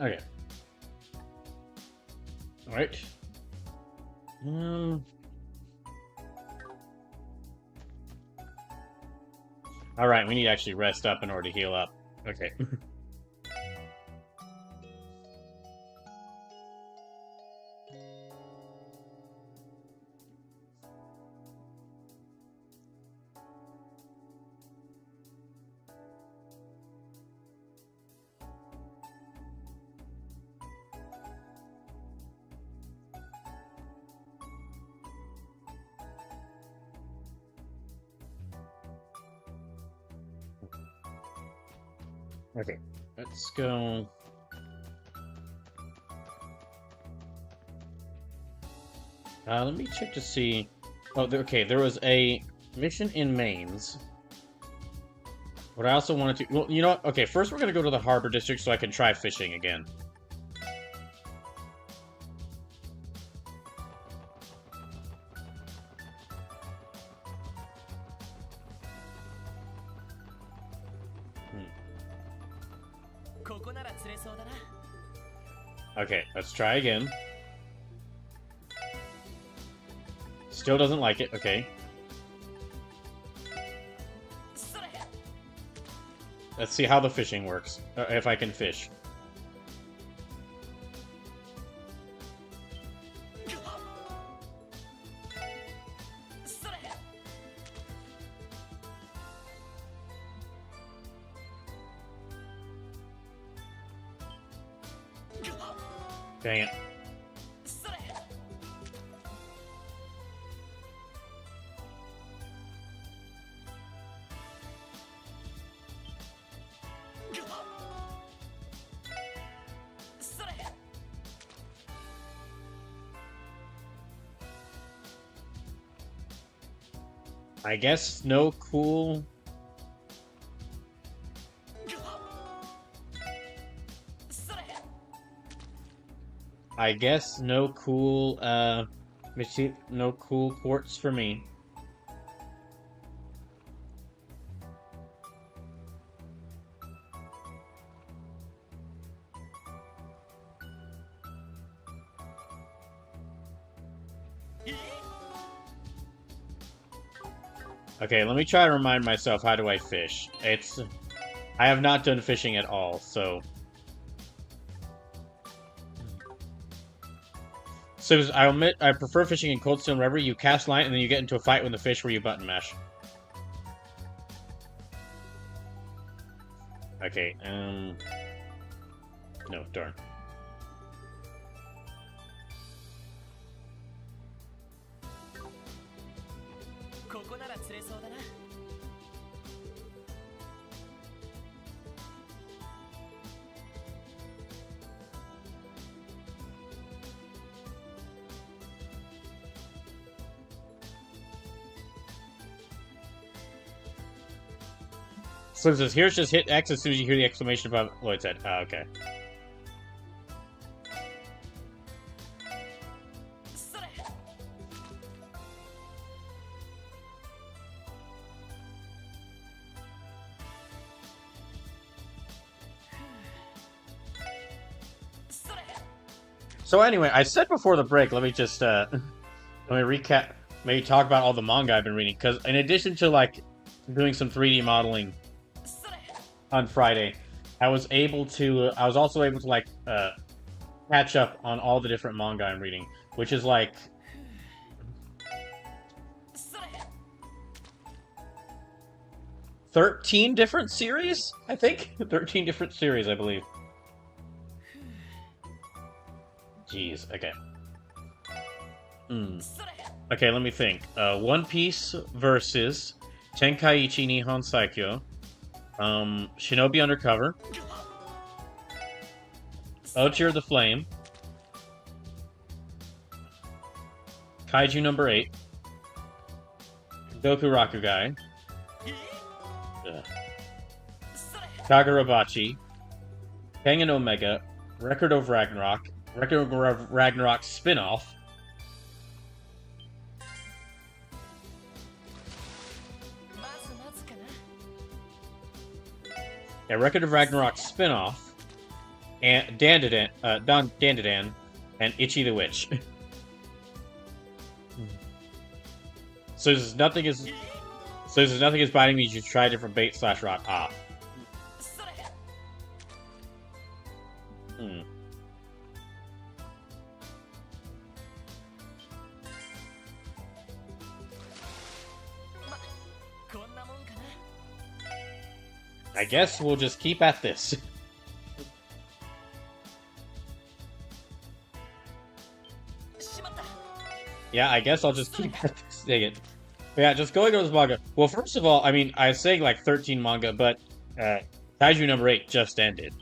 Okay. Alright. Alright, we need to actually rest up in order to heal up. Okay. Okay, let's go. Let me check to see. Oh, okay, there was a mission in Mainz. What I also wanted to... Well, you know what? Okay, first we're going to go to the Harbor District so I can try fishing again. Okay, let's try again. Still doesn't like it, okay. Let's see how the fishing works, if I can fish. Dang it. I guess no cool... I guess no cool, no cool ports for me. Okay, let me try to remind myself, how do I fish? I have not done fishing at all, so... So I'll admit, I prefer fishing in Cold Stone River. You cast line, and then you get into a fight with the fish where you button mash. Okay, no, darn. So it says, here's just hit X as soon as you hear the exclamation above Lloyd's head. Oh, okay. So anyway, I said before the break, let me just, let me recap, maybe talk about all the manga I've been reading, because in addition to, like, doing some 3D modeling on Friday, I was also able to, like, catch up on all the different manga I'm reading, which is, like, $13 different series, I think? 13 different series, I believe. Jeez, okay. Okay, let me think. One Piece versus Tenkaichi Nihon Saikyo. Shinobi Undercover. Otier the Flame. Kaiju number 8. Goku Rakugai. Kagurabachi. Kengan Omega. Record of Ragnarok. Record of Ragnarok spin-off. Yeah, Record of Ragnarok spin-off. Dandadan, and Itchy the Witch. So there's nothing is biting me. You should try a different bait / rod. Ah. Hmm. I guess we'll just keep at this. Yeah, I guess I'll just keep at this. Dang it. But yeah, just going over this manga. Well, first of all, I mean, I was saying like 13 manga, but Kaiju number 8 just ended.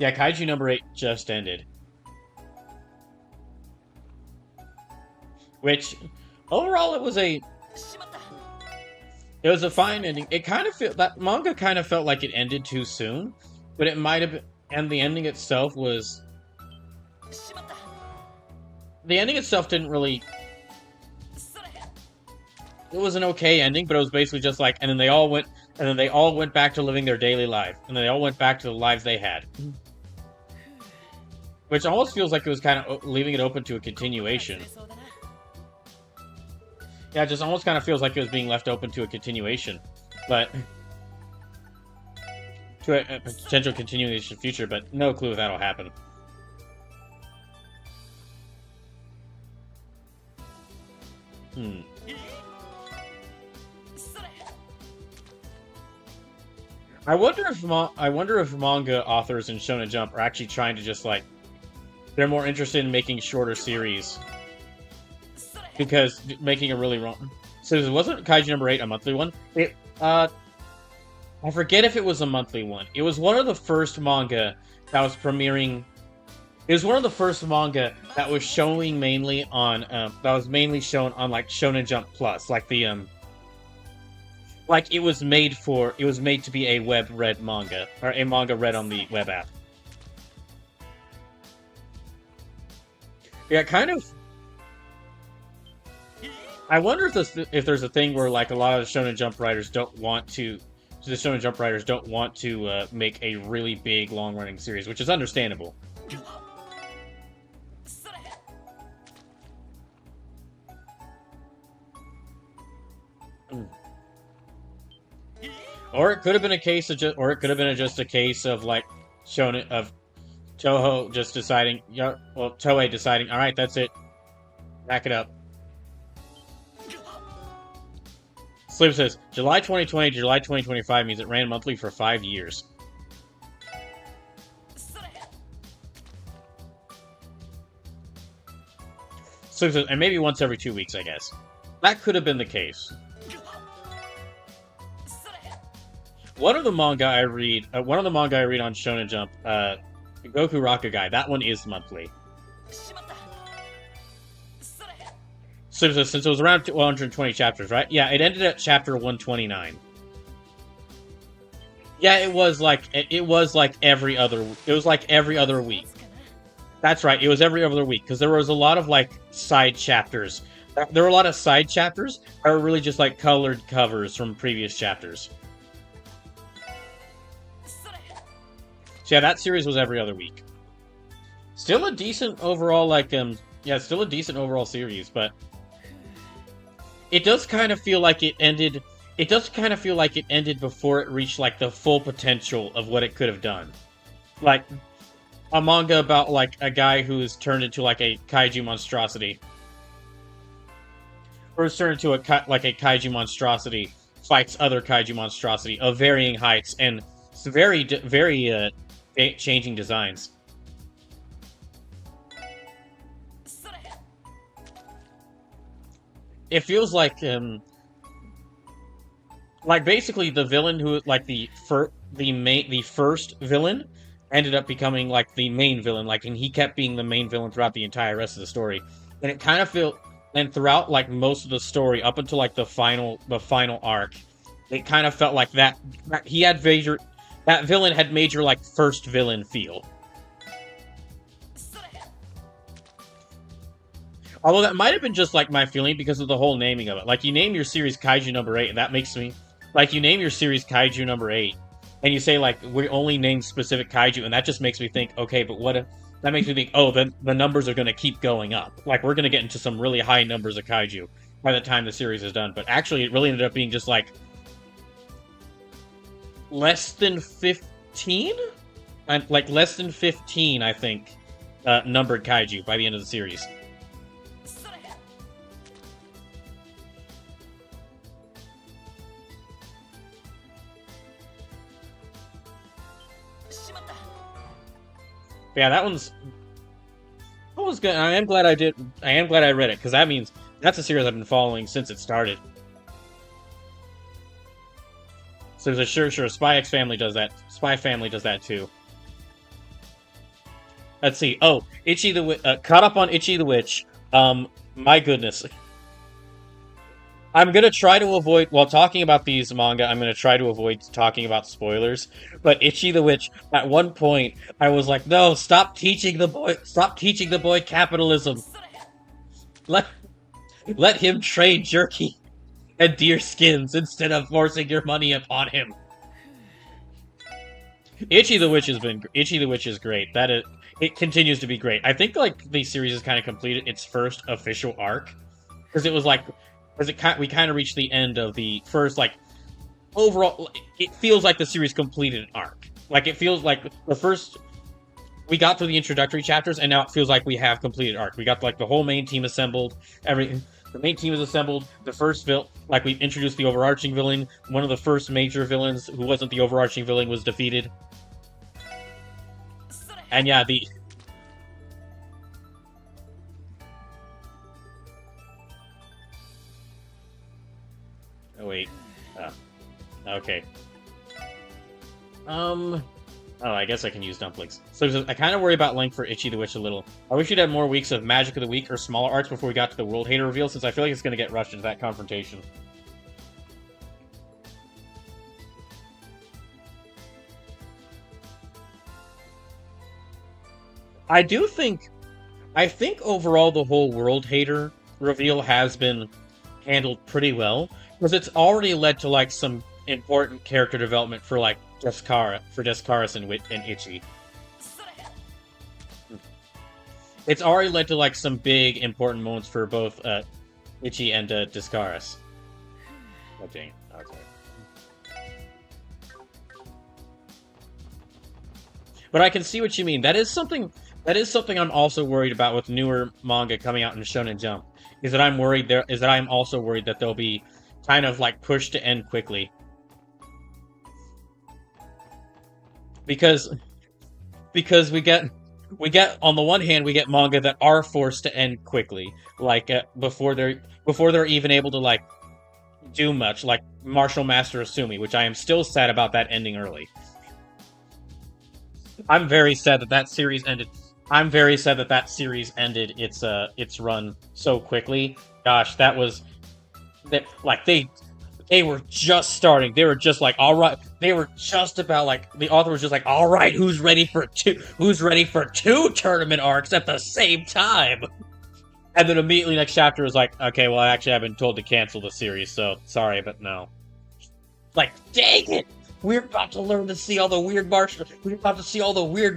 Yeah, Kaiju number 8 just ended. Which, overall, it was a fine ending. It kind of that manga kind of felt like it ended too soon, but it might have been, and the ending itself didn't really. It was an okay ending, but it was basically just like, and then they all went back to living their daily life, and they all went back to the lives they had. Which almost feels like it was kind of leaving it open to a continuation. Yeah, it just almost kind of feels like it was being left open to a continuation. But... to a potential continuation future, but no clue if that'll happen. I wonder if manga authors in Shonen Jump are actually trying to just like... They're more interested in making shorter series. Because making a really wrong... So wasn't Kaiju number 8 a monthly one? I forget if it was a monthly one. It was one of the first manga that was premiering... It was one of the first manga that was showing mainly on... that was mainly shown on, like, Shonen Jump Plus. Like, the, Like, it was made to be a web-read manga. Or a manga read on the web app. Yeah, kind of... I wonder if there's a thing where, like, a lot of the Shonen Jump writers don't want to... The Shonen Jump writers don't want to make a really big, long-running series, which is understandable. Or it could have been a case of just a case of like Shonen of Toho just deciding, Toei deciding, all right, that's it, back it up. Sleep says July 2020 to July 2025 means it ran monthly for 5 years. Sleep says, and maybe once every 2 weeks, I guess. That could have been the case. One of the manga I read on Shonen Jump, Goku Rakugai, that one is monthly. So since it was around 120 chapters, right? Yeah, it ended at chapter 129. Yeah, it was like every other week. That's right, it was every other week because there was a lot of like side chapters. There were a lot of side chapters that were really just like colored covers from previous chapters. So yeah, that series was every other week. Still a decent overall, still a decent overall series, but it does kind of feel like it ended. It does kind of feel like it ended before it reached like the full potential of what it could have done. Like a manga about like a guy who is turned into like a kaiju monstrosity, or is turned into a kaiju monstrosity, fights other kaiju monstrosity of varying heights and very changing designs. It feels like basically the villain who the first villain ended up becoming like the main villain, and he kept being the main villain throughout the entire rest of the story. And it kind of and throughout like most of the story up until like the final arc, it kind of felt like that villain had major like first villain feel. Although that might have been just like my feeling because of the whole naming of it. Like you name your series Kaiju number 8, and that makes me you name your series Kaiju number 8, and you say like we only name specific kaiju, and that just makes me think, okay, but what if that makes me think, oh, then the numbers are going to keep going up. Like we're going to get into some really high numbers of kaiju by the time the series is done. But actually, it really ended up being just like less than 15, and like less than 15, I think, numbered kaiju by the end of the series. But yeah, that was good. I am glad I did. I am glad I read it because that means that's a series I've been following since it started. So there's a sure. Spy X Family does that. Spy Family does that too. Let's see. Oh, Itchy the caught up on Itchy the Witch. My goodness. I'm gonna try to avoid, while talking about these manga, I'm gonna try to avoid talking about spoilers. But Itchy the Witch, at one point, I was like, no, stop teaching the boy capitalism. Let him trade jerky and deer skins instead of forcing your money upon him. Itchy the Witch is great. It continues to be great. I think like the series has kind of completed its first official arc because it was like. Because we kind of reached the end of the first, like, overall, it feels like the series completed an arc. Like, it feels like the first, we got through the introductory chapters, and now it feels like we have completed arc. We got, like, the whole main team assembled, the main team is assembled, the first like, we introduced the overarching villain, one of the first major villains who wasn't the overarching villain was defeated. And yeah, Oh, wait. Okay. Oh, I guess I can use dumplings. So I kind of worry about Link for Itchy the Witch a little. I wish you'd had more weeks of Magic of the Week or smaller arcs before we got to the World Hater reveal, since I feel like it's going to get rushed into that confrontation. I think overall the whole World Hater reveal has been handled pretty well. Because it's already led to, like, some important character development for, like, Descaris and Itchy. It's already led to, like, some big, important moments for both, Itchy and, Descaris. Oh, dang. Okay. But I can see what you mean. That is something I'm also worried about with newer manga coming out in Shonen Jump. Is that I'm also worried that they'll be kind of like pushed to end quickly, because we get on the one hand we get manga that are forced to end quickly, like before they're even able to like do much, like Martial Master Asumi, which I am still sad about that ending early. I'm very sad that series ended. I'm very sad that series ended its run so quickly. Gosh, that was. Like they were just starting. They were just like, all right. They were just about like the author was just like, all right, who's ready for two tournament arcs at the same time? And then immediately next chapter was like, okay, well, actually, I've been told to cancel the series, so sorry, but no. Like, dang it! We're about to see all the weird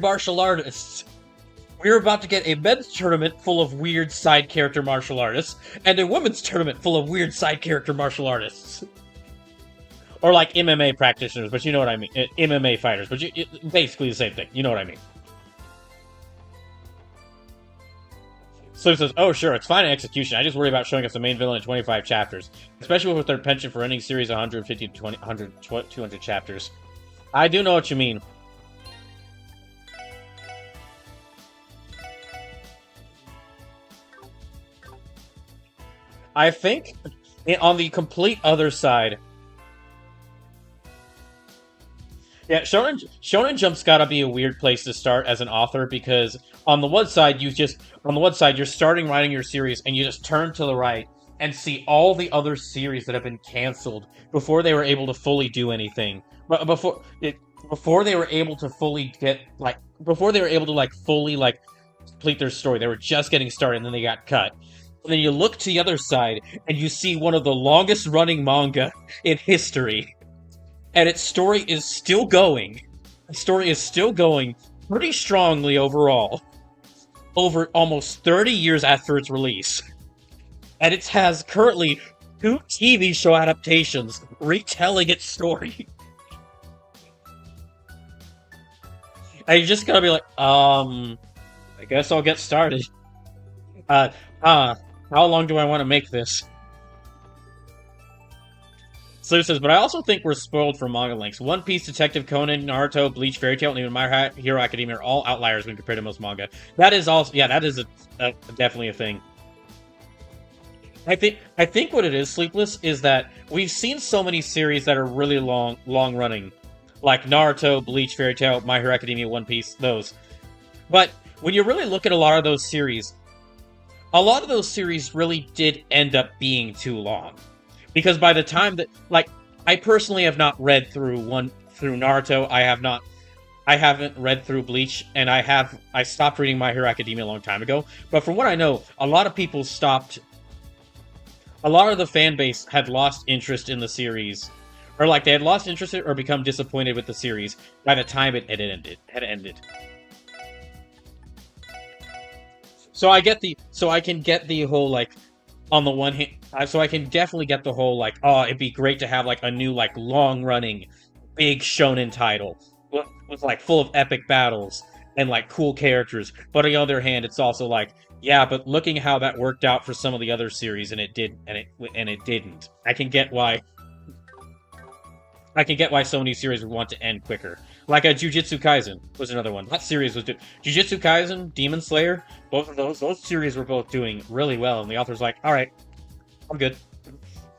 martial artists. We're about to get a men's tournament full of weird side character martial artists, and a women's tournament full of weird side character martial artists. Or like MMA practitioners, but you know what I mean. MMA fighters, but basically the same thing. You know what I mean. So he says, oh sure, it's fine in execution. I just worry about showing us the main villain in 25 chapters. Especially with their penchant for ending series 150 to 200 chapters. I do know what you mean. I think, on the complete other side, yeah, Shonen Jump's gotta be a weird place to start as an author, because on the one side you're starting writing your series and you just turn to the right and see all the other series that have been canceled before they were able to fully do anything. Before they were able to fully complete their story. They were just getting started and then they got cut. And then you look to the other side, and you see one of the longest-running manga in history and its story is still going. The story is still going pretty strongly overall, over almost 30 years after its release. And it has currently two TV show adaptations retelling its story. And you just gotta be like, I guess I'll get started. Uh, uh, how long do I want to make this? So says, but I also think we're spoiled for manga lengths. One Piece, Detective Conan, Naruto, Bleach, Fairy Tail, and even My Hero Academia are all outliers when compared to most manga. That is also, yeah, that is definitely a thing. I think what it is, Sleepless, is that we've seen so many series that are really long running, like Naruto, Bleach, Fairy Tail, My Hero Academia, One Piece, those. But when you really look at a lot of those series, a lot of those series really did end up being too long. Because by the time that, like, I personally have not read through Naruto. I haven't read through Bleach, and I stopped reading My Hero Academia a long time ago. But from what I know, a lot of people stopped. A lot of the fan base had lost interest in the series, or like they had lost interest or become disappointed with the series by the time it had ended. So I can get the whole like, on the one hand, so I can definitely get the whole like, oh, it'd be great to have like a new like long running, big shonen title with like full of epic battles and like cool characters. But on the other hand, it's also like, yeah, but looking how that worked out for some of the other series, and it didn't. I can get why so many series would want to end quicker. Like a Jujutsu Kaisen was another one. That series was Jujutsu Kaisen, Demon Slayer. Both of those series were both doing really well, and the author's like, "All right, I'm good.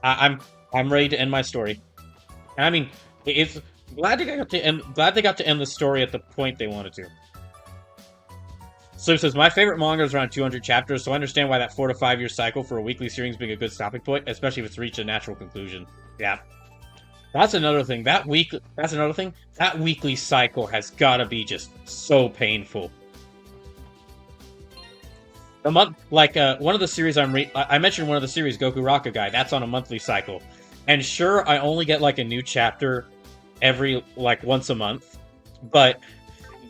I'm ready to end my story." And I mean, it's glad they got to end the story at the point they wanted to. So it says, my favorite manga is around 200 chapters, so I understand why that 4 to 5 year cycle for a weekly series being a good stopping point, especially if it's reached a natural conclusion. Yeah. That's another thing. That's another thing. That weekly cycle has gotta be just so painful. The month, like one of the series I mentioned one of the series, Goku Rakugai. That's on a monthly cycle, and sure, I only get like a new chapter every like once a month, but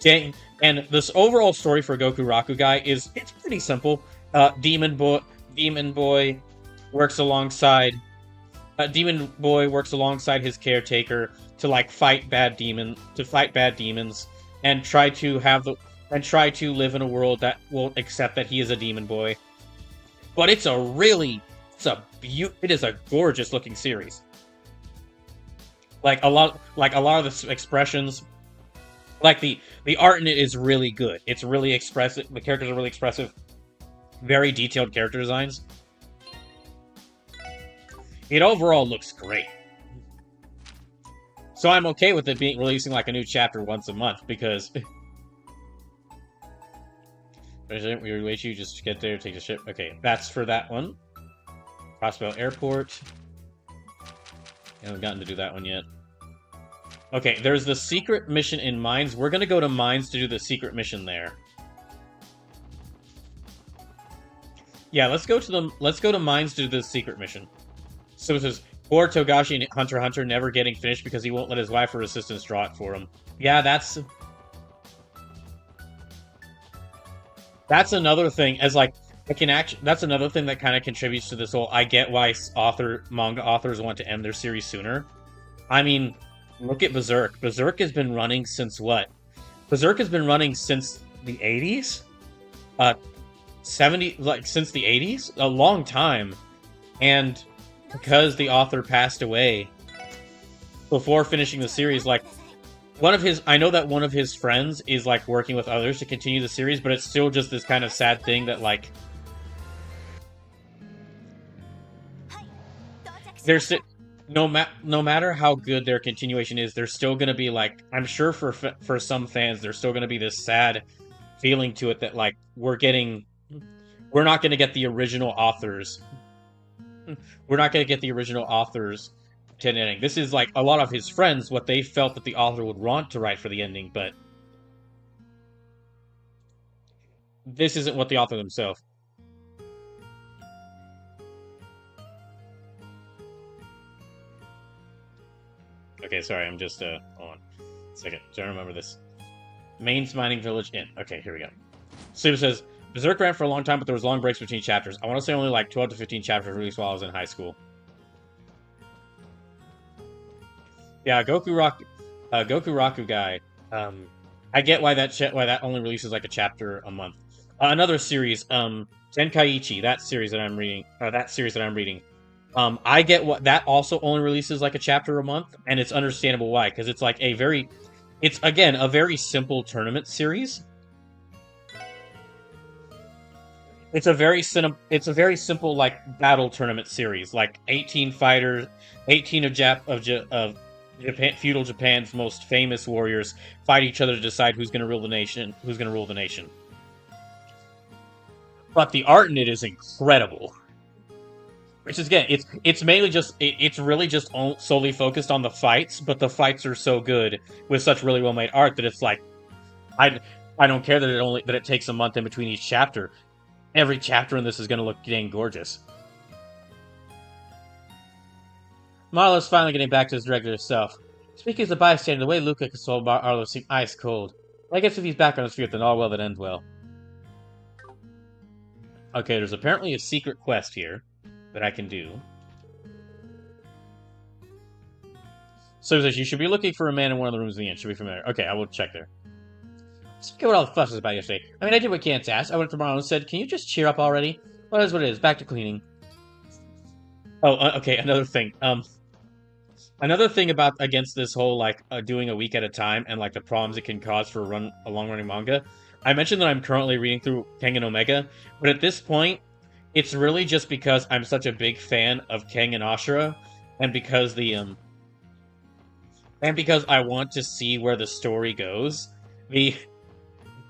dang, and this overall story for Goku Rakugai it's pretty simple. Demon Boy works alongside Demon Boy works alongside his caretaker to like fight bad demons, and try to live in a world that will accept that he is a demon boy. But it is a gorgeous looking series. Like a lot of the expressions, like the art in it is really good. It's really expressive. The characters are really expressive. Very detailed character designs. It overall looks great. So I'm okay with it being releasing like a new chapter once a month, because we wait you just get there, take the ship. Okay, that's for that one. Crossbow Airport. I haven't gotten to do that one yet. Okay, there's the secret mission in Mines. We're gonna go to Mines to do the secret mission there. Yeah, let's go to Mines to do the secret mission. So it says, poor Togashi and Hunter x Hunter never getting finished because he won't let his wife or assistants draw it for him. Yeah, that's another thing. As like, that's another thing that kind of contributes to this whole. I get why manga authors want to end their series sooner. I mean, look at Berserk. Berserk has been running since what? Berserk has been running since the 80s? 70, like since the 80s? A long time. And because the author passed away before finishing the series, like I know that one of his friends is like working with others to continue the series, but it's still just this kind of sad thing that like there's no matter how good their continuation is, there's still going to be like, I'm sure for some fans, there's still going to be this sad feeling to it that like we're not going to get the original authors. We're not going to get the original authors to an ending. This is like a lot of his friends, what they felt that the author would want to write for the ending, but this isn't what the author himself. Okay, Okay, sorry, I'm just hold on a second. So I remember this. Main's Mining Village Inn. Okay, here we go. Super says, Berserk ran for a long time, but there was long breaks between chapters. I want to say only like 12 to 15 chapters released while I was in high school. Yeah, Goku Raku guy. I get why that only releases like a chapter a month. Another series, Tenkaichi, that series that I'm reading. I get what that also only releases like a chapter a month, and it's understandable why, because it's like it's again a very simple tournament series. It's a very simple like battle tournament series, like 18 fighters, 18 of Japan, feudal Japan's most famous warriors fight each other to decide who's going to rule the nation. But the art in it is incredible. Which is again, it's mainly just it's really just solely focused on the fights, but the fights are so good with such really well made art that it's like I don't care that it takes a month in between each chapter. Every chapter in this is going to look dang gorgeous. Marlo's finally getting back to his regular self. Speaking as a bystander, the way Luca consoled Marlo seemed ice cold. I guess if he's back on his feet, then all well that ends well. Okay, there's apparently a secret quest here that I can do. So it says you should be looking for a man in one of the rooms in the inn. Should be familiar. Okay, I will check there. Let's get what all the fuss was about yesterday. I mean, I did what Gantz asked. I went to Marlo and said, "Can you just cheer up already?" Well, that's what it is. Back to cleaning. Oh, okay. Another thing. Another thing about against this whole like doing a week at a time and like the problems it can cause for a long-running manga. I mentioned that I'm currently reading through Kengan Omega, but at this point, it's really just because I'm such a big fan of Kengan Ashura, and because I want to see where the story goes. The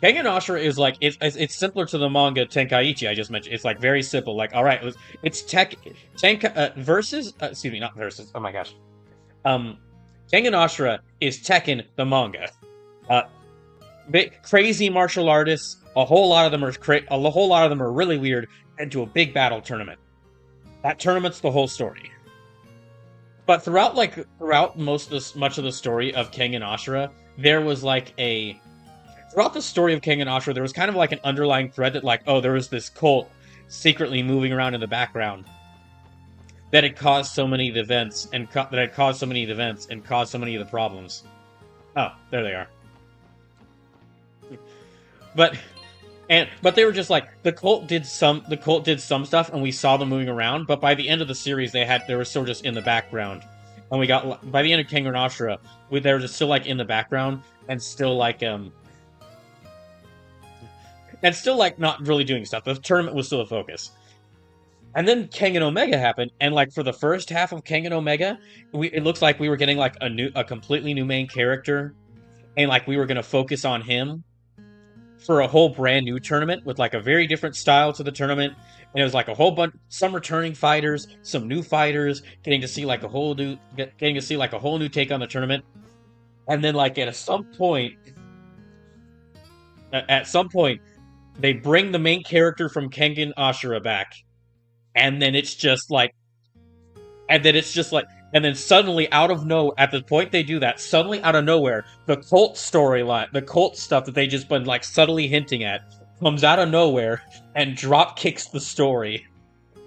Kengan Ashura is like it's similar to the manga Tenkaichi I just mentioned. It's like very simple. Like, all right, it's versus. Excuse me, not versus. Oh my gosh. Kengan Ashura is Tekken the manga. Crazy martial artists. A whole lot of them are really weird. Into a big battle tournament. That tournament's the whole story. But throughout much of the story of Kengan Ashura, there was like throughout the story of Kengan Ashura, there was kind of like an underlying thread that like, oh, there was this cult secretly moving around in the background that had caused so many of the events and caused so many of the problems. Oh, there they are. But they were just like the cult did some stuff and we saw them moving around, but by the end of the series they were still just in the background. And we got by the end of Kengan Ashura, they were just still like in the background and still like not really doing stuff. The tournament was still a focus. And then Kengan Omega happened, and like for the first half of Kengan Omega, it looks like we were getting like a completely new main character, and like we were going to focus on him for a whole brand new tournament with like a very different style to the tournament. And it was like a whole bunch, some returning fighters, some new fighters, getting to see like a whole new take on the tournament. And then like at some point, they bring the main character from Kengan Ashura back. And then it's just like, and then suddenly at the point they do that, suddenly out of nowhere, the cult storyline, the cult stuff that they just been like subtly hinting at, comes out of nowhere and drop kicks the story.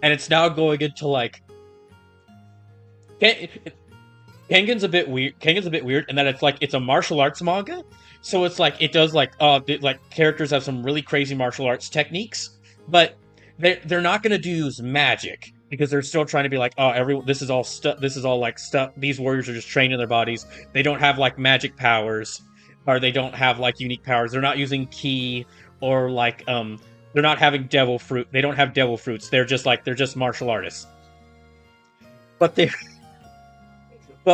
And it's now going into like, Kengan's a bit weird in that it's a martial arts manga. So it's like, it does like characters have some really crazy martial arts techniques, but they're not going to use magic because they're still trying to be like, this is all like stuff. These warriors are just trained in their bodies. They don't have like magic powers, or they don't have like unique powers. They're not using ki or like they're not having devil fruit. They don't have devil fruits. They're just martial artists. But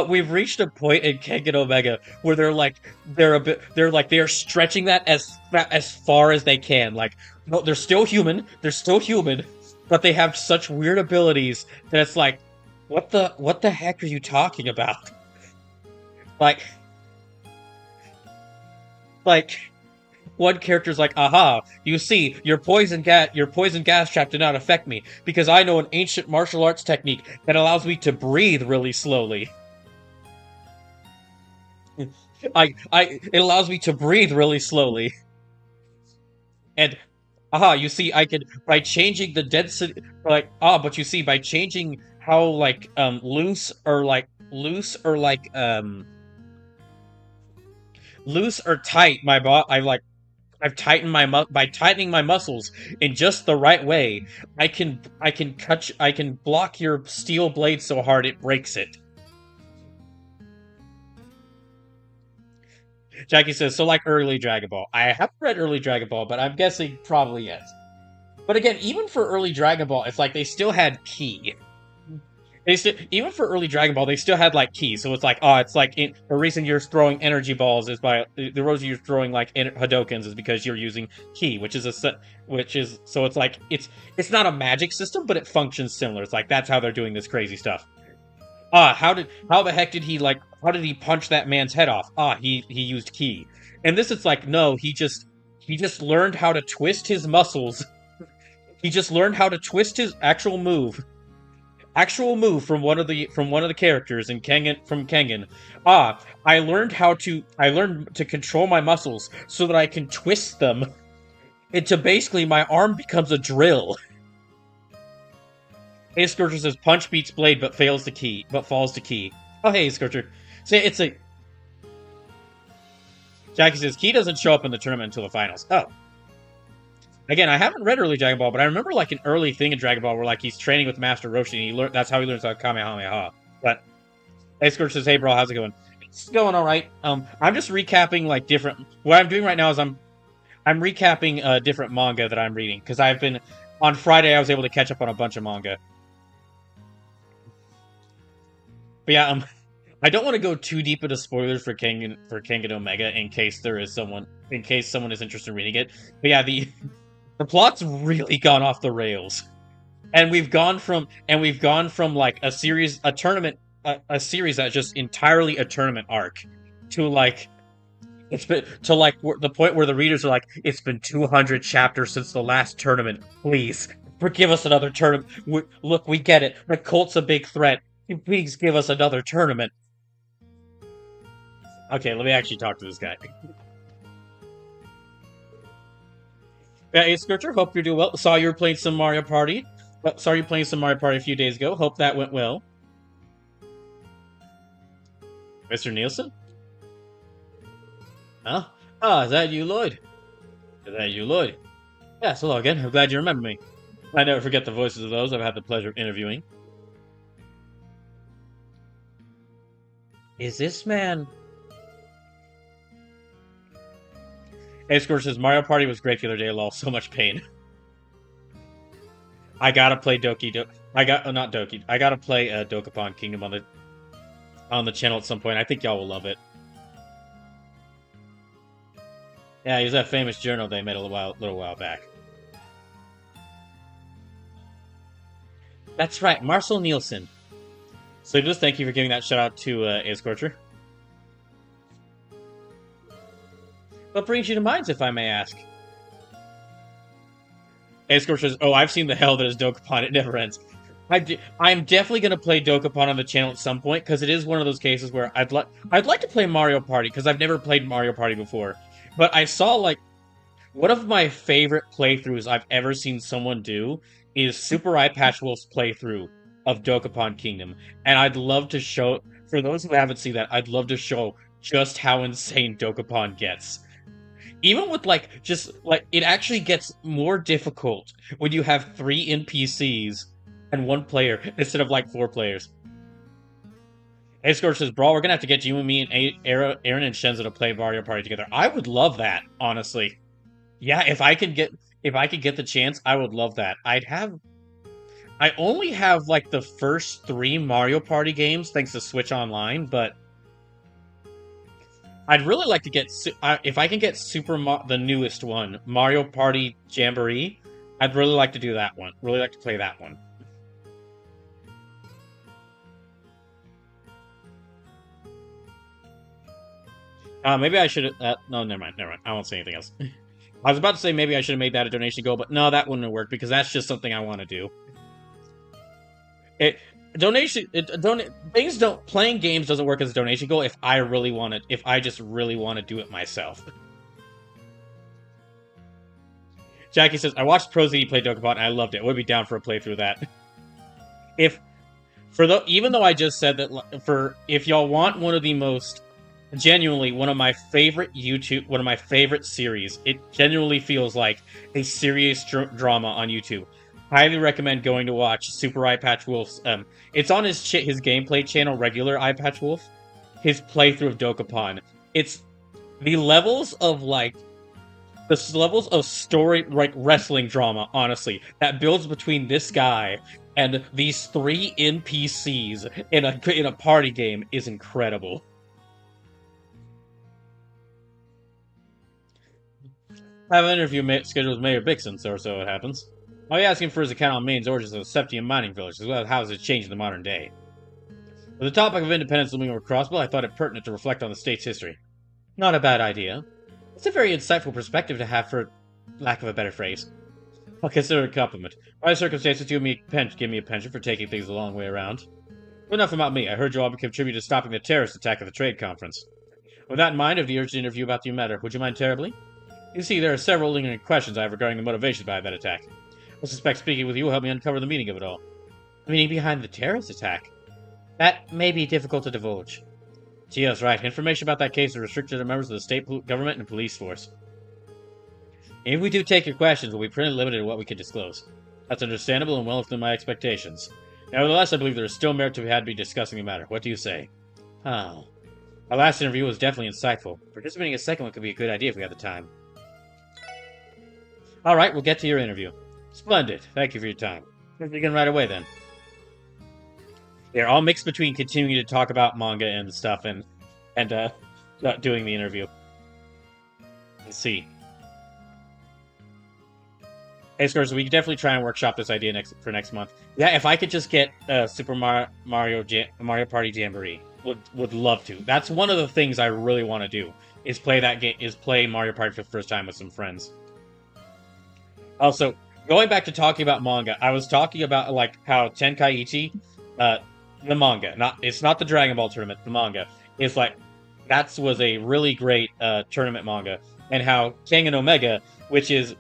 we've reached a point in Kengan Omega where they are stretching that as far as they can. Like, no, they're still human, but they have such weird abilities that it's like, what the heck are you talking about? Like one character's like, aha, you see, your poison gas trap did not affect me because I know an ancient martial arts technique that allows me to breathe really slowly. it allows me to breathe really slowly. And aha, you see, I can by changing the density, like but you see, by changing how like loose or tight I've tightened by tightening my muscles in just the right way. I can block your steel blade so hard it breaks it. Jackie says, so like early Dragon Ball. I haven't read early Dragon Ball, but I'm guessing probably yes. But again, even for early Dragon Ball, it's like they still had ki. Even for early Dragon Ball, they still had like ki. So it's like, the reason you're throwing energy balls is by the reason you're throwing like Hadokens is because you're using ki, which is so it's like it's not a magic system, but it functions similar. It's like that's how they're doing this crazy stuff. How the heck did how did he punch that man's head off? He used ki. And this it's like no, he just learned how to twist his muscles. He just learned how to twist his actual move from one of the characters in Kengan. I learned to control my muscles so that I can twist them into basically my arm becomes a drill. Hey Scorcher says punch beats blade but falls to key. Oh hey Scorcher. Say it's a Jackie says key doesn't show up in the tournament until the finals. Oh. Again, I haven't read early Dragon Ball, but I remember like an early thing in Dragon Ball where like he's training with Master Roshi and that's how he learns how to Kamehameha. But hey Scorcher says, hey bro, how's it going? It's going alright. I'm just recapping like different what I'm doing right now is I'm recapping different manga that I'm reading, because on Friday I was able to catch up on a bunch of manga. But yeah, I don't want to go too deep into spoilers for Kengan Omega in case someone is interested in reading it. But yeah, the plot's really gone off the rails. And we've gone from like a series that's just entirely a tournament arc to like the point where the readers are like, it's been 200 chapters since the last tournament. Please forgive us another tournament. Look, we get it. The cult's a big threat. Please give us another tournament. Okay, let me actually talk to this guy. Yeah, hey, Scorcher, hope you're doing well. Saw you were playing some Mario Party. Saw you playing some Mario Party a few days ago. Hope that went well. Mr. Nielsen? Huh? Is that you, Lloyd? Yes, hello again. I'm glad you remember me. I never forget the voices of those I've had the pleasure of interviewing. Is this man... Hey, Scorch says, Mario Party was great the other day, lol. So much pain. I gotta play I gotta play Dokapon Kingdom on the channel at some point. I think y'all will love it. Yeah, he's that famous journal they made a little while back. That's right, Marcel Nielsen. So just thank you for giving that shout out to Scorcher. What brings you to Mines, if I may ask? Scorcher says, oh, I've seen the hell that is Dokapon. It never ends. I'm definitely going to play Dokapon on the channel at some point, because it is one of those cases where I'd like to play Mario Party, because I've never played Mario Party before. But I saw, like, one of my favorite playthroughs I've ever seen someone do is Super Eye Patch Wolf's playthrough of Dokapon Kingdom. And I'd love to show, for those who haven't seen that, I'd love to show just how insane Dokapon gets. Even with, like, just, like, it actually gets more difficult when you have 3 NPCs and 1 player instead of, like, 4 players. Hey, Scorch says, bro, we're gonna have to get you and me and Aaron and Shenzo to play Mario Party together. I would love that, honestly. Yeah, if I could get the chance, I would love that. I only have, like, the first 3 Mario Party games, thanks to Switch Online, but I'd really like to get, if I can get the newest one, Mario Party Jamboree, I'd really like to do that one. Really like to play that one. Maybe I should have, no, never mind. I won't say anything else. I was about to say maybe I should have made that a donation goal, but no, that wouldn't have worked, because that's just something I want to do. donation things don't playing games doesn't work as a donation goal if I just really want to do it myself. Jackie says, I watched ProZD play Dokapon and I loved it. I would be down for a playthrough of that. If even though I just said that if y'all want one of the most genuinely one of my favorite series, it genuinely feels like a serious drama on YouTube. Highly recommend going to watch Super Eye Patch Wolf's. It's on his gameplay channel, regular Eye Patch Wolf. His playthrough of Dokapon. It's the levels of story, like wrestling drama, honestly, that builds between this guy and these 3 NPCs in a party game is incredible. I have an interview scheduled with Mayor Bixon, so it happens. I'll be asking for his account on Maine's origins of the Septium mining village, as well as how it's changed in the modern day. With the topic of independence looming over Crossbill, I thought it pertinent to reflect on the state's history. Not a bad idea. It's a very insightful perspective to have, for lack of a better phrase. I'll consider it a compliment. By circumstances, give me a pension for taking things a long way around. But enough about me. I heard you all contributed to stopping the terrorist attack at the trade conference. With that in mind, I have the urge to interview about the matter. Would you mind terribly? You see, there are several lingering questions I have regarding the motivations behind that attack. I suspect speaking with you will help me uncover the meaning of it all. The meaning behind the terrorist attack? That may be difficult to divulge. Gio's right. Information about that case is restricted to members of the state government and police force. If we do take your questions, we'll be pretty limited in what we can disclose. That's understandable and well within my expectations. Nevertheless, I believe there is still merit to be discussing the matter. What do you say? Oh. Our last interview was definitely insightful. Participating in a second one could be a good idea if we have the time. Alright, we'll get to your interview. Splendid. Thank you for your time. Let's begin right away, then. They're all mixed between continuing to talk about manga and stuff and doing the interview. Let's see. Hey, Scores, we can definitely try and workshop this idea for next month. Yeah, if I could just get Super Mario Party Jamboree, would love to. That's one of the things I really want to do. Is play that game. Is play Mario Party for the first time with some friends. Also, going back to talking about manga, I was talking about like how Tenkaichi, the manga, it's not the Dragon Ball tournament, the manga is like that was a really great tournament manga, and how Kengan Omega, which is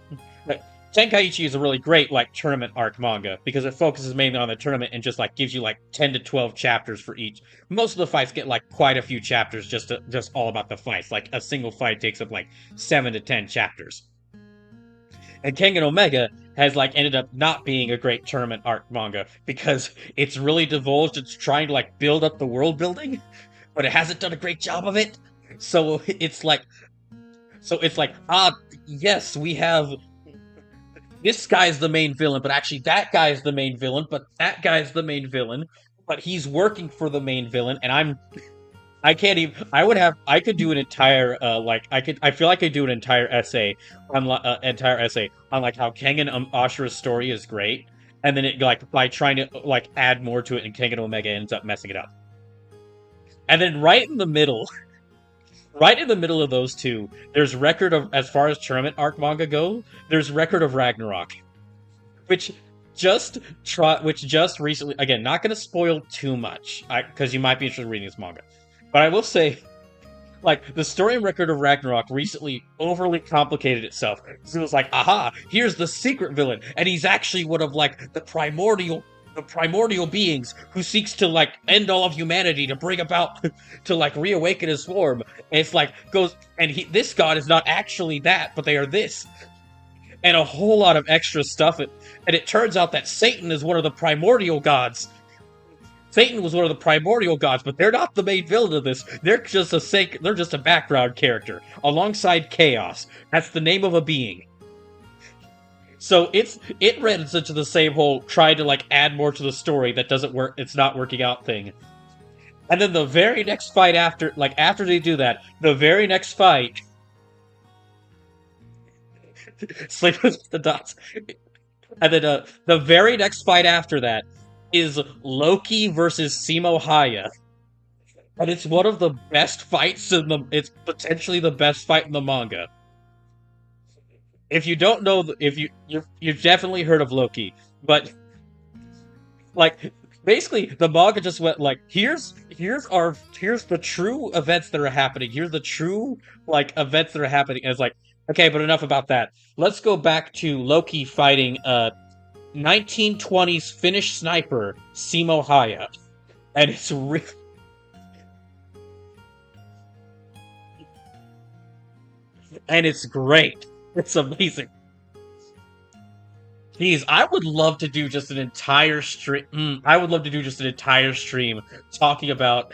Tenkaichi is a really great like tournament arc manga because it focuses mainly on the tournament and just like gives you like 10 to 12 chapters for each. Most of the fights get like quite a few chapters just all about the fights. Like a single fight takes up like 7 to 10 chapters. And Kengan Omega has like ended up not being a great tournament arc manga because it's really divulged. It's trying to like build up the world building, but it hasn't done a great job of it. So it's like yes, we have this guy's the main villain, but actually that guy's the main villain, but that guy's the main villain, but he's working for the main villain, and I could do an entire I feel like I could do an entire essay on like how Kengan Ashura's story is great, and then it like by trying to like add more to it, and Kengan Omega ends up messing it up. And then right in the middle of those two, there's record of, as far as tournament arc manga go, there's record of Ragnarok, which just recently, again, not going to spoil too much, because you might be interested in reading this manga. But I will say, like, the story and record of Ragnarok recently overly complicated itself. So it was like, aha, here's the secret villain, and he's actually one of, like, the primordial beings who seeks to, like, end all of humanity to bring about, to, like, reawaken his form. And it's like, this god is not actually that, but they are this. And a whole lot of extra stuff. And it turns out that Satan is one of the primordial gods. Satan was one of the primordial gods, but they're not the main villain of this. They're just a background character alongside Chaos. That's the name of a being. So it runs into the same whole trying to like add more to the story that doesn't work. It's not working out thing. And then the very next fight after they do that, the very next fight, sleep with the dots. And then the very next fight after that is Loki versus Simo Haya. And it's one of the best fights it's potentially the best fight in the manga. If you don't know, you've definitely heard of Loki, but like Basically, the manga just went like, here's the true events that are happening. Here's the true like events that are happening. And it's like, okay, but enough about that. Let's go back to Loki fighting 1920s Finnish sniper Simo Haya, and it's great. It's amazing. Jeez, I would love to do just an entire stream. I would love to do just an entire stream talking about.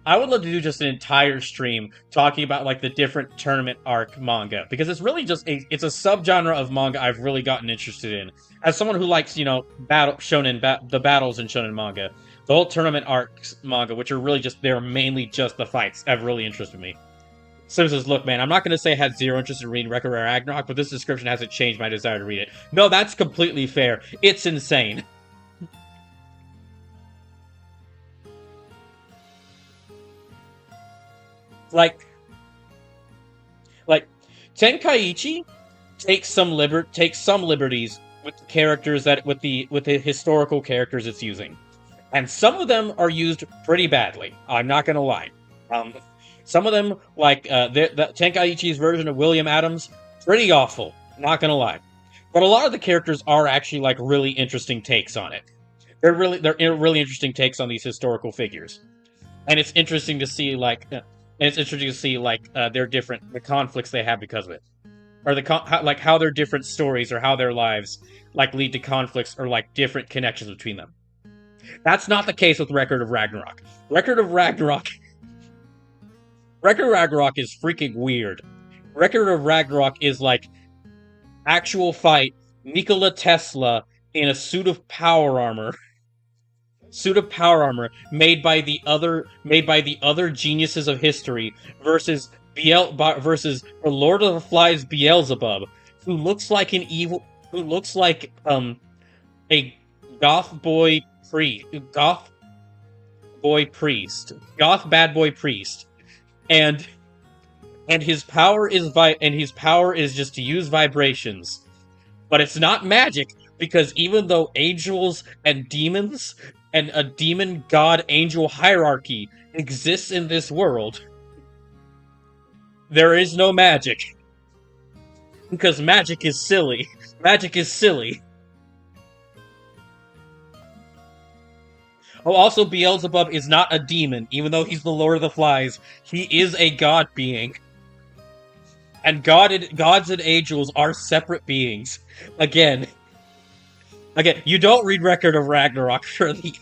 I would love to do just an entire stream talking about like the different tournament arc manga because it's really just it's a subgenre of manga I've really gotten interested in. As someone who likes the battles in shonen manga, the whole tournament arcs manga, which are really just they're mainly just the fights, have really interested me. Sim says, look, man, I'm not going to say I had zero interest in reading Record Rare Ragnarok, but this description hasn't changed my desire to read it. No, that's completely fair. It's insane. Like, like Tenkaichi takes some liberties with the characters that with the historical characters it's using, and some of them are used pretty badly. I'm not going to lie. Some of them, like the Tenkaichi's version of William Adams, pretty awful. Not gonna lie, but a lot of the characters are actually like really interesting takes on it. They're really interesting takes on these historical figures, and it's interesting to see their different the conflicts they have because of it, or how their different stories or how their lives like lead to conflicts or like different connections between them. That's not the case with Record of Ragnarok. Record of Ragnarok Record of Ragnarok is freaking weird. Record of Ragnarok is like actual fight Nikola Tesla in a suit of power armor made by the other geniuses of history versus versus the Lord of the Flies Beelzebub, who looks like a goth boy priest, goth bad boy priest, and his power is just to use vibrations. But it's not magic, because even though angels and demons and a demon god angel hierarchy exists in this world, there is no magic. Because magic is silly. Magic is silly. Oh, also, Beelzebub is not a demon, even though he's the Lord of the Flies. He is a god being. And gods and angels are separate beings. Again, you don't read Record of Ragnarok for the...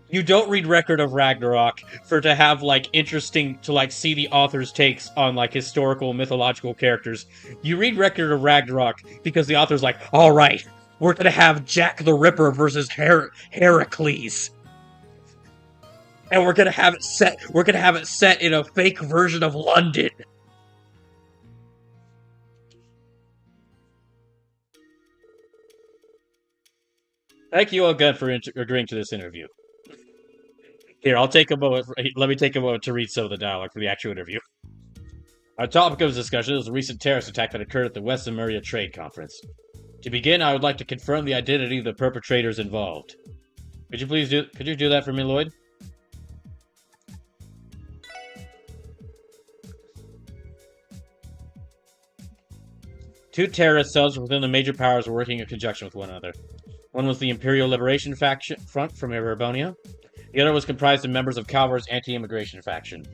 You don't read Record of Ragnarok to have, like, interesting, to, like, see the author's takes on, like, historical, mythological characters. You read Record of Ragnarok because the author's like, alright, we're gonna have Jack the Ripper versus Heracles. And we're gonna have it set in a fake version of London. Thank you again for agreeing to this interview. Here, I'll take a moment. Let me take a moment to read some of the dialogue for the actual interview. Our topic of discussion is the recent terrorist attack that occurred at the West Lemuria Trade Conference. To begin, I would like to confirm the identity of the perpetrators involved. Could you do that for me, Lloyd? Two terrorist cells within the major powers were working in conjunction with one another. One was the Imperial Liberation Front from Erebonia. The other was comprised of members of Calvar's anti-immigration faction.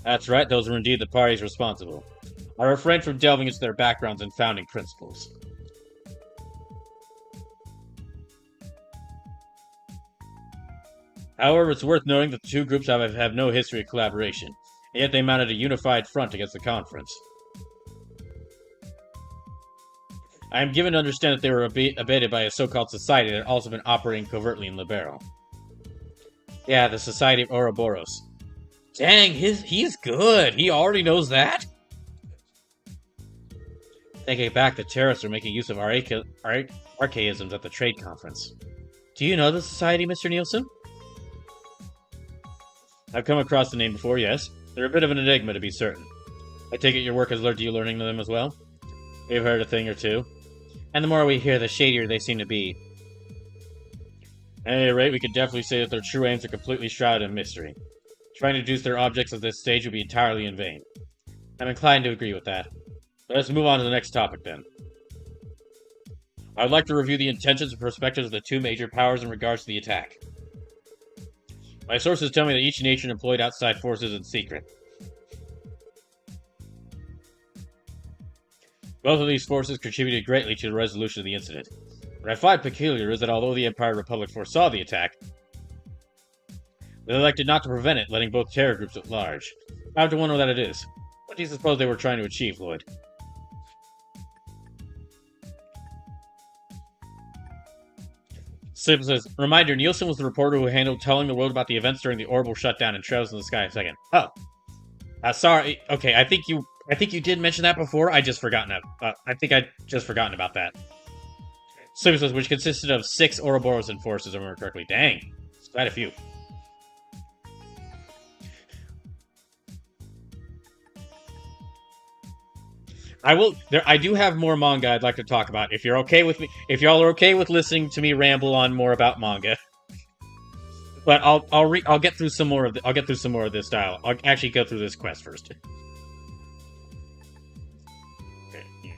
That's right, those were indeed the parties responsible. I refrained from delving into their backgrounds and founding principles. However, it's worth noting that the two groups have no history of collaboration, and yet they mounted a unified front against the conference. I am given to understand that they were abated by a so-called society that had also been operating covertly in Libero. Yeah, the Society of Ouroboros. Dang, he's good. He already knows that? Thinking back, the terrorists are making use of archaisms at the trade conference. Do you know the society, Mr. Nielsen? I've come across the name before, yes. They're a bit of an enigma, to be certain. I take it your work has led to you learning them as well? We've heard a thing or two. And the more we hear, the shadier they seem to be. At any rate, we could definitely say that their true aims are completely shrouded in mystery. Trying to deduce their objects at this stage would be entirely in vain. I'm inclined to agree with that. Let's move on to the next topic, then. I would like to review the intentions and perspectives of the two major powers in regards to the attack. My sources tell me that each nation employed outside forces in secret. Both of these forces contributed greatly to the resolution of the incident. What I find peculiar is that although the Empire Republic foresaw the attack, they elected not to prevent it, letting both terror groups at large. I have to wonder what that it is. What do you suppose they were trying to achieve, Lloyd? Sim says, reminder, Nielsen was the reporter who handled telling the world about the events during the orbital shutdown and Trails in the Sky a second. Oh. Sorry. Okay, I think you did mention that before. I just forgotten it. I think I just forgotten about that. Sim says, which consisted of 6 Ouroboros and forces, if I remember correctly. Dang. It's quite a few. I do have more manga I'd like to talk about. If you're okay with me, if y'all are okay with listening to me ramble on more about manga, but I'll get through some more of this dialogue. I'll actually go through this quest first. Okay, yeah.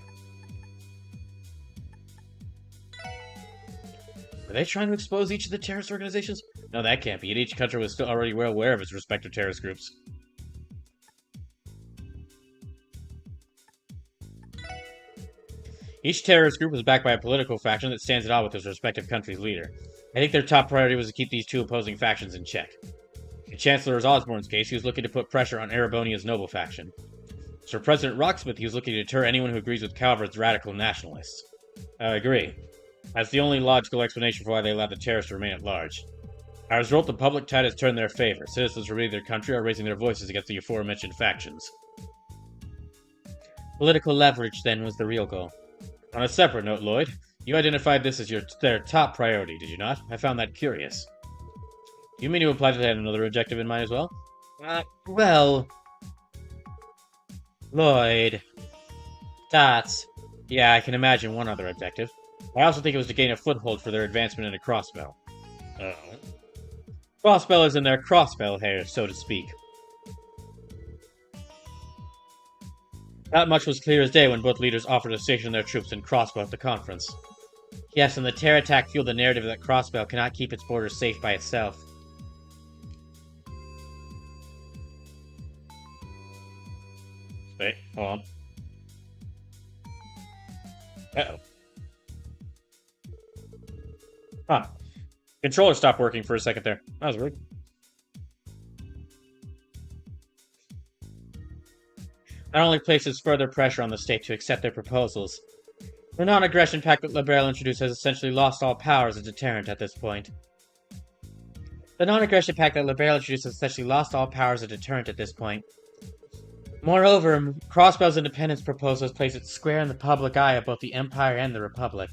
Are they trying to expose each of the terrorist organizations? No, that can't be it. Each country was still already well aware of its respective terrorist groups. Each terrorist group was backed by a political faction that stands at odds with its respective country's leader. I think their top priority was to keep these two opposing factions in check. In Chancellor Osborne's case, he was looking to put pressure on Erebonia's noble faction. For President Rocksmith, he was looking to deter anyone who agrees with Calvert's radical nationalists. I agree. That's the only logical explanation for why they allowed the terrorists to remain at large. As a result, the public tide has turned in their favor. Citizens from their country are raising their voices against the aforementioned factions. Political leverage, then, was the real goal. On a separate note, Lloyd, you identified this as their top priority, did you not? I found that curious. Do you mean to imply that they had another objective in mind as well? Well... Lloyd... Yeah, I can imagine one other objective. I also think it was to gain a foothold for their advancement into Crossbell. Oh. Crossbell is in their crossbell hair, so to speak. That much was clear as day when both leaders offered to station their troops in Crossbell at the conference. Yes, and the terror attack fueled the narrative that Crossbell cannot keep its borders safe by itself. Wait, hold on. Uh-oh. Huh. Controller stopped working for a second there. That was weird. That only places further pressure on the state to accept their proposals. The non-aggression pact that Liberale introduced has essentially lost all power as a deterrent at this point. Moreover, Crossbell's independence proposal has placed it square in the public eye of both the Empire and the Republic.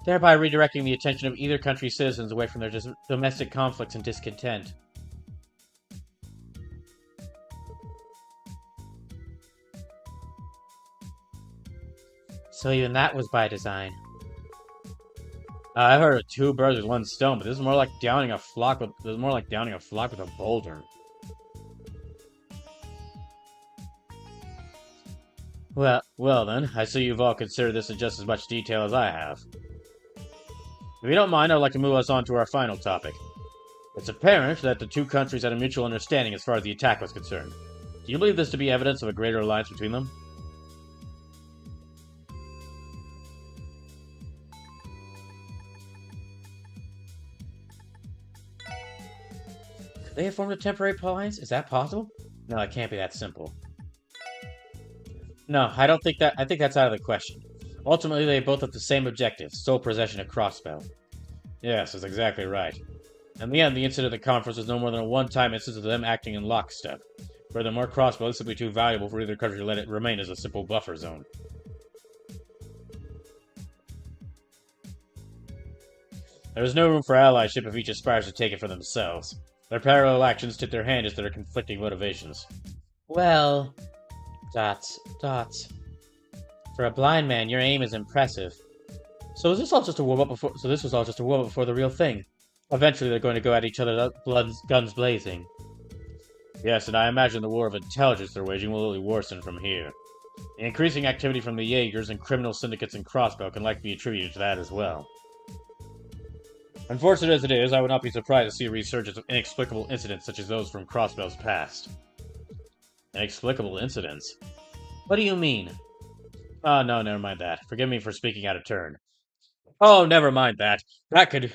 Thereby redirecting the attention of either country's citizens away from their domestic conflicts and discontent. So even that was by design. I've heard of 2 birds with 1 stone, but this is more like downing a flock with a boulder. Well then, I see you've all considered this in just as much detail as I have. If you don't mind, I'd like to move us on to our final topic. It's apparent that the 2 countries had a mutual understanding as far as the attack was concerned. Do you believe this to be evidence of a greater alliance between them? Could they have formed a temporary alliance? Is that possible? No, it can't be that simple. No, I don't think that. I think that's out of the question. Ultimately, they both have the same objective, sole possession of Crossbell. Yes, that's exactly right. In the end, the incident at the conference was no more than a one-time instance of them acting in lockstep. Furthermore, Crossbell is simply too valuable for either country to let it remain as a simple buffer zone. There is no room for allyship if each aspires to take it for themselves. Their parallel actions tip their hand as their conflicting motivations. Well, dots. For a blind man, your aim is impressive. So is this all just a warm up before? So this was all just a warm up before the real thing. Eventually, they're going to go at each other, guns blazing. Yes, and I imagine the war of intelligence they're waging will only worsen from here. The increasing activity from the Jaegers and criminal syndicates in Crossbow can likely be attributed to that as well. Unfortunate as it is, I would not be surprised to see a resurgence of inexplicable incidents such as those from Crossbow's past. Inexplicable incidents? What do you mean? Oh, no, never mind that. Forgive me for speaking out of turn. Oh, never mind that. That could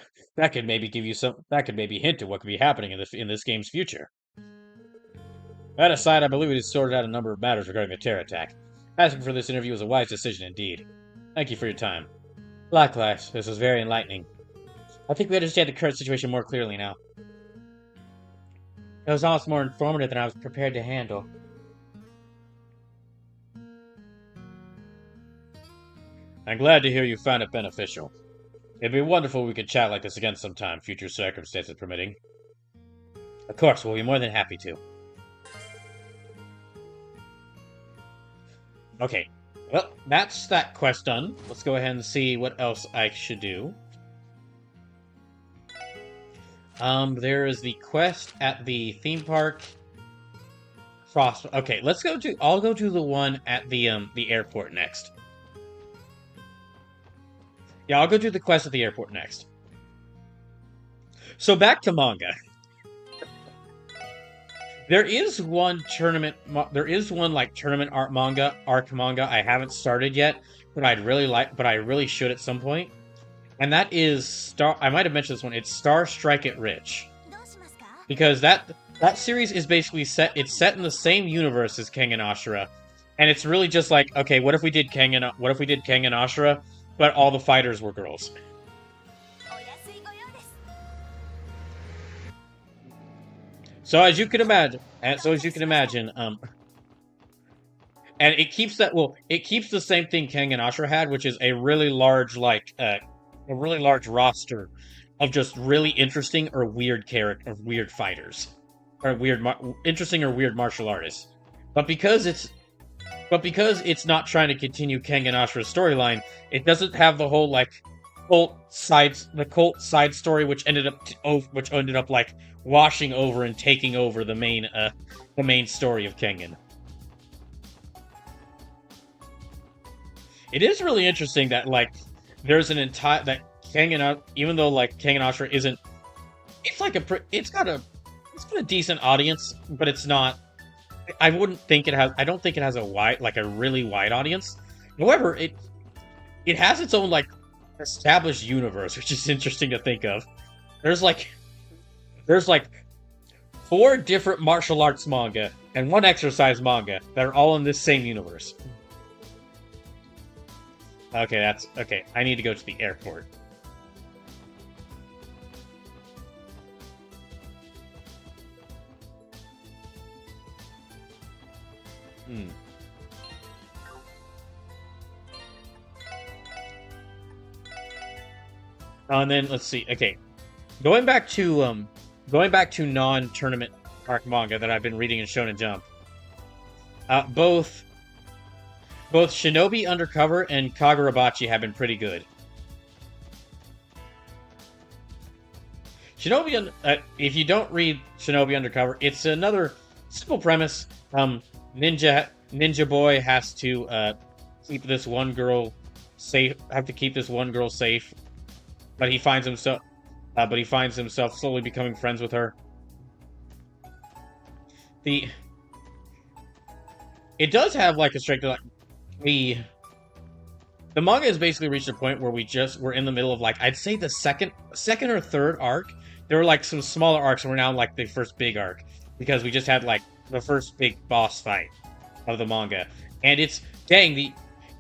maybe give you some. That could maybe hint at what could be happening in this game's future. That aside, I believe it has sorted out a number of matters regarding the terror attack. Asking for this interview was a wise decision indeed. Thank you for your time. Likewise, this was very enlightening. I think we understand the current situation more clearly now. It was almost more informative than I was prepared to handle. I'm glad to hear you found it beneficial. It'd be wonderful if we could chat like this again sometime, future circumstances permitting. Of course, we'll be more than happy to. Okay, well, that's that quest done. Let's go ahead and see what else I should do. There is the quest at the theme park. Okay, let's go to. I'll go to the one at the airport next. Yeah, I'll go do the quest at the airport next. So back to manga. There is one tournament. There is one like tournament arc manga I haven't started yet, but I'd really like. But I really should at some point. And that is Star. I might have mentioned this one. It's Star Strike It Rich, because that series is basically set. It's set in the same universe as Kengan Ashura, and it's really just like, okay, what if we did Kengan Ashura, but all the fighters were girls? So as you can imagine, and it keeps that. Well, it keeps the same thing Kengan Ashura had, which is a really large roster of just really interesting or weird weird fighters, or interesting or weird martial artists. But because it's not trying to continue Kengan Ashura's storyline, it doesn't have the whole like cult side story, which ended up like washing over and taking over the main story of Kengan. It is really interesting that like there's an entire that Kengan, even though like Kengan Ashura isn't, it's got a decent audience, but it's not. I don't think it has a really wide audience. However, it has its own like established universe, which is interesting to think of. There's like 4 different martial arts manga and 1 exercise manga that are all in this same universe. Okay, okay. I need to go to the airport. And then let's see. Okay, going back to non-tournament arc manga that I've been reading in Shonen Jump. Both Shinobi Undercover and Kagurabachi have been pretty good. If you don't read Shinobi Undercover, it's another simple premise. Ninja boy has to keep this one girl safe. But he finds himself slowly becoming friends with her. It does have like a strength. Like, the manga has basically reached a point where we're in the middle of like, I'd say the second or third arc. There were like some smaller arcs, and we're now in like the first big arc, because we just had like the first big boss fight of the manga. And it's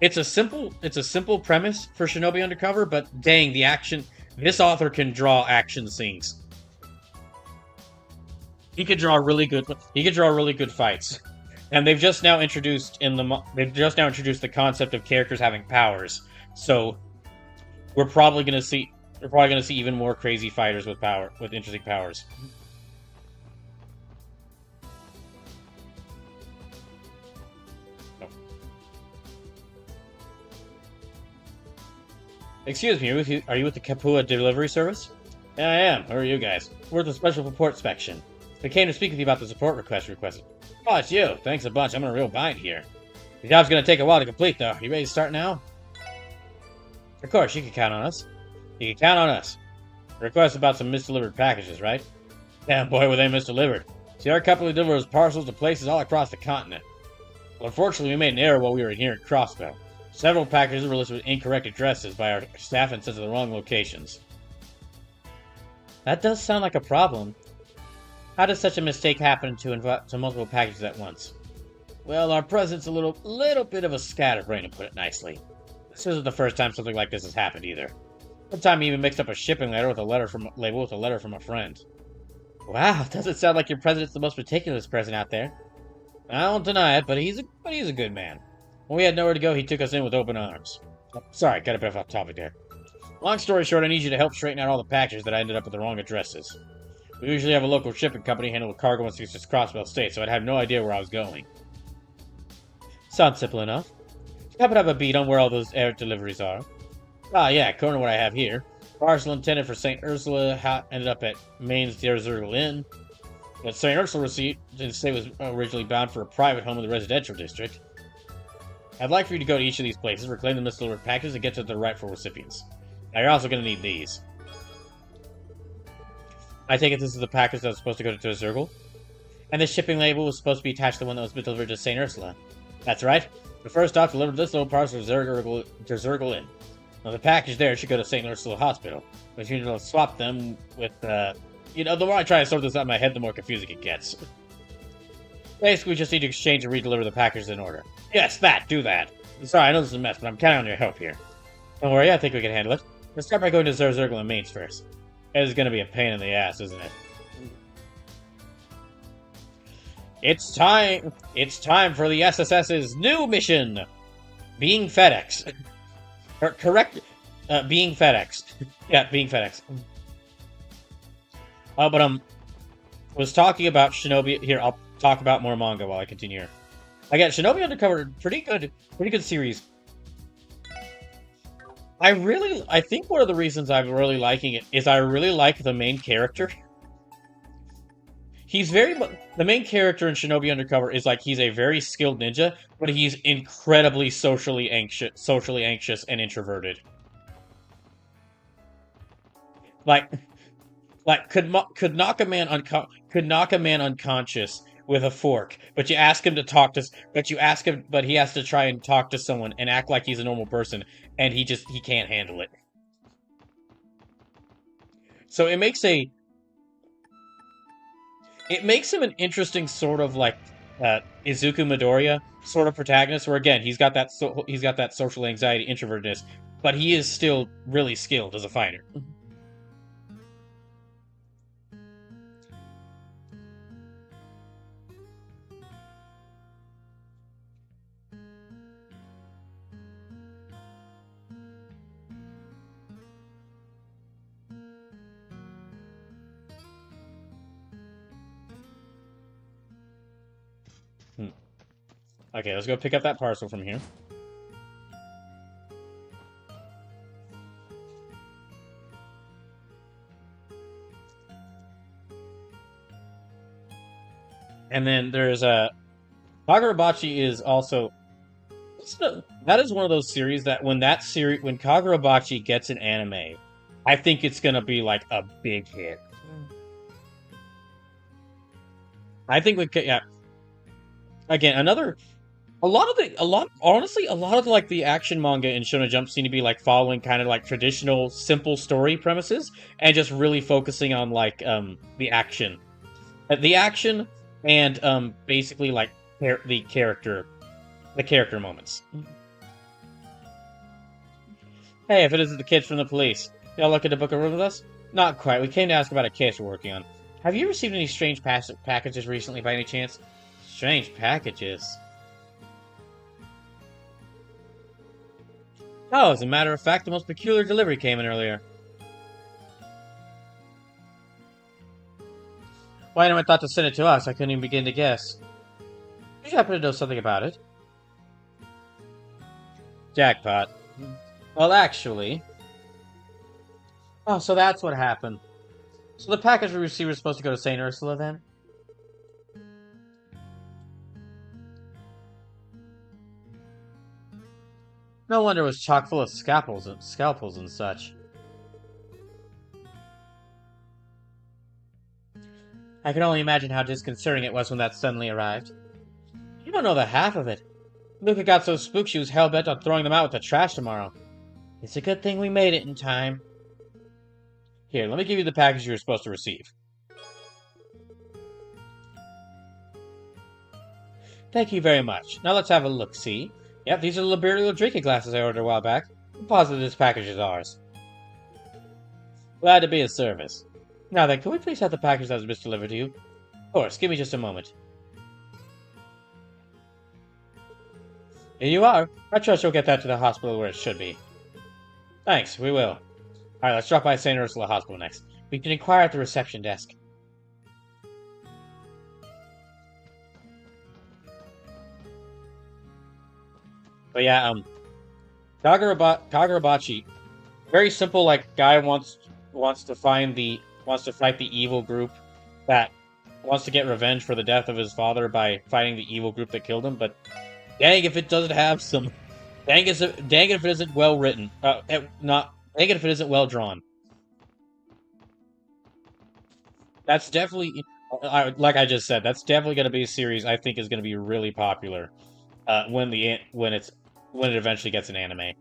a simple premise for Shinobi Undercover, but dang, the action, this author can draw action scenes. He could draw really good fights. And they've just now introduced the concept of characters having powers. So we're probably going to see even more crazy fighters with interesting powers. Excuse me, are you with the Kapua delivery service? Yeah, I am. Who are you guys? We're the special support section. We came to speak with you about the support request requested. Oh, it's you. Thanks a bunch. I'm in a real bind here. The job's gonna take a while to complete, though. You ready to start now? Of course, you can count on us. You can count on us. Request about some misdelivered packages, right? Damn, boy, were they misdelivered. See, our company delivers parcels to places all across the continent. Well, unfortunately, we made an error while we were here at Crossbow. Several packages were listed with incorrect addresses by our staff and sent to the wrong locations. That does sound like a problem. How does such a mistake happen to multiple packages at once? Well, our president's a little bit of a scatterbrain, to put it nicely. This isn't the first time something like this has happened either. One time he even mixed up a shipping label with a letter from a friend. Wow, doesn't sound like your president's the most meticulous person out there. I don't deny it, but he's a good man. When we had nowhere to go, he took us in with open arms. Oh, sorry, got a bit off topic there. Long story short, I need you to help straighten out all the packages that I ended up with the wrong addresses. We usually have a local shipping company handle the cargo once it's just Crossbow State, so I'd have no idea where I was going. Sounds simple enough. How about have a beat on where all those air deliveries are? Ah, yeah, according to what I have here. Parcel intended for St. Ursula ended up at Maine's Derzurgle Inn. But St. Ursula receipt didn't say it was originally bound for a private home in the residential district. I'd like for you to go to each of these places, reclaim the misdelivered packages, and get to the rightful recipients. Now, you're also going to need these. I take it this is the package that was supposed to go to Derzurgle? And the shipping label was supposed to be attached to the one that was delivered to St. Ursula. That's right. The first off delivered this little parcel to Derzurgle Inn. Now, the package there should go to St. Ursula Hospital, but you need to swap them with, the more I try to sort this out in my head, the more confusing it gets. Basically, we just need to exchange and redeliver the packages in order. Yes, do that. Sorry, I know this is a mess, but I'm counting on your help here. Don't worry, I think we can handle it. Let's start by going to Derzurgle and Mainz first. This is going to be a pain in the ass, isn't it? It's time for the SSS's new mission! Being FedEx. Correct. Being FedEx. Yeah, being FedEx. Was talking about Shinobi. Here, I'll talk about more manga while I continue here. I got Shinobi Undercover, pretty good series. I think one of the reasons I'm really liking it is I really like the main character. The main character in Shinobi Undercover is like he's a very skilled ninja, but he's incredibly socially anxious and introverted. Like could knock a man unconscious with a fork, but he has to try and talk to someone and act like he's a normal person, and he can't handle it. So it makes him an interesting sort of like Izuku Midoriya sort of protagonist, where again he's got that social anxiety, introvertedness, but he is still really skilled as a fighter. Okay, let's go pick up that parcel from here. And then there's Kagurabachi is also... That is one of those series that when Kagurabachi gets an anime, I think it's gonna be like a big hit. I think yeah. Again, honestly, a lot of like the action manga in Shonen Jump seem to be like following kind of like traditional simple story premises and just really focusing on like the action and basically like the character moments. Hey, if it isn't the kids from the police, y'all looking to book a room with us? Not quite. We came to ask about a case we're working on. Have you received any strange packages recently by any chance? Strange packages? Oh, as a matter of fact, the most peculiar delivery came in earlier. Why anyone thought to send it to us? I couldn't even begin to guess. Did you happen to know something about it? Jackpot. Well, actually, Oh, so that's what happened. So the package we received was supposed to go to St. Ursula then? No wonder it was chock full of scalpels and such. I can only imagine how disconcerting it was when that suddenly arrived. You don't know the half of it. Luca got so spooked she was hell-bent on throwing them out with the trash tomorrow. It's a good thing we made it in time. Here, let me give you the package you were supposed to receive. Thank you very much. Now let's have a look-see. Yep, these are the Liberio drinking glasses I ordered a while back. I'm positive this package is ours. Glad to be of service. Now then, can we please have the package that was misdelivered to you? Of course, give me just a moment. Here you are. I trust you'll get that to the hospital where it should be. Thanks, we will. Alright, let's drop by St. Ursula Hospital next. We can inquire at the reception desk. But yeah, Kagurabachi, very simple. Like guy wants to fight the evil group that wants to get revenge for the death of his father by fighting the evil group that killed him. But dang if it doesn't have some, dang if it isn't well written. Not dang if it isn't well drawn. That's definitely, like I just said, that's definitely going to be a series I think is going to be really popular when it eventually gets an anime.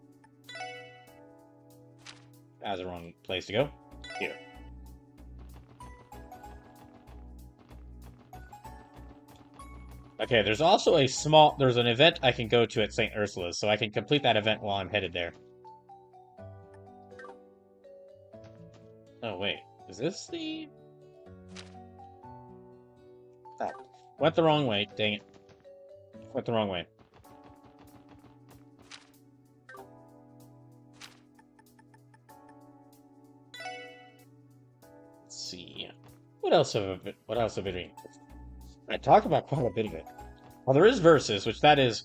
That's the wrong place to go. Here. Okay, there's also there's an event I can go to at St. Ursula's, so I can complete that event while I'm headed there. Oh, wait. Is this the... Oh, went the wrong way. Dang it. Went the wrong way. Let's see. What else have I been reading? I talk about quite a bit of it. Well, there is Versus, which that is...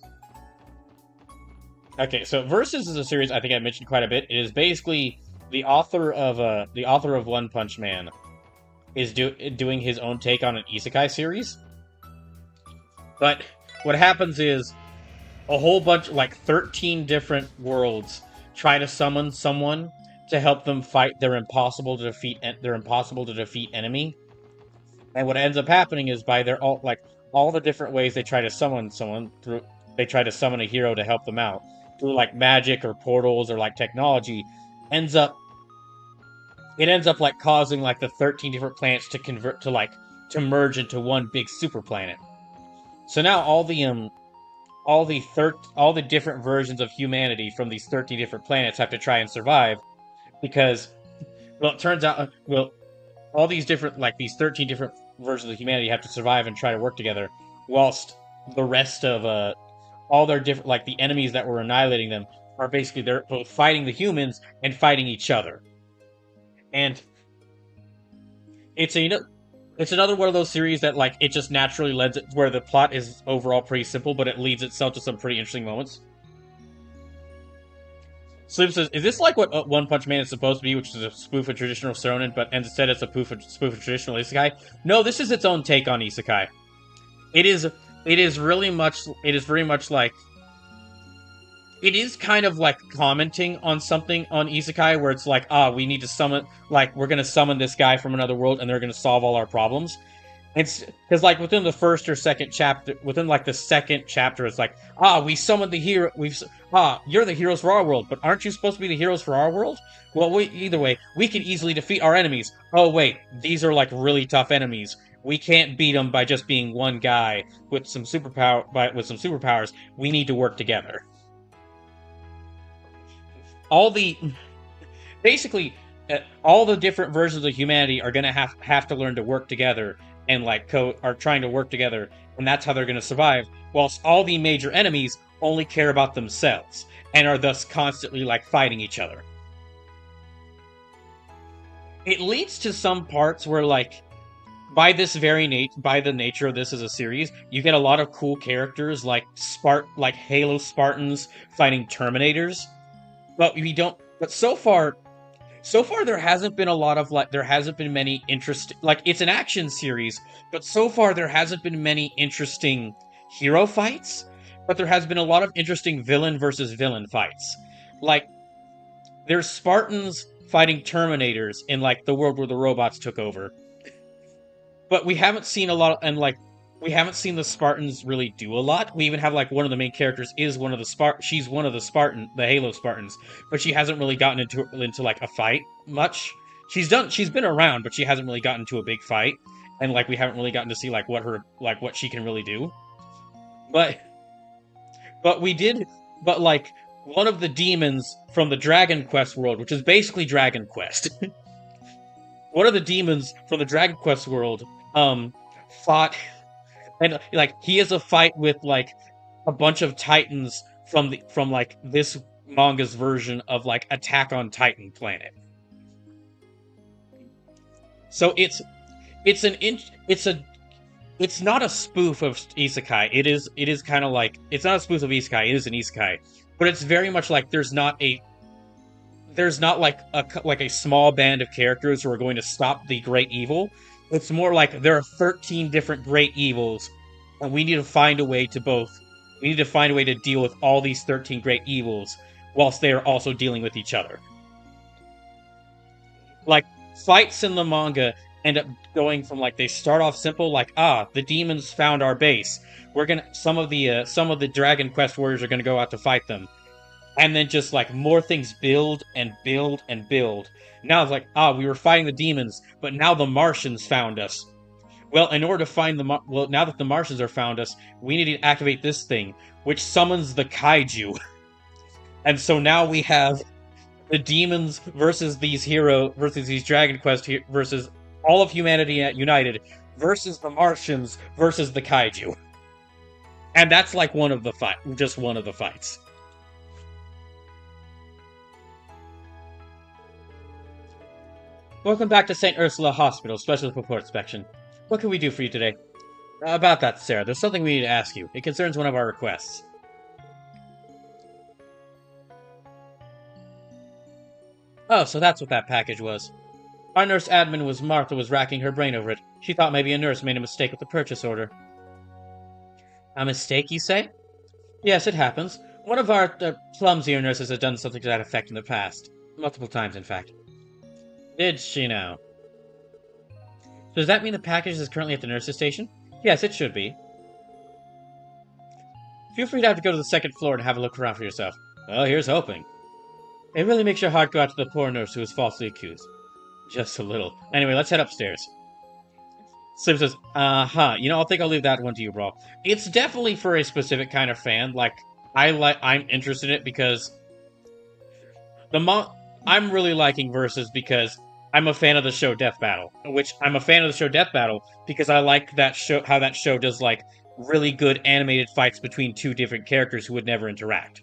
Okay, so Versus is a series I think I mentioned quite a bit. It is basically the author of One Punch Man is doing his own take on an isekai series. But what happens is a whole bunch, like 13 different worlds, try to summon someone to help them fight their impossible to defeat enemy. And what ends up happening is by all the different ways they try to summon someone through, they try to summon a hero to help them out through like magic or portals or like technology, ends up like causing like the 13 different planets to convert to merge into one big super planet. So now all the different versions of humanity from these 13 different planets have to try and survive because, well, it turns out, all these 13 different versions of humanity have to survive and try to work together, whilst the rest of all their different, like the enemies that were annihilating them are basically they're both fighting the humans and fighting each other. And it's another one of those series that like it just naturally lends it where the plot is overall pretty simple, but it leads itself to some pretty interesting moments. Sleep says, "Is this like what One Punch Man is supposed to be, which is a spoof of traditional shonen, but instead it's a spoof of traditional isekai?" No, this is its own take on isekai. It is very much like it is kind of like commenting on something on isekai where it's like, we need to summon, like, we're gonna summon this guy from another world and they're gonna solve all our problems. It's because like within the first or second chapter, within like the second chapter, it's like, we summoned the hero. You're the heroes for our world, but aren't you supposed to be the heroes for our world? Well, either way, we can easily defeat our enemies. Oh wait, these are like really tough enemies. We can't beat them by just being one guy with some superpowers. We need to work together. Basically, all the different versions of humanity are gonna have to learn to work together and are trying to work together, and that's how they're gonna survive. Whilst all the major enemies only care about themselves and are thus constantly like fighting each other. It leads to some parts where like by the nature of this as a series, you get a lot of cool characters like Halo Spartans fighting Terminators. But so far, So far, there hasn't been a lot of like, there hasn't been many interesting, like, it's an action series, but so far there hasn't been many interesting hero fights, but there has been a lot of interesting villain versus villain fights. Like, there's Spartans fighting Terminators in, like, the world where the robots took over, but we haven't seen a lot, and, like, we haven't seen the Spartans really do a lot. We even have, like, one of the main characters is one of the she's one of the the Halo Spartans, but she hasn't really gotten into like a fight much. She's been around, but she hasn't really gotten into a big fight, and, like, we haven't really gotten to see, like, what she can really do. But we did, but, like, one of the demons from the Dragon Quest world, which is basically Dragon Quest. One of the demons from the Dragon Quest world fought, and, like, he has a fight with, like, a bunch of titans from like this manga's version of, like, Attack on Titan planet. So it's an in, it's not a spoof of isekai. It is kind of like, it's not a spoof of isekai. It is an isekai, but it's very much like there's not like a small band of characters who are going to stop the great evil. It's more like there are 13 different great evils, and we need to find a way to deal with all these 13 great evils whilst they are also dealing with each other. Like, fights in the manga end up going from, like, they start off simple, like, the demons found our base. Some of the Dragon Quest warriors are gonna go out to fight them. And then just, like, more things build and build and build. Now it's like, we were fighting the demons, but now the Martians found us. Well, in order to find now that the Martians are found us, we need to activate this thing, which summons the kaiju. And so now we have the demons versus these Dragon Quest versus all of humanity united versus the Martians versus the kaiju. And that's, like, just one of the fights. Welcome back to St. Ursula Hospital, Specialist Report Inspection. What can we do for you today? About that, Sarah, there's something we need to ask you. It concerns one of our requests. Oh, so that's what that package was. Our nurse admin Martha was racking her brain over it. She thought maybe a nurse made a mistake with the purchase order. A mistake, you say? Yes, it happens. One of our clumsier nurses has done something to that effect in the past. Multiple times, in fact. Did she now? So does that mean the package is currently at the nurse's station? Yes, it should be. Feel free to have to go to the second floor and have a look around for yourself. Well, here's hoping. It really makes your heart go out to the poor nurse who was falsely accused. Just a little. Anyway, let's head upstairs. Sim says, I think I'll leave that one to you, bro. It's definitely for a specific kind of fan. Like, I'm interested in it because I'm really liking Versus because I'm a fan of the show Death Battle, which I'm a fan of the show Death Battle because I like that show, how that show does, like, really good animated fights between two different characters who would never interact.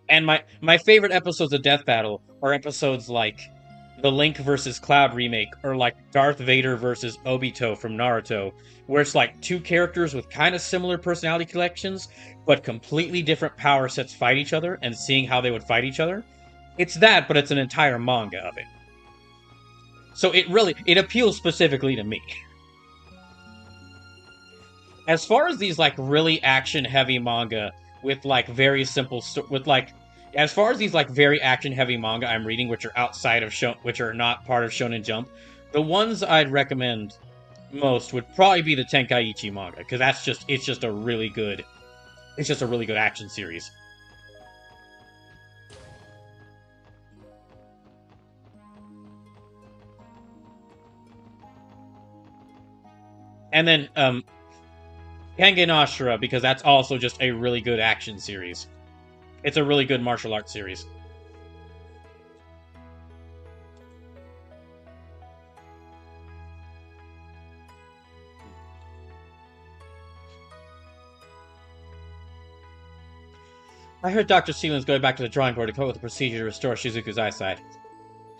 And my favorite episodes of Death Battle are episodes like the Link versus Cloud remake, or like Darth Vader versus Obito from Naruto, where it's like two characters with kind of similar personality collections, but completely different power sets fight each other, and seeing how they would fight each other. It's that, but it's an entire manga of it. So it appeals specifically to me. As far as these, like, really action-heavy manga with, like, very simple as far as these, like, very action-heavy manga I'm reading, which are outside of which are not part of Shonen Jump, the ones I'd recommend most would probably be the Tenkaichi manga, because it's just a really good action series. And then Kengen Ashura, because that's also just a really good action series. It's a really good martial arts series. I heard Dr. Seelan's going back to the drawing board to come up with a procedure to restore Shizuku's eyesight.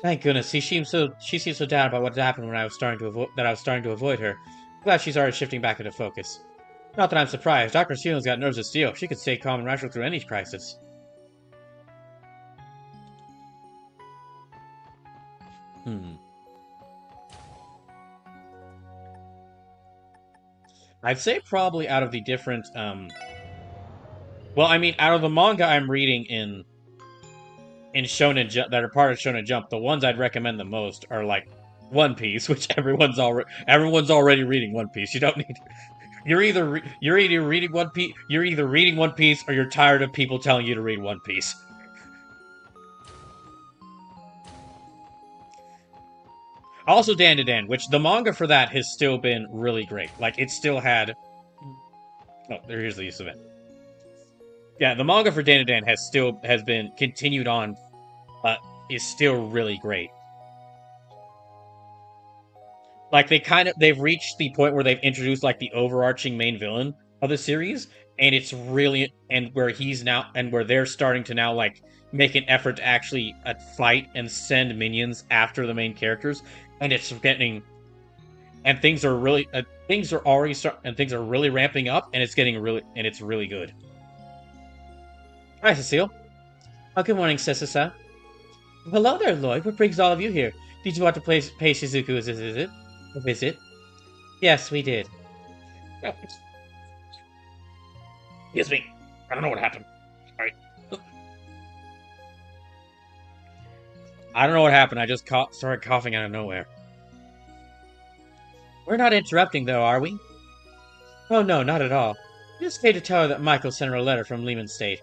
Thank goodness, she seems so down about what had happened when I was starting to avoid her. I'm glad she's already shifting back into focus. Not that I'm surprised. Dr. Seelan's got nerves of steel. She could stay calm and rational through any crisis. Hmm. I'd say probably out of the different, well, I mean, out of the manga I'm reading in Shonen Jump that are part of Shonen Jump, the ones I'd recommend the most are like One Piece, which everyone's already reading One Piece. You don't need you're either reading One Piece or you're tired of people telling you to read One Piece. Also, Dan to Dan, which the manga for that has still been really great. Like it still had. Oh, here's the use of it. Yeah, the manga for Dan to Dan has been continued on, is still really great. Like they've reached the point where they've introduced like the overarching main villain of the series, and it's really and where he's now and where they're starting to now like make an effort to actually fight and send minions after the main characters, and it's getting and things are really things are already start and things are really ramping up, and it's really good. Hi, Cecile. Oh, good morning, Sessa. Hello there, Lloyd. What brings all of you here? Did you want to pay Shizuku a visit? Yes, we did. Excuse me. I don't know what happened. Alright. I don't know what happened. I just started coughing out of nowhere. We're not interrupting, though, are we? Oh, no, not at all. I just came to tell her that Michael sent her a letter from Lehman State.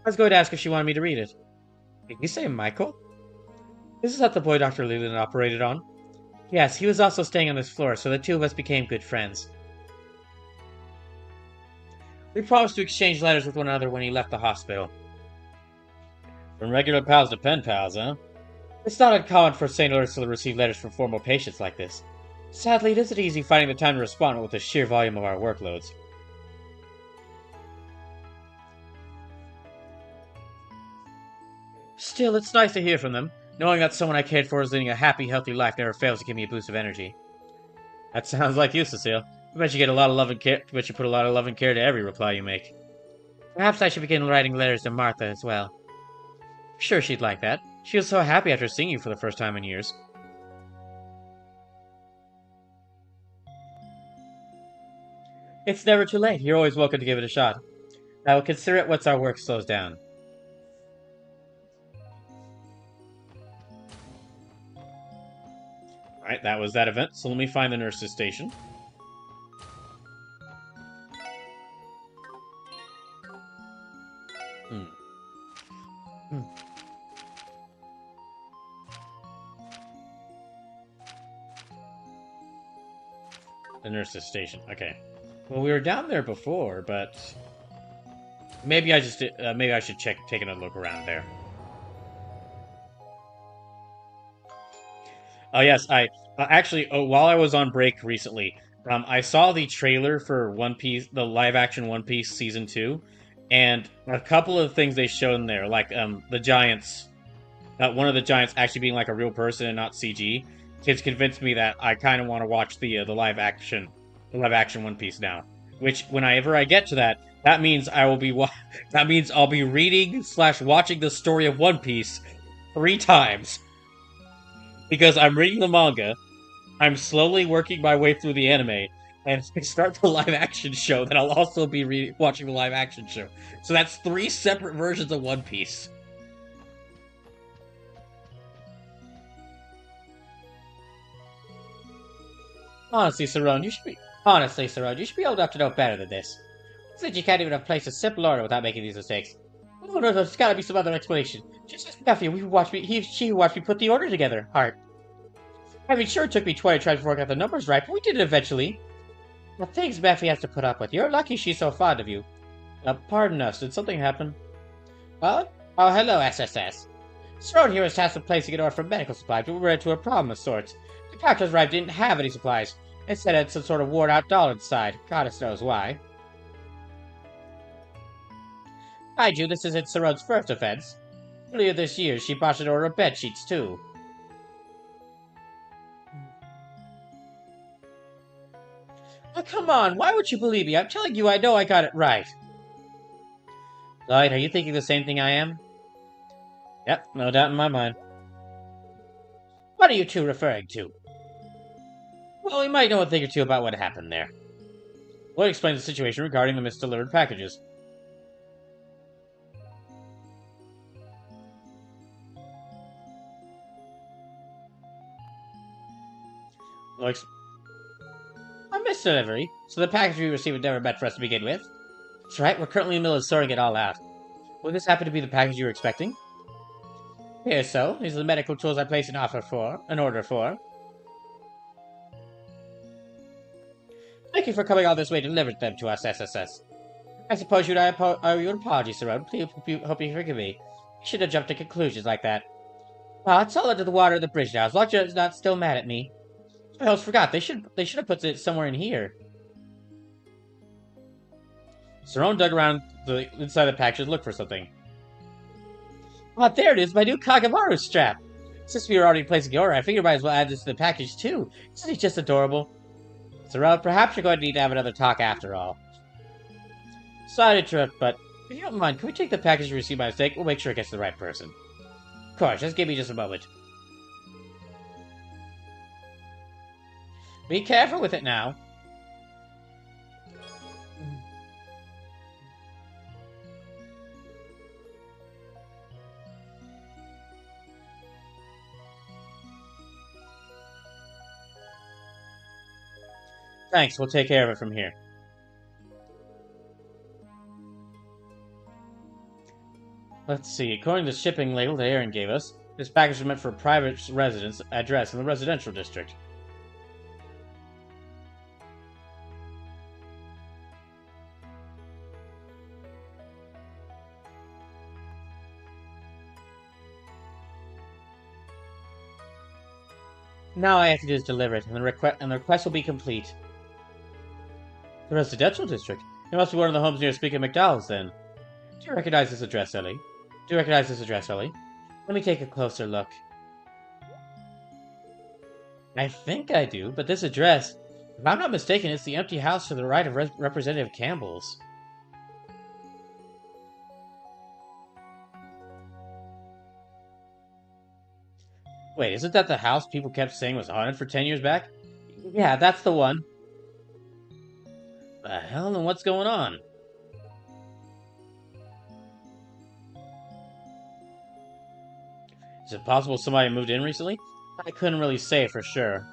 I was going to ask if she wanted me to read it. Did you say Michael? This is not the boy Dr. Leland operated on. Yes, he was also staying on this floor, so the two of us became good friends. We promised to exchange letters with one another when he left the hospital. From regular pals to pen pals, huh? It's not uncommon for St. Ursula to receive letters from former patients like this. Sadly, it isn't easy finding the time to respond with the sheer volume of our workloads. Still, it's nice to hear from them. Knowing that someone I cared for is leading a happy, healthy life never fails to give me a boost of energy. That sounds like you, Cecile. I bet you get a lot of love and care. I bet you put a lot of love and care to every reply you make. Perhaps I should begin writing letters to Martha as well. I'm sure she'd like that. She was so happy after seeing you for the first time in years. It's never too late. You're always welcome to give it a shot. I will consider it once our work slows down. Alright, that was that event, so let me find the nurse's station. Hmm. Hmm. The nurse's station. Okay. Well, we were down there before, but maybe I should take another look around there. Oh yes, I actually while I was on break recently, I saw the trailer for One Piece, the live action One Piece season 2, and a couple of things they showed in there, like the giants, one of the giants actually being like a real person and not CG. It's convinced me that I kind of want to watch the live action One Piece now. Which whenever I get to that, that means that means I'll be reading slash watching the story of One Piece 3 times because I'm reading the manga, I'm slowly working my way through the anime, and if I start the live action show, then I'll also be watching the live action show. So that's 3 separate versions of One Piece. Honestly, Saron, you should be old enough to know better than this. Since you can't even have placed a simple order without making these mistakes. No, there's gotta be some other explanation. Just ask Nephew, she who watched me put the order together, Heart. I mean, sure, it took me 20 tries to work out the numbers right, but we did it eventually. The things Beffy has to put up with. You're lucky she's so fond of you. Pardon us, did something happen? Oh, hello, SSS. Strode here was tasked with placing an order for medical supplies, but we ran into a problem of sorts. The package arrived didn't have any supplies. Instead, it had some sort of worn-out doll inside. Goddess knows why. Mind you, this isn't Saron's first offense. Earlier this year, she bought an order of bed sheets, too. Oh, come on, why would you believe me? I'm telling you, I know I got it right. Lloyd, are you thinking the same thing I am? Yep, no doubt in my mind. What are you two referring to? Well, we might know a thing or two about what happened there. Lloyd explains the situation regarding the misdelivered packages. Lloyd, a misdelivery? So the package we received was never meant for us to begin with? That's right, we're currently in the middle of sorting it all out. Would this happen to be the package you were expecting? Here, so. These are the medical tools I placed an order for. Thank you for coming all this way to deliver them to us, SSS. I suppose you owe you an apology, Sir. Please hope you forgive me. I should have jumped to conclusions like that. Well, it's all under the water of the bridge now, as long as you're not still mad at me. I almost forgot, they should have put it somewhere in here. Saron dug around the inside of the package and looked for something. Oh, there it is, my new Kagamaru strap. Since we were already placing the order, I figured I might as well add this to the package too. Isn't he just adorable? Saron, perhaps you're going to need to have another talk after all. Sorry to interrupt, but if you don't mind, can we take the package we received by mistake? We'll make sure it gets to the right person. Of course, just give me just a moment. Be careful with it now. Thanks, we'll take care of it from here. Let's see, according to the shipping label that Aaron gave us, this package was meant for a private residence address in the residential district. Now all I have to do is deliver it, and the request will be complete. The residential district? It must be one of the homes near Speaker McDonald's, then. Do you recognize this address, Ellie? Let me take a closer look. I think I do, but this address, if I'm not mistaken, it's the empty house to the right of Representative Campbell's. Wait, isn't that the house people kept saying was haunted for 10 years back? Yeah, that's the one. The hell, and what's going on? Is it possible somebody moved in recently? I couldn't really say for sure.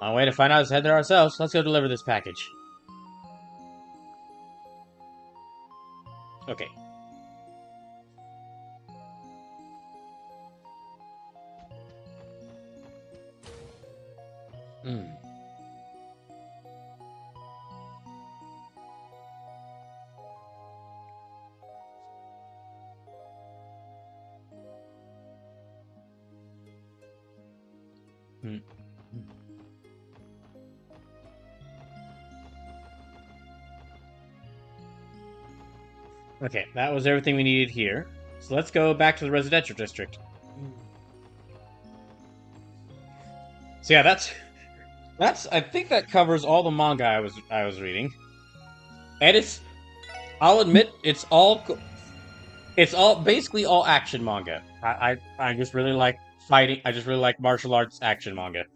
On our way to find out is head there ourselves. Let's go deliver this package. Okay. Okay, that was everything we needed here. So let's go back to the residential district. So yeah, that's I think that covers all the manga I was reading. And I'll admit it's basically all action manga. I just really like fighting. I just really like martial arts action manga.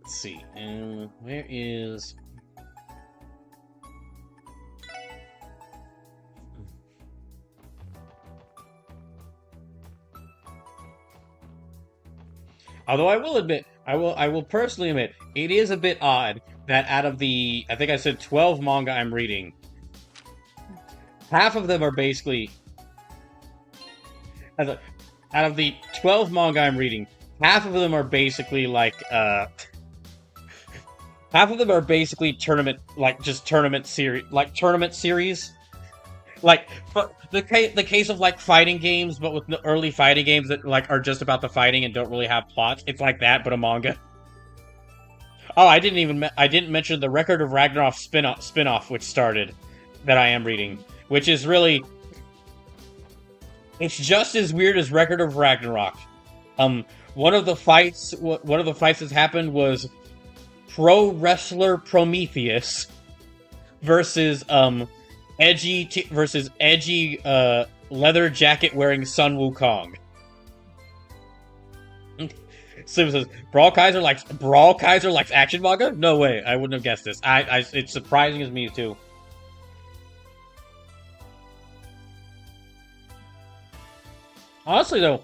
Let's see. Where is? Although I will admit, I will personally admit, it is a bit odd that out of the, I think I said 12 manga I'm reading, half of them are basically, out of the 12 manga I'm reading, half of them are basically like, half of them are basically tournament series. Like the case of like fighting games, but with the early fighting games that like are just about the fighting and don't really have plots. It's like that, but a manga. Oh, I didn't mention the Record of Ragnarok spin-off which started that I am reading, which is really, it's just as weird as Record of Ragnarok. One of the fights that happened was pro wrestler Prometheus versus edgy leather jacket wearing Sun Wukong. Sim says Brawl Kaiser likes action manga. No way, I wouldn't have guessed this. It's surprising as me too. Honestly though,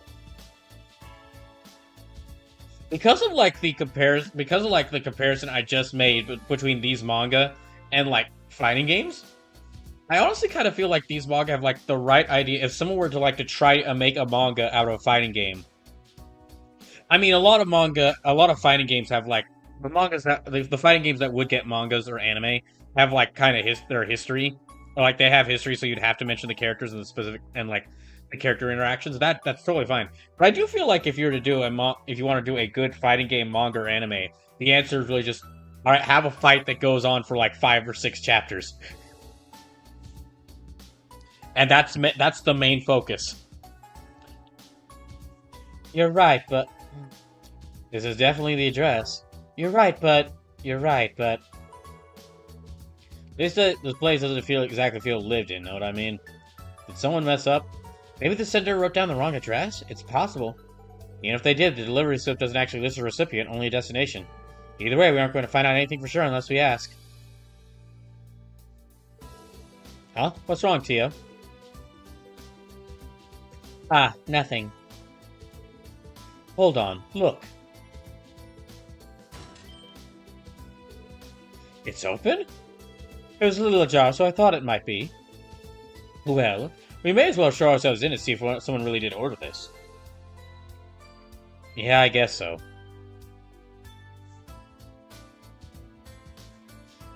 because of like the comparison I just made between these manga and like fighting games, I honestly kind of feel like these manga have like the right idea. If someone were to like to try to make a manga out of a fighting game, I mean, a lot of fighting games have like the fighting games that would get mangas or anime have like kind of their history, or like they have history, so you'd have to mention the characters and the specific and like the character interactions. That's totally fine. But I do feel like if you were to do if you want to do a good fighting game manga or anime, the answer is really just all right, have a fight that goes on for like 5 or 6 chapters, and that's the main focus. You're right, but this is definitely the address. You're right, but this place doesn't exactly feel lived in. Know what I mean? Did someone mess up? Maybe the sender wrote down the wrong address. It's possible. Even if they did, the delivery slip doesn't actually list a recipient, only a destination. Either way, we aren't going to find out anything for sure unless we ask. Huh? What's wrong, Tio? Ah, nothing. Hold on. Look. It's open? It was a little ajar, so I thought it might be. Well, we may as well show ourselves in and see if someone really did order this. Yeah, I guess so.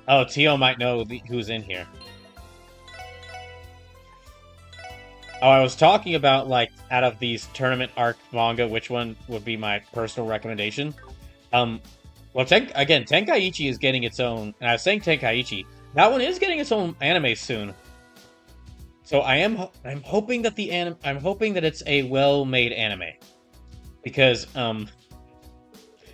Oh, Tio might know who's in here. Oh, I was talking about, like, out of these tournament arc manga, which one would be my personal recommendation. Well, again, Tenkaichi is getting its own, and I was saying Tenkaichi, that one is getting its own anime soon. So I'm hoping that I'm hoping that it's a well-made anime. Because,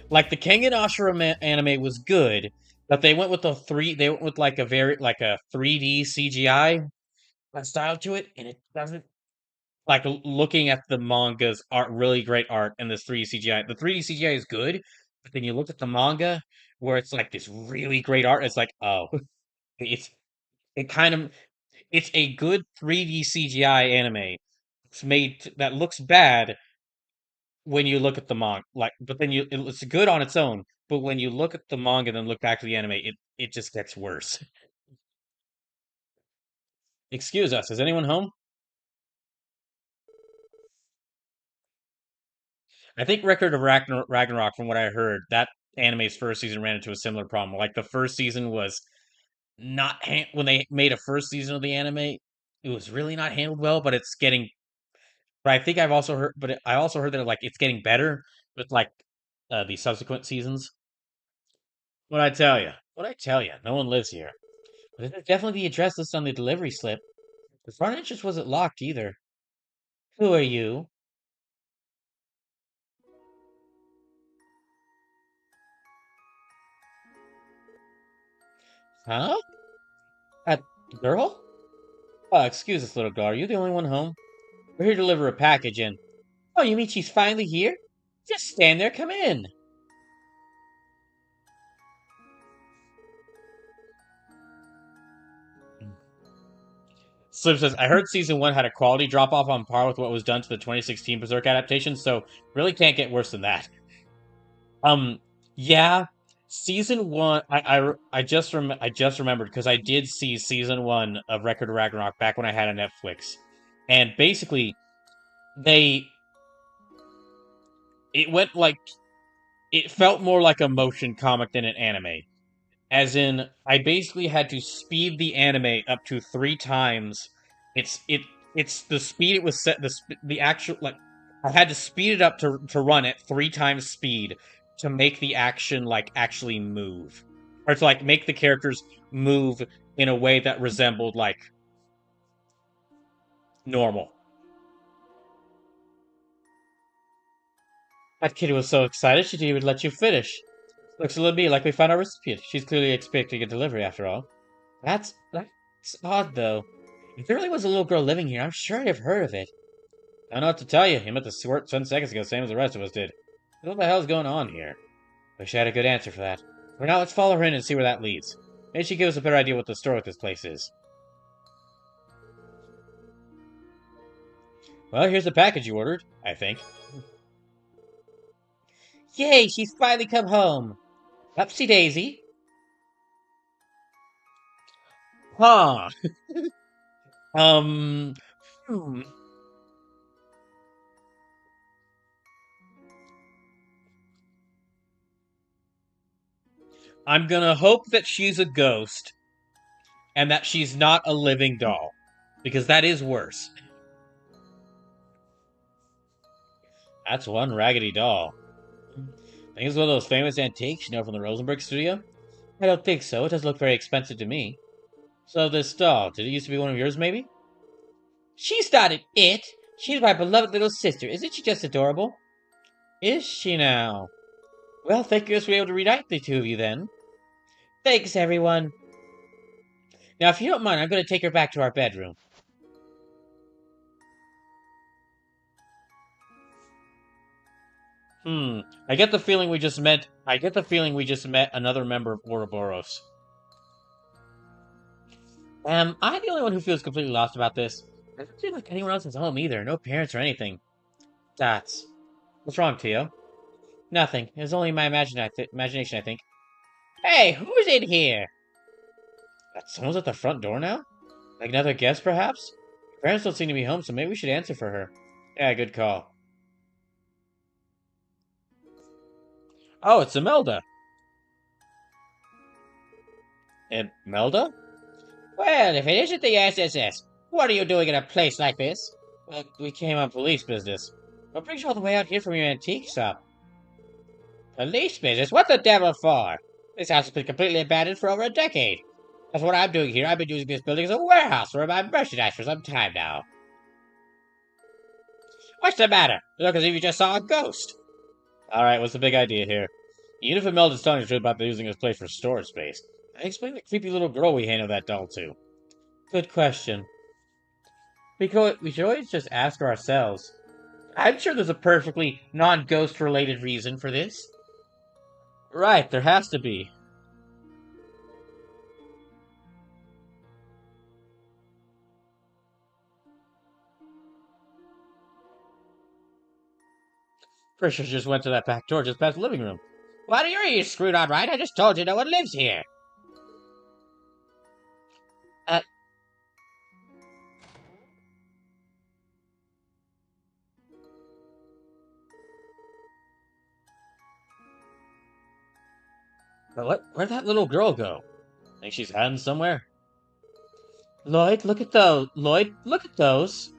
like, the Kengan Ashura anime was good, but they went with they went with, like, a 3D CGI style to it, and it doesn't like looking at the manga's art, really great art, and this 3D CGI. The 3D CGI is good, but then you look at the manga where it's like this really great art. It's like, oh, it's it kind of it's a good 3D CGI anime. It's made that looks bad when you look at the manga, like, but then it's good on its own. But when you look at the manga and then look back to the anime, it just gets worse. Excuse us, is anyone home? I think Record of Ragnarok, from what I heard, that anime's first season ran into a similar problem. Like the first season was not when they made a first season of the anime, it was really not handled well. But it's getting. But I think I've also heard, but I also heard that like it's getting better with like the subsequent seasons. What I tell you? What I tell you? No one lives here. But it's definitely the address listed on the delivery slip. The front entrance wasn't locked either. Who are you? Huh? That girl? Excuse us, little girl. Are you the only one home? We're here to deliver a package and... Oh, you mean she's finally here? Just stand there, come in. Slim says, I heard season 1 had a quality drop off on par with what was done to the 2016 Berserk adaptation, so really can't get worse than that. Um, yeah, season 1, I just remembered because I did see season 1 of Record of Ragnarok back when I had a Netflix. And basically, they it went like it felt more like a motion comic than an anime. As in, I basically had to speed the anime up to 3 times. It's it it's the speed it was set the actual like I had to speed it up to run at 3 times speed to make the action like actually move, or to like make the characters move in a way that resembled like normal. That kid was so excited she didn't even let you finish. Looks a little bit like we found our recipient. She's clearly expecting a delivery after all. That's odd, though. If there really was a little girl living here, I'm sure I'd have heard of it. I don't know what to tell you. You met the squirt 10 seconds ago, same as the rest of us did. What the hell's going on here? Wish I had a good answer for that. For now, let's follow her in and see where that leads. Maybe she gives us a better idea what the story with this place is. Well, here's the package you ordered, I think. Yay, she's finally come home. Upsy daisy. Huh. um... Hmm. I'm gonna hope that she's a ghost and that she's not a living doll. Because that is worse. That's one raggedy doll. Think it's one of those famous antiques, from the Rosenberg studio? I don't think so. It doesn't look very expensive to me. So this doll, did it used to be one of yours, maybe? She's not an it! She's my beloved little sister. Isn't she just adorable? Is she now? Well, thank goodness we were able to reunite the two of you then. Thanks, everyone. Now, if you don't mind, I'm going to take her back to our bedroom. I get the feeling we just met another member of Ouroboros. Am I the only one who feels completely lost about this? I don't feel like anyone else is home either. No parents or anything. That's... What's wrong, Tio? Nothing. It was only my imagination, I think. Hey, who's in here? Someone's at the front door now? Like another guest, perhaps? Her parents don't seem to be home, so maybe we should answer for her. Yeah, good call. Oh, it's Imelda. Imelda? Well, if it isn't the SSS, what are you doing in a place like this? Well, we came on police business. What brings you all the way out here from your antique shop? Police business? What the devil for? This house has been completely abandoned for over a decade. That's what I'm doing here. I've been using this building as a warehouse for my merchandise for some time now. What's the matter? You look as if you just saw a ghost. Alright, what's the big idea here? Even if Imelda's telling the truth about using this place for storage space, I explain the creepy little girl we handed that doll to. Good question. We should always just ask her ourselves. I'm sure there's a perfectly non-ghost related reason for this. Right, there has to be. Pretty sure she just went to that back door just past the living room. What are you screwed on, right? I just told you no one lives here. But where'd that little girl go? Think she's hiding somewhere? Lloyd, look at those. Lloyd, look at those.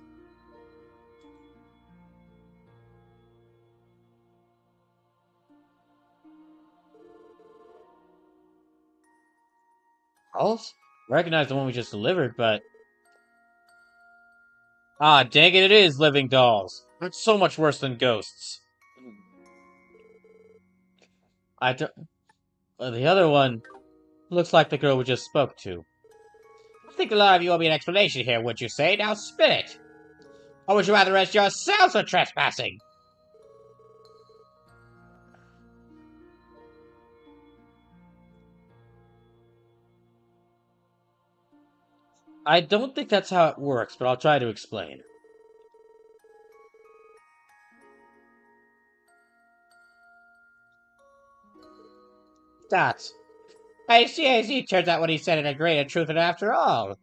Dolls? Recognize the one we just delivered, but... Ah, dang it is living dolls. That's so much worse than ghosts. I don't... the other one looks like the girl we just spoke to. I think a lot of you owe me an explanation here, would you say? Now spit it! Or would you rather arrest yourselves for trespassing? I don't think that's how it works, but I'll try to explain. Dots. I see. Turns out what he said had a greater truth in it after all.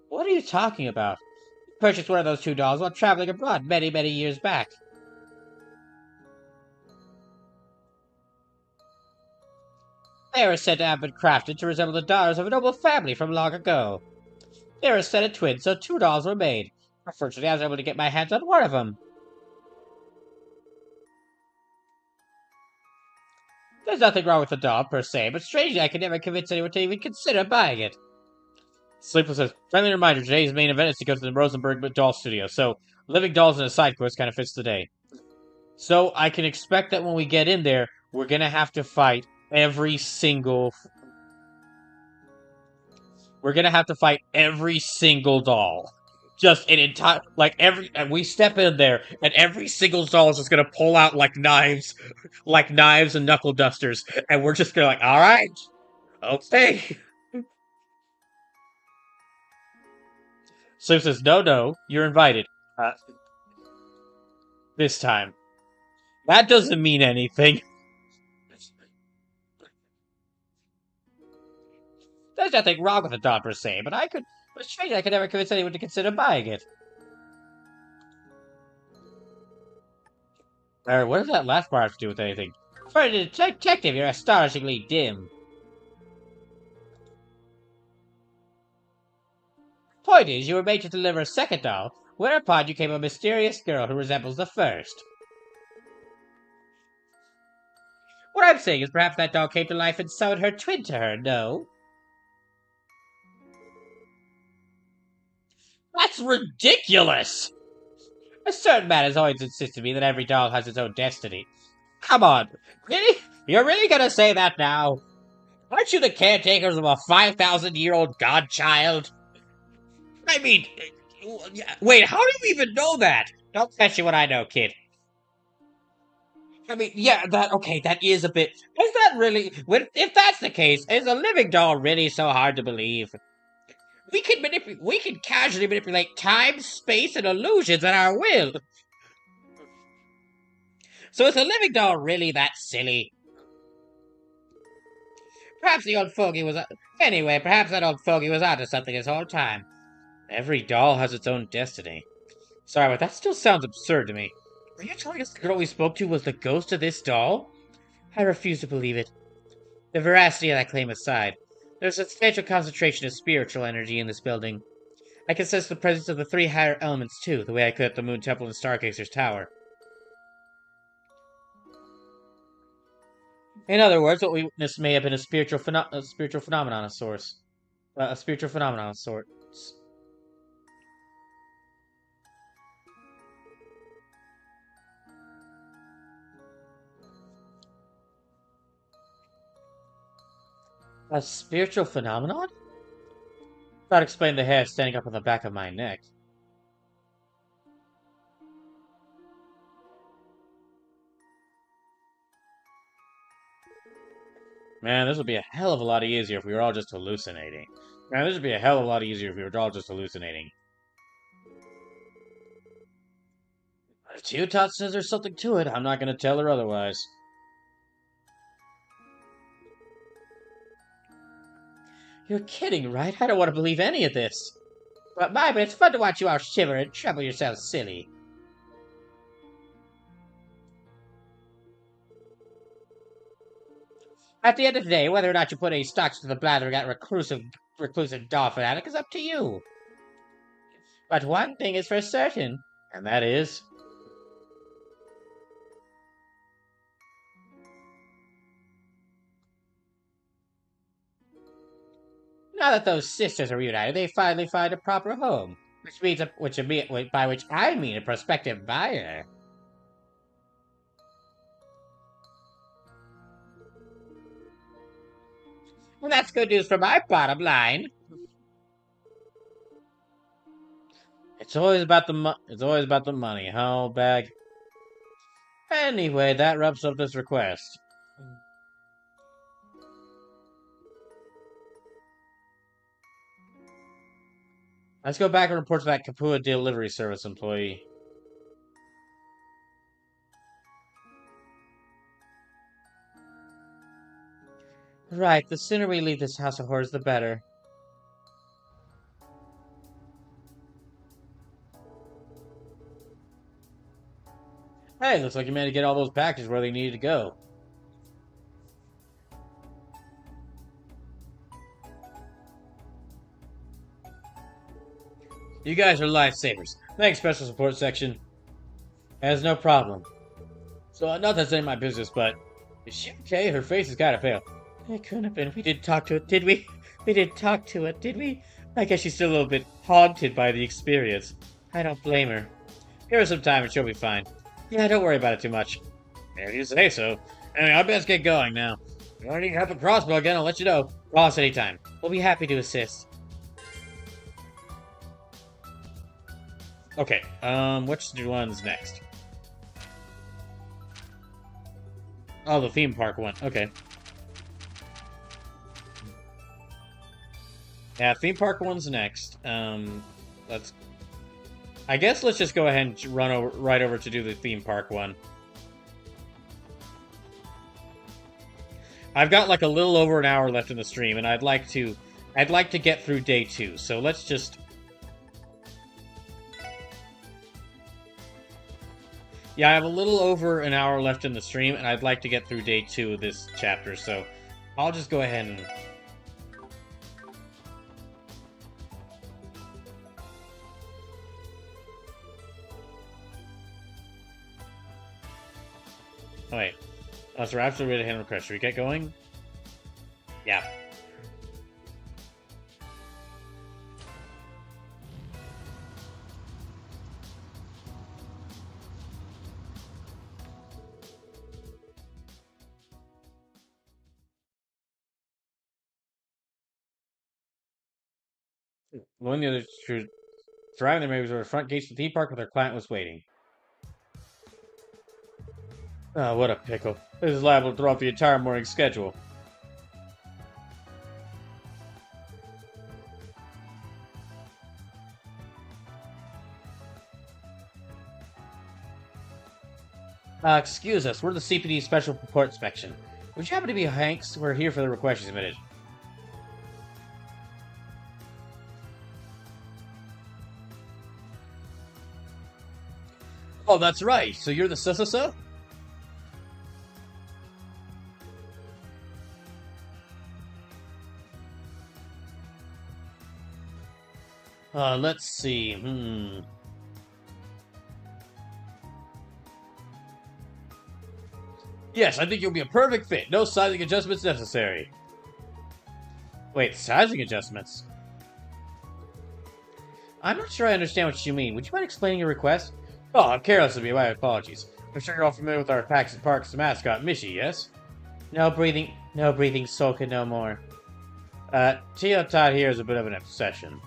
What are you talking about? I purchased one of those two dolls while traveling abroad many, many years back. They were said to have been crafted to resemble the daughters of a noble family from long ago. They were a set of twins, so two dolls were made. Unfortunately, I was able to get my hands on one of them. There's nothing wrong with the doll, per se, but strangely I could never convince anyone to even consider buying it. Sleepless says, friendly reminder, today's main event is to go to the Rosenberg doll studio, so living dolls in a side quest kind of fits the day. So I can expect that when we get in there, we're gonna have to fight every single. We're gonna have to fight every single doll. Just an entire, like every, and we step in there, and every single doll is just gonna pull out like knives and knuckle dusters, and we're just gonna like, all right, okay. So says, no, no, you're invited. Uh, this time. That doesn't mean anything. There's nothing wrong with the doll per se, but it's strange I could never convince anyone to consider buying it. What does that last part have to do with anything? For a detective, you're astonishingly dim. Point is, you were made to deliver a second doll, whereupon you came a mysterious girl who resembles the first. What I'm saying is perhaps that doll came to life and summoned her twin to her, no? That's ridiculous! A certain man has always insisted to me that every doll has its own destiny. Come on, really? You're really gonna say that now? Aren't you the caretakers of a 5,000-year-old godchild? I mean, wait, how do you even know that? Don't fetch you what I know, kid. I mean, yeah, that is a bit. Is that really? If that's the case, is a living doll really so hard to believe? We can casually manipulate time, space, and illusions at our will. So is a living doll really that silly? Perhaps the old fogey was. Anyway, perhaps that old fogey was onto something this whole time. Every doll has its own destiny. Sorry, but that still sounds absurd to me. Are you telling us the girl we spoke to was the ghost of this doll? I refuse to believe it. The veracity of that claim aside, there's a substantial concentration of spiritual energy in this building. I can sense the presence of the three higher elements, too, the way I could at the Moon Temple and Stargazer's Tower. In other words, what we witnessed may have been a spiritual phenomenon of sorts. A spiritual phenomenon of sorts. A spiritual phenomenon? That explained the hair standing up on the back of my neck. Man, this would be a hell of a lot easier if we were all just hallucinating. Man, this would be a hell of a lot easier if we were all just hallucinating. If Teotot says there's something to it, I'm not going to tell her otherwise. You're kidding, right? I don't want to believe any of this. But it's fun to watch you all shiver and trouble yourselves silly. At the end of the day, whether or not you put any stocks to the blathering at reclusive doll fanatic is up to you. But one thing is for certain, and that is... Now that those sisters are reunited, they finally find a proper home. By which I mean a prospective buyer. Well, that's good news for my bottom line. It's always about the money, huh, bag? Anyway, that wraps up this request. Let's go back and report to that Kapua delivery service employee. Right, the sooner we leave this house of horrors, the better. Hey, looks like you managed to get all those packages where they needed to go. You guys are lifesavers. Thanks, Special Support Section. Has no problem. So, not that's any of my business, but... Is she okay? Her face is kind of pale. It couldn't have been. We didn't talk to it, did we? We didn't talk to it, did we? I guess she's still a little bit haunted by the experience. I don't blame her. Give her some time and she'll be fine. Yeah, don't worry about it too much. If you say so. Anyway, I best get going now. If I need help with crossbow again, I'll let you know. Call us anytime. We'll be happy to assist. Okay, which one's next? Oh, the theme park one. Okay. Yeah, theme park one's next. Let's. I guess let's just go ahead and run over right over to do the theme park one. I've got like a little over an hour left in the stream, and I'd like to get through day 2. So let's just. Yeah, I have a little over an hour left in the stream, and I'd like to get through day 2 of this chapter. So I'll just go ahead and. Oh, wait. Oh, so we're absolutely ready to handle the request. Should we get going? Yeah. One of the others should driving their maybe to the front gates of the theme park where their client was waiting. Oh, what a pickle. This is liable to throw off the entire morning schedule. Excuse us, we're the CPD Special Report Inspection. Would you happen to be Hanks? We're here for the request you submitted. Oh, that's right. So you're the so-so-so? Let's see. Yes, I think you'll be a perfect fit. No sizing adjustments necessary. Wait, sizing adjustments? I'm not sure I understand what you mean. Would you mind explaining your request? Oh, I'm careless of me. My apologies. I'm sure you're all familiar with our Packs and Parks mascot, Mishy, yes? No breathing, Sulka no more. Tio Todd here is a bit of an obsession.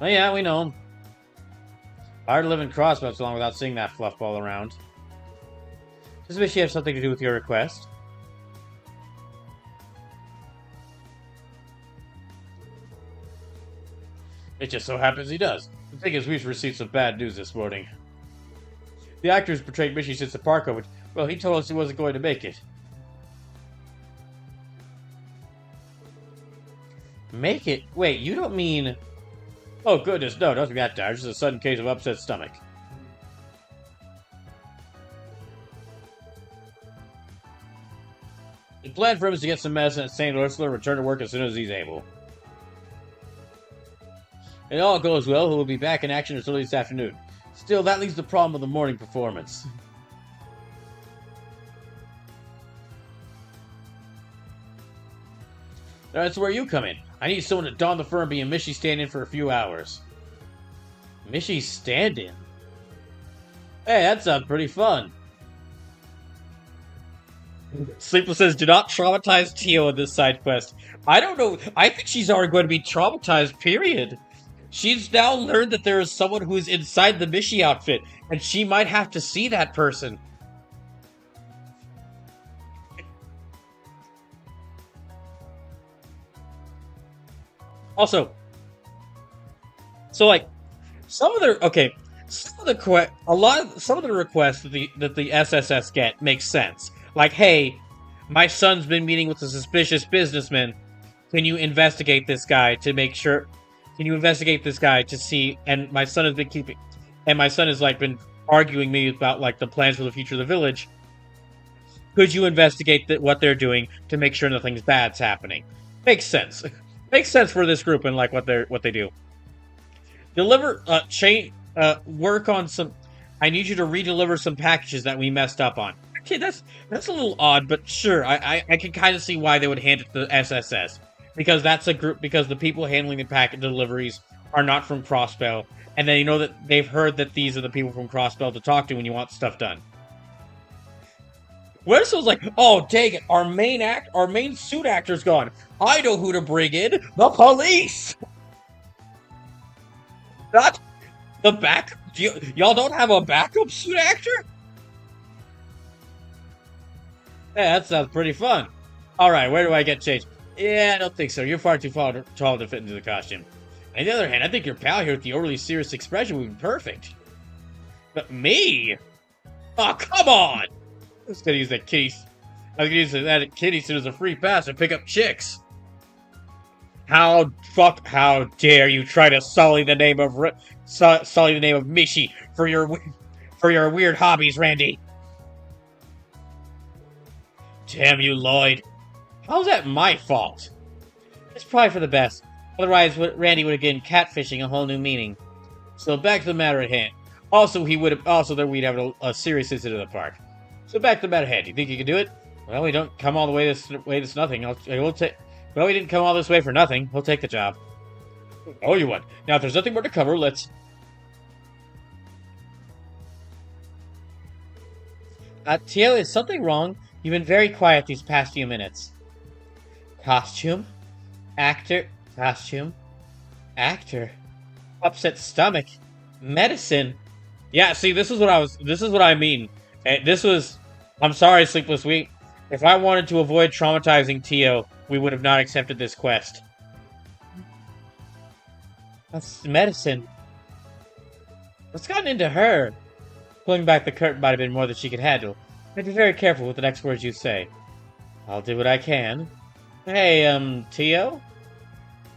Oh yeah, we know him. Hard to live in Crossbow so long without seeing that fluff ball around. Does Mishy have something to do with your request? It just so happens he does. The thing is, we've received some bad news this morning. The actor who's portrayed Mishy since the park opened, well, he told us he wasn't going to make it. Make it? Wait, you don't mean... Oh, goodness, no, nothing that dire. Just a sudden case of upset stomach. The plan for him is to get some medicine at St. Ursula and return to work as soon as he's able. If all goes well, he will be back in action as early this afternoon. Still, that leaves the problem of the morning performance. That's where you come in. I need someone to don the fur and be a Mishy stand-in for a few hours. Mishy stand-in? Hey, that sounds pretty fun. Sleepless says, do not traumatize Tio in this side quest. I don't know. I think she's already going to be traumatized, period. She's now learned that there is someone who is inside the Mishy outfit, and she might have to see that person. Also, so like, some of the requests that the SSS get makes sense. Like, hey, my son's been meeting with a suspicious businessman. Can you investigate this guy to make sure? Can you investigate this guy to see? And my son has like been arguing me about like the plans for the future of the village. Could you investigate what they're doing to make sure nothing bad's happening? Makes sense. Makes sense for this group and like what they do. Work on some. I need you to redeliver some packages that we messed up on. Okay, that's a little odd, but sure, I can kind of see why they would hand it to the SSS. because that's a group, because the people handling the packet deliveries are not from Crossbell, and then you know that they've heard that these are the people from Crossbell to talk to when you want stuff done. What if someone's like, oh, dang it, our main suit actor's gone. I know who to bring in, the police! Not the back. Y'all don't have a backup suit actor? Yeah, that sounds pretty fun. Alright, where do I get changed? Yeah, I don't think so. You're far too tall to fit into the costume. On the other hand, I think your pal here with the overly serious expression would be perfect. But me? Oh, come on! I was gonna use that kitty. I was gonna use that kitty suit as a free pass to pick up chicks. How dare you try to sully the name of Mishi for your weird hobbies, Randy? Damn you, Lloyd. How's that my fault? It's probably for the best. Otherwise, Randy would have given catfishing a whole new meaning. So back to the matter at hand. Also, that we'd have a serious incident at the park. So back to the matter at hand. Do you think you can do it? Well, we don't come all the way this nothing. Well, we didn't come all this way for nothing. We'll take the job. Oh, you would. Now, if there's nothing more to cover, let's... Tio, is something wrong? You've been very quiet these past few minutes. Costume? Actor? Costume? Actor? Upset stomach? Medicine? Yeah, see, this is what I mean. I'm sorry, Sleepless Week. If I wanted to avoid traumatizing Tio, we would have not accepted this quest. That's medicine. What's gotten into her? Pulling back the curtain might have been more than she could handle. But be very careful with the next words you say. I'll do what I can. Hey, Tio?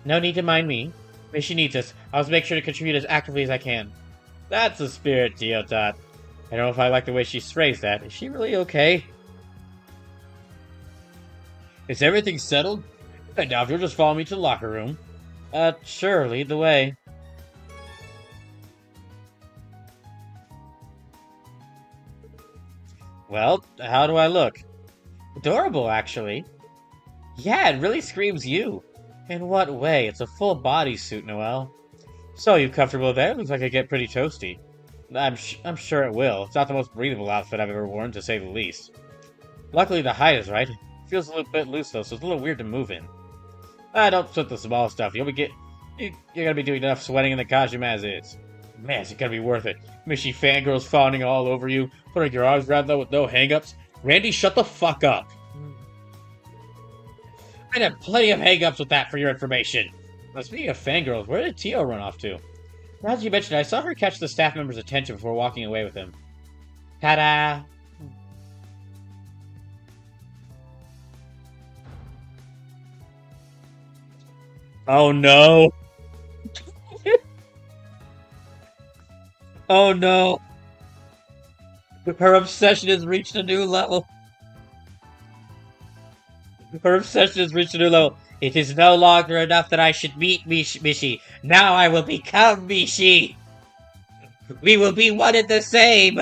No need to mind me. If she needs us, I'll make sure to contribute as actively as I can. That's the spirit, Tio Tot. I don't know if I like the way she phrased that. Is she really okay? Is everything settled? And now if you'll just follow me to the locker room. Sure, lead the way. Well, how do I look? Adorable, actually. Yeah, it really screams you. In what way? It's a full bodysuit, Noelle. So, you comfortable there? Looks like I get pretty toasty. I'm sure it will. It's not the most breathable outfit I've ever worn, to say the least. Luckily, the height is right. It feels a little bit loose, though, so it's a little weird to move in. Don't sweat the small stuff. You're gonna be doing enough sweating in the costume as is. Man, it's gonna be worth it. Mishy fangirls fawning all over you, putting your arms around them with no hang-ups. Randy, shut the fuck up. I'd have plenty of hang-ups with that for your information. Now, speaking of fangirls, where did Tio run off to? Now that you mentioned it, I saw her catch the staff member's attention before walking away with him. Ta-da! Oh no! Oh no! Her obsession has reached a new level. Her obsession has reached a new level. It is no longer enough that I should meet Mishi. Now I will become Mishi. We will be one and the same.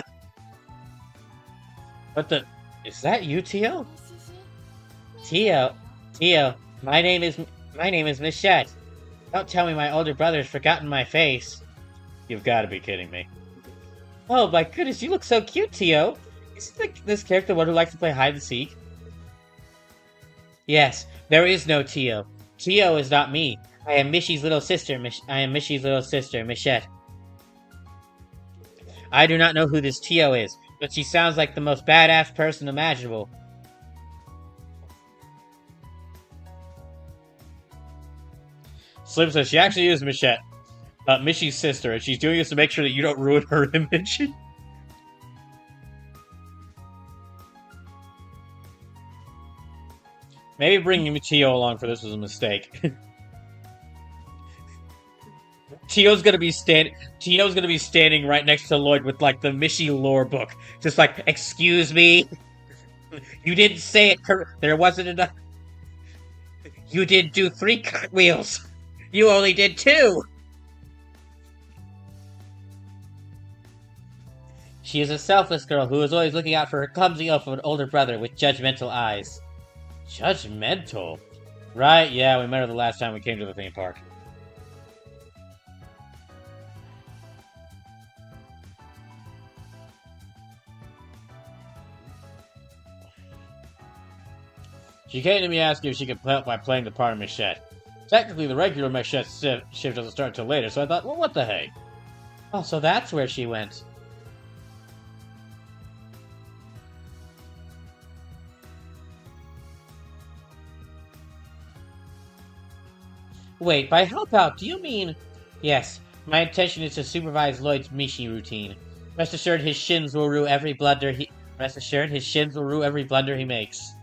What the? Is that you, Tio? Tio, my name is Michette. Don't tell me my older brother's forgotten my face. You've got to be kidding me. Oh my goodness, you look so cute, Tio. Isn't this character one who likes to play hide and seek? Yes, there is no Tio. Tio is not me. I am Mishy's little sister. Michette. I do not know who this Tio is, but she sounds like the most badass person imaginable. Slim says she actually is Michette, Mishy's sister, and she's doing this to make sure that you don't ruin her image. Maybe bringing Tio along for this was a mistake. Tio's gonna be standing right next to Lloyd with like the Mishy lore book, just like, excuse me, you didn't say it. There wasn't enough. You did do 3 cartwheels. You only did 2. She is a selfless girl who is always looking out for her clumsy elf of an older brother with judgmental eyes. Judgmental? Right, yeah, we met her the last time we came to the theme park. She came to me asking if she could help by playing the part of Machette. Technically, the regular Machette shift doesn't start until later, so I thought, well, what the heck? Oh, so that's where she went. Wait, by help out, do you mean... Yes, my intention is to supervise Lloyd's Mishi routine. Rest assured his shins will rue every blunder he... Rest assured his shins will rue every blunder he makes.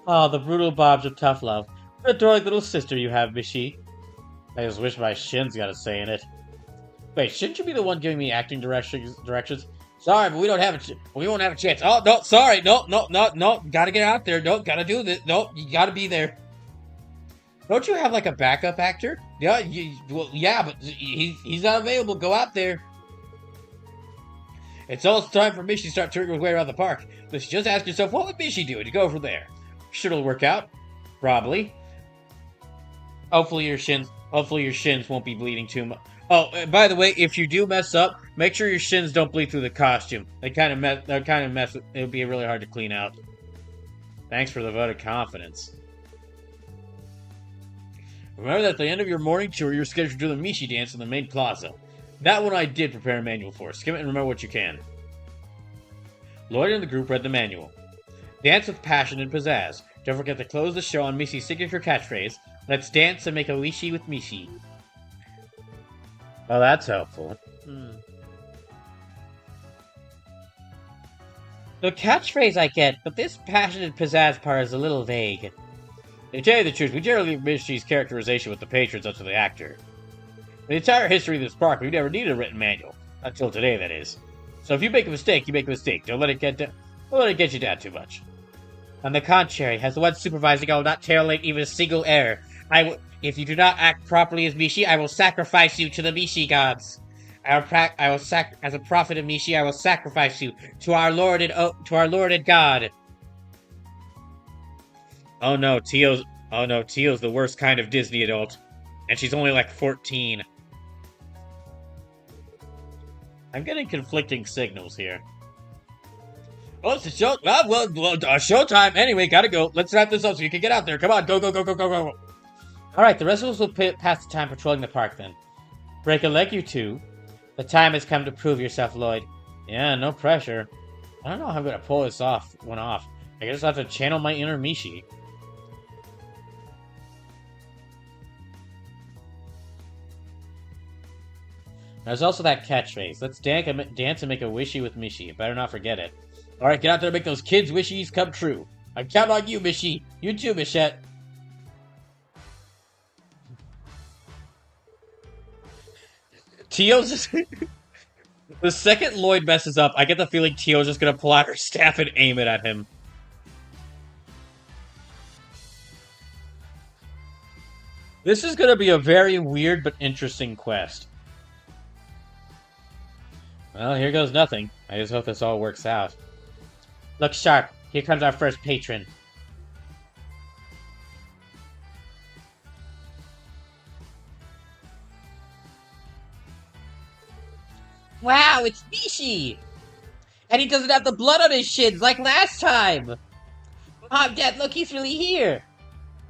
Oh, the brutal bobs of tough love. What a adoring little sister you have, Mishi. I just wish my shins got a say in it. Wait, shouldn't you be the one giving me acting directions? Sorry, but we don't have a we won't have a chance. Oh, no, sorry. No, no, no, no. Gotta get out there. No, gotta do this. No, you gotta be there. Don't you have like a backup actor? Yeah, well, yeah, but he's not available. Go out there. It's almost time for Mishi to start turning her way around the park. But just ask yourself, what would Mishi do to go from there? Sure, it'll work out. Probably. Hopefully your shins won't be bleeding too much. Oh, by the way, if you do mess up, make sure your shins don't bleed through the costume. They kind of mess. It would be really hard to clean out. Thanks for the vote of confidence. Remember that at the end of your morning tour, you're scheduled to do the Mishi dance in the main plaza. That one I did prepare a manual for. Skim it and remember what you can. Lloyd and the group read the manual. Dance with passion and pizzazz. Don't forget to close the show on Mishi's signature catchphrase. Let's dance and make a wishi with Mishi. Well, that's helpful. The catchphrase I get, but this passion and pizzazz part is a little vague. To tell you the truth, we generally leave Mishi's characterization with the patrons up to the actor. In the entire history of this park, we've never needed a written manual. Until today, that is. So if you make a mistake, you make a mistake. Don't let it get you down too much. On the contrary, as the one supervising, I will not tolerate even a single error. If you do not act properly as Mishi, I will sacrifice you to the Mishi gods. As a prophet of Mishi, I will sacrifice you to our Lord and God. Oh no, Tio's the worst kind of Disney adult, and she's only like 14. I'm getting conflicting signals here. Oh, it's a show. Well, showtime. Anyway, gotta go. Let's wrap this up so you can get out there. Come on, go, go, go, go, go, go. All right, the rest of us will pass the time patrolling the park then. Break a leg, you two. The time has come to prove yourself, Lloyd. Yeah, no pressure. I don't know how I'm gonna pull this off. I guess I'll have to channel my inner Mishi. There's also that catchphrase. Let's dance and make a wishy with Mishi. Better not forget it. Alright, get out there and make those kids' wishies come true. I count on you, Mishi. You too, Michette. Tio's just... The second Lloyd messes up, I get the feeling Tio's just gonna pull out her staff and aim it at him. This is gonna be a very weird but interesting quest. Well, here goes nothing. I just hope this all works out. Look sharp. Here comes our first patron. Wow, it's Mishi! And he doesn't have the blood on his shins like last time! Mom, Dad, look, he's really here!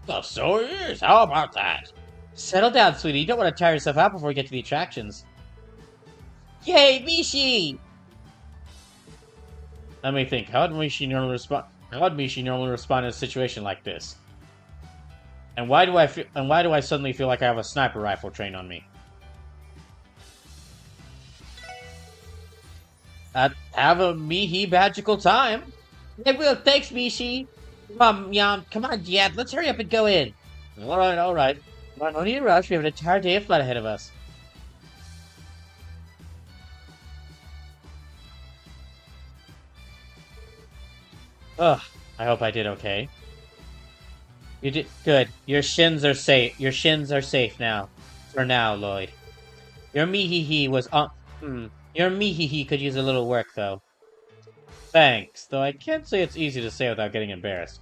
Well, so he is. How about that? Settle down, sweetie. You don't want to tire yourself out before we get to the attractions. Yay, Mishi! Let me think. How would Mishi normally respond in a situation like this? And why do I suddenly feel like I have a sniper rifle trained on me? Have a Mihi magical time. I will. Thanks, Mishi. Come on, Dad. Let's hurry up and go in. All right. Come on, no need to rush. We have an entire day of flight ahead of us. Ugh, I hope I did okay. You did good. Your shins are safe. Your shins are safe now. For now, Lloyd. Your Mihihi was Your Mihihi could use a little work, though. Thanks, though I can't say it's easy to say without getting embarrassed.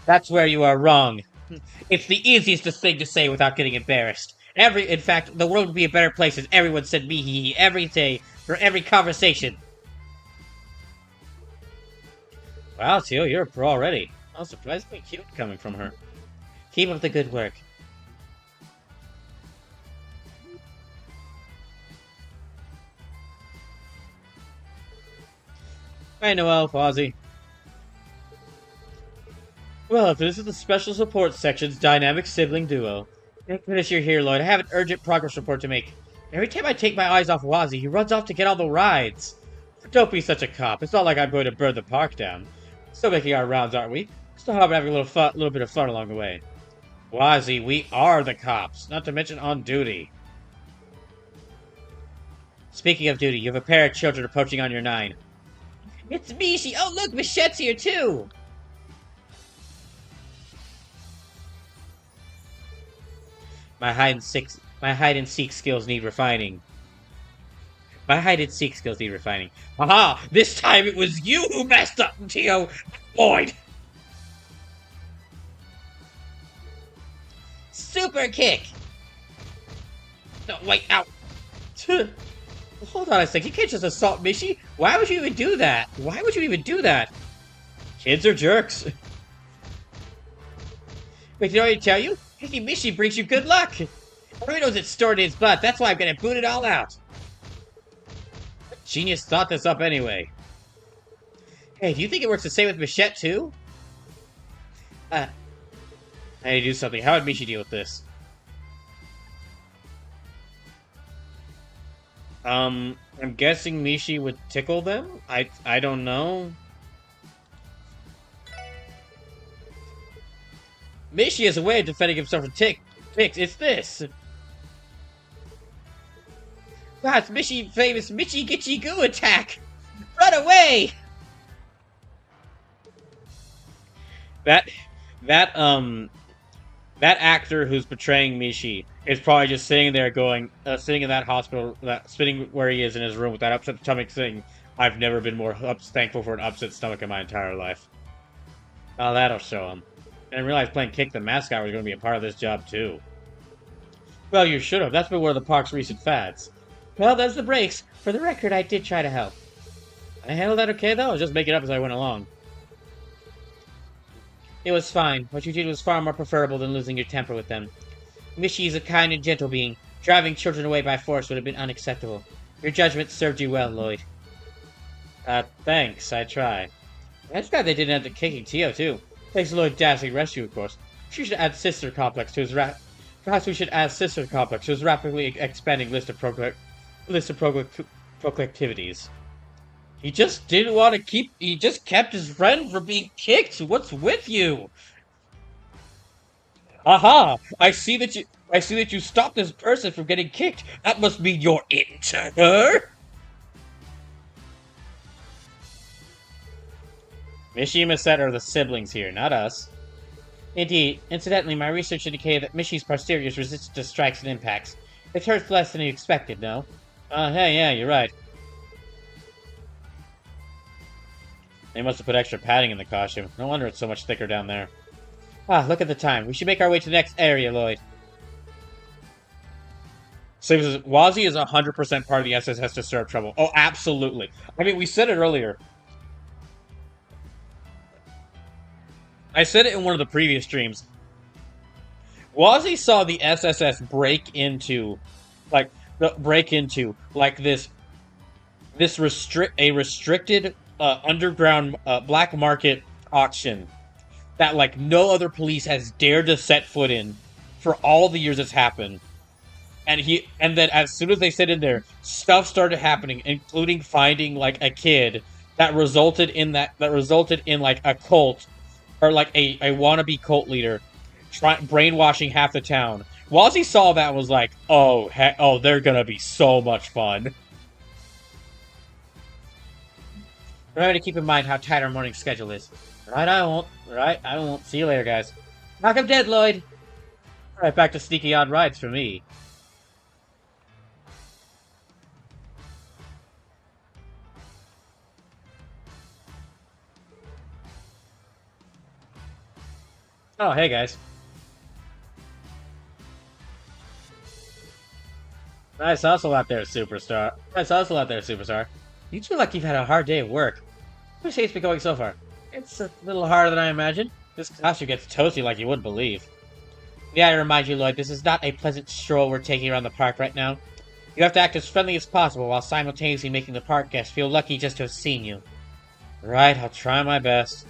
That's where you are wrong. It's the easiest thing to say without getting embarrassed. In fact, the world would be a better place if everyone said me hee hee every day for every conversation. Wow, Tio, you're a pro already. I was surprisingly cute coming from her. Keep up the good work. Hey, Noel, Fozzie. Well, if this is the Special Support Section's dynamic sibling duo. Thank goodness you're here, Lloyd. I have an urgent progress report to make. Every time I take my eyes off Wazzy, he runs off to get on the rides. Don't be such a cop. It's not like I'm going to burn the park down. Still making our rounds, aren't we? Still having a little bit of fun along the way. Wazzy, we are the cops, not to mention on duty. Speaking of duty, you have a pair of children approaching on your 9. It's Mishi! Oh look, Michette's here too! My hide and seek skills need refining. My hide and seek skills need refining. Aha! This time it was you who messed up, Tio! Boyd! Super kick! No, wait, ow! Hold on a sec, you can't just assault Mishi! Why would you even do that? Why would you even do that? Kids are jerks. Wait, did I already tell you? Hitting Mishi brings you good luck! Everyone knows it's stored in his butt, that's why I'm gonna boot it all out! Genius thought this up anyway. Hey, do you think it works the same with Michette too? I need to do something. How would Mishi deal with this? I'm guessing Mishi would tickle them? I don't know. Mishi has a way of defending himself from ticks. It's this. That's Mishi famous Michi Gitchy Goo attack! Run away! That that actor who's portraying Mishi is probably just sitting there going, sitting in that hospital, sitting where he is in his room with that upset stomach saying, I've never been more thankful for an upset stomach in my entire life. Oh, that'll show him. And I realized playing Kick the Mascot was going to be a part of this job, too. Well, you should have. That's been one of the park's recent fads. Well, that's the breaks. For the record, I did try to help. I handled that okay, though? I was just making it up as I went along. It was fine. What you did was far more preferable than losing your temper with them. Mishi is a kind and gentle being. Driving children away by force would have been unacceptable. Your judgment served you well, Lloyd. Thanks. I try. That's glad they didn't end up kicking Tio, too. Thanks to Lloyd's dazzling rescue, of course. She should add Sister Complex to his Perhaps we should add Sister Complex to his rapidly expanding list of proclivities. He just didn't want to keep. He just kept his friend from being kicked. What's with you? Aha! I see that you stopped this person from getting kicked. That must mean you're into her. Mishi and Misette are the siblings here, not us. Indeed. Incidentally, my research indicated that Mishi's posterior is resistant to strikes and impacts. It hurts less than you expected, no? Hey, yeah, you're right. They must have put extra padding in the costume. No wonder it's so much thicker down there. Ah, look at the time. We should make our way to the next area, Lloyd. So Wazzy is 100% part of the SSS Disturb Trouble. Oh, absolutely. I mean, we said it earlier. I said it in one of the previous streams. Wazzy saw the SSS break into this restricted underground black market auction that like no other police has dared to set foot in for all the years it's happened. And then as soon as they sit in there, stuff started happening, including finding like a kid that resulted in like a cult or like a wannabe cult leader brainwashing half the town. Wazzy saw that and was like, oh, they're gonna be so much fun. Remember to keep in mind how tight our morning schedule is. Right, I won't. Right, I won't. See you later, guys. Knock him dead, Lloyd. Alright, back to sneaky odd rides for me. Oh, hey guys. Nice hustle out there, superstar. Nice hustle out there, superstar. You two like you've had a hard day of work. How's the been going so far? It's a little harder than I imagined. This costume gets toasty like you wouldn't believe. Yeah, I remind you, Lloyd, this is not a pleasant stroll we're taking around the park right now. You have to act as friendly as possible while simultaneously making the park guests feel lucky just to have seen you. Right, I'll try my best.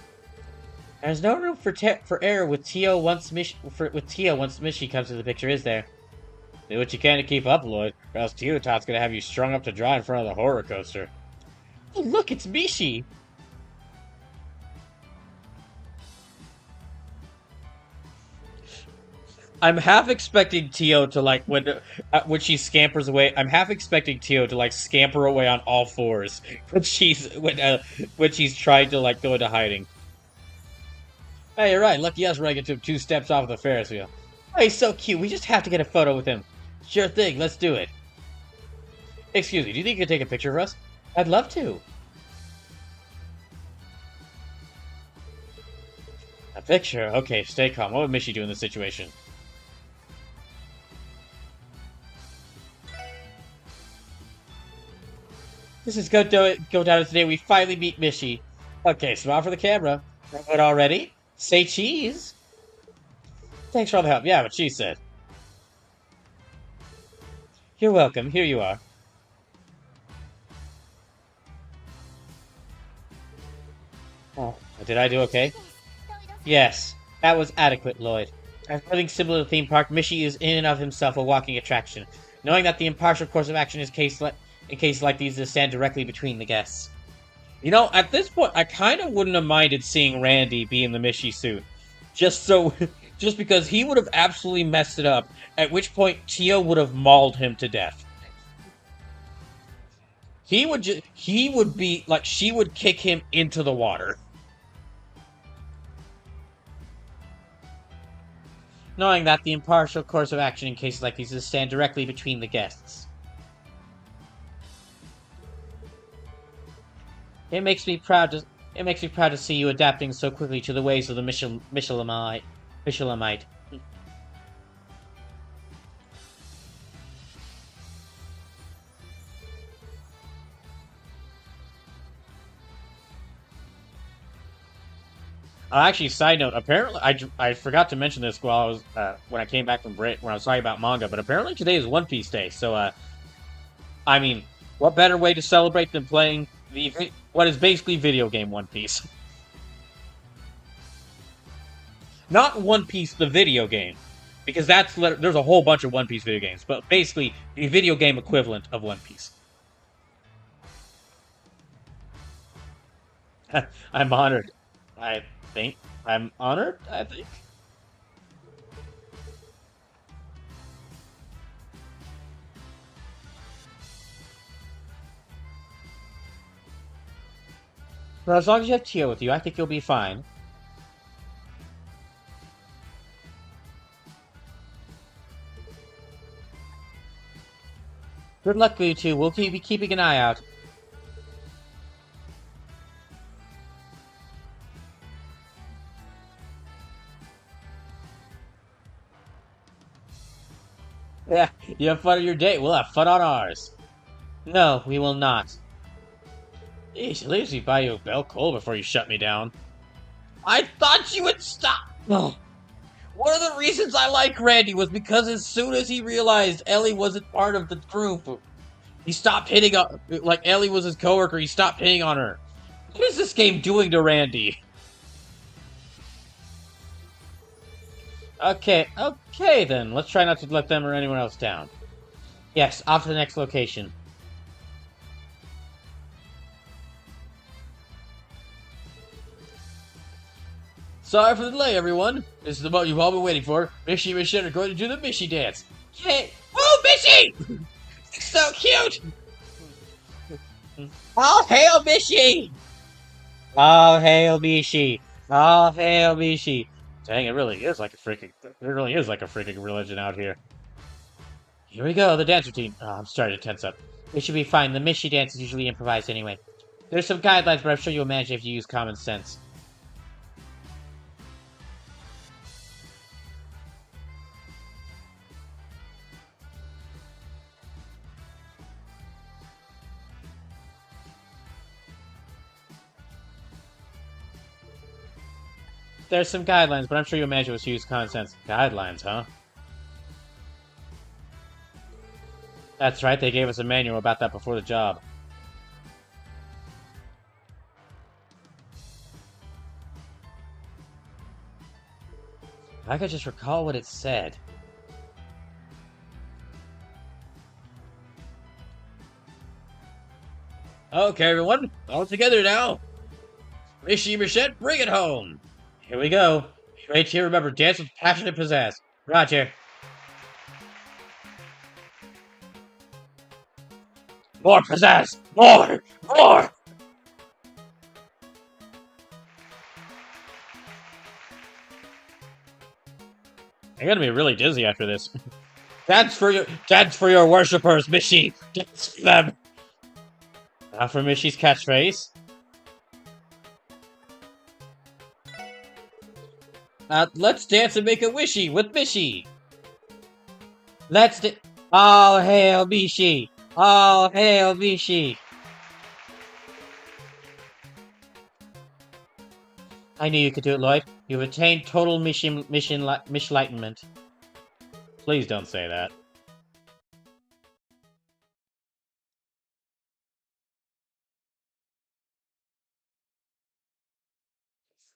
There's no room for error with Tio once Mishi comes to the picture, is there? Do what you can to keep up, Lloyd, or else Tot's gonna have you strung up to dry in front of the horror coaster. Oh, look, it's Mishi! I'm half expecting Tio to like when she scampers away. I'm half expecting Tio to like scamper away on all fours when she's trying to like go into hiding. Hey, you're right. Lucky us running into 2 steps off of the Ferris wheel. Oh, he's so cute. We just have to get a photo with him. Sure thing. Let's do it. Excuse me. Do you think you could take a picture for us? I'd love to. A picture? Okay, stay calm. What would Mishi do in this situation? This is go down today. We finally meet Mishi. Okay, smile for the camera. But already? Say cheese. Thanks for all the help. Yeah, what she said. You're welcome. Here you are. Oh, did I do okay? Yes, that was adequate, Lloyd. After living similar to the theme park, Mishi is in and of himself a walking attraction. Knowing that the impartial course of action in cases like these is to stand directly between the guests. You know, at this point, I kind of wouldn't have minded seeing Randy be in the Mishi suit. Just because he would have absolutely messed it up, at which point Tio would have mauled him to death. He would be, like, she would kick him into the water. Knowing that the impartial course of action in cases like these is to stand directly between the guests. It makes me proud to see you adapting so quickly to the ways of the Michelamite. Actually, side note. Apparently, I forgot to mention this while I was when I came back from break when I was talking about manga. But apparently today is One Piece Day. So, I mean, what better way to celebrate than playing what is basically video game One Piece? Not One Piece the video game, because there's a whole bunch of One Piece video games, but basically the video game equivalent of One Piece. I'm honored. I'm honored, I think. Well, as long as you have Tio with you, I think you'll be fine. Good luck, you two. We'll be keeping an eye out. Yeah, you have fun on your date. We'll have fun on ours. No, we will not. Eesh, at least you buy you a Bell Coal before you shut me down. I thought you would stop! Ugh. One of the reasons I like Randy was because as soon as he realized Ellie wasn't part of the group, he stopped hitting on... Like, Ellie was his coworker, he stopped hitting on her. What is this game doing to Randy? Okay then. Let's try not to let them or anyone else down. Yes, off to the next location. Sorry for the delay, everyone. This is the moment you've all been waiting for. Mishi and Michelle are going to do the Mishi dance. Yay! Oh, Mishi! It's so cute! All hail Mishi! All hail Mishi! All hail Mishi! Dang, it really is like a freaking religion out here. Here we go, the dance routine. Oh, I'm starting to tense up. It should be fine. The Mishi dance is usually improvised anyway. There's some guidelines, but I'm sure you'll manage if you use common sense. There's some guidelines, but I'm sure you'll manage to use common sense. Guidelines, huh? That's right, they gave us a manual about that before the job. If I could just recall what it said. Okay, everyone, all together now. Rishi Bichette, bring it home. Here we go. Right here, remember, dance with passionate pizzazz. Roger. More pizzazz! More! More! I'm gonna be really dizzy after this. Dance for your worshippers, Mishi! Dance for them! Now for Mishi's catchphrase. Let's dance and make a wishy with Mishi! All hail Mishi! All hail Mishi! I knew you could do it, Lloyd. You've attained total Mishlightenment. Please don't say that.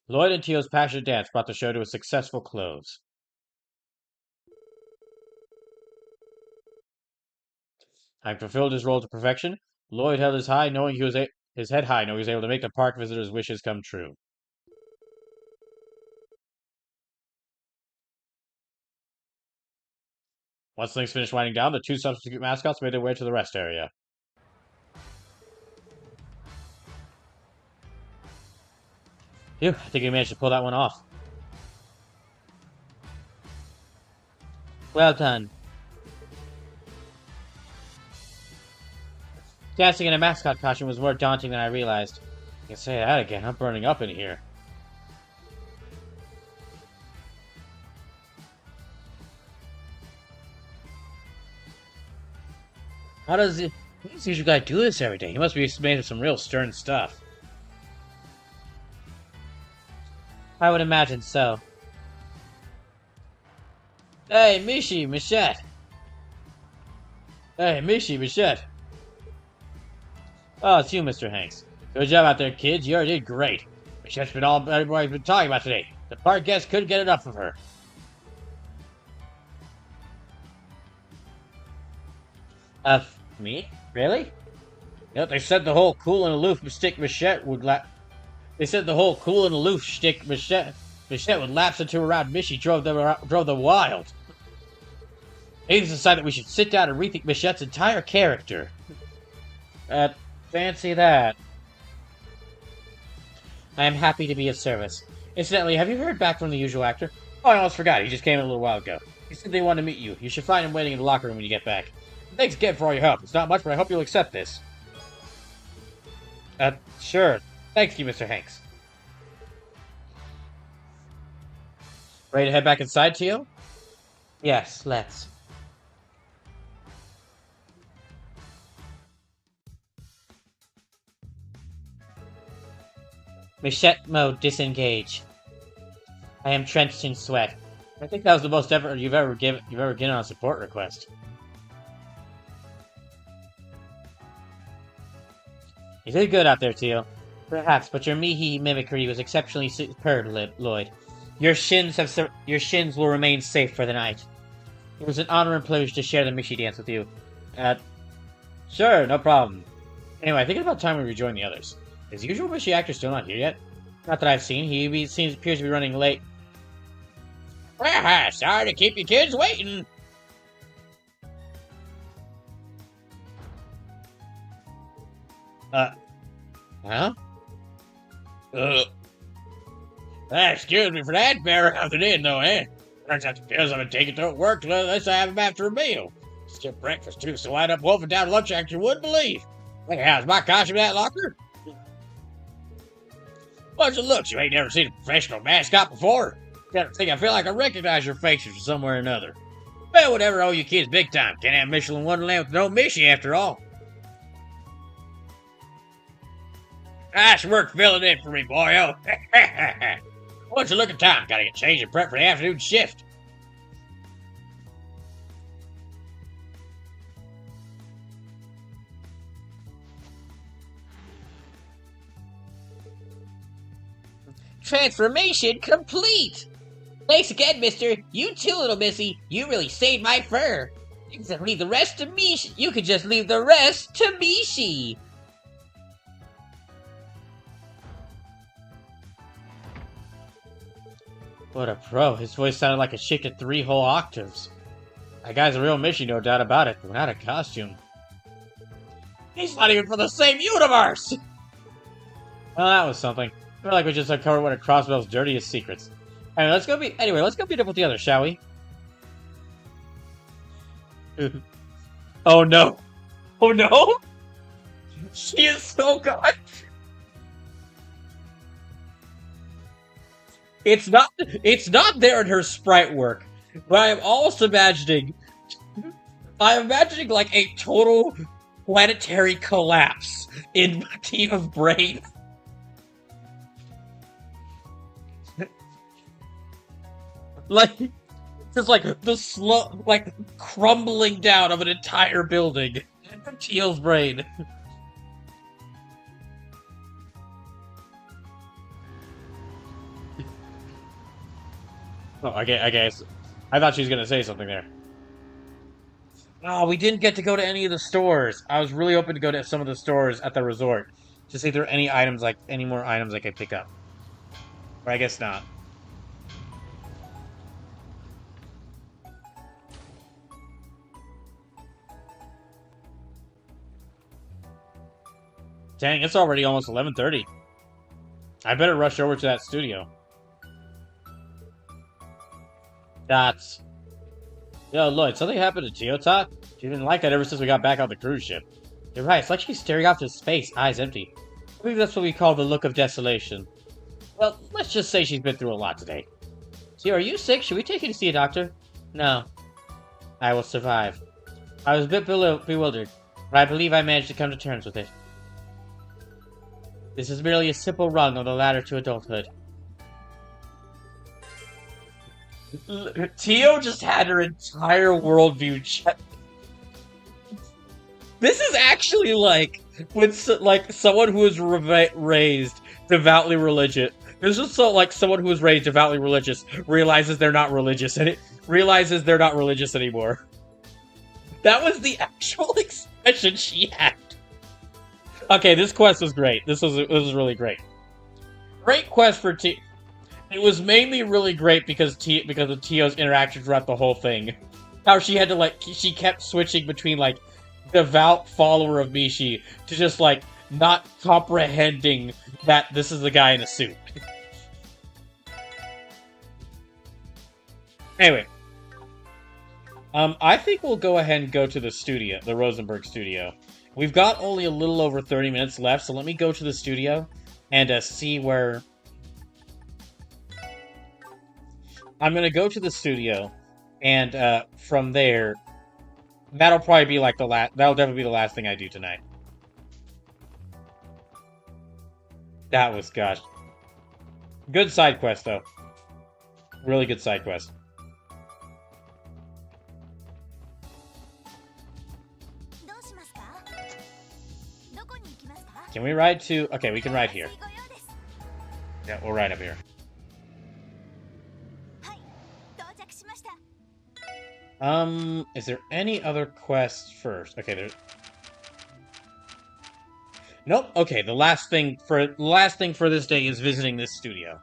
Lloyd and Teal's passionate dance brought the show to a successful close. Having fulfilled his role to perfection, Lloyd held his head high, knowing he was able to make the park visitors' wishes come true. Once things finished winding down, the two substitute mascots made their way to the rest area. Phew, I think we managed to pull that one off. Well done. Dancing in a mascot costume was more daunting than I realized. I can say that again, I'm burning up in here. How does this usual guy do this every day? He must be made of some real stern stuff. I would imagine so. Hey, Mishi, Michette! Hey, Mishi, Michette! Oh, it's you, Mr. Hanks. Good job out there, kids. You already did great. Michette's been all everybody's been talking about today. The park guests couldn't get enough of her. Me? Really? Yep, they said the whole cool and aloof stick Michette would They said the whole cool and aloof stick Michette would lapse into around Mishi drove them wild. They decided we should sit down and rethink Michette's entire character. Fancy that. I am happy to be of service. Incidentally, have you heard back from the usual actor? Oh, I almost forgot. He just came in a little while ago. He said they wanted to meet you. You should find him waiting in the locker room when you get back. Thanks again for all your help. It's not much, but I hope you'll accept this. Sure. Thank you, Mr. Hanks. Ready to head back inside, Teal? Yes, let's. Michette mode disengage. I am drenched in sweat. I think that was the most effort you've ever given on a support request. You did good out there, Teal. Perhaps, but your Mihi mimicry was exceptionally superb, Lloyd. Your shins will remain safe for the night. It was an honor and pleasure to share the Mishi dance with you. Sure, no problem. Anyway, I think it's about time we rejoin the others. Is the usual Mishi actor still not here yet? Not that I've seen. He appears to be running late. Sorry to keep you kids waiting. Huh? Excuse me for that. Bear nothing in, though, eh? Turns out the pills I've been taking don't work unless I have them after a meal. Skip breakfast, too, so I end up wolfing down lunch act you wouldn't believe. Hey, how's my costume in that locker? Bunch of looks, you ain't never seen a professional mascot before. I feel like I recognize your faces from somewhere or another. Well, whatever, you kids big time. Can't have Michelin Wonderland with no Mishi after all. Nice work filling in for me, boyo. What's your look at time? Gotta get changed and prep for the afternoon shift. Transformation complete! Thanks again, mister. You too, little missy. You really saved my fur. You can just leave the rest to Mishi. You can just leave the rest to Mishi. What a pro. His voice sounded like it shifted 3 whole octaves. That guy's a real Mishi, no doubt about it, but without a costume. He's not even from the same universe! Well, that was something. I feel like we just uncovered one of Crossbell's dirtiest secrets. Anyway, let's go meet up with the others, shall we? Oh no! Oh no! She is so good! It's not there in her sprite work, but I am also imagining like a total planetary collapse in Tina's brain. Like, just like the slow, like crumbling down of an entire building in Teal's brain. Oh, I guess. I thought she was gonna say something there. Oh, we didn't get to go to any of the stores. I was really hoping to go to some of the stores at the resort to see if there are any more items I could pick up. But I guess not. Dang, it's already almost 11:30. I better rush over to that studio. Dots. Yo, Lloyd, something happened to Teotot? She's been like that ever since we got back on the cruise ship. You're right, it's like she's staring off into space, eyes empty. I believe that's what we call the look of desolation. Well, let's just say she's been through a lot today. So, are you sick? Should we take you to see a doctor? No. I will survive. I was a bit bewildered, but I believe I managed to come to terms with it. This is merely a simple rung on the ladder to adulthood. Tio just had her entire worldview checked. This is actually like when someone who was raised devoutly religious. This is so like someone who was raised devoutly religious realizes they're not religious and it realizes they're not religious anymore. That was the actual expression she had. Okay, this quest was great. This was really great. Great quest for Tio. It was mainly really great because of Tio's interaction throughout the whole thing. How she had to she kept switching between devout follower of Mishi to just not comprehending that this is the guy in a suit. Anyway, I think we'll go ahead and go to the studio, the Rosenberg studio. We've got only a little over 30 minutes left, so let me go to the studio and see where. I'm gonna go to the studio, and from there, that'll probably be the last. That'll definitely be the last thing I do tonight. That was good side quest though. Really good side quest. Can we ride to? Okay, we can ride here. Yeah, we'll ride up here. Is there any other quests first? Okay, there's. Nope. Okay, the last thing for this day is visiting this studio.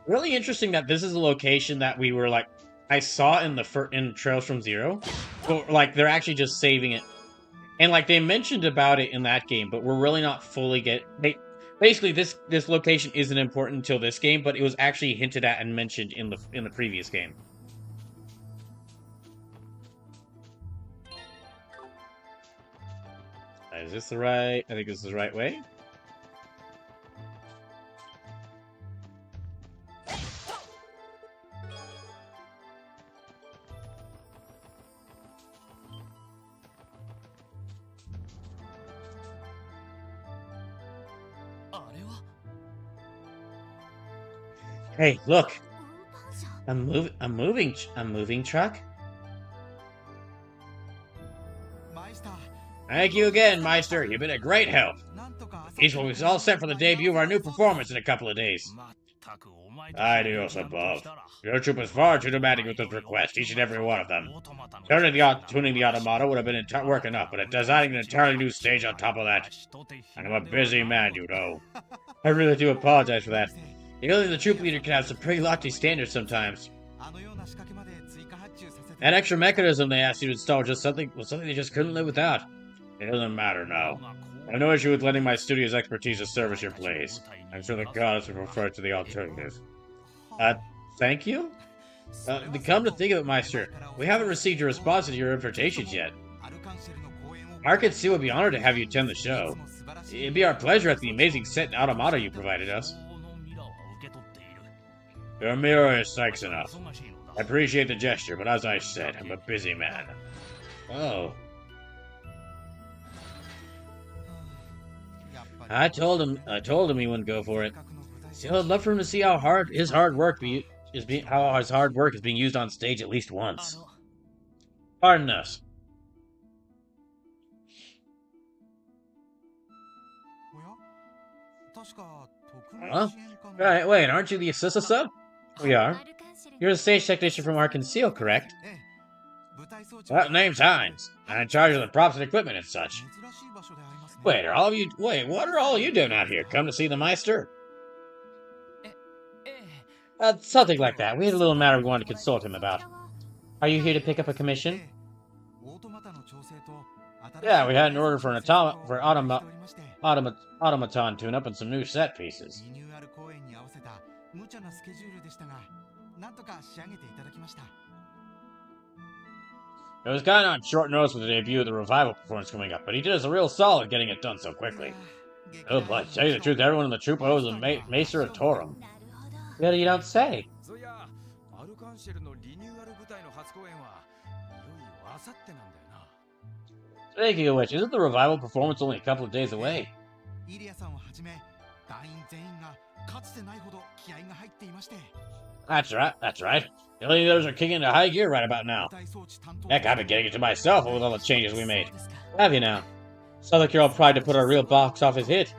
Really interesting that this is a location that we were I saw in Trails from Zero, but they're actually just saving it, and they mentioned about it in that game, but we're really not fully basically this location isn't important until this game, but it was actually hinted at and mentioned in the previous game. Is this the right... I think this is the right way. Hey, look! A moving truck? Thank you again, Meister. You've been a great help. He's all set for the debut of our new performance in a couple of days. Adios above. Your troop is far too demanding with this request, each and every one of them. Tuning the automata would have been work enough, but designing an entirely new stage on top of that. And I'm a busy man, you know. I really do apologize for that. You know that the troop leader can have some pretty lofty standards sometimes. That extra mechanism they asked you to install was something they just couldn't live without. It doesn't matter now. I have no issue with letting my studio's expertise to service your plays. I'm sure the goddess would prefer to the alternative. Thank you? Come to think of it, Meister, we haven't received a response to your invitations yet. Arkansas would be honored to have you attend the show. It'd be our pleasure at the amazing set and automata you provided us. Your mirror is thanks enough. I appreciate the gesture, but as I said, I'm a busy man. Oh. I told him he wouldn't go for it. Still, I'd love for him to see how his hard work is being used on stage at least once. Pardon us. Huh? Right, wait, aren't you the assistant sub? We are. You're the stage technician from Arkansas, correct? That name's Hines. I'm in charge of the props and equipment and such. Wait, what are all of you doing out here? Come to see the Meister? Something like that. We had a little matter we wanted to consult him about. Are you here to pick up a commission? Yeah, we had an order for an automaton tune-up and some new set pieces. It was kind of on short notice with the debut of the revival performance coming up, but he did us a real solid getting it done so quickly. Oh, but to tell you the truth, everyone in the troop owes a Macer a Torum. What do you don't say? Speaking of which, isn't the revival performance only a couple of days away? That's right. The leaders are kicking into high gear right about now. Heck, I've been getting it to myself with all the changes we made. Have you now? Sounds like you're all primed to put our real box office hit.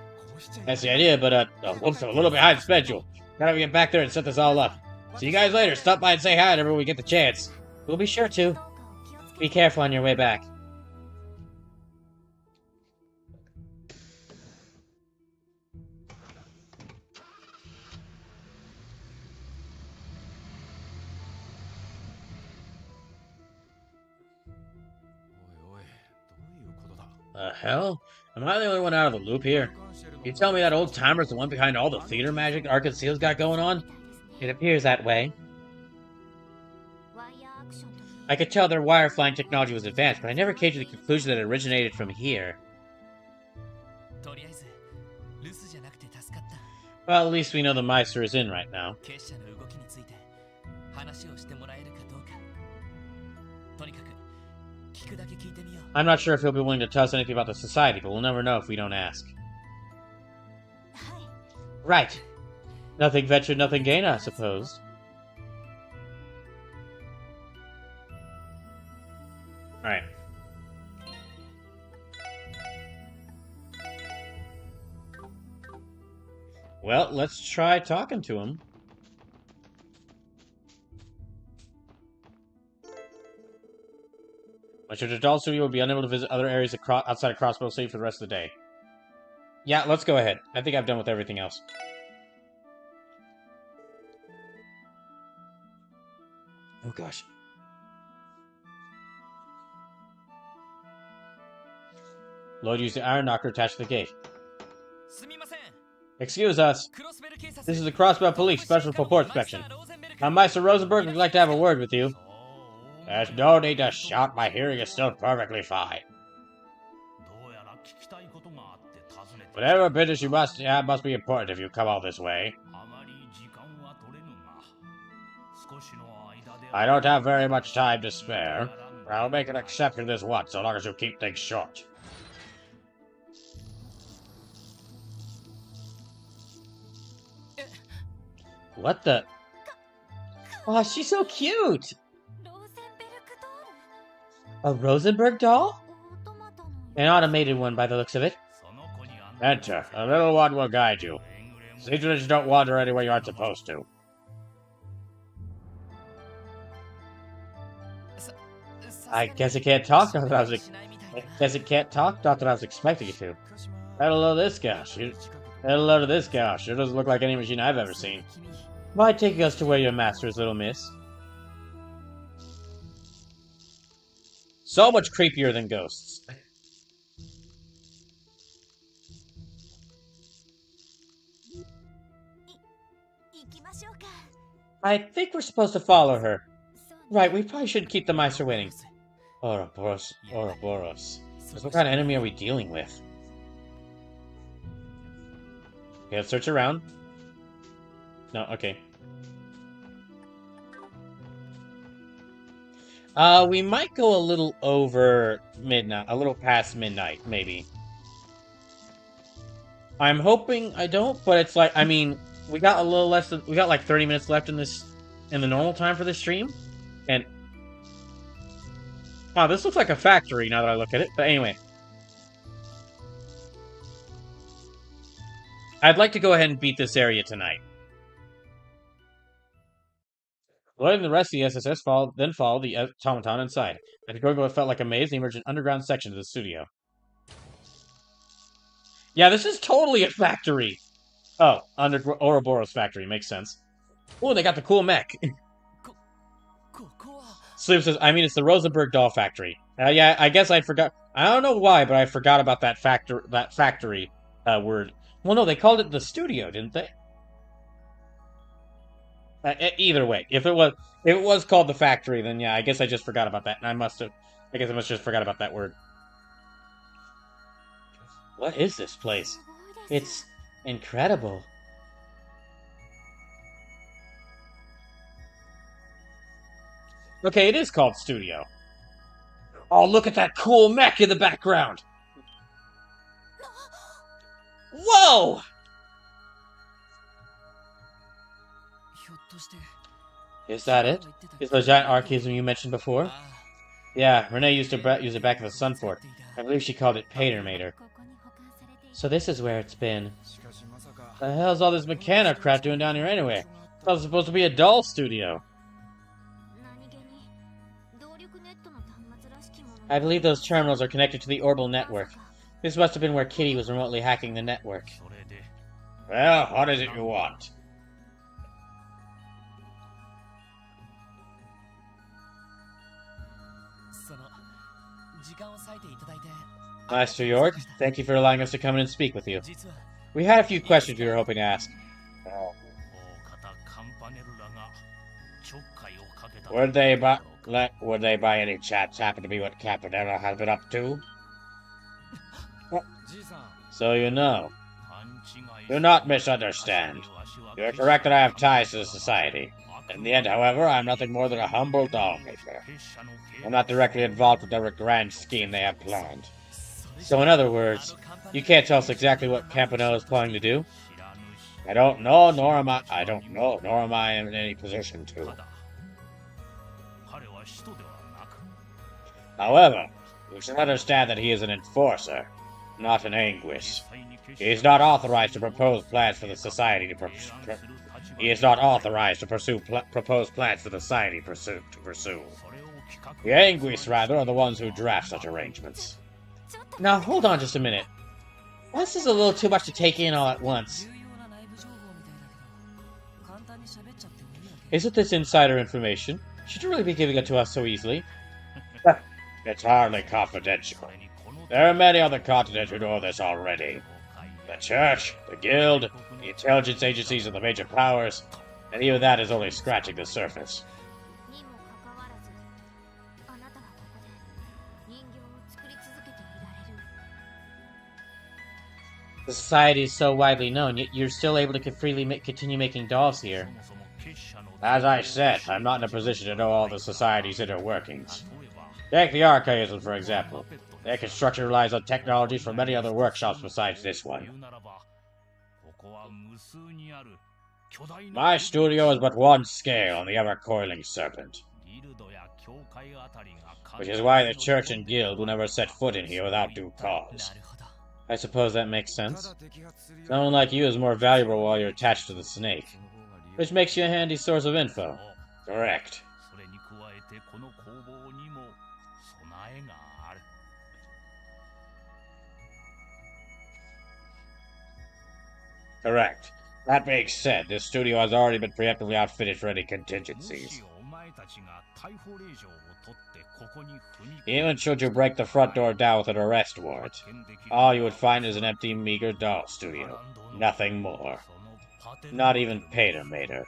That's the idea, but whoops, I'm a little behind schedule. Gotta get back there and set this all up. See you guys later. Stop by and say hi whenever we get the chance. We'll be sure to. Be careful on your way back. The hell? Am I the only one out of the loop here? You tell me that old timer's the one behind all the theater magic Arkansas's got going on? It appears that way. I could tell their wire flying technology was advanced, but I never came to the conclusion that it originated from here. Well, at least we know the Meister is in right now. I'm not sure if he'll be willing to tell us anything about the society, but we'll never know if we don't ask. Right. Nothing ventured, nothing gained, I suppose. Alright. Well, let's try talking to him. Mr. Jadal Studio will be unable to visit other areas outside of Crossbow City for the rest of the day. Yeah, let's go ahead. I think I've done with everything else. Oh gosh. Lloyd used the iron knocker attached to the gate. Excuse us. This is the Crossbow Police Special Support Section. Now, Meister Rosenberg would like to have a word with you. There's no need to shout. My hearing is still perfectly fine. Whatever business you must have must be important if you come all this way. I don't have very much time to spare. I'll make an exception this once, so long as you keep things short. What the? Oh, she's so cute! A Rosenberg doll? An automated one by the looks of it. Enter. A little one will guide you. See that you don't wander anywhere you aren't supposed to. I guess it can't talk. Not that I was. I guess it can't talk. Not that I was expecting it to. Hello, this gal. Hello to this gal. Sure doesn't look like any machine I've ever seen. Mind taking us to where your master is, little miss? So much creepier than ghosts. I think we're supposed to follow her. Right, we probably shouldn't keep the Meister waiting. Ouroboros. Ouroboros. What kind of enemy are we dealing with? Okay, let's search around. No, okay. We might go a little over midnight, a little past midnight, maybe. I'm hoping I don't, but it's like, I mean, we got a little less than, we got like 30 minutes left in the normal time for this stream, and wow, this looks like a factory now that I look at it, but anyway. I'd like to go ahead and beat this area tonight. Loading the rest of the SSS, then follow the automaton inside. After going what felt like a maze, they emerged an underground section of the studio. Yeah, this is totally a factory! Oh, under Ouroboros factory, makes sense. Oh, they got the cool mech. Sleep says, I mean, it's the Rosenberg doll factory. Yeah, I guess I forgot. I don't know why, but I forgot about that factory word. Well, no, they called it the studio, didn't they? Either way, if it was called the factory, then yeah, I guess I just forgot about that, and I must have just forgot about that word. What is this place? It's incredible. Okay, it is called Studio. Oh, look at that cool mech in the background! Whoa! Is that it? Is the giant archaism you mentioned before? Yeah, Renee used to use it back at the Sun Fort. I believe she called it Patermater. So this is where it's been. The hell's all this mechano crap doing down here anyway? I thought it was supposed to be a doll studio. I believe those terminals are connected to the orbital network. This must have been where Kitty was remotely hacking the network. Well, what is it you want? Master York, thank you for allowing us to come in and speak with you. We had a few questions we were hoping to ask. Would they by any chance happen to be what Campanella has been up to? So you know. Do not misunderstand. You are correct that I have ties to the society. In the end, however, I am nothing more than a humble doll maker. I'm not directly involved with their grand scheme they have planned. So in other words, you can't tell us exactly what Campanella is planning to do? I don't know, nor am I in any position to. However, you should understand that he is an enforcer, not an anguish. He is not authorized to propose plans for the society to propose plans for the society to pursue. The anguish, rather, are the ones who draft such arrangements. Now, hold on just a minute. This is a little too much to take in all at once. Isn't this insider information? Should you really be giving it to us so easily? It's hardly confidential. There are many on the continent who know this already. The Church, the Guild, the intelligence agencies of the major powers, and even that is only scratching the surface. The society is so widely known, yet you're still able to continue making dolls here. As I said, I'm not in a position to know all the society's inner workings. Take the Archaism, for example. Their construction relies on technologies from many other workshops besides this one. My studio is but one scale on the ever-coiling serpent. Which is why the church and guild will never set foot in here without due cause. I suppose that makes sense. Someone like you is more valuable while you're attached to the snake. Which makes you a handy source of info. Correct. Correct. That being said, this studio has already been preemptively outfitted for any contingencies. Even should you break the front door down with an arrest warrant, all you would find is an empty, meager doll studio. Nothing more. Not even Pater Mater.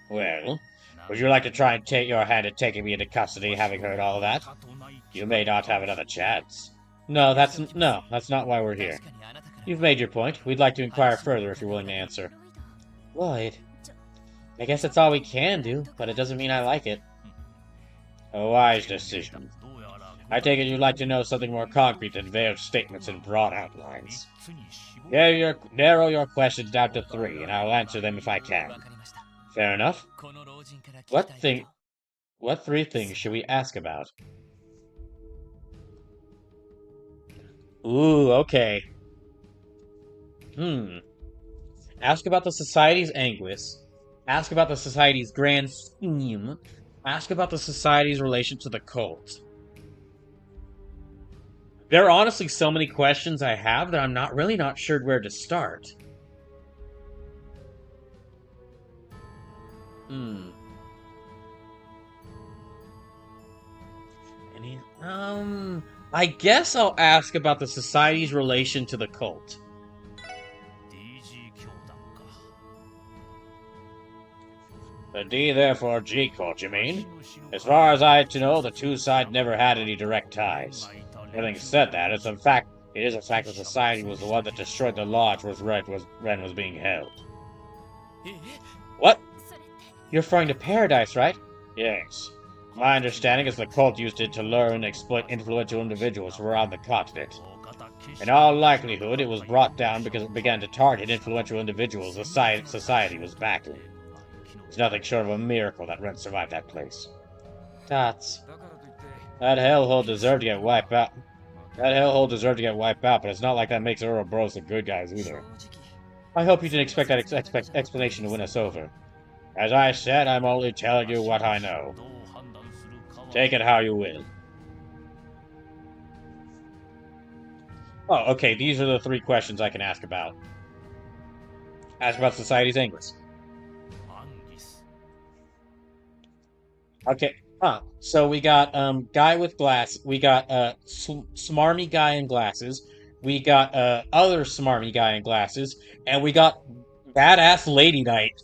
Well, would you like to try and take your hand at taking me into custody, having heard all that? You may not have another chance. No, that's not why we're here. You've made your point. We'd like to inquire further if you're willing to answer. Lloyd, I guess that's all we can do, but it doesn't mean I like it. A wise decision. I take it you'd like to know something more concrete than veiled statements and broad outlines. Narrow your questions down to 3, and I'll answer them if I can. Fair enough. What 3 things should we ask about? Ooh, okay. Ask about the Society's anguish. Ask about the Society's grand scheme. Ask about the Society's relation to the cult. There are honestly so many questions I have that I'm really not sure where to start. I guess I'll ask about the Society's relation to the cult. The D therefore G cult, you mean? As far as I know, the two sides never had any direct ties. Having said that, it is a fact the Society was the one that destroyed the lodge where Ren was being held. What? You're referring to Paradise, right? Yes. My understanding is the cult used it to lure and exploit influential individuals from around the continent. In all likelihood, it was brought down because it began to target influential individuals the Society was backing. It's nothing short of a miracle that Ren survived that place. That hellhole deserved to get wiped out. But it's not like that makes Ouroboros the good guys either. I hope you didn't expect that explanation to win us over. As I said, I'm only telling you what I know. Take it how you will. Oh, okay, these are the 3 questions I can ask about. Ask about Society's anguish. Okay, so we got, guy with glass, we got, smarmy guy in glasses, we got, other smarmy guy in glasses, and we got badass lady knight.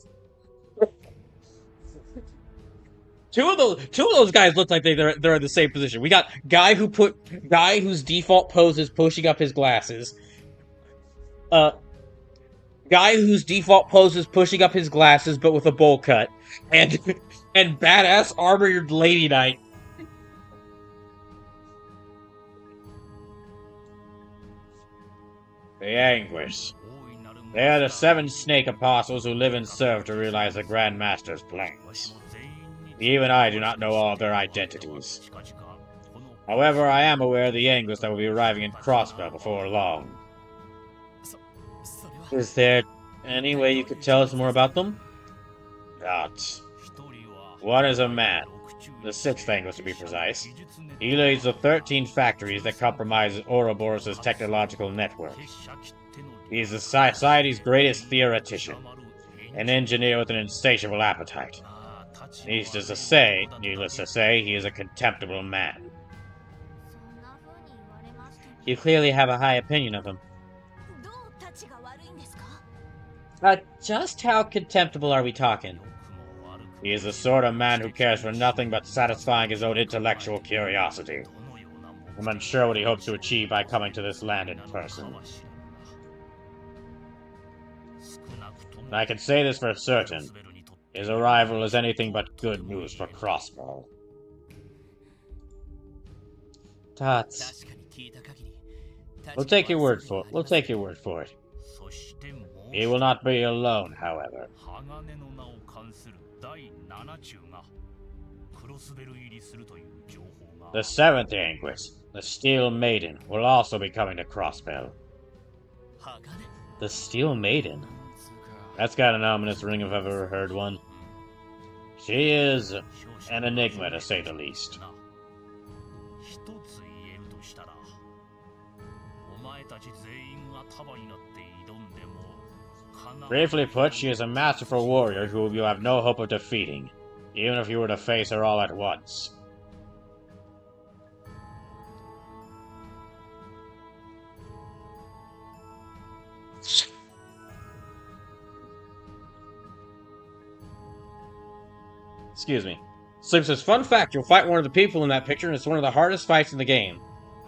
Two of those guys look like they're in the same position. We got guy whose default pose is pushing up his glasses. Guy whose default pose is pushing up his glasses, but with a bowl cut, and badass armored lady knight. The anguish. They are the 7 snake apostles who live and serve to realize the Grand Master's plans. Even I do not know all of their identities. However, I am aware of the anguish that will be arriving in Crossbell before long. Is there any way you could tell us more about them? Not. One is a man, the 6th anguish to be precise. He leads the 13 factories that comprise Ouroboros' technological network. He is the Society's greatest theoretician, an engineer with an insatiable appetite. Needless to say, he is a contemptible man. You clearly have a high opinion of him. Just how contemptible are we talking? He is the sort of man who cares for nothing but satisfying his own intellectual curiosity. I'm unsure what he hopes to achieve by coming to this land in person. I can say this for certain. His arrival is anything but good news for Crossbow. Tots. We'll take your word for it. He will not be alone, however. The seventh Anguis, the Steel Maiden, will also be coming to Crossbell. The Steel Maiden? That's got an ominous ring if I've ever heard one. She is an enigma, to say the least. Briefly put, she is a masterful warrior who you have no hope of defeating, even if you were to face her all at once. Excuse me. Sleep says, fun fact, you'll fight one of the people in that picture, and it's one of the hardest fights in the game.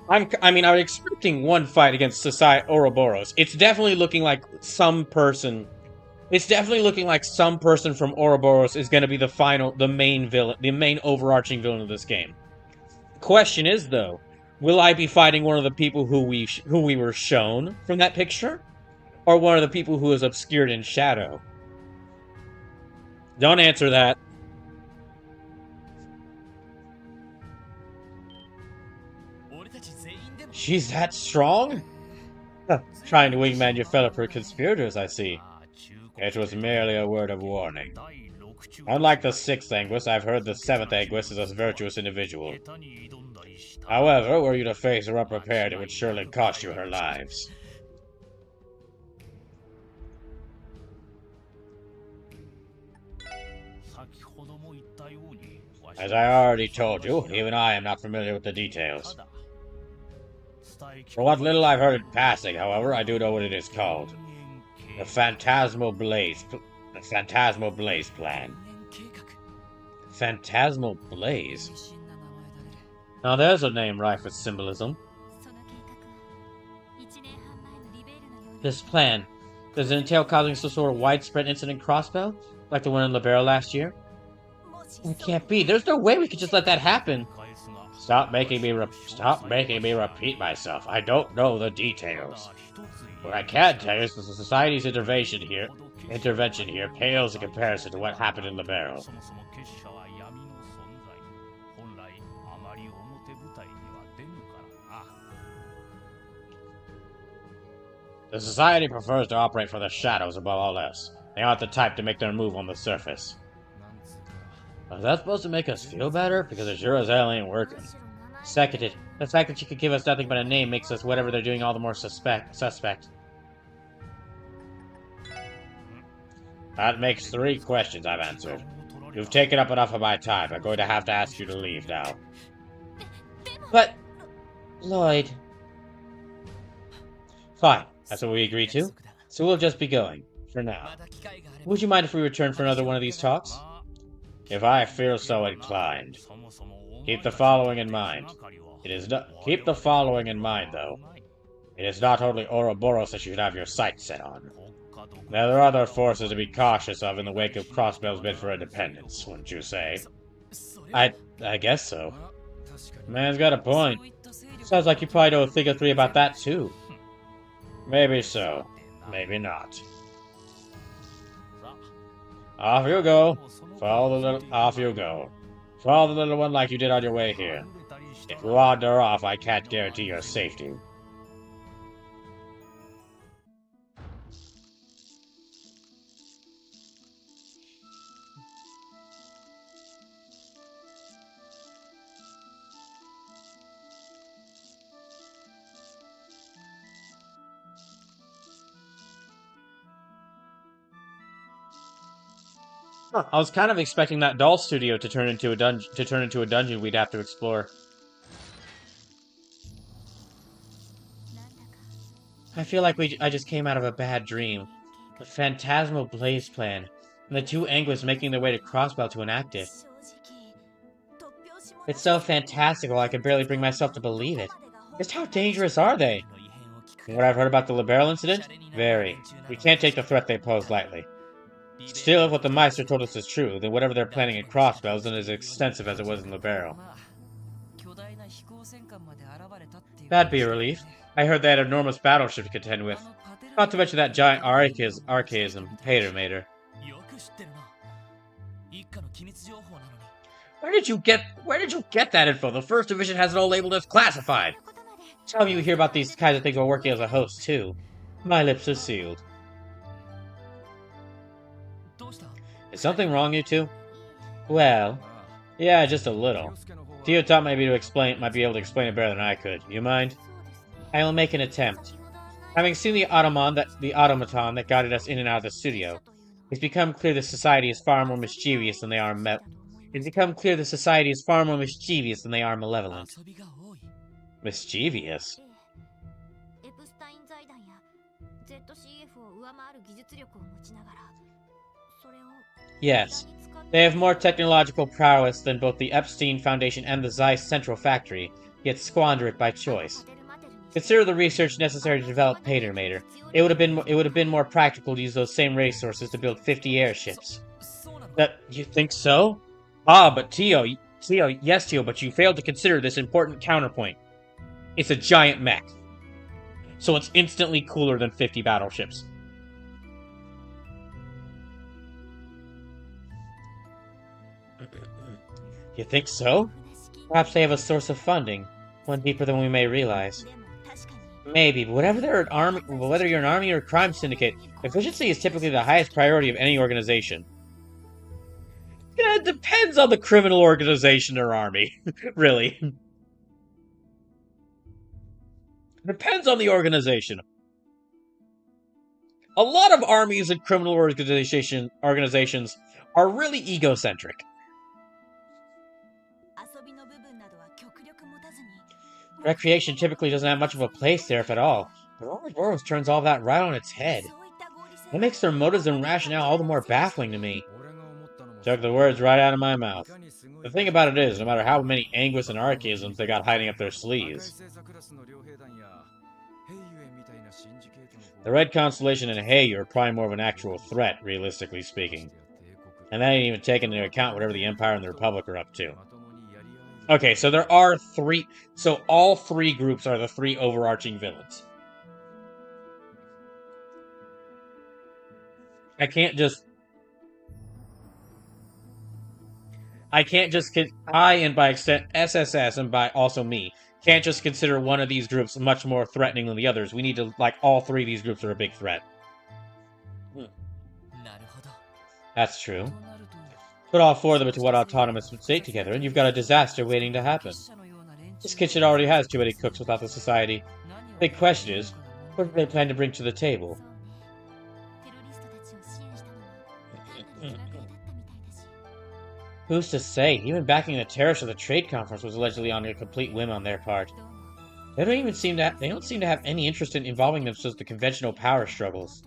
I was expecting one fight against Ouroboros. It's definitely looking like some person... It's definitely looking like some person from Ouroboros is going to be the main villain, the main overarching villain of this game. Question is, though, will I be fighting one of the people who we were shown from that picture? Or one of the people who is obscured in shadow? Don't answer that. She's that strong? Trying to wingman your fellow conspirators, I see. It was merely a word of warning. Unlike the sixth Anguis, I've heard the seventh Anguis is a virtuous individual. However, were you to face her unprepared, it would surely cost you her lives. As I already told you, even I am not familiar with the details. For what little I've heard in passing, however, I do know what it is called. The Phantasmal Blaze Plan. Phantasmal Blaze? Now there's a name rife with symbolism. This plan, does it entail causing some sort of widespread incident Crossbell? Like the one in Libero last year? It can't be. There's no way we could just let that happen. Stop making me repeat myself. I don't know the details. What I can tell you is that the Society's intervention here pales in comparison to what happened in Libero. The Society prefers to operate from the shadows above all else. They aren't the type to make their move on the surface. Is that supposed to make us feel better? Because it sure as hell ain't working. Seconded. The fact that you could give us nothing but a name makes us whatever they're doing all the more suspect. That makes 3 questions I've answered. You've taken up enough of my time. I'm going to have to ask you to leave now. But... Lloyd... Fine. That's what we agreed to. So we'll just be going. For now. Would you mind if we return for another one of these talks? If I feel so inclined. Keep the following in mind. Keep the following in mind, though. It is not only Ouroboros that you should have your sights set on. There are other forces to be cautious of in the wake of Crossbell's bid for independence, wouldn't you say? I guess so. Man's got a point. Sounds like you probably know a thing or 3 about that, too. Maybe so. Maybe not. Off you go. Off you go. Follow the little one like you did on your way here. If you wander off, I can't guarantee your safety. I was kind of expecting that doll studio to turn into a dungeon we'd have to explore. I feel like I just came out of a bad dream. The Phantasmal Blaze Plan, and the 2 Anguis making their way to Crossbell to enact it. It's so fantastical I can barely bring myself to believe it. Just how dangerous are they? What I've heard about the Liberal incident? Very. We can't take the threat they pose lightly. Still, if what the Meister told us is true, then whatever they're planning at Crossbell isn't as extensive as it was in Libero. That'd be a relief. I heard they had enormous battleship to contend with. Not to mention that giant archaism, Patermater. Where did you get that info? The First Division has it all labeled as classified. Tell me you hear about these kinds of things while working as a host, too. My lips are sealed. Is something wrong, you two? Well, yeah, just a little. Theo taught me might be able to explain it better than I could. You mind? I will make an attempt. Having seen the automaton that guided us in and out of the studio, it's become clear the society is far more mischievous than they are malevolent. Mischievous? Yes. They have more technological prowess than both the Epstein Foundation and the Zeiss Central Factory, yet squander it by choice. Consider the research necessary to develop Patermater. It would have been more practical to use those same resources to build 50 airships. That you think so? But yes, Tio, but you failed to consider this important counterpoint. It's a giant mech. So it's instantly cooler than 50 battleships. You think so? Perhaps they have a source of funding, one deeper than we may realize. Maybe, but whether you're an army or a crime syndicate, efficiency is typically the highest priority of any organization. Yeah, it depends on the criminal organization or army, really. Depends on the organization. A lot of armies and criminal organizations are really egocentric. Recreation typically doesn't have much of a place there, if at all. But Ouroboros turns all that right on its head. It makes their motives and rationale all the more baffling to me. Took the words right out of my mouth. The thing about it is, no matter how many anguish and archaisms they got hiding up their sleeves, the Red Constellation and Heiyu are probably more of an actual threat, realistically speaking. And that ain't even taking into account whatever the Empire and the Republic are up to. Okay, so there are three... So all three groups are the three overarching villains. I can't just, I, and by extent, SSS, and by also me, can't just consider one of these groups much more threatening than the others. We need to, all three of these groups are a big threat. That's true. Put all four of them into one autonomous state together, and you've got a disaster waiting to happen. This kitchen already has too many cooks without the society. The big question is, what do they plan to bring to the table? Who's to say? Even backing the terrorists of the trade conference was allegedly on a complete whim on their part. They don't seem to have any interest in involving themselves in the conventional power struggles.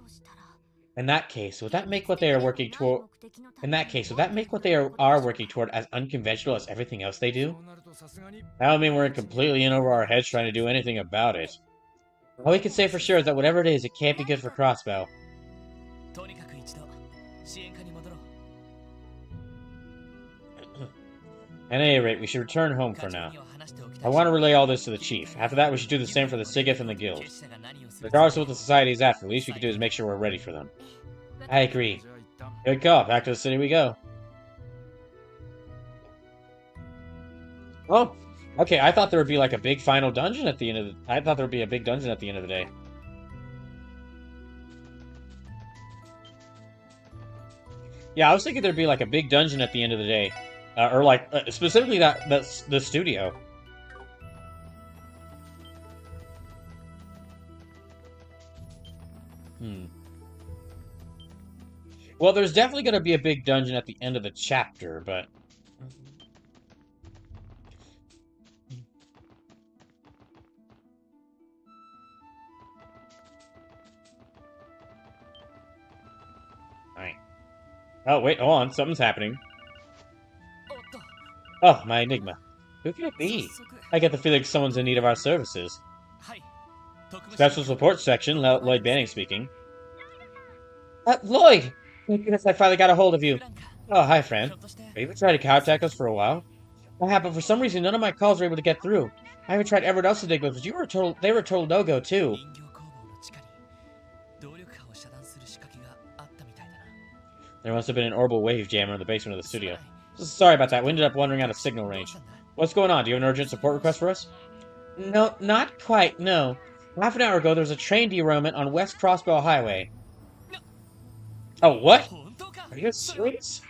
In that case, would that make what they are working toward as unconventional as everything else they do? That would mean we're completely in over our heads trying to do anything about it. All we can say for sure is that whatever it is, it can't be good for Crossbell. At any rate, we should return home for now. I want to relay all this to the chief. After that, we should do the same for the Sigith and the guild. Regardless of what the society is after, the least we can do is make sure we're ready for them. I agree. Good call. Back to the city we go. Oh, okay. I thought there would be like a big final dungeon at the end of the... I thought there would be a big dungeon at the end of the day. Yeah, I was thinking there'd be like a big dungeon at the end of the day. Or like, specifically the studio. Well, there's definitely going to be a big dungeon at the end of the chapter, but... Alright. Oh, wait, hold on. Something's happening. Oh, my Enigma. Who can it be? I get the feeling someone's in need of our services. Special support section, Lloyd Banning speaking. Lloyd! Thank goodness I finally got a hold of you. Oh, hi, Fran. Have you been trying to contact us for a while? I have, but for some reason none of my calls were able to get through. I even tried everyone else to dig with, but they were told no-go, too. There must have been an orbital wave jammer in the basement of the studio. Sorry about that, we ended up wandering out of signal range. What's going on? Do you have an urgent support request for us? No, not quite, no. Half an hour ago, there was a train derailment on West Crossbow Highway. Oh, what? Are you serious?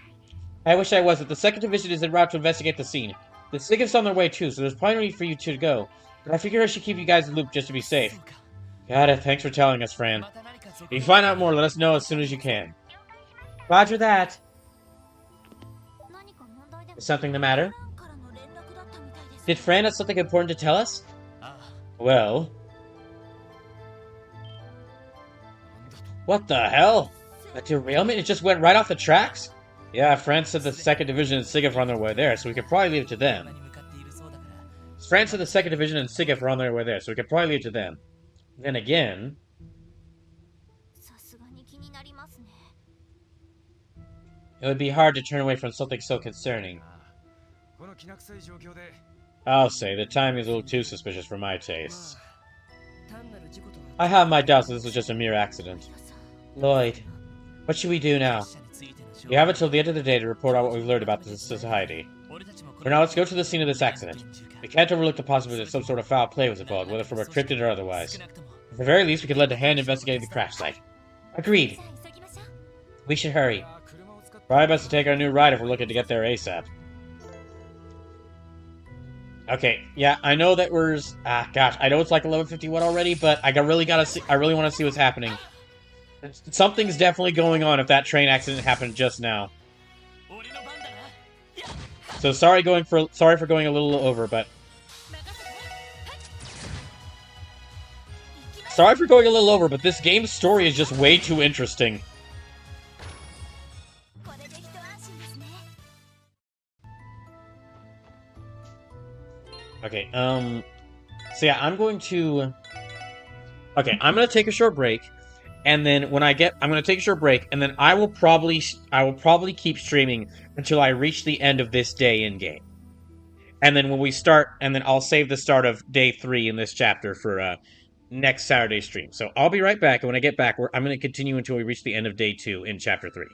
I wish I was, but the 2nd Division is en route to investigate the scene. The SIGIF's on their way too, so there's probably no need for you two to go. But I figured I should keep you guys in the loop just to be safe. Got it, thanks for telling us, Fran. If you find out more, let us know as soon as you can. Roger that. Is something the matter? Did Fran have something important to tell us? Well... What the hell? A derailment? It just went right off the tracks? Yeah, Fran said the 2nd Division and SIGIF are on their way there, so we could probably leave it to them. Fran said the 2nd Division and SIGIF are on their way there, so we could probably leave it to them. Then again... It would be hard to turn away from something so concerning. I'll say, the timing is a little too suspicious for my tastes. I have my doubts that this was just a mere accident. Lloyd, what should we do now? We have until the end of the day to report on what we've learned about the society. For now, let's go to the scene of this accident. We can't overlook the possibility that some sort of foul play was involved, whether from a cryptid or otherwise. At the very least, we could lend a hand investigating the crash site. Agreed. We should hurry. Probably best to take our new ride if we're looking to get there ASAP. Okay, yeah, I know that we're... gosh, I know it's like 11:51 already, but I really want to see what's happening. Something's definitely going on if that train accident happened just now. So sorry for going a little over, but... Sorry for going a little over, but this game's story is just way too interesting. Okay, so yeah, I'm going to take a short break, and then when I'm gonna take a short break, and then I will probably keep streaming until I reach the end of this day in game. And then when we start, and then I'll save the start of day 3 in this chapter for, next Saturday stream. So I'll be right back, and when I get back, I'm gonna continue until we reach the end of day 2 in chapter 3.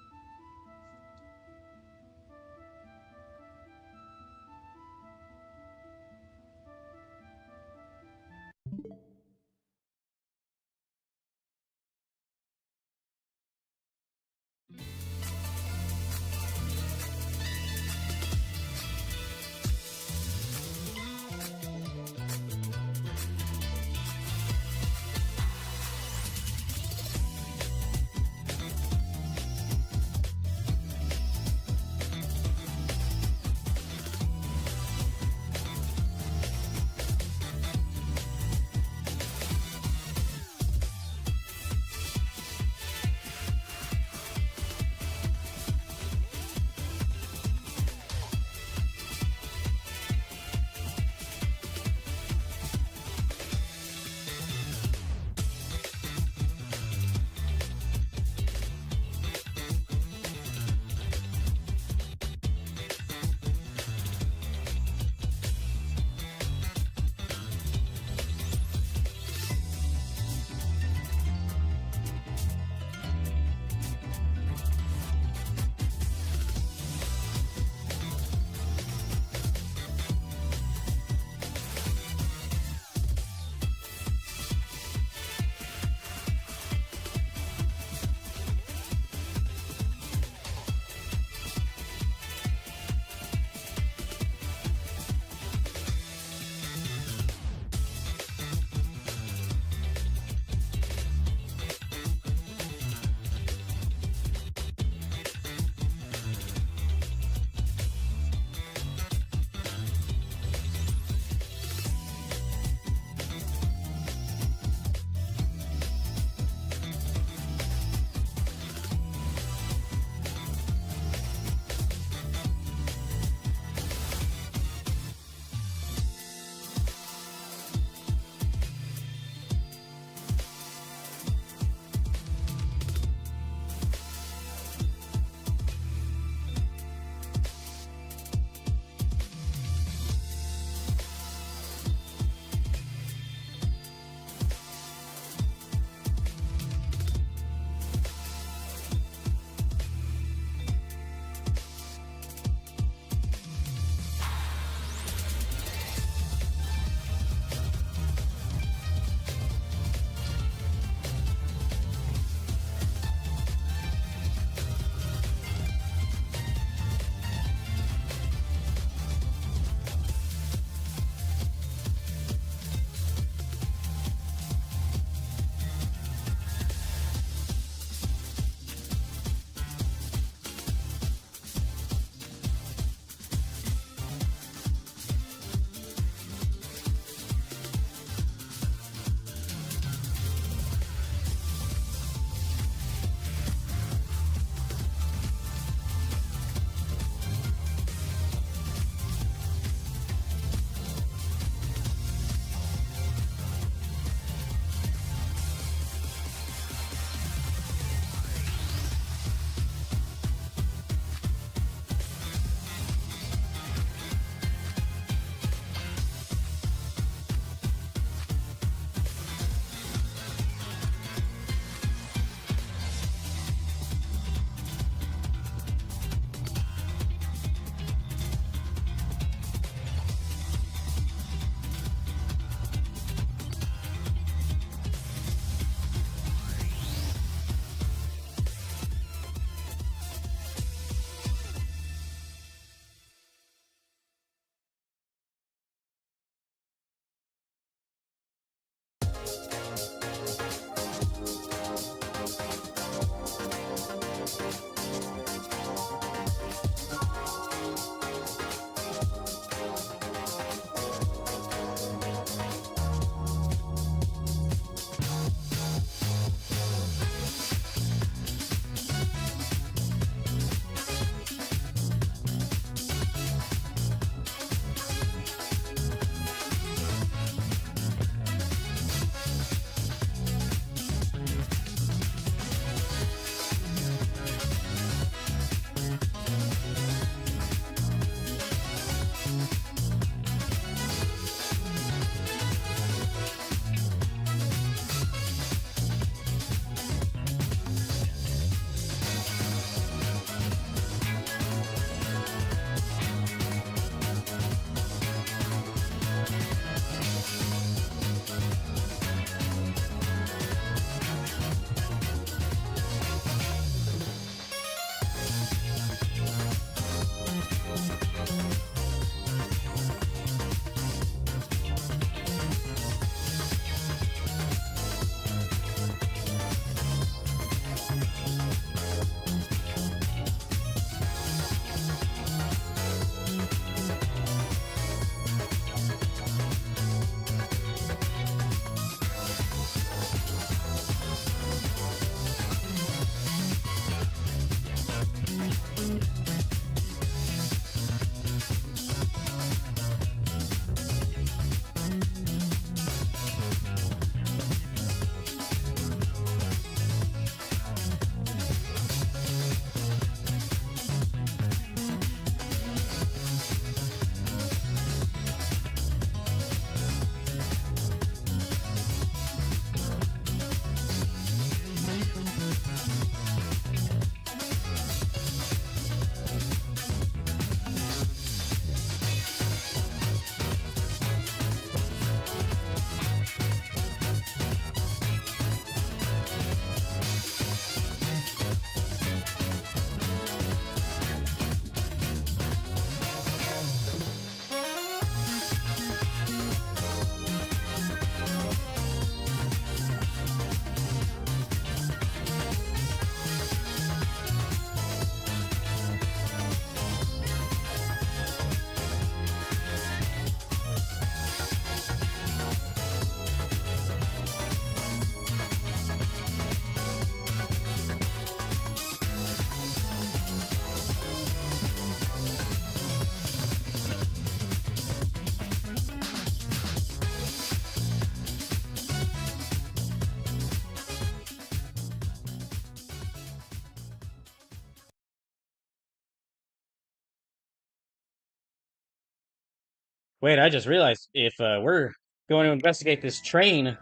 Wait, I just realized if we're going to investigate this train,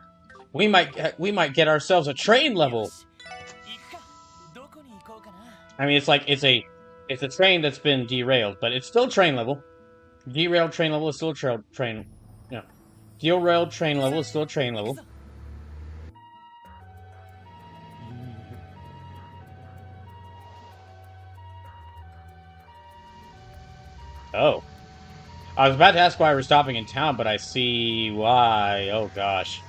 we might get ourselves a train level. I mean, it's a train that's been derailed, but it's still train level. Derailed train level is still a train. No, derailed train level is still a train level. Oh, I was about to ask why we're stopping in town, but I see why. Oh gosh.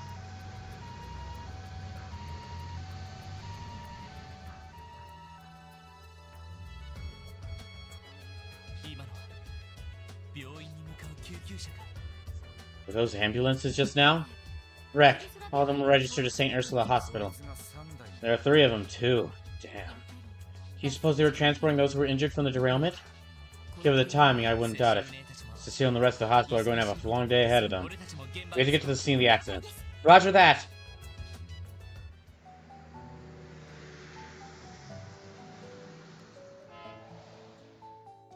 Were those ambulances just now? Wreck. All of them were registered to St. Ursula Hospital. There are 3 of them, too. Damn. Do you suppose they were transporting those who were injured from the derailment? Given the timing, I wouldn't doubt it. Cecile and the rest of the hospital are going to have a long day ahead of them. We have to get to the scene of the accident. Roger that!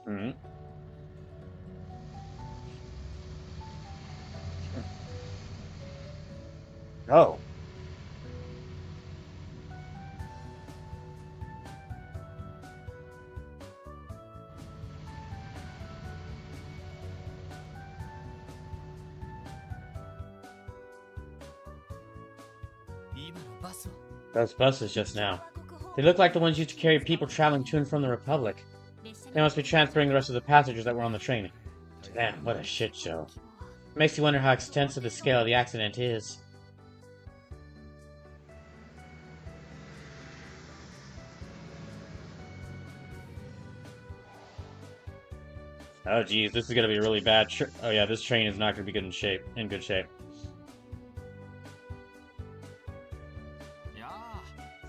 Hmm. Oh. Those buses just now. They look like the ones used to carry people traveling to and from the Republic. They must be transferring the rest of the passengers that were on the train. Damn, what a shit show. Makes you wonder how extensive the scale of the accident is. Oh geez, this is gonna be a really bad oh yeah, this train is not gonna be good in good shape.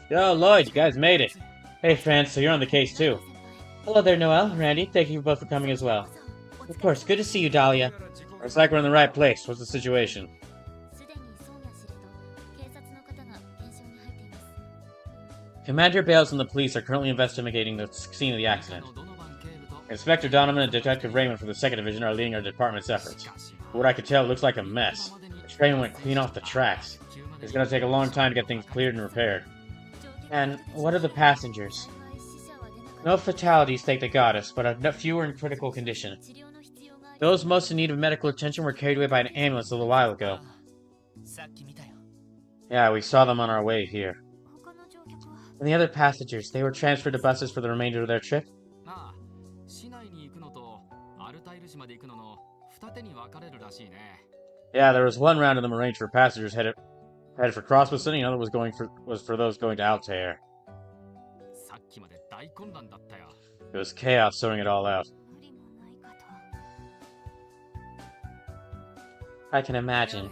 Yo, Lloyd, you guys made it. Hey, France, so you're on the case too. Hello there, Noel, Randy. Thank you both for coming as well. Of course, good to see you, Dahlia. Looks like we're in the right place. What's the situation? Commander Bales and the police are currently investigating the scene of the accident. Inspector Donovan and Detective Raymond from the 2nd Division are leading our department's efforts. From what I could tell, it looks like a mess. The train went clean off the tracks. It's gonna take a long time to get things cleared and repaired. And what are the passengers? No fatalities, thank the goddess, but a few are in critical condition. Those most in need of medical attention were carried away by an ambulance a little while ago. Yeah, we saw them on our way here. And the other passengers, they were transferred to buses for the remainder of their trip? Yeah, there was one round of them arranged for passengers headed for Crosswison, and the other was for those going to Altair. It was chaos sorting it all out. I can imagine.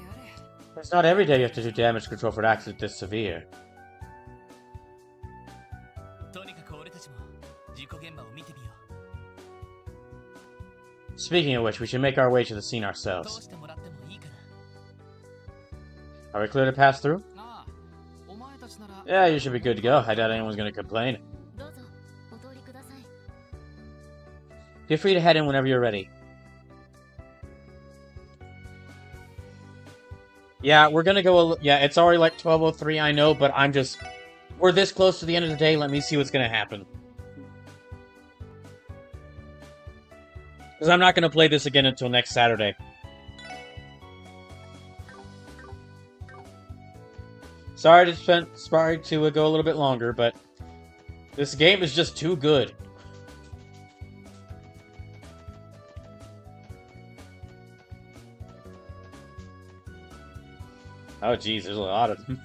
It's not every day you have to do damage control for an accident this severe. Speaking of which, we should make our way to the scene ourselves. Are we clear to pass through? Yeah, you should be good to go. I doubt anyone's going to complain. Feel free to head in whenever you're ready. Yeah, we're gonna go. Yeah, it's already like 12:03. I know, but we're this close to the end of the day. Let me see what's gonna happen. Because I'm not gonna play this again until next Saturday. Sorry to go a little bit longer, but this game is just too good. Oh geez, there's a lot of them.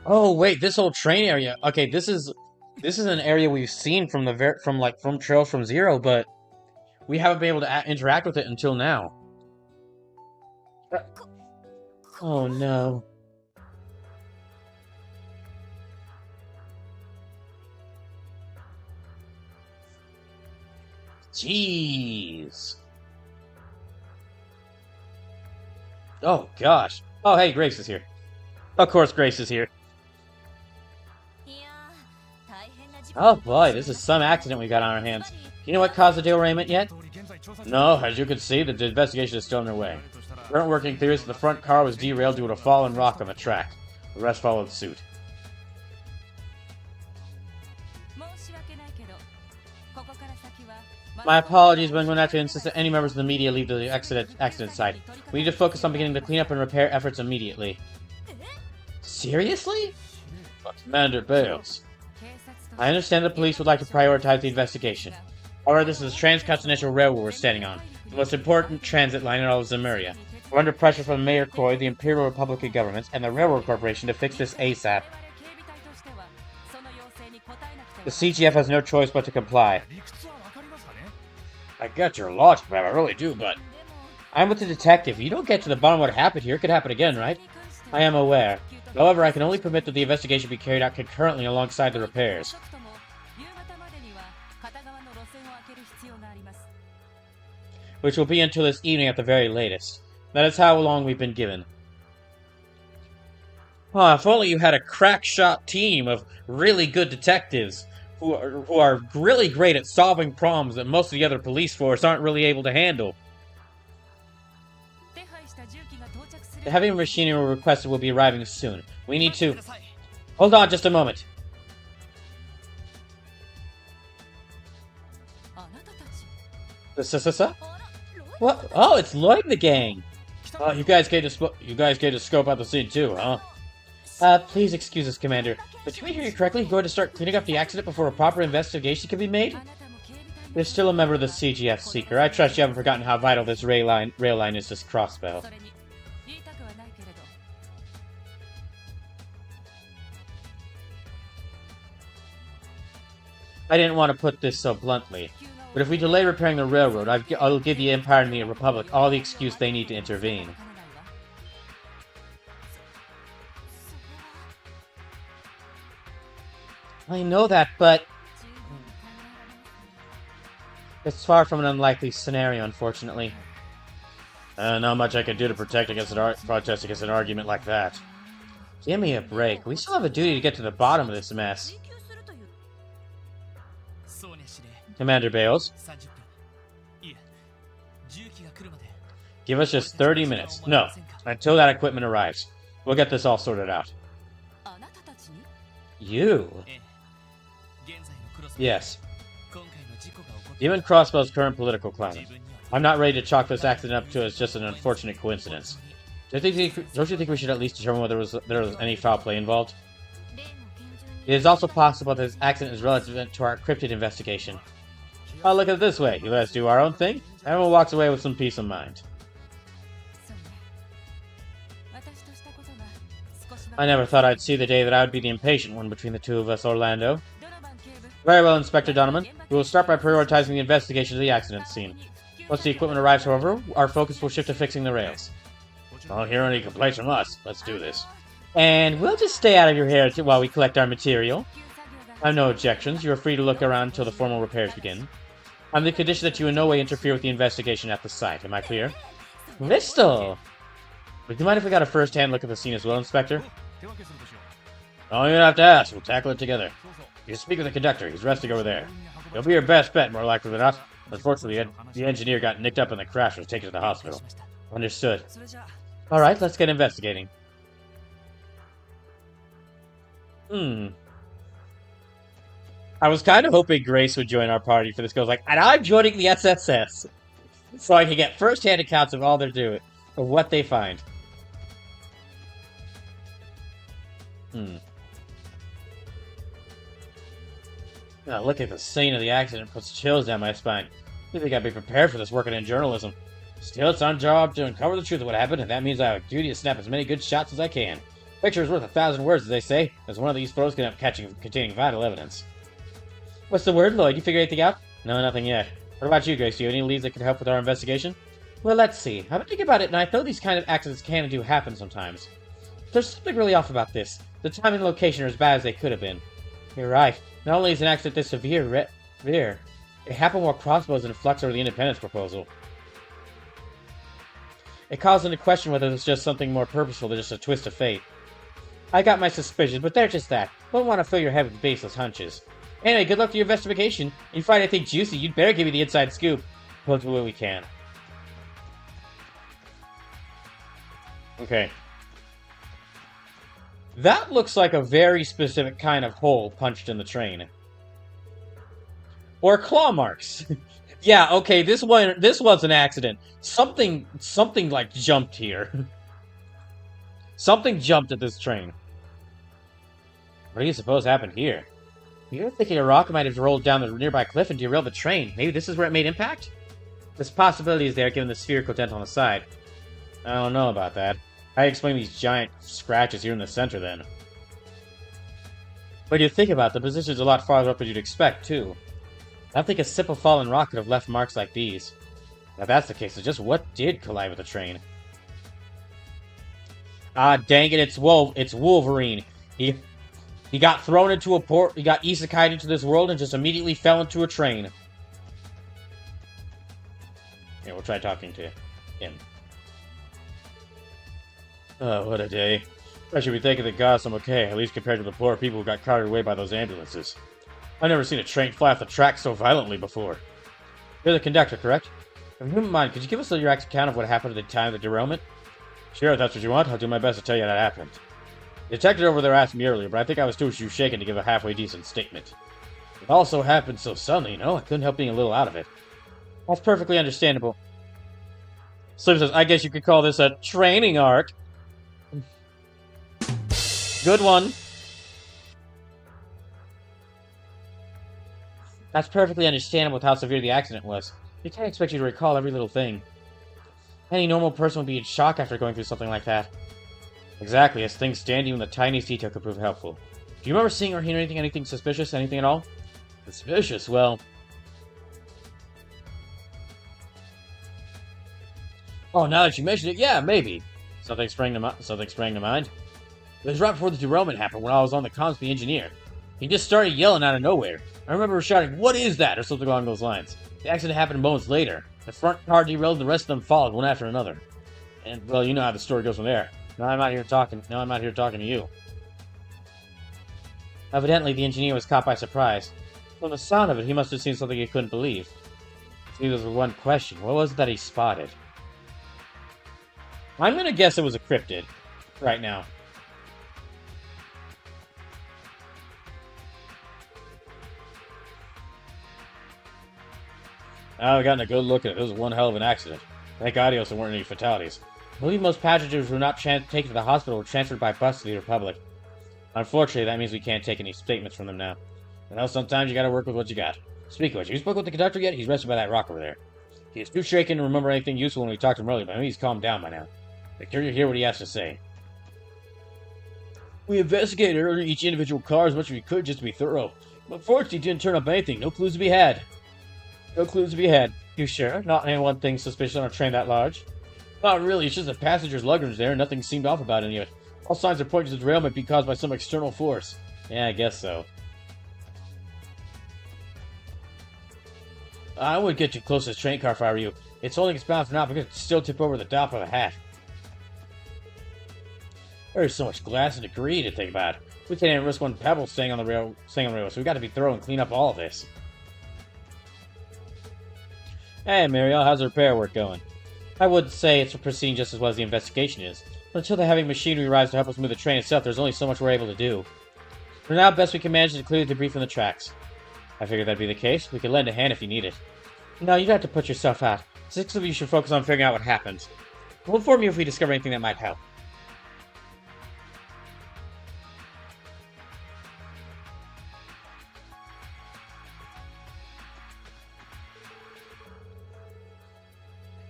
Oh wait, this whole train area. Okay, this is an area we've seen from from Trails from Zero, but we haven't been able to interact with it until now. Oh no. Jeez. Oh gosh. Oh hey, Grace is here. Of course Grace is here. Oh boy, this is some accident we got on our hands. Do you know what caused the derailment yet? No, as you can see, the investigation is still underway. Current working theory is that the front car was derailed due to a fallen rock on the track. The rest followed suit. My apologies, but I'm going to have to insist that any members of the media leave the accident site. We need to focus on beginning the cleanup and repair efforts immediately. Seriously? But Commander Bales. I understand the police would like to prioritize the investigation. However, this is a transcontinental railroad we're standing on, the most important transit line in all of Zemuria. We're under pressure from Mayor Croy, the Imperial Republican government, and the Railroad Corporation to fix this ASAP. The CGF has no choice but to comply. I get your logic, man, I really do, but... I'm with the detective. If you don't get to the bottom of what happened here, it could happen again, right? I am aware. However, I can only permit that the investigation be carried out concurrently alongside the repairs. Which will be until this evening at the very latest. That is how long we've been given. Oh, if only you had a crack-shot team of really good detectives who are really great at solving problems that most of the other police force aren't really able to handle. The heavy machinery requested will be arriving soon. We need to... Hold on just a moment. What? Oh, it's Lloyd and the gang. Oh, you guys get to scope out the scene too, huh? Please excuse us, Commander. But did we hear you correctly? You're going to start cleaning up the accident before a proper investigation can be made? There's still a member of the CGF Seeker. I trust you haven't forgotten how vital this rail line is to Crossbell. I didn't want to put this so bluntly, but if we delay repairing the railroad, I'll give the Empire and the Republic all the excuse they need to intervene. I know that, but... it's far from an unlikely scenario, unfortunately. Not much I can do to protest against an argument like that. Give me a break. We still have a duty to get to the bottom of this mess. Commander Bales. Give us just 30 minutes. No, until that equipment arrives. We'll get this all sorted out. You? Yes. Given Crossbell's current political climate, I'm not ready to chalk this accident up to as just an unfortunate coincidence. Don't you think we should at least determine whether there was any foul play involved? It is also possible that this accident is relevant to our Cryptid investigation. I'll look at it this way. You let us do our own thing, and everyone walks away with some peace of mind. I never thought I'd see the day that I would be the impatient one between the two of us, Orlando. Very well, Inspector Donovan. We will start by prioritizing the investigation of the accident scene. Once the equipment arrives, however, our focus will shift to fixing the rails. I don't hear any complaints from us. Let's do this. And we'll just stay out of your hair while we collect our material. I have no objections. You are free to look around until the formal repairs begin. On the condition that you in no way interfere with the investigation at the site. Am I clear? Crystal! Would you mind if we got a first-hand look at the scene as well, Inspector? Oh, you don't have to ask. We'll tackle it together. You speak with the conductor. He's resting over there. He'll be your best bet, more likely than not. Unfortunately, the engineer got nicked up in the crash and was taken to the hospital. Understood. Alright, let's get investigating. I was kind of hoping Grace would join our party for this. Goes like, and I'm joining the SSS, so I can get first-hand accounts of all they're doing, of what they find. Now, look at the scene of the accident puts chills down my spine. I think I'd be prepared for this working in journalism. Still, it's our job to uncover the truth of what happened, and that means I have a duty to snap as many good shots as I can. Picture is worth 1,000 words, as they say, as one of these photos can have containing vital evidence. What's the word, Lloyd? You figure anything out? No, nothing yet. What about you, Grace? Do you have any leads that could help with our investigation? Well, let's see. I've been thinking about it, and I know these kind of accidents can and do happen sometimes. There's something really off about this. The time and location are as bad as they could have been. You're right. Not only is an accident this severe, it happened while Crossbow was in flux over the independence proposal. It caused them to question whether it's just something more purposeful than just a twist of fate. I got my suspicions, but they're just that. Wouldn't want to fill your head with baseless hunches. Anyway, good luck to your investigation. If you find anything juicy, you'd better give me the inside scoop. We'll do what we can. Okay. That looks like a very specific kind of hole punched in the train. Or claw marks. Yeah, okay, this was an accident. Something like jumped here. Something jumped at this train. What do you suppose happened here? You're thinking a rocket might have rolled down the nearby cliff and derailed the train. Maybe this is where it made impact? This possibility is there given the spherical dent on the side. I don't know about that. How do you explain these giant scratches here in the center, then? When you think about it, the position's a lot farther up than you'd expect, too. I don't think a simple fallen rock could have left marks like these. Now, if that's the case, then just what did collide with the train? Ah, dang it, it's Wolverine. He got thrown into a port, he got isekai'd into this world and just immediately fell into a train. Yeah, we'll try talking to him. Oh, what a day. I should be thanking the gods I'm okay, at least compared to the poor people who got carted away by those ambulances. I've never seen a train fly off the track so violently before. You're the conductor, correct? If you wouldn't mind, could you give us your account of what happened at the time of the derailment? Sure, if that's what you want, I'll do my best to tell you how that happened. The detective over there asked me earlier, but I think I was too shaken to give a halfway decent statement. It also happened so suddenly, you know, I couldn't help being a little out of it. That's perfectly understandable. Slim says, I guess you could call this a training arc. Good one. That's perfectly understandable with how severe the accident was. We can't expect you to recall every little thing. Any normal person would be in shock after going through something like that. Exactly, as things stand, even the tiniest detail could prove helpful. Do you remember seeing or hearing anything suspicious? Anything at all? Suspicious? Well... Oh, now that you mention it, yeah, maybe. Something sprang to mind. It was right before the derailment happened when I was on the comms with the engineer. He just started yelling out of nowhere. I remember shouting, "What is that?" or something along those lines. The accident happened moments later. The front car derailed and the rest of them followed, one after another. And, well, you know how the story goes from there. Now I'm out here talking to you. Evidently, the engineer was caught by surprise. From the sound of it, he must have seen something he couldn't believe. See, there was one question. What was it that he spotted? I'm gonna guess it was a cryptid. Right now. I've gotten a good look at it. It was one hell of an accident. Thank Adios there weren't any fatalities. I believe most passengers who were not taken to the hospital were transferred by bus to the Republic. Unfortunately, that means we can't take any statements from them now. You know, sometimes you gotta work with what you got. Speaking of which, you spoke with the conductor yet? He's resting by that rock over there. He is too shaken to remember anything useful when we talked to him earlier, but maybe he's calmed down by now. Make sure you hear what he has to say. We investigated each individual car as much as we could just to be thorough. But unfortunately, it didn't turn up anything. No clues to be had. You sure? Not any one thing suspicious on a train that large? Not really. It's just the passenger's luggage there, and nothing seemed off about any of it. All signs are pointing to the derailment being caused by some external force. Yeah, I guess so. I wouldn't get too close to this train car if I were you. It's holding its balance for now because it's still tip over the top of the hat. There's so much glass and debris to think about. We can't even risk one pebble staying on the railroad, so we've got to be thorough and clean up all of this. Hey, Muriel, how's the repair work going? I would say it's proceeding just as well as the investigation is. But until the heavy machinery arrives to help us move the train itself, there's only so much we're able to do. For now, best we can manage to clear the debris from the tracks. I figured that'd be the case. We could lend a hand if you need it. No, you'd have to put yourself out. 6 of you should focus on figuring out what happened. We'll inform you if we discover anything that might help.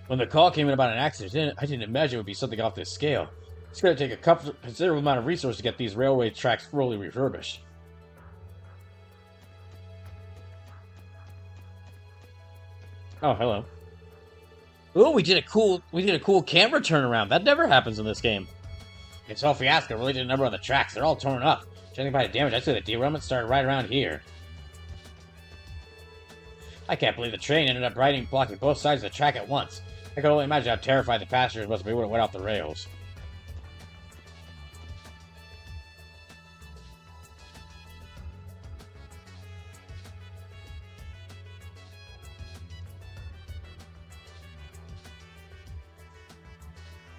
When the call came in about an accident, I didn't imagine it would be something off this scale. It's going to take a considerable amount of resources to get these railway tracks fully refurbished. Oh, hello. Oh, we did a cool camera turnaround. That never happens in this game. It's all fiasco related to the number on the tracks. They're all torn up. Judging by the damage, I'd say the derailment started right around here. I can't believe the train ended up blocking both sides of the track at once. I can only imagine how terrified the passengers must be when it went off the rails.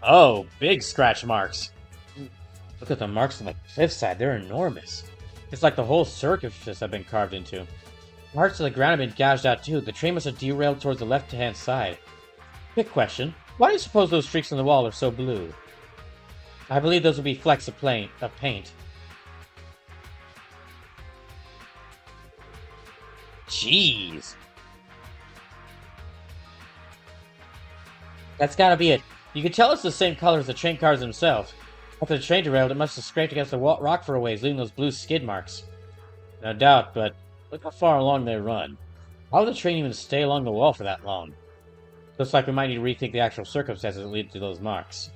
Oh, big scratch marks. Look at the marks on the cliffside. They're enormous. It's like the whole surface have been carved into. Parts of the ground have been gouged out too. The train must have derailed towards the left-hand side. Quick question. Why do you suppose those streaks on the wall are so blue? I believe those would be flecks of paint. Jeez. That's gotta be it. You can tell it's the same color as the train cars themselves. After the train derailed, it must have scraped against the rock for a ways, leaving those blue skid marks. No doubt, but look how far along they run. How would the train even stay along the wall for that long? Looks like we might need to rethink the actual circumstances that lead to those marks.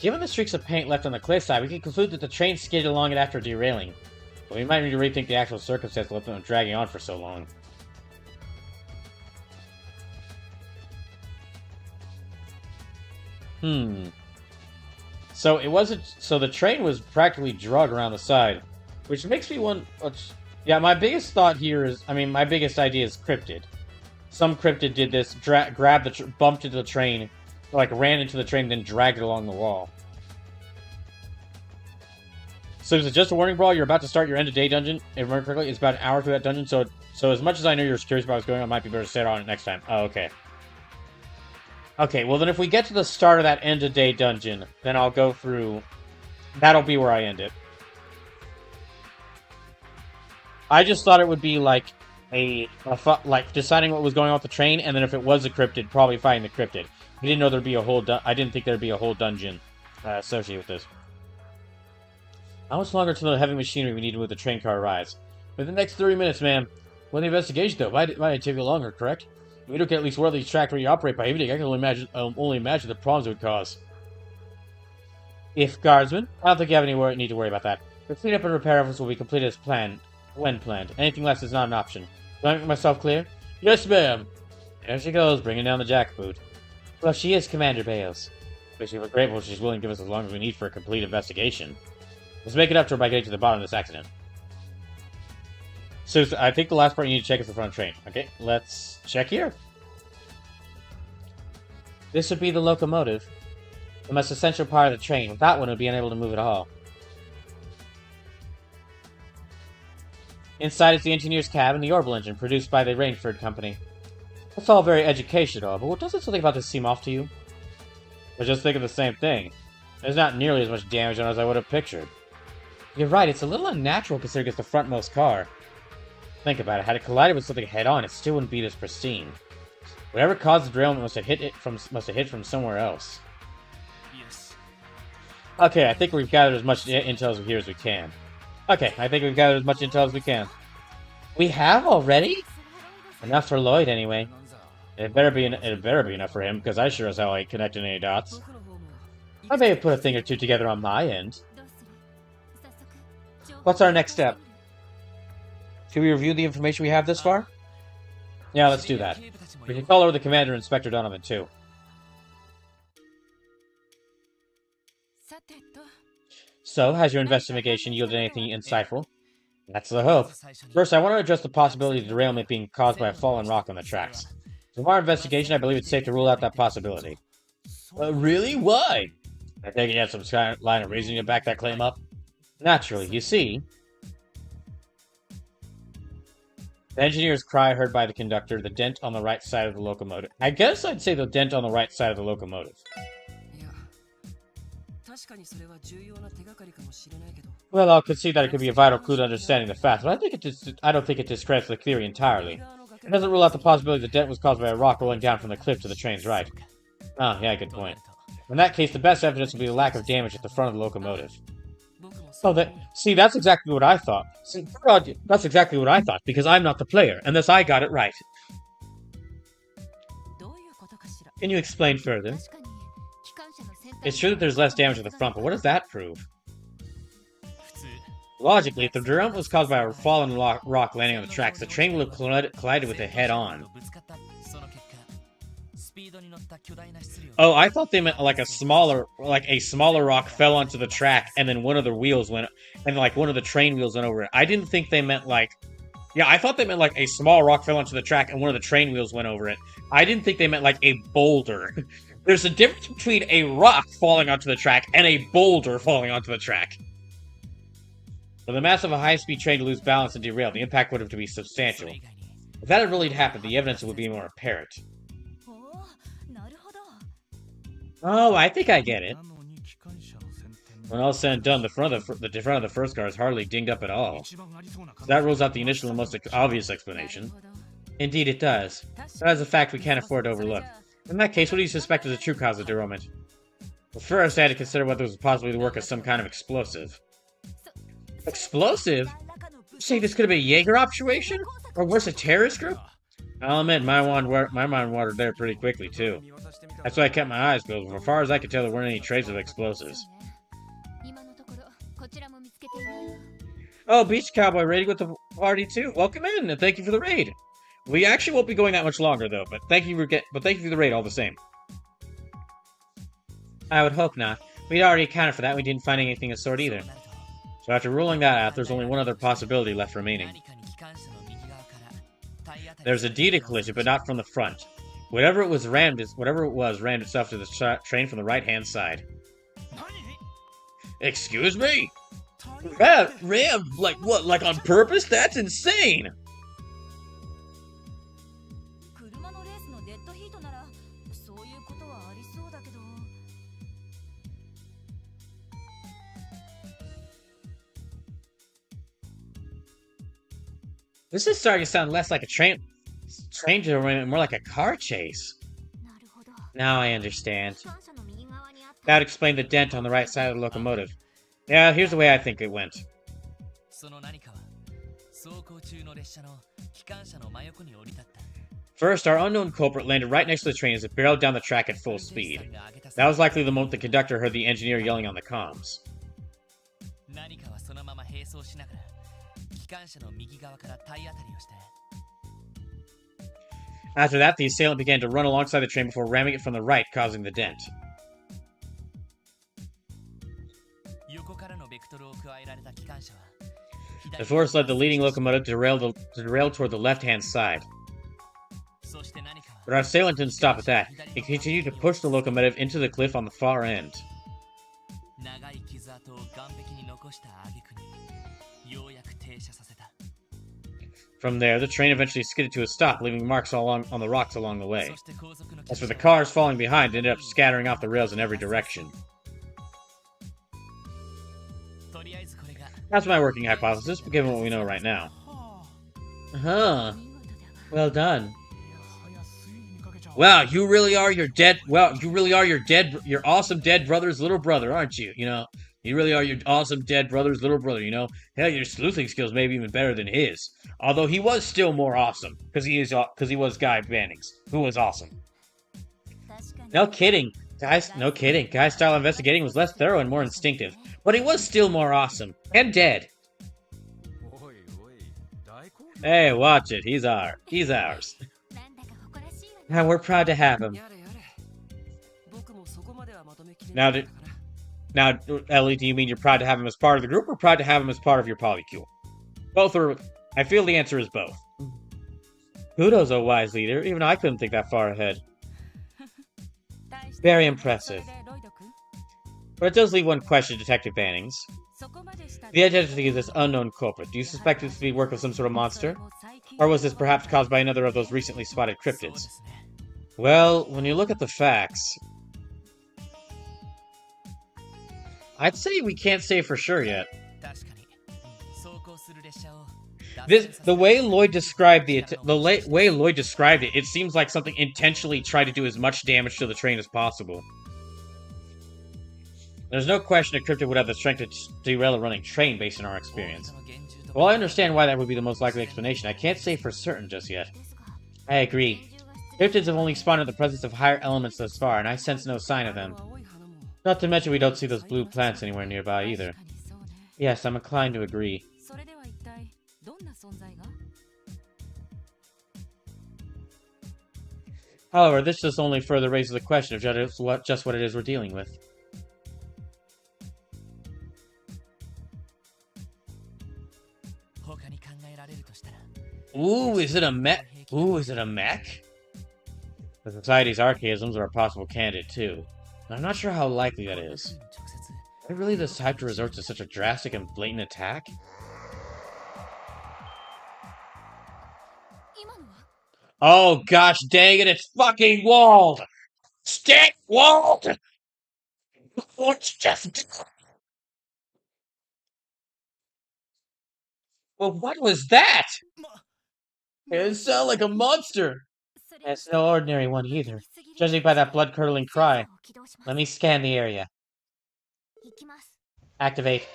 Given the streaks of paint left on the cliffside, we can conclude that the train skidded along it after derailing. But we might need to rethink the actual circumstances that left them dragging on for so long. So it wasn't. So the train was practically drug around the side, which makes me wonder. Yeah, my biggest thought here is, my biggest idea is Cryptid. Some Cryptid did this, bumped into the train, like ran into the train, then dragged it along the wall. So is it just a warning, brawl? You're about to start your end-of-day dungeon. If I remember correctly, it's about an hour through that dungeon. So as much as I know you're curious about what's going on, it might be better to set on it next time. Oh, okay. Okay, well then if we get to the start of that end-of-day dungeon, then I'll go through... That'll be where I end it. I just thought it would be like like deciding what was going on with the train, and then if it was a cryptid, probably fighting the cryptid. I didn't know there'd be a whole I didn't think there'd be a whole dungeon associated with this. How much longer until the heavy machinery we need to move the train car arrives? Within the next 30 minutes, ma'am. Well, the investigation, though, might take you longer, correct? If we look at least where these tracks where you operate by evening, I can only imagine the problems it would cause. If guardsmen, I don't think you have any need to worry about that. The cleanup and repair efforts will be completed as planned, when planned. Anything less is not an option. Do I make myself clear? Yes, ma'am. There she goes, bringing down the jackboot. Well, she is Commander Bales. Basically, we're grateful she's willing to give us as long as we need for a complete investigation. Let's make it up to her by getting to the bottom of this accident. So, I think the last part you need to check is the front train. Okay, let's check here. This would be the locomotive. The most essential part of the train. Without one, it would be unable to move at all. Inside is the engineer's cab and the orbital engine, produced by the Rainford Company. That's all very educational, but doesn't something about this seem off to you? I was just thinking the same thing. There's not nearly as much damage on it as I would have pictured. You're right, it's a little unnatural considering it's the frontmost car. Think about it, had it collided with something head-on, it still wouldn't be this pristine. Whatever caused the derailment must have hit from somewhere else. Yes. Okay, I think we've gathered as much intel here as we can. Okay, I think we've gathered as much intel as we can. We have already? Enough for Lloyd, anyway. It better be enough for him, because I sure as hell ain't connecting any dots. I may have put a thing or two together on my end. What's our next step? Should we review the information we have this far? Yeah, let's do that. We can call over the Commander and Inspector Donovan, too. So, has your investigation yielded anything insightful? That's the hope. First, I want to address the possibility of derailment being caused by a fallen rock on the tracks. From our investigation, I believe it's safe to rule out that possibility. Really? Why? I think you have some line of reasoning to back that claim up. Naturally, you see. The engineer's cry heard by the conductor, the dent on the right side of the locomotive. I guess I'd say the dent on the right side of the locomotive. Well, I'll concede that it could be a vital clue to understanding the facts, but I don't think it discredits the theory entirely. It doesn't rule out the possibility the dent was caused by a rock rolling down from the cliff to the train's right. Oh, yeah, good point. In that case, the best evidence would be the lack of damage at the front of the locomotive. Oh, that's exactly what I thought. See, that's exactly what I thought, because I'm not the player, and thus I got it right. Can you explain further? It's true that there's less damage at the front, but what does that prove? Logically, if the derailment was caused by a fallen rock landing on the tracks, the train would have collided with it head-on. Oh, I thought they meant like a smaller rock fell onto the track, and then one of the wheels went, and like one of the train wheels went over it. I didn't think they meant like, yeah, I thought they meant like a small rock fell onto the track, and one of the train wheels went over it. I didn't think they meant like a boulder. There's a difference between a rock falling onto the track and a boulder falling onto the track. For the mass of a high-speed train to lose balance and derail, the impact would have to be substantial. If that had really happened, the evidence would be more apparent. Oh, I think I get it. When all said and done, the front of the first car is hardly dinged up at all. So that rules out the initial and most obvious explanation. Indeed it does. That is a fact we can't afford to overlook. In that case, what do you suspect is the true cause of derailment? Well, first I had to consider whether it was possibly the work of some kind of explosive. Explosive? You say this could have been a Jaeger operation? Or worse, a terrorist group? I'll admit, my mind wandered there pretty quickly, too. That's why I kept my eyes closed, but as far as I could tell, there weren't any traces of explosives. Oh, Beach Cowboy raiding with the party, too. Welcome in, and thank you for the raid. We actually won't be going that much longer, though, but thank you for the raid all the same. I would hope not. We'd already accounted for that, we didn't find anything of the sort either. So after ruling that out, there's only one other possibility left remaining. There's indeed a collision, but not from the front. Whatever it was rammed itself to the train from the right-hand side. Excuse me? Rammed? Like what? Like on purpose? That's insane! This is starting to sound less like a train derailment, more like a car chase. Now I understand. That would explain the dent on the right side of the locomotive. Yeah, here's the way I think it went. First, our unknown culprit landed right next to the train as it barreled down the track at full speed. That was likely the moment the conductor heard the engineer yelling on the comms. After that, the assailant began to run alongside the train before ramming it from the right, causing the dent. The force led the leading locomotive to derail toward the left-hand side. But our assailant didn't stop at that. He continued to push the locomotive into the cliff on the far end. From there, the train eventually skidded to a stop, leaving marks on the rocks along the way. As for the cars falling behind, they ended up scattering off the rails in every direction. That's my working hypothesis, but given what we know right now. Huh. Well done. Wow, you really are your awesome dead brother's little brother, aren't you? You know, you really are your awesome dead brother's little brother, you know? Hell, your sleuthing skills may be even better than his. Although he was still more awesome, because he was Guy Bannings, who was awesome. No kidding. Guys, no kidding. Guy's style of investigating was less thorough and more instinctive. But he was still more awesome. And dead. Hey, watch it. He's ours. And we're proud to have him. Now, Ellie, do you mean you're proud to have him as part of the group, or proud to have him as part of your polycule? Both are... I feel the answer is both. Kudos, oh wise leader. Even I couldn't think that far ahead. Very impressive. But it does leave one question, Detective Bannings. The identity of this unknown culprit. Do you suspect this to be work of some sort of monster? Or was this perhaps caused by another of those recently spotted cryptids? Well, when you look at the facts... I'd say we can't say for sure yet. The way Lloyd described it, it seems like something intentionally tried to do as much damage to the train as possible. There's no question a cryptid would have the strength to derail a running train based on our experience. While I understand why that would be the most likely explanation, I can't say for certain just yet. I agree. Cryptids have only spawned in the presence of higher elements thus far, and I sense no sign of them. Not to mention we don't see those blue plants anywhere nearby either. Yes, I'm inclined to agree. However, this just only further raises the question of just what it is we're dealing with. Ooh, is it a mech? Ooh, is it a mech? The Society's archaisms are a possible candidate, too. I'm not sure how likely that is. Are they really the type to resort to such a drastic and blatant attack? Oh gosh dang it, it's fucking walled! Stay walled! What's just... Well, what was that? It didn't sound like a monster! It's no ordinary one either, judging by that blood-curdling cry. Let me scan the area. Activate.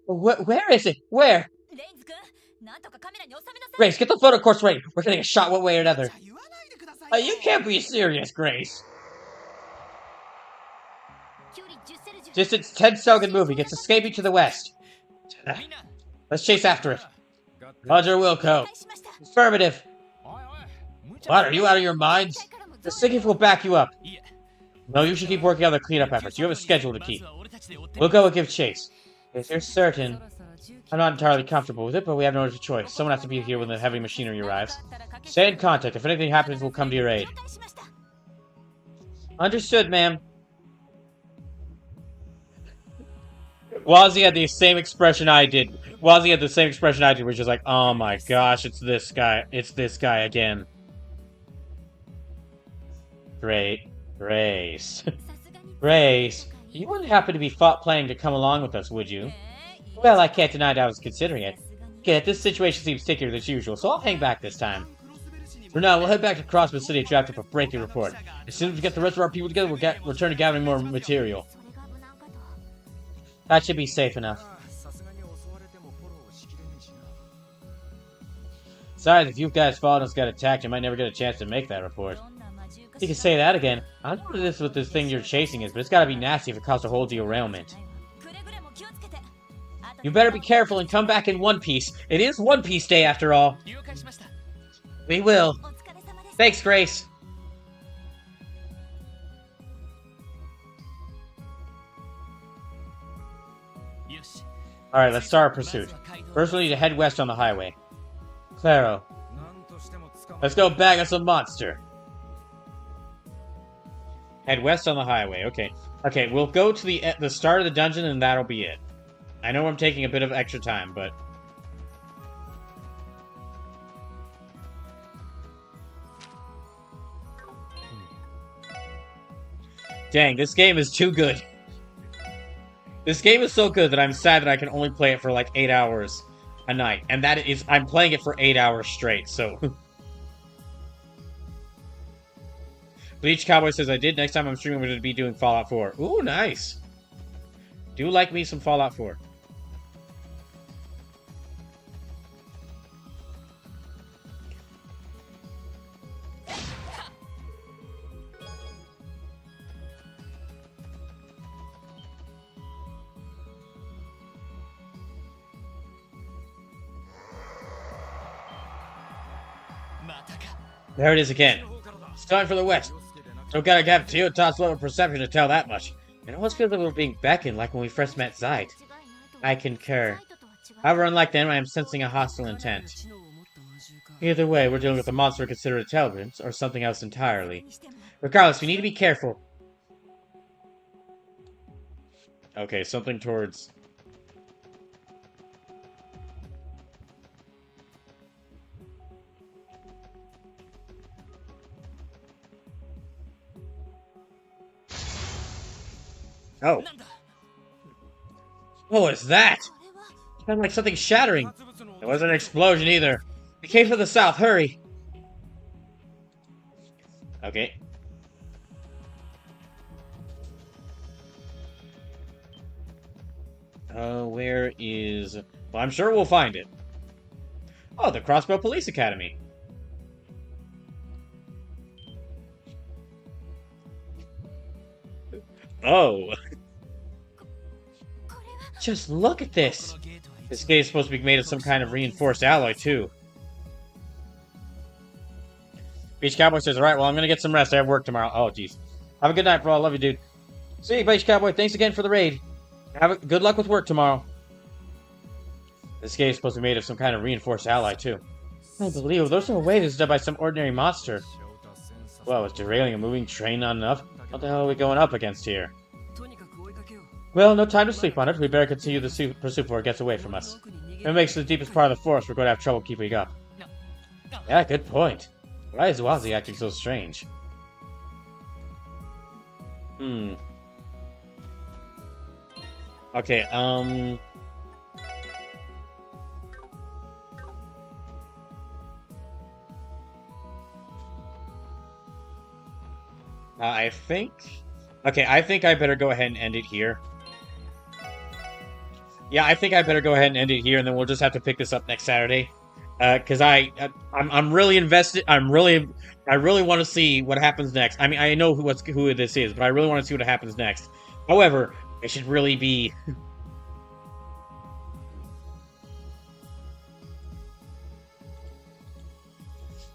Where is it? Where? Grace, get the photo course ready. We're getting a shot one way or another. You can't be serious, Grace. Distance 10 Sogan moving. It's escaping to the west. Let's chase after it. Roger Wilco. Affirmative. What, are you out of your minds? The Siggif will back you up. No, you should keep working on the cleanup efforts. You have a schedule to keep. We'll go and give chase. If you're certain... I'm not entirely comfortable with it, but we have no other choice. Someone has to be here when the heavy machinery arrives. Stay in contact. If anything happens, we'll come to your aid. Understood, ma'am. Wazzy had the same expression I did. Wazzy had the same expression I did, which is like, oh my gosh, it's this guy. It's this guy again. Great. Grace. Grace, you wouldn't happen to be planning to come along with us, would you? Well, I can't deny that I was considering it. Okay, this situation seems stickier than usual, so I'll hang back this time. For now, we'll head back to Crossman City and draft up a breaking report. As soon as we get the rest of our people together, we'll return to gathering more material. That should be safe enough. Besides, if you guys fought and got attacked, you might never get a chance to make that report. You can say that again. I don't know what this thing you're chasing is, but it's gotta be nasty if it caused a whole derailment. You better be careful and come back in one piece. It is One Piece Day after all. We will. Thanks, Grace. Alright, let's start our pursuit. First we need to head west on the highway. Claro. Let's go bag us a monster. Head west on the highway. Okay. Okay, we'll go to the start of the dungeon and that'll be it. I know I'm taking a bit of extra time, but... Dang, this game is too good. This game is so good that I'm sad that I can only play it for like 8 hours a night. And that is... I'm playing it for 8 hours straight, so... Bleach Cowboy says I did. Next time I'm streaming, I'm going to be doing Fallout 4. Ooh, nice. Do like me some Fallout 4. There it is again. It's time for the West. Don't gotta have Teotar's level of perception to tell that much. It almost feels like we're being beckoned like when we first met Zeit. I concur. However, unlike them, I am sensing a hostile intent. Either way, we're dealing with a monster considered intelligence, or something else entirely. Regardless, we need to be careful. Okay, something towards... Oh. What was that? It sounded like something shattering. It wasn't an explosion either. It came from the south. Hurry. Okay. Where is... Well, I'm sure we'll find it. Oh, the Crossbow Police Academy. Oh. Just look at this. This gate is supposed to be made of some kind of reinforced alloy, too. Beach Cowboy says, alright, well, I'm gonna get some rest. I have work tomorrow. Oh, jeez. Have a good night, bro. I love you, dude. See you, Beach Cowboy. Thanks again for the raid. Good luck with work tomorrow. This gate is supposed to be made of some kind of reinforced ally, too. Unbelievable. There's no way this is done by some ordinary monster. Well, is derailing a moving train not enough? What the hell are we going up against here? Well, no time to sleep on it. We better continue the pursuit before it gets away from us. If it makes it to the deepest part of the forest, we're going to have trouble keeping up. Yeah, good point. Why is Wazi acting so strange? Okay, I think... Okay, I think I better go ahead and end it here. Yeah, I think I better go ahead and end it here, and then we'll just have to pick this up next Saturday. Because I'm really invested. I really want to see what happens next. I mean, I know who this is, but I really want to see what happens next. However, it should really be...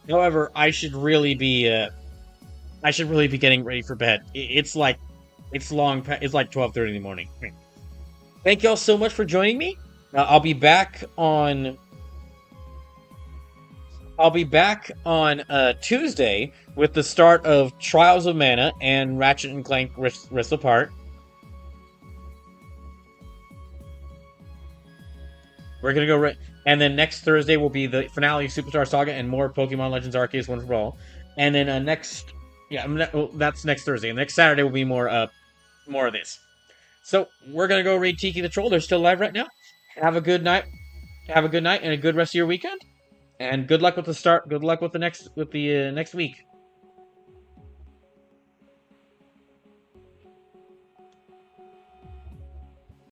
However, I should really be getting ready for bed. It's like 12:30 in the morning. Thank y'all so much for joining me. I'll be back on Tuesday with the start of Trials of Mana and Ratchet and Clank Rift Apart. We're gonna go and then next Thursday will be the finale of Superstar Saga and more Pokemon Legends Arceus One for All. And then that's next Thursday. And next Saturday will be more of this. So we're gonna go raid Tiki the Troll. They're still live right now. Have a good night. Have a good night and a good rest of your weekend. And good luck with the start. Good luck with the next week.